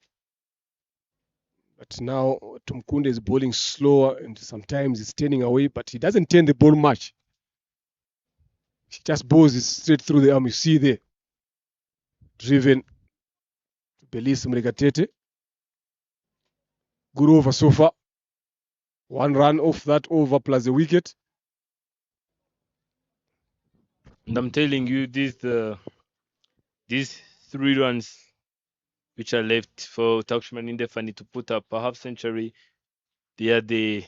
But now Tumkunde is bowling slower and sometimes he's turning away, but he doesn't turn the ball much. He just bowls it straight through the arm. You see there. Driven to Belis Mrekatete. Good over so far. 1 run off that over plus a wicket. And I'm telling you, these 3 runs which are left for Takushman Indefani to put up a half century, they are the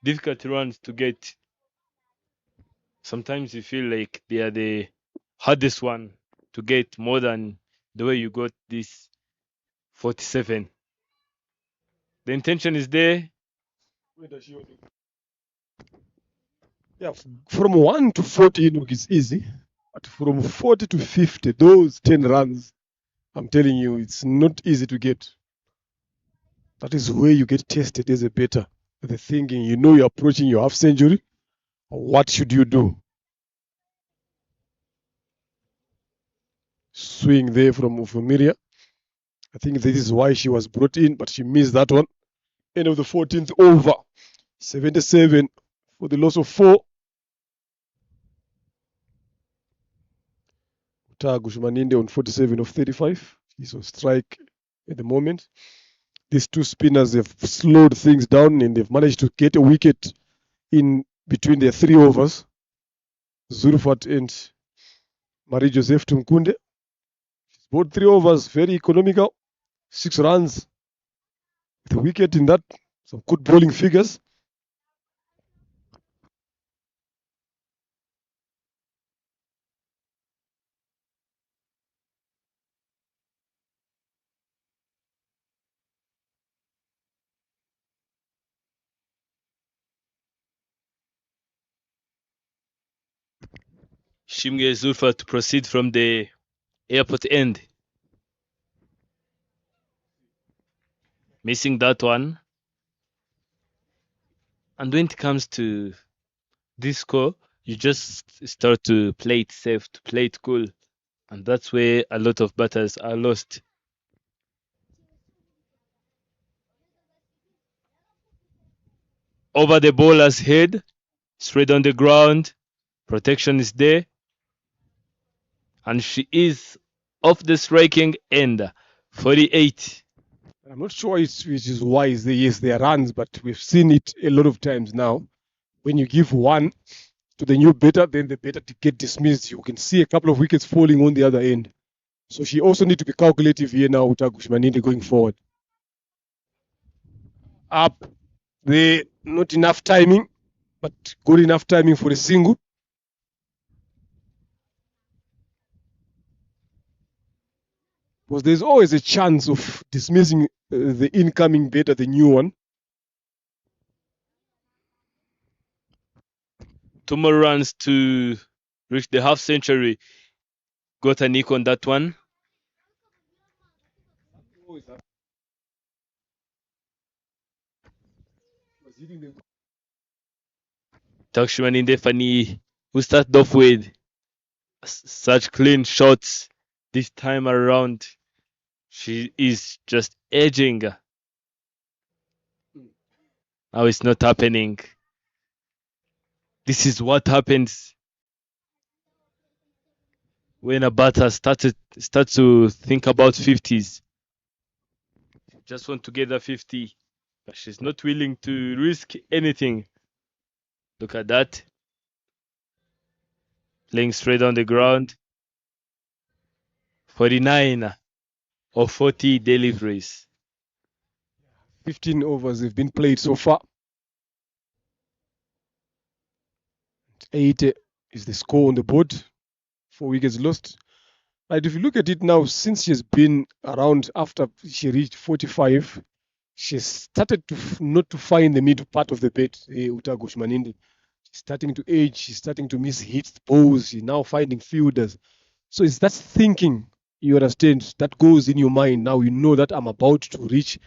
difficult runs to get. Sometimes you feel like they are the hardest one to get, more than the way you got this 47. The intention is there. Yeah, from 1 to 40 is easy, but from 40 to 50, those 10 runs, I'm telling you, it's not easy to get. That is where you get tested as a better. The thinking, you're approaching your half century. What should you do? Swing there from Ufumiria. I think this is why she was brought in, but she missed that one. End of the 14th over. 77 for the loss of 4. Gushmaninde on 47 of 35. He's on strike at the moment. These 2 spinners have slowed things down and they've managed to get a wicket in between their 3 overs. Zurfat and Marie-Joseph Tumkunde. Both 3 overs, very economical. 6 runs. The wicket in that. Some good bowling figures. Shimge Zulfa to proceed from the airport end. Missing that one. And when it comes to this score, you just start to play it safe, to play it cool. And that's where a lot of batters are lost. Over the bowler's head, straight on the ground. Protection is there. And she is off the striking end. 48. I'm not sure which is wise. Yes, there are runs, but we've seen it a lot of times now. When you give one to the new batter, then the batter to get dismissed. You can see a couple of wickets falling on the other end. So she also need to be calculative here now with Gushmaninde going forward. Up there, not enough timing, but good enough timing for a single. Because there's always a chance of dismissing the incoming batter, the new one. 2 more runs to reach the half century. Got a nick on that one. Takshmaninde Fani, who started off with such clean shots this time around. She is just edging. Now it's not happening. This is what happens when a batter starts to think about 50s. Just want to get a 50, but she's not willing to risk anything. Look at that. Playing straight on the ground. 49 or 40 deliveries. 15 overs have been played so far. 8 is the score on the board. 4 wickets lost. Right, if you look at it now, since she's been around after she reached 45, she's started to not to find the middle part of the bed, Uta Gushmaninde. She's starting to age, she's starting to miss hits, balls, she's now finding fielders. So it's that thinking, you understand, that goes in your mind. Now you know that I'm about to reach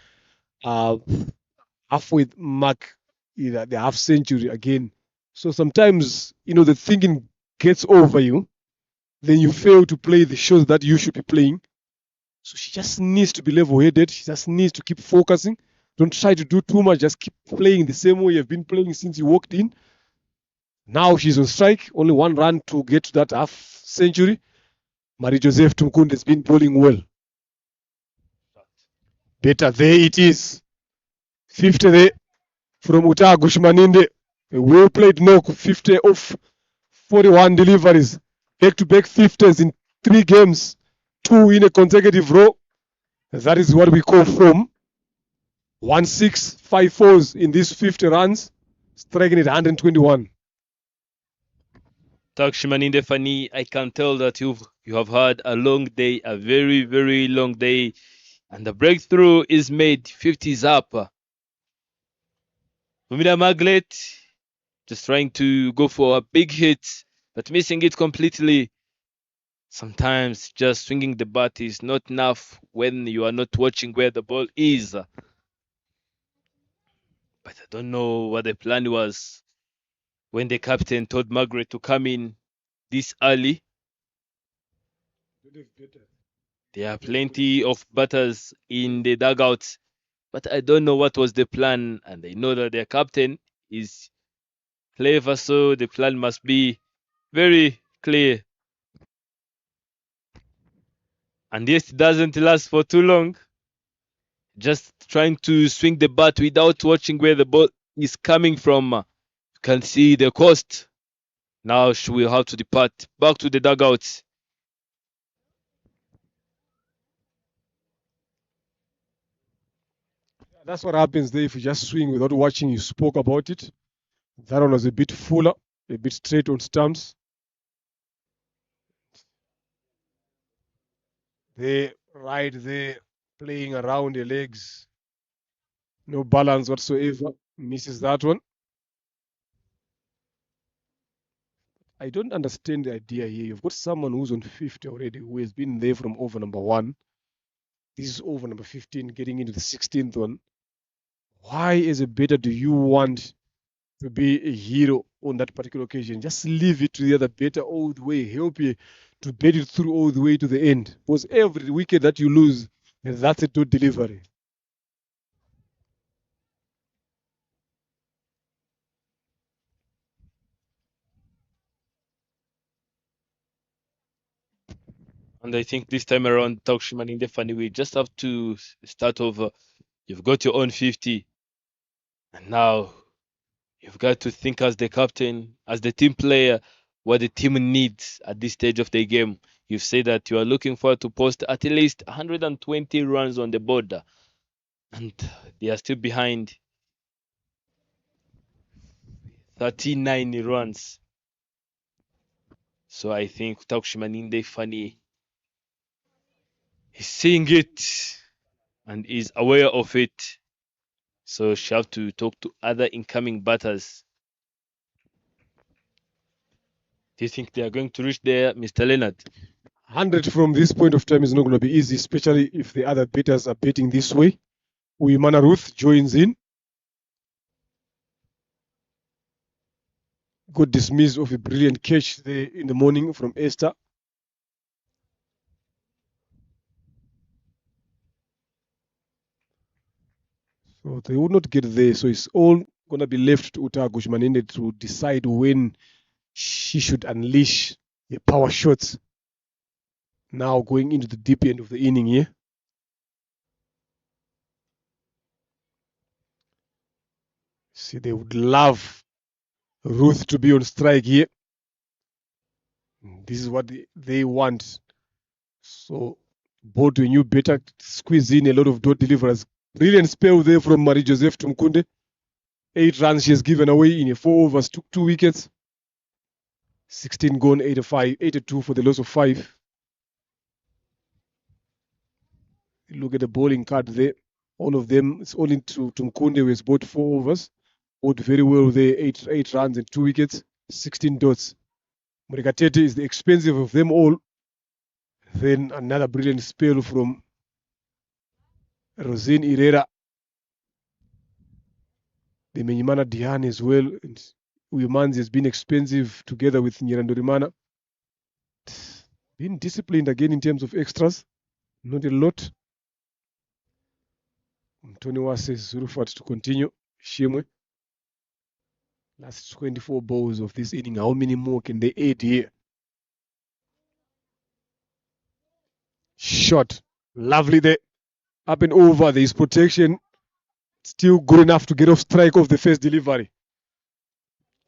halfway mark, the half century again. So sometimes, the thinking gets over you. Then you fail to play the shows that you should be playing. So she just needs to be level-headed. She just needs to keep focusing. Don't try to do too much. Just keep playing the same way you've been playing since you walked in. Now she's on strike. Only 1 run to get to that half century. Marie Joseph Tumkunde has been bowling well. Better, there it is. 50 there from Uta Gushmaninde. A well-played knock, 50 off 41 deliveries. Back-to-back 50s in 3 games, 2 in a consecutive row. That is what we call from 1-6, 5 fours in these 50 runs, striking at 121. Takshmaninde Fani, I can tell that you have had a long day, a very, very long day, and the breakthrough is made. 50s up. Mumina Maglet just trying to go for a big hit, but missing it completely. Sometimes just swinging the bat is not enough when you are not watching where the ball is. But I don't know what the plan was when the captain told Margaret to come in this early. There are plenty of batters in the dugouts, but I don't know what was the plan, and they know that their captain is clever, so the plan must be very clear. And yes, it doesn't last for too long. Just trying to swing the bat without watching where the ball is coming from. You can see the cost. Now she will have to depart back to the dugouts. That's what happens there if you just swing without watching. You spoke about it. That one was a bit fuller, a bit straight on stumps. They right there playing around the legs. No balance whatsoever. Misses that one. I don't understand the idea here. You've got someone who's on 50 already, who has been there from over number 1. This is over number 15, getting into the 16th one. Why, as a batter, do you want to be a hero on that particular occasion? Just leave it to the other batter all the way. Help you to bet it through all the way to the end. Because every wicket that you lose, that's a dot delivery. And I think this time around, Taushiman in the funny way, just have to start over. You've got your own 50. And now you've got to think as the captain, as the team player, what the team needs at this stage of the game. You've said that you are looking forward to post at least 120 runs on the border. And they are still behind 39 runs. So I think Taushimaninde Fani is seeing it and is aware of it. So she have to talk to other incoming batters. Do you think they are going to reach there, Mr. Leonard? 100 from this point of time is not going to be easy, especially if the other batters are betting this way. Uimana Ruth joins in. Got dismissed of a brilliant catch there in the morning from Esther. So they would not get there. So it's all going to be left to Uta Gushmaninde to decide when she should unleash the power shots. Now going into the deep end of the inning here. See, they would love Ruth to be on strike here. This is what they want. So, both to a new better squeeze in a lot of dot deliverers. Brilliant spell there from Marie Joseph Tumkunde. 8 runs she has given away in a 4 overs, took 2 wickets. 16 gone, 82 for the loss of 5. Look at the bowling card there. All of them, it's only to Tumkunde who has bought 4 overs. Bowled very well there, 8 runs and 2 wickets, 16 dots. Murikatete is the expensive of them all. Then another brilliant spell from Rosine Herrera. The Menyimana Diane as well. And Uyemanzi has been expensive together with Nyirandorimana. Been disciplined again in terms of extras. Not a lot. Tony says Zurufat to continue. Shimwe. Last 24 balls of this inning. How many more can they add here? Shot. Lovely there. Up and over. There is protection. Still good enough to get off strike of the first delivery.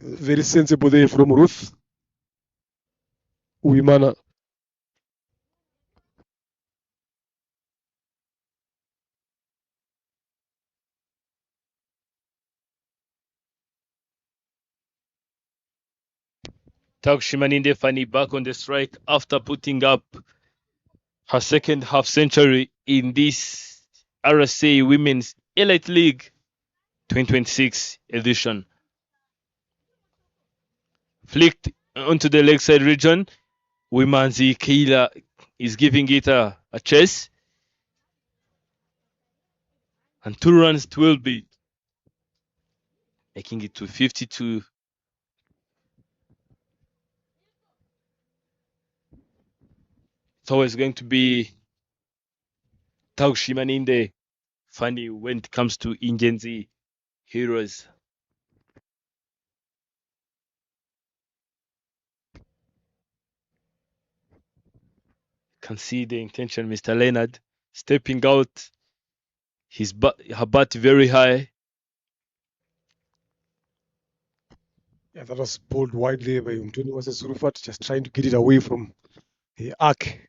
Very sensible there from Ruth. Uimana. Taushimaninde Fani back on the strike after putting up her second half century in this RSA Women's Elite League 2026 edition. Flicked onto the leg side region. Wimanzi Keila is giving it a chase. And 2 runs to Wilby, making it to 52. It's always going to be Taushimaninde Fani when it comes to Ingenzi heroes. Can see the intention, Mr. Leonard stepping out, her bat very high. Yeah, that was pulled wide there by Umtoni versus Surufat, just trying to get it away from the arc.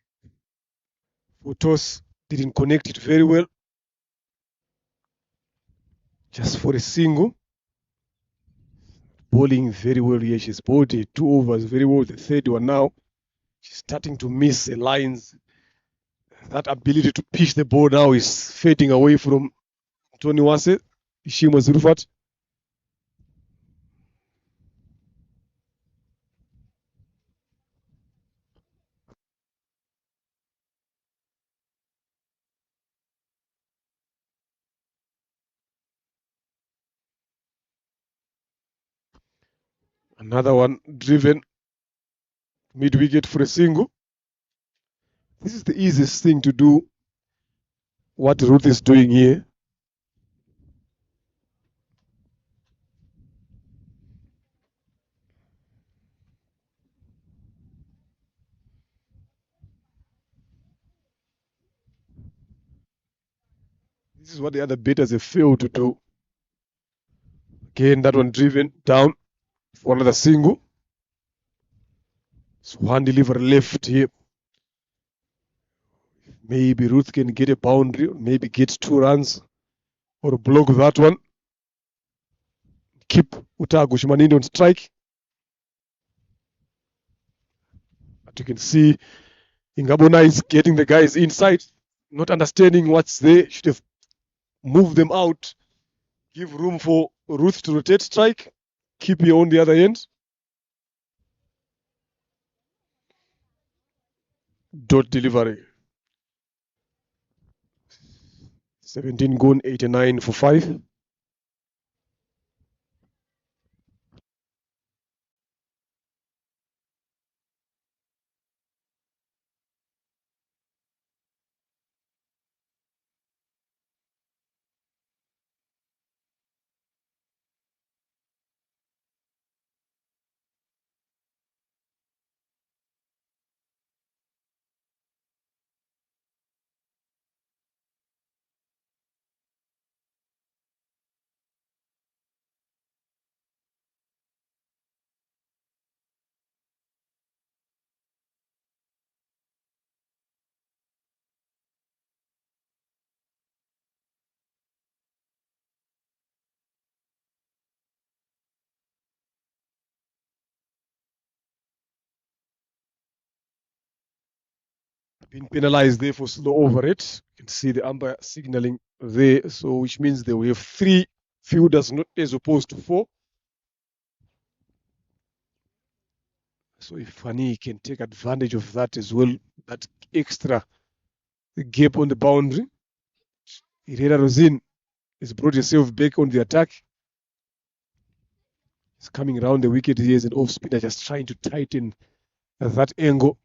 Futos didn't connect it very well. Just for a single. Bowling very well here. She's bowled 2 overs very well. The third one now. She's starting to miss the lines. That ability to pitch the ball now is fading away from Tony Wase, Ishima Zurufat. Another one driven mid-wicket for a single. This is the easiest thing to do. What Ruth is doing here. This is what the other batters have failed to do. Again, that one driven down for another single. It's one delivery left here. Maybe Ruth can get a boundary, or maybe get 2 runs, or block that one. Keep Utagushmanindi on strike. But you can see Ingabo is getting the guys inside, not understanding what's there. Should have moved them out. Give room for Ruth to rotate strike. Keep you on the other end. Dot delivery. 17 gone, 89 for 5. Been penalized there for slow over it. You can see the umpire signaling there, so which means they will have 3 fielders, not as opposed to 4. So if Fani can take advantage of that as well, that extra gap on the boundary. Herrera Rosin has brought himself back on the attack. He's coming around the wicket here as an off spinner, just trying to tighten that angle.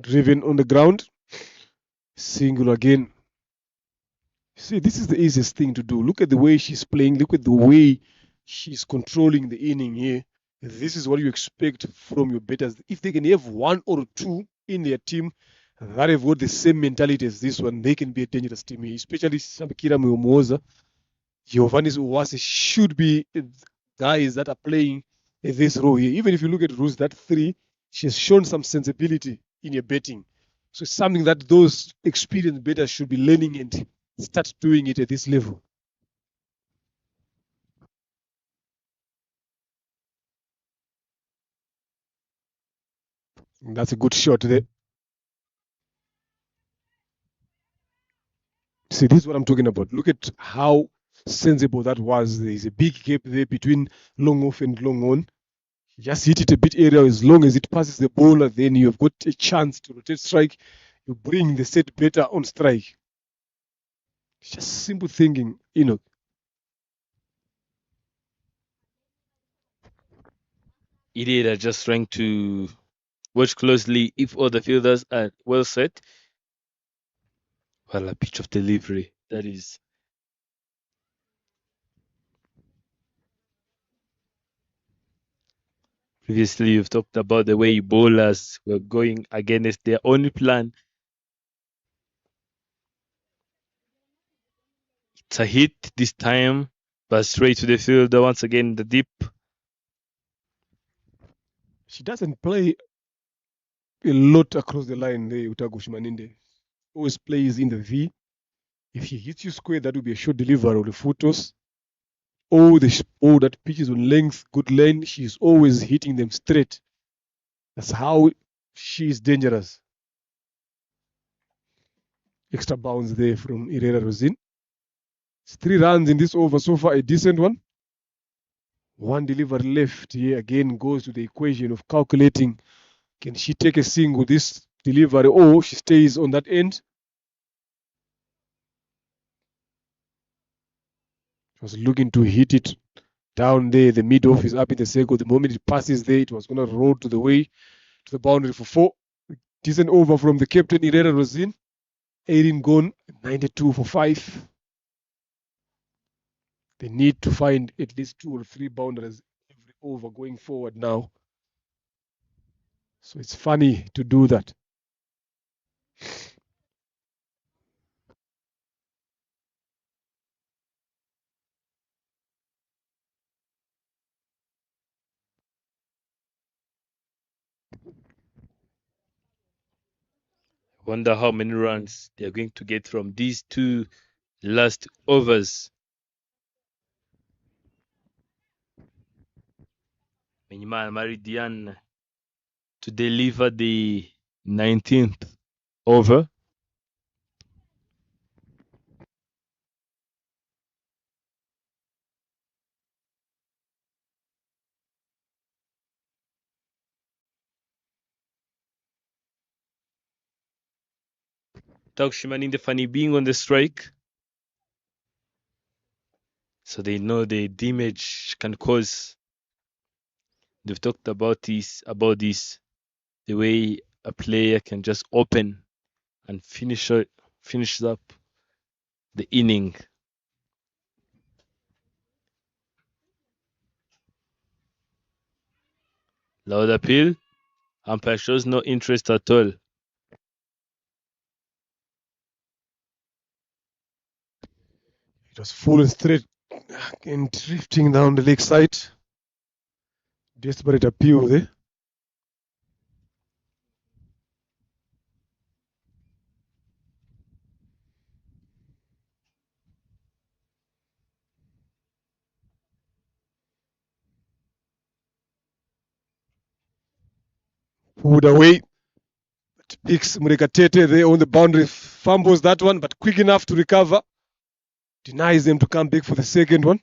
Driven on the ground. Single again. See, this is the easiest thing to do. Look at the way she's playing. Look at the way she's controlling the inning here. This is what you expect from your batters. If they can have 1 or 2 in their team that have got the same mentality as this one, they can be a dangerous team here. Especially Sambikira Muomoza, Giovanni Uwase should be guys that are playing this role here. Even if you look at Ruth, that 3, she has shown some sensibility in your betting. So it's something that those experienced batters should be learning and start doing it at this level. And that's a good shot there. See, this is what I'm talking about. Look at how sensible that was. There is a big gap there between long off and long on. Just hit it a bit area. As long as it passes the bowler, then you've got a chance to rotate strike. You bring the set batter on strike. It's just simple thinking, Idiot are just trying to watch closely if all the fielders are well set. Well, a pitch of delivery. That is. Previously, you've talked about the way bowlers were going against their own plan. It's a hit this time, but straight to the fielder once again, the deep. She doesn't play a lot across the line there, Utagushmaninde. Always plays in the V. If he hits you square, that will be a short delivery or a full toss. Or the ball that pitches on length, good lane, she's always hitting them straight. That's how she is dangerous. Extra bounce there from Herrera Rosin. It's 3 runs in this over so far, a decent one. 1 delivery left here again goes to the equation of calculating, can she take a single this delivery or she stays on that end? She was looking to hit it down there. The mid-off is up in the circle. The moment it passes there, it was going to roll to the boundary for 4. Decent over from the captain, Herrera Rosin. 18 gone, 92 for 5. They need to find at least 2 or 3 boundaries every over going forward now. So it's funny to do that. Wonder how many runs they're going to get from these 2 last overs. Menyimana Maridian to deliver the 19th over. Takshiman Indefani being on the strike. So they know the damage can cause. They've talked about this, the way a player can just open and finish up the inning. Loud appeal. Umpire shows no interest at all. It was full and straight and drifting down the leg side. Desperate appeal there. Pulled away. But picks Murekatete there on the boundary. Fumbles that one, but quick enough to recover. Denies them to come back for the second one.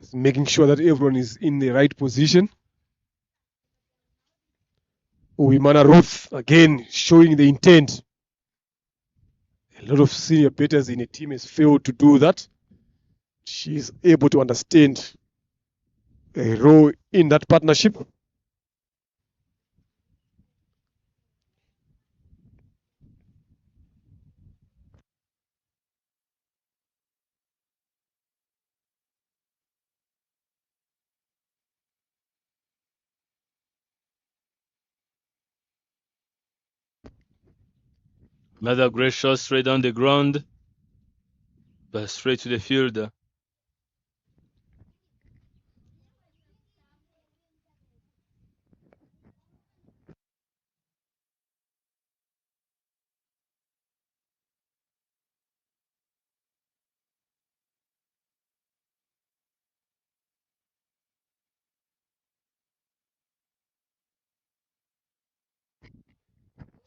Just making sure that everyone is in the right position. Uwimana Ruth again showing the intent. A lot of senior batters in a team has failed to do that. She is able to understand a role in that partnership. Another great shot straight on the ground, but straight to the fielder.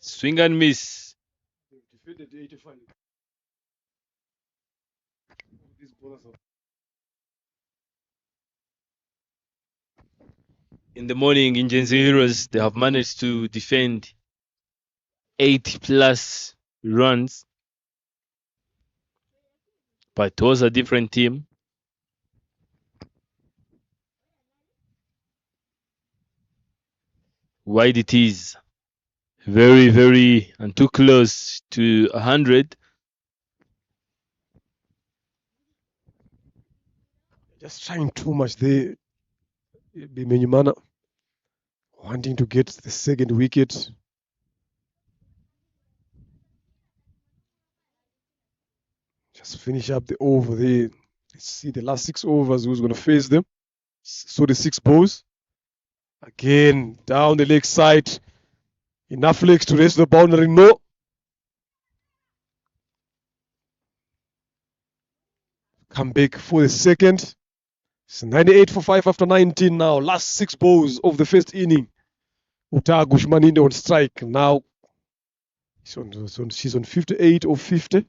Swing and miss. In the morning, Ingenzi Heroes, they have managed to defend 80 plus runs, but it was a different team. Wide it is. Very, very, and too close to 100. Just trying too much there. Bimenyimana wanting to get the second wicket. Just finish up the over there. Let's see the last 6 overs, who's going to face them. So the 6 balls. Again, down the leg side. Enough legs to raise the boundary. No. Come back for the second. It's 98 for 5 after 19 now. Last 6 balls of the first inning. Gushmaninde on strike. Now she's on 58 or 50.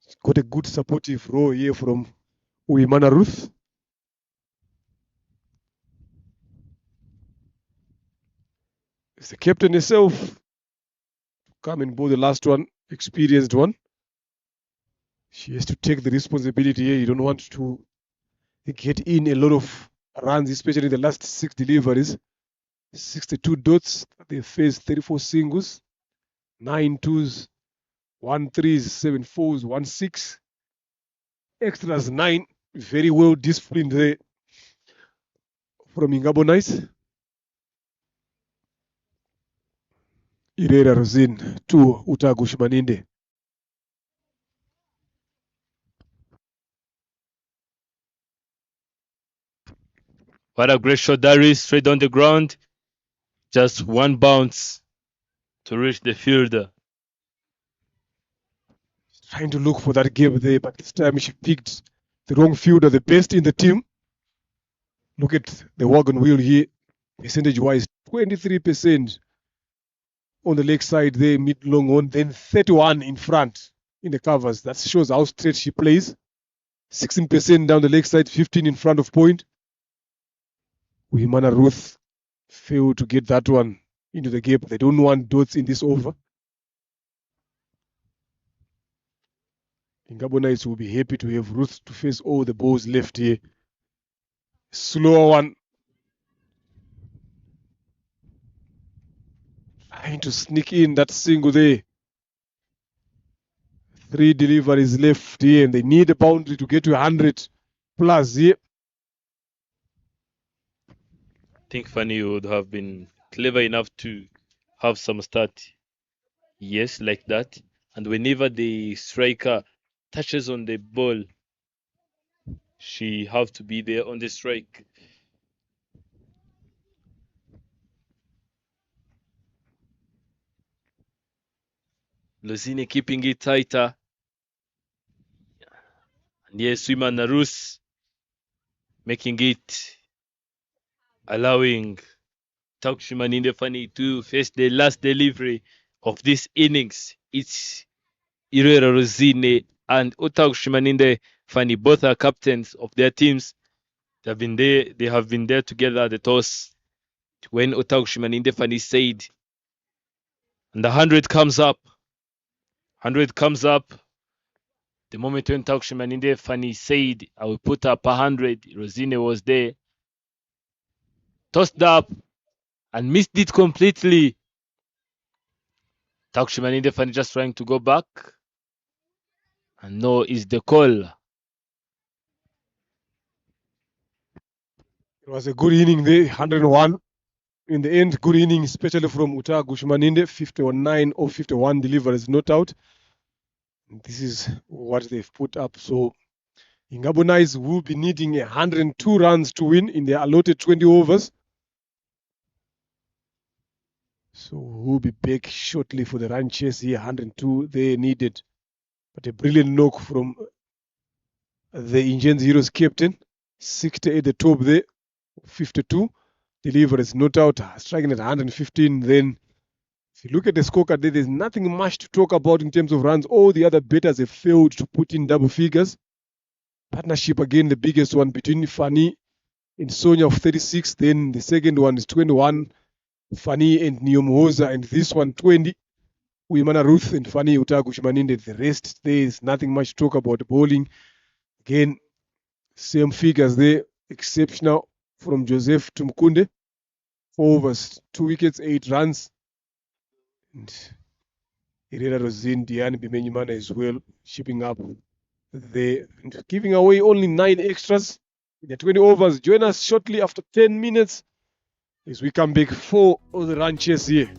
She's got a good supportive role here from Uimana Ruth. It's the captain herself. Come and bowl the last one, experienced one. She has to take the responsibility here. You don't want to get in a lot of runs, especially the last 6 deliveries. 62 dots. They faced 34 singles, 9 twos, 1 threes, 7 fours, 1 6. Extras 9. Very well disciplined there from Ingabo Nice. Irera Rosin to Gushmaninde. What a great shot that is, straight on the ground. Just one bounce to reach the fielder. Trying to look for that gap there, but this time she picked the wrong fielder, the best in the team. Look at the wagon wheel here, percentage-wise, 23% on the leg side there, mid-long on, then 31 in front in the covers. That shows how straight she plays. 16% down the leg side, 15 in front of point. Uimana Ruth failed to get that one into the gap. They don't want dots in this over. Ingabo Knights will be happy to have Ruth to face all the balls left here. Slower one. Trying to sneak in that single there. 3 deliveries left here, and they need a boundary to get to 100 plus here. I think Fanny would have been clever enough to have some start. Yes, like that. And whenever the striker touches on the ball, she have to be there on the strike. Lozine keeping it tighter. And yes, Uimana Ruth making it, allowing Gushmaninde Fanny to face the last delivery of this innings. It's Irera Rosine and Gushmaninde Fanny, both are captains of their teams. They have been there together at the toss when Gushmaninde Fanny said, and the 100 comes up. 100 comes up. The moment when Gushmaninde Fanny said, I will put up 100, Rosine was there. Tossed up and missed it completely. Gushmaninde Fanny just trying to go back. And no is the call. It was a good inning there, 101. In the end, good inning, especially from Gushmaninde, 59 or 51 deliveries, not out. This is what they've put up. So Ingabo Knights will be needing 102 runs to win in their allotted 20 overs. So we'll be back shortly for the run chase here. 102 they needed. But a brilliant knock from the Ingenzi Heroes captain. 60 at the top there. 52. Deliveries not out. Striking at 115. Then if you look at the scorecard there, there's nothing much to talk about in terms of runs. All the other batters have failed to put in double figures. Partnership again, the biggest one between Fanny and Sonia of 36. Then the second one is 21. Fanny and Nyomuhoza, and this one 20. Uimana Ruth and Fanny Gushmaninde. The rest there is nothing much to talk about. Bowling again, same figures there. Exceptional from Joseph Tumkunde. 4 overs, 2 wickets, 8 runs. And Irera Rosin, Diane Bimenyimana as well, shipping up there and giving away only 9 extras in the 20 overs. Join us shortly after 10 minutes as we come back for all the run chase here.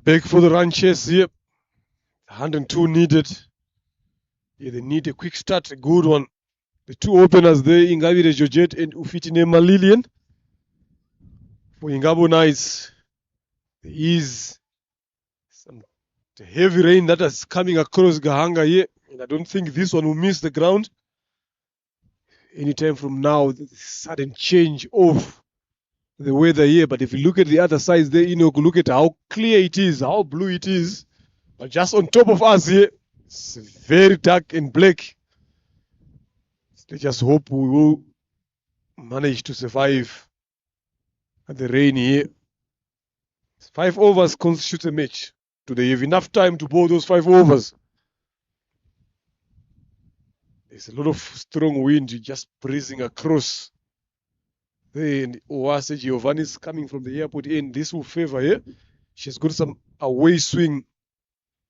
back for the run chase here. 102 needed. Yeah, they need a quick start, a good one. The two openers there, Ingabo Georgette and Ufitinema Lillian. For Ingabo Knights, there is some heavy rain that is coming across Gahanga here. And I don't think this one will miss the ground. Anytime from now, the sudden change of the weather here. But if you look at the other side there, look at how clear it is, how blue it is. But just on top of us here, it's very dark and black. Let's just hope we will manage to survive the rain here. 5 overs constitute a match. Do they have enough time to bowl those 5 overs? There's a lot of strong wind just breezing across. Then Oase Giovanni is coming from the airport in. This will favor her. She's got some away swing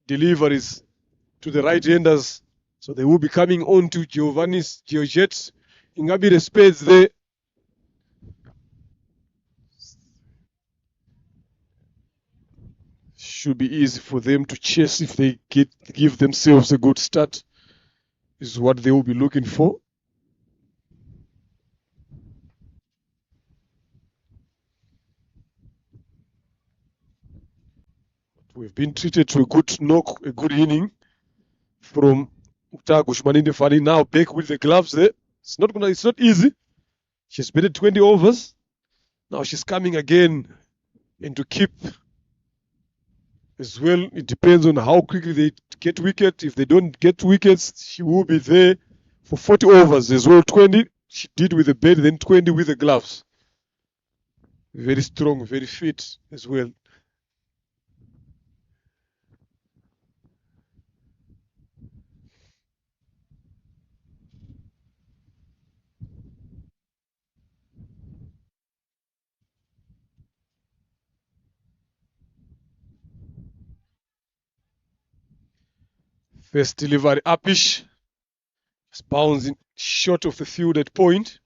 deliveries to the right-handers. So they will be coming on to Giovanni's Georgette. Ingabo the spades there. Should be easy for them to chase if they give themselves a good start. Is what they will be looking for. We've been treated to a good knock, a good inning from Gushmaninde Fani. Now back with the gloves there. It's not easy. She's batted 20 overs. Now she's coming again, and to keep as well, it depends on how quickly they get wicket. If they don't get wickets, she will be there for 40 overs as well. 20 she did with the bat, then 20 with the gloves. Very strong, very fit as well. First delivery, Upish. It's bouncing short of the field at point.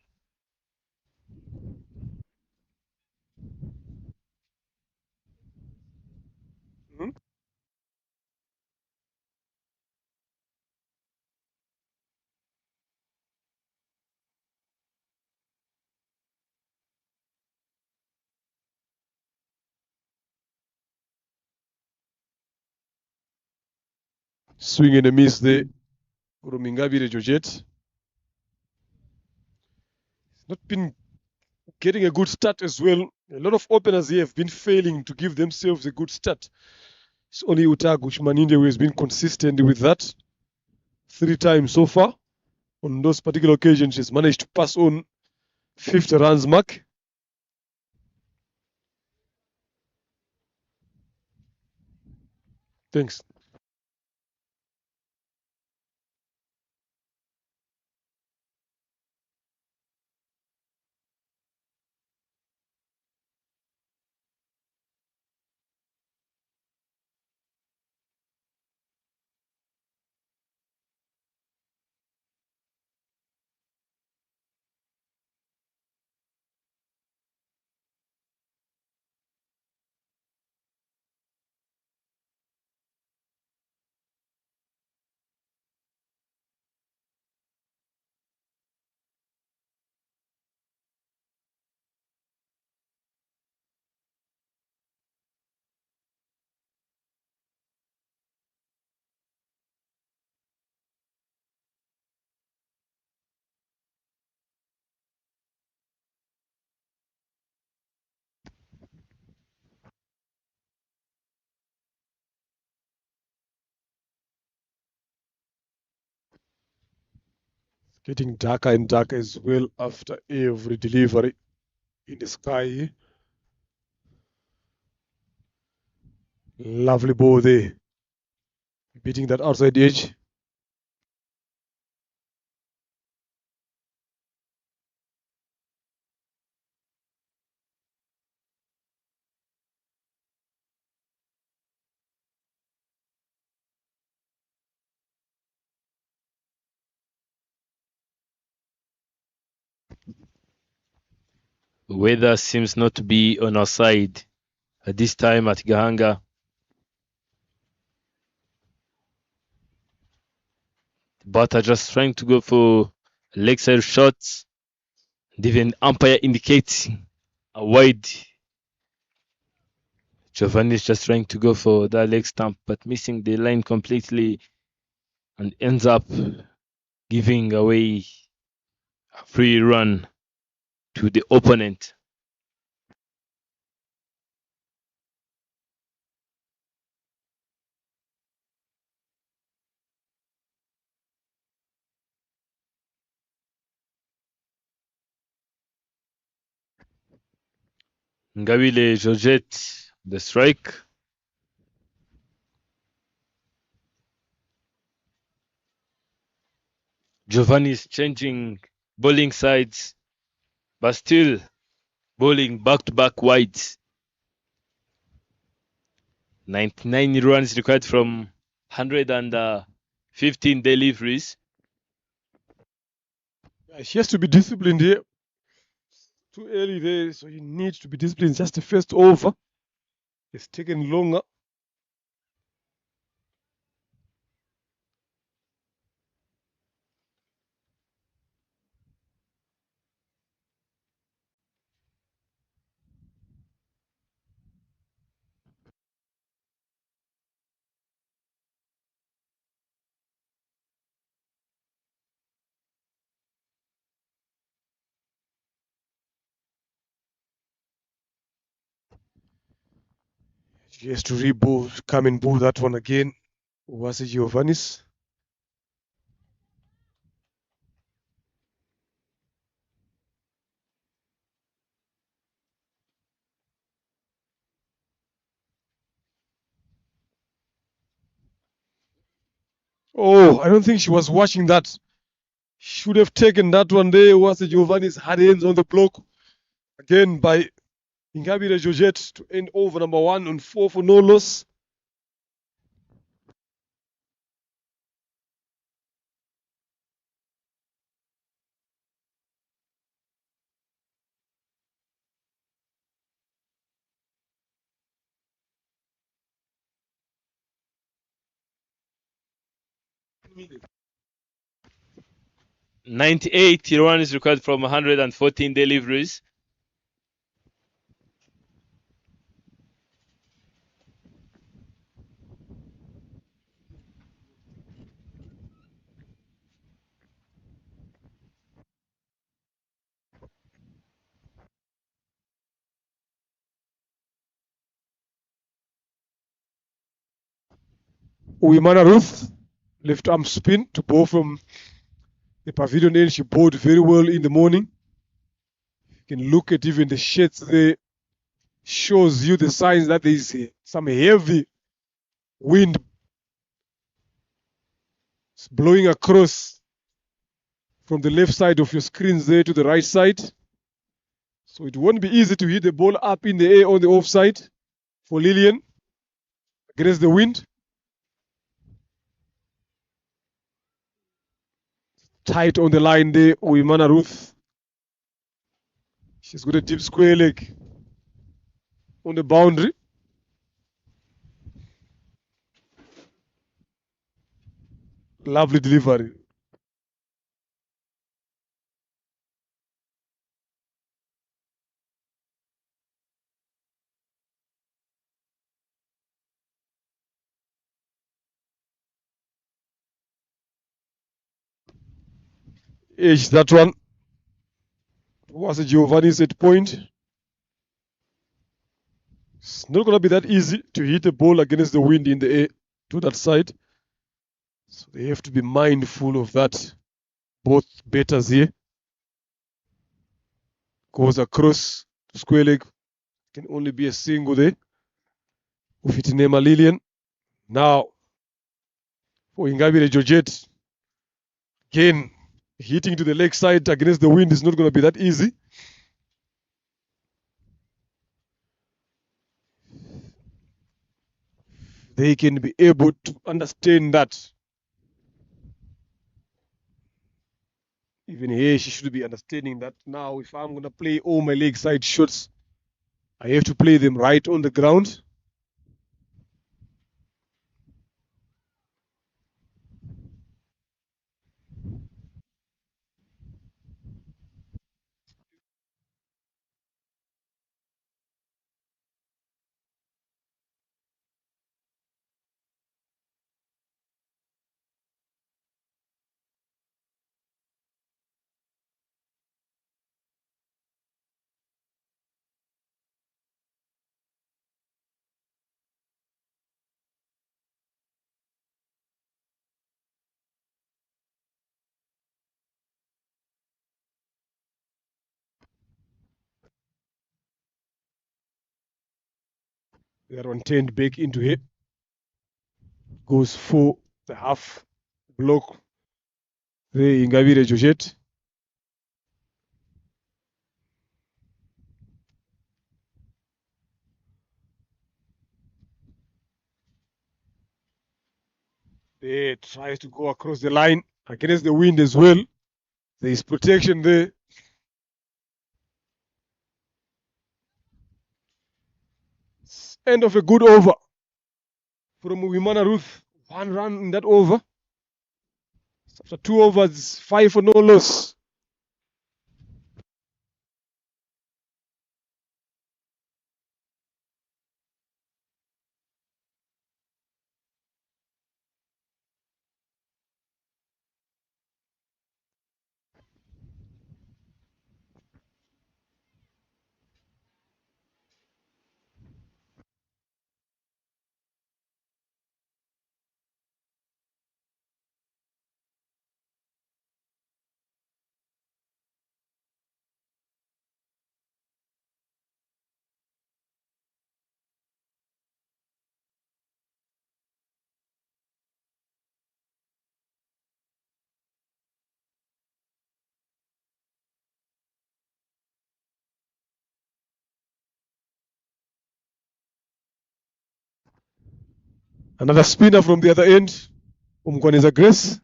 Swing and a miss there from Ingabo Georgette. Not been getting a good start as well. A lot of openers here have been failing to give themselves a good start. It's only Gushmaninde who has been consistent with that. 3 times so far. On those particular occasions, she's managed to pass on 50 runs mark. Thanks. Getting darker and darker as well after every delivery in the sky. Lovely ball there. Beating that outside edge. Weather seems not to be on our side at this time at Gahanga. Batter just trying to go for leg side shots. And even umpire indicates a wide. Giovanni is just trying to go for that leg stump, but missing the line completely and ends up giving away a free run to the opponent. Ngabile Georgette, the strike. Giovanni is changing bowling sides, but still bowling back-to-back wides. 99 runs required from 115 deliveries. She has to be disciplined here. Too early there, so you need to be disciplined. Just the first over. It's taken longer. She has to re-bowl, come and bowl that one again. Was it Giovanni's? Oh, I don't think she was watching that. Should have taken that one there. Was it Giovanni's hard hands on the block? Again by Ingabire Georgette to end over number 1 on 4 for no loss. Minute. 98 runs required from 114 deliveries. Uimana Ruth, left arm spin to bowl from the pavilion end. She bowled very well in the morning. You can look at even the shades there. Shows you the signs that there is some heavy wind blowing across from the left side of your screens there to the right side. So it won't be easy to hit the ball up in the air on the offside for Lillian against the wind. Tight on the line there, Uimana Ruth. She's got a deep square leg on the boundary. Lovely delivery. Edge that one. Was it Giovanni's set point? It's not going to be that easy to hit a ball against the wind in the air to that side. So they have to be mindful of that. Both batters here. Goes across to square leg. Can only be a single there. Ufitinema Lillian. Now, for Ingabire Georgette. Again, hitting to the leg side against the wind is not going to be that easy. They can be able to understand that. Even here, she should be understanding that now if I'm going to play all my leg side shots, I have to play them right on the ground. That one turned back into hit. Goes for the half block. The Ingabire Jojet. They tries to go across the line against the wind as well. There is protection there. End of a good over from Wimana Ruth. 1 run in that over. After 2 overs, 5 for no loss. Another spinner from the other end. Umgwaneza Grace.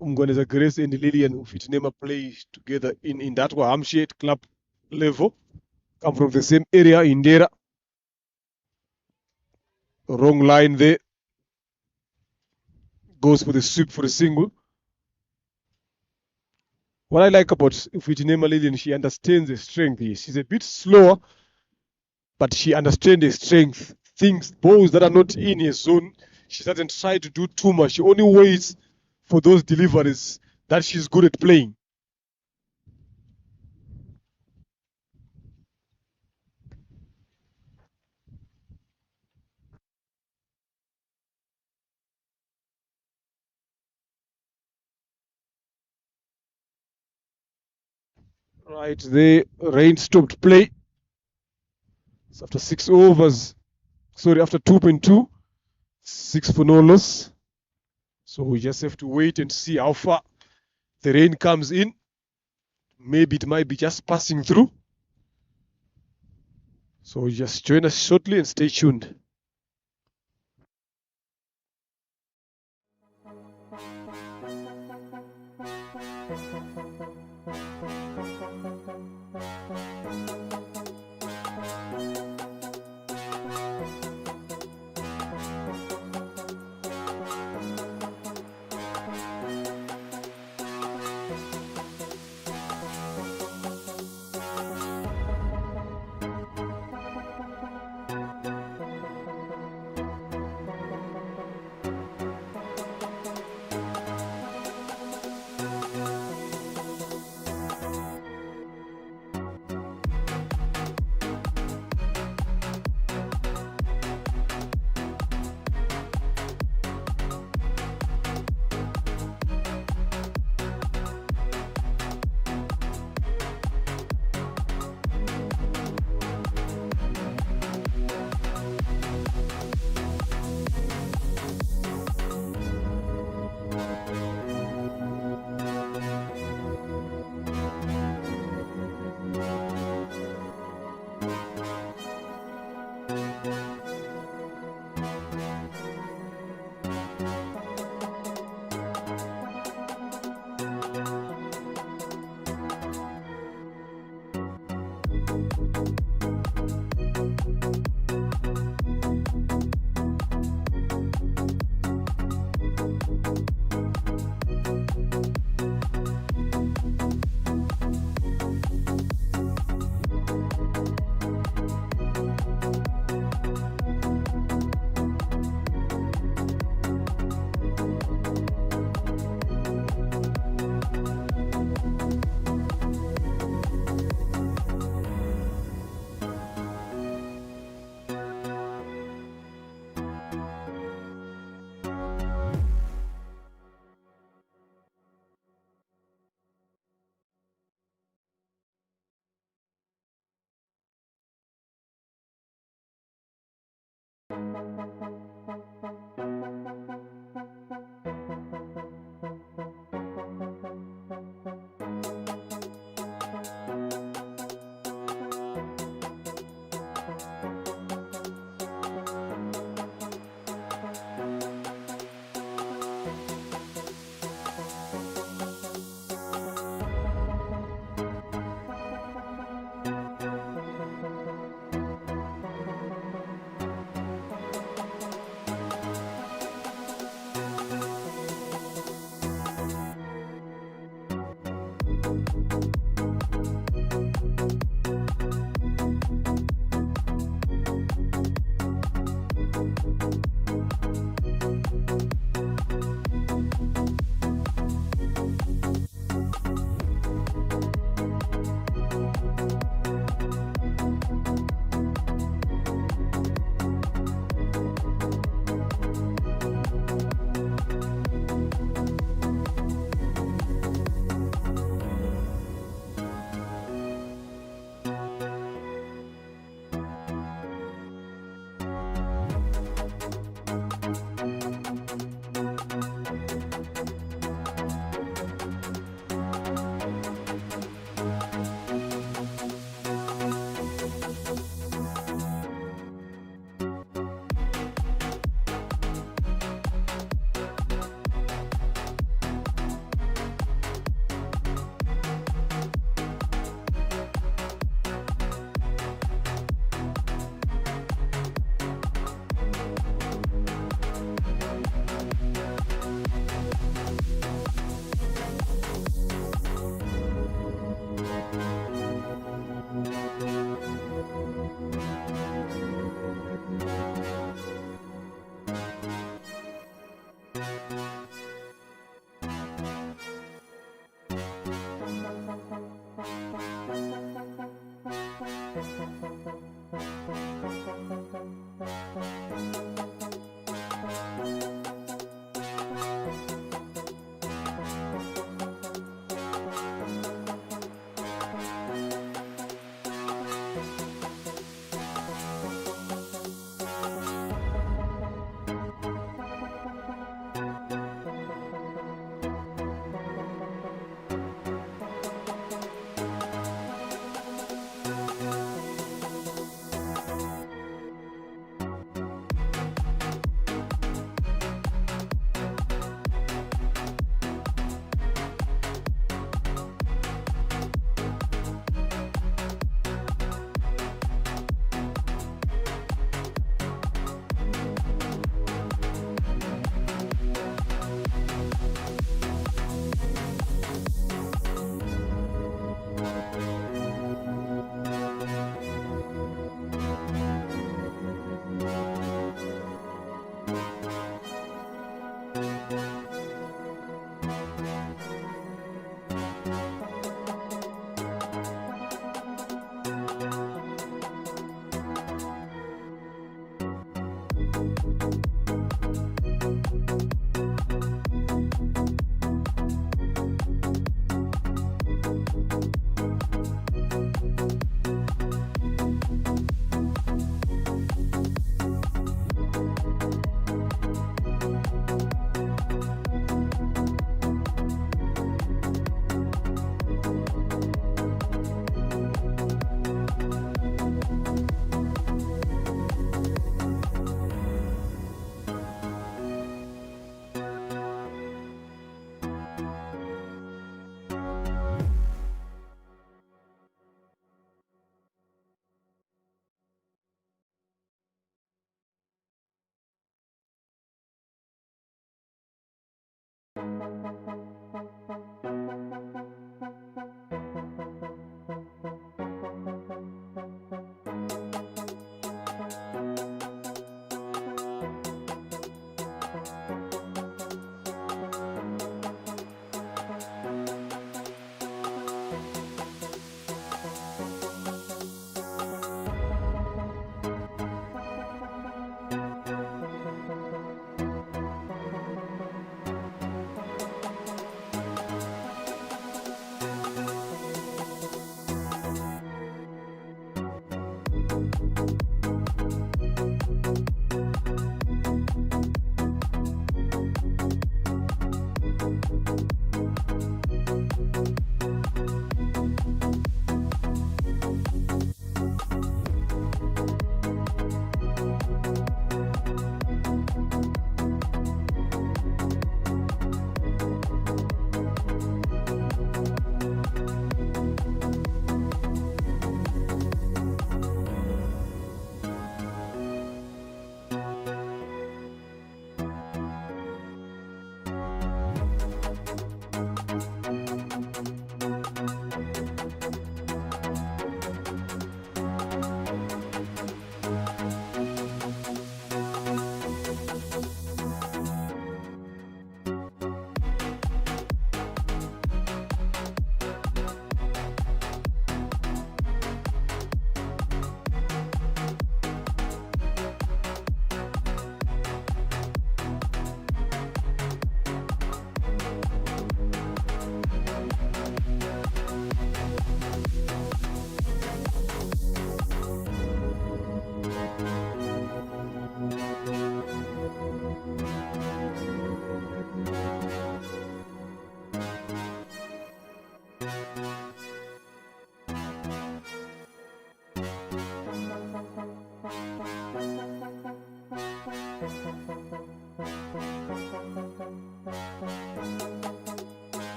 Umgwaneza Grace and Lillian Ufitinema play together in that Hampshire club level. Come from the same area in Dera. Wrong line there. Goes for the sweep for a single. What I like about Ufitinema Lillian, she understands the strength here. She's a bit slower, but she understands the strength. Things, balls that are not in her zone, she doesn't try to do too much. She only waits for those deliveries that she's good at playing. Right, the rain stopped play. So after 6 overs, sorry, after 2.2, 6 for no loss. So we just have to wait and see how far the rain comes in. Maybe it might be just passing through. So just join us shortly and stay tuned.